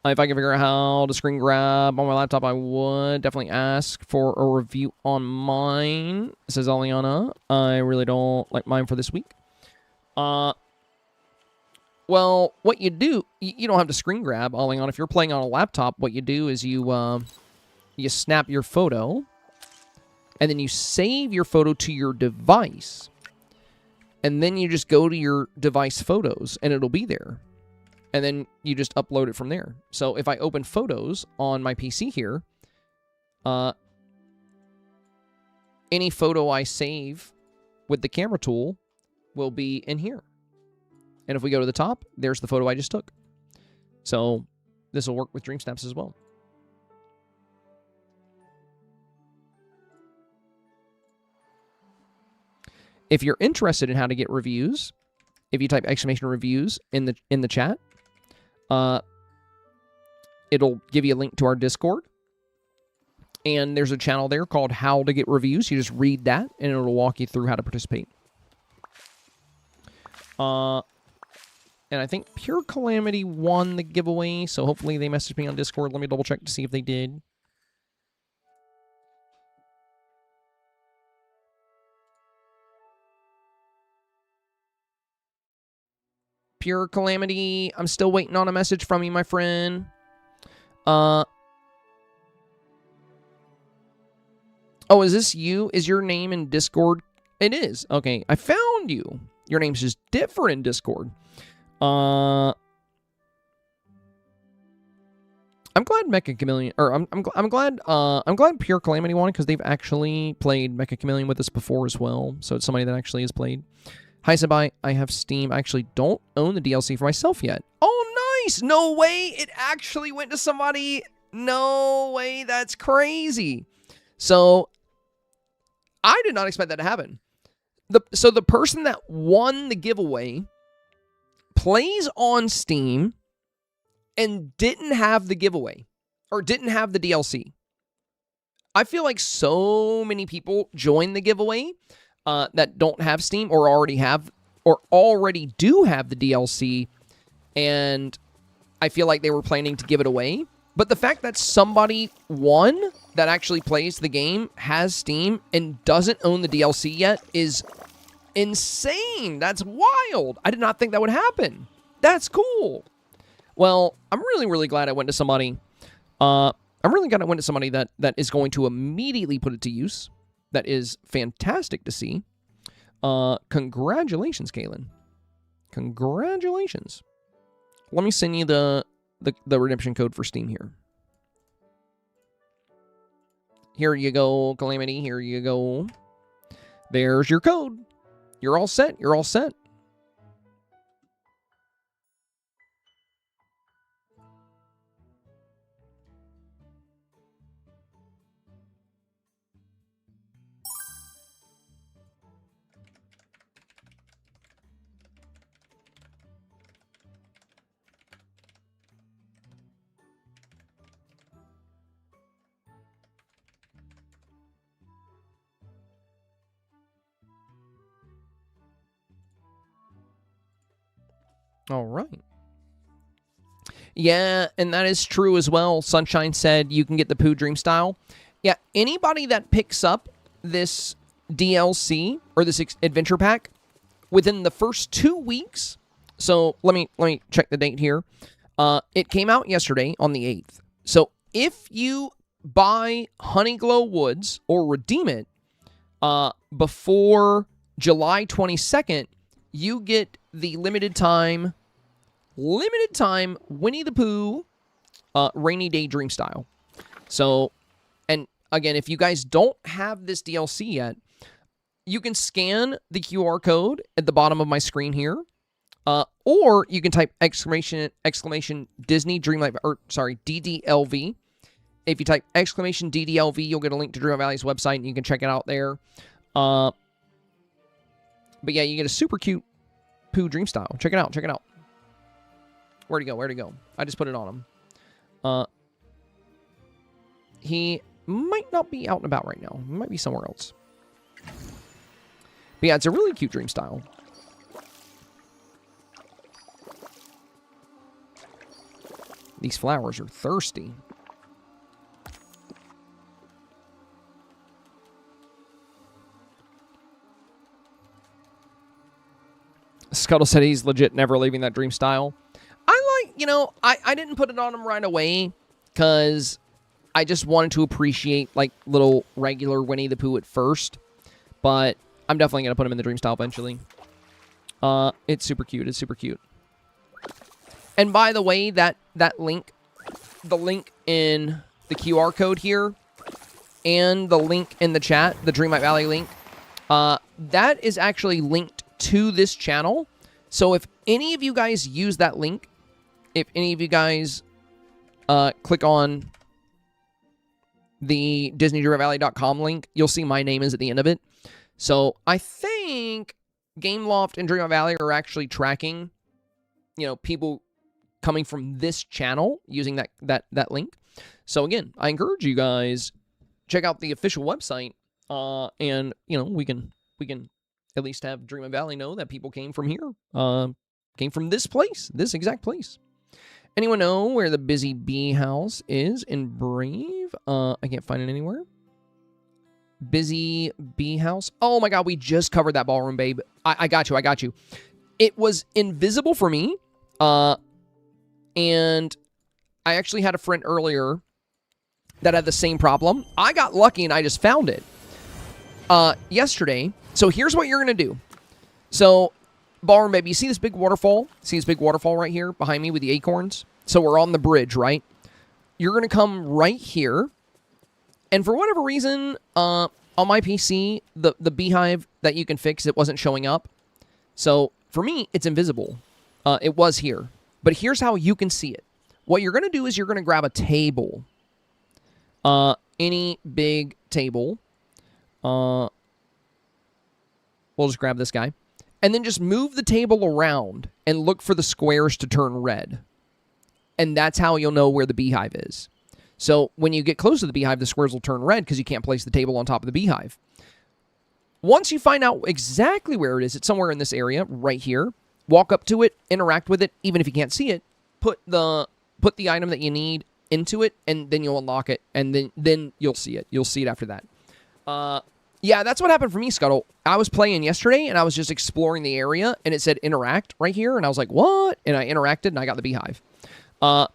[SPEAKER 1] If I can figure out how to screen grab on my laptop, I would definitely ask for a review on mine, says Aliana. I really don't like mine for this week. Well, what you do, you don't have to screen grab, Aliana. If you're playing on a laptop, what you do is you snap your photo, and then you save your photo to your device. And then you just go to your device photos, and it'll be there. And then you just upload it from there. So if I open photos on my PC here, any photo I save with the camera tool will be in here. And if we go to the top, there's the photo I just took. So this will work with Dreamsnaps as well. If you're interested in how to get reviews, if you type exclamation reviews in the chat, it'll give you a link to our Discord. And there's a channel there called How to Get Reviews. You just read that, and it'll walk you through how to participate. And I think Pure Calamity won the giveaway, so hopefully they messaged me on Discord. Let me double check to see if they did. Pure Calamity, I'm still waiting on a message from you, my friend. Oh, is this you? Is your name in Discord? It is. Okay, I found you. Your name's just different in Discord. I'm glad Mecha Chameleon, or I'm glad Pure Calamity won because they've actually played Mecha Chameleon with us before as well. So it's somebody that actually has played. Hi, Sabai. I have Steam. I actually don't own the DLC for myself yet. Oh, nice. No way. It actually went to somebody. No way. That's crazy. So I did not expect that to happen. So the person that won the giveaway plays on Steam and didn't have the giveaway or didn't have the DLC. I feel like so many people join the giveaway that don't have Steam or already do have the DLC, and I feel like they were planning to give it away. But the fact that somebody won that actually plays the game, has Steam, and doesn't own the DLC yet is insane. That's wild. I did not think that would happen. That's cool. Well, I'm really, really glad I went to somebody. I'm really glad I went to somebody that is going to immediately put it to use. That is fantastic to see. Congratulations, Kaylin. Congratulations. Let me send you the redemption code for Steam here. Here you go, Calamity. Here you go. There's your code. You're all set. You're all set. All right. Yeah, and that is true as well. Sunshine said you can get the Pooh Dream Style. Yeah, anybody that picks up this DLC or this adventure pack within the first 2 weeks. So let me check the date here. It came out yesterday on the 8th. So if you buy HoneyGlow Woods or redeem it before July 22nd, you get the limited time Winnie the Pooh Rainy Day Dream Style. So, and again, if you guys don't have this DLC yet, you can scan the QR code at the bottom of my screen here, or you can type exclamation Disney Dreamlight, or sorry, DDLV. If you type exclamation DDLV, you'll get a link to Dreamlight Valley's website, and you can check it out there. But yeah, you get a super cute Pooh Dream Style. Check it out. Check it out. Where'd he go? Where'd he go? I just put it on him. He might not be out and about right now. He might be somewhere else. But yeah, it's a really cute Dream Style. These flowers are thirsty. Scuttle said he's legit never leaving that Dream Style. I didn't put it on him right away because I just wanted to appreciate, like, little regular Winnie the Pooh at first. But I'm definitely going to put him in the Dream Style eventually. It's super cute. It's super cute. And by the way, that link, the link in the QR code here, and the link in the chat, the Dreamlight Valley link, that is actually linked to this channel. So if any of you guys use that link, if any of you guys click on the DisneyDreamlightValley.com link, you'll see my name is at the end of it. So I think Gameloft and Dreamlight Valley are actually tracking, people coming from this channel using that link. So again, I encourage you guys check out the official website, and we can at least have Dreamlight Valley know that people came from here, came from this place, this exact place. Anyone know where the Busy Bee House is in Brave? I can't find it anywhere. Busy Bee House. Oh my god, we just covered that ballroom, babe. I got you. It was invisible for me. And I actually had a friend earlier that had the same problem. I got lucky and I just found it yesterday. So here's what you're going to do. So, ballroom, baby, you see this big waterfall? See this big waterfall right here behind me with the acorns? So we're on the bridge, right? You're going to come right here. And for whatever reason, on my PC, the beehive that you can fix, it wasn't showing up. So for me, it's invisible. It was here. But here's how you can see it. What you're going to do is you're going to grab a table. Any big table. We'll just grab this guy. And then just move the table around and look for the squares to turn red. And that's how you'll know where the beehive is. So when you get close to the beehive, the squares will turn red because you can't place the table on top of the beehive. Once you find out exactly where it is, it's somewhere in this area, right here. Walk up to it, interact with it, even if you can't see it. Put the item that you need into it, and then you'll unlock it, and then you'll see it. You'll see it after that. Yeah, that's what happened for me, Scuttle. I was playing yesterday, and I was just exploring the area, and it said interact right here, and I was like, what? And I interacted, and I got the beehive. But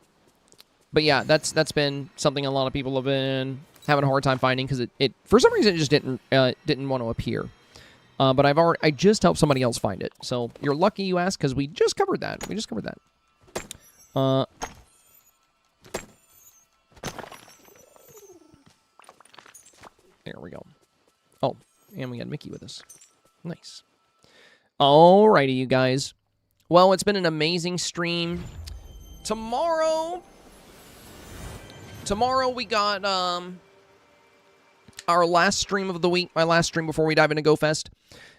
[SPEAKER 1] yeah, that's been something a lot of people have been having a hard time finding, because it for some reason it just didn't want to appear. But I just helped somebody else find it. So you're lucky you asked, because we just covered that. There we go. Oh, and we got Mickey with us. Nice. Alrighty, you guys. Well, it's been an amazing stream. Tomorrow we got our last stream of the week, my last stream before we dive into GoFest.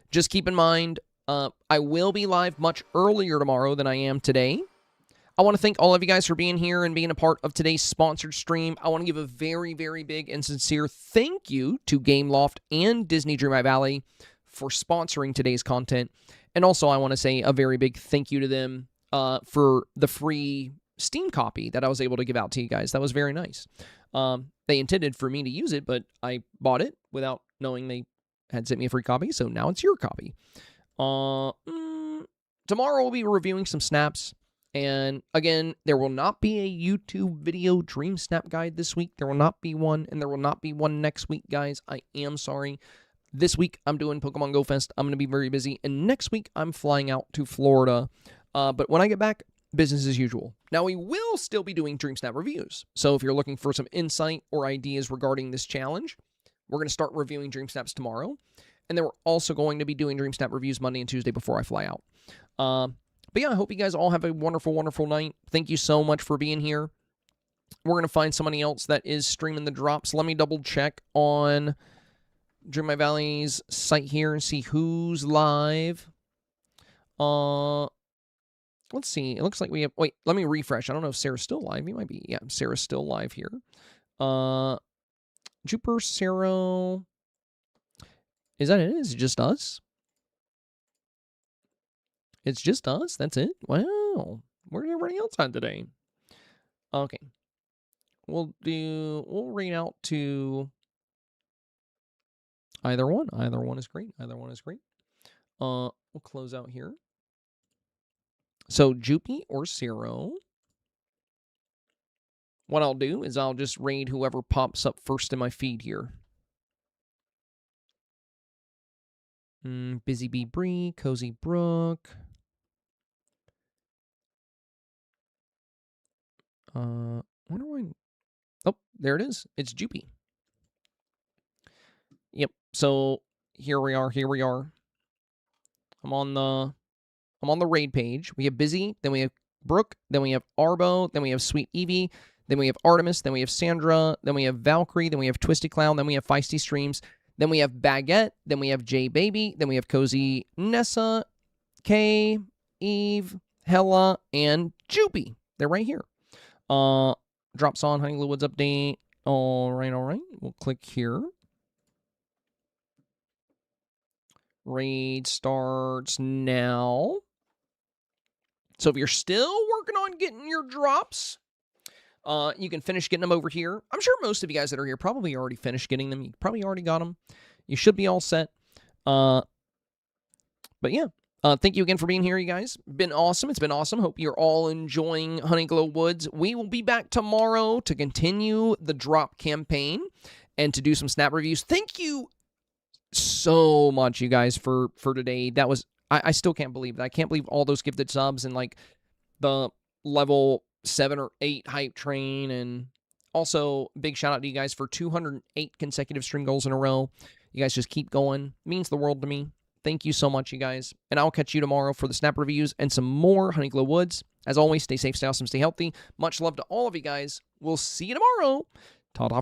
[SPEAKER 1] Just keep in mind, I will be live much earlier tomorrow than I am today. I want to thank all of you guys for being here and being a part of today's sponsored stream. I want to give a very, very big and sincere thank you to Gameloft and Disney Dreamlight Valley for sponsoring today's content. And also, I want to say a very big thank you to them for the free Steam copy that I was able to give out to you guys. That was very nice. They intended for me to use it, but I bought it without knowing they had sent me a free copy, so now it's your copy. Tomorrow we'll be reviewing some snaps, and again, there will not be a YouTube video Dream Snap guide this week. There will not be one, and there will not be one next week, guys. I am sorry. This week, I'm doing Pokemon Go Fest. I'm going to be very busy, and next week, I'm flying out to Florida. But when I get back, business as usual. Now, we will still be doing Dreamsnap reviews, so if you're looking for some insight or ideas regarding this challenge, we're going to start reviewing Dreamsnaps tomorrow, and then we're also going to be doing Dreamsnap reviews Monday and Tuesday before I fly out. But yeah, I hope you guys all have a wonderful, wonderful night. Thank you so much for being here. We're going to find somebody else that is streaming the drops. Let me double check on Dreamlight Valley's site here and see who's live. Let's see. It looks like we have... Wait, let me refresh. I don't know if Sarah's still live. You might be. Yeah, Sarah's still live here. Jupiter, Sarah... Is that it? Is it just us? It's just us? That's it? Wow. Where's everybody else on today? Okay. We'll read out to either one. Either one is great. Either one is great. We'll close out here. So, Jupy or Zero. What I'll do is I'll just raid whoever pops up first in my feed here. Busy Bee Bree, Cozy Brook. Wonder why... Oh, there it is. It's Jupy. Yep. So here we are. Here we are. I'm on the raid page. We have Busy, then we have Brooke, then we have Arbo, then we have Sweet Evie, then we have Artemis, then we have Sandra, then we have Valkyrie, then we have Twisted Clown, then we have Feisty Streams, then we have Baguette, then we have J Baby, then we have Cozy Nessa, Kay, Eve, Hella, and Jupy. They're right here. Drops on HoneyGlow Woods update. All right. We'll click here. Raid starts now. So if you're still working on getting your drops, you can finish getting them over here. I'm sure most of you guys that are here probably already finished getting them. You probably already got them. You should be all set. But yeah. Thank you again for being here, you guys. Been awesome. It's been awesome. Hope you're all enjoying HoneyGlow Woods. We will be back tomorrow to continue the drop campaign and to do some snap reviews. Thank you so much, you guys, for today. That was... I still can't believe that. I can't believe all those gifted subs and, like, the level 7 or 8 hype train. And also, big shout out to you guys for 208 consecutive stream goals in a row. You guys just keep going. It means the world to me. Thank you so much, you guys. And I'll catch you tomorrow for the snap reviews and some more HoneyGlow Woods. As always, stay safe, stay awesome, stay healthy. Much love to all of you guys. We'll see you tomorrow. Ta-ta for now.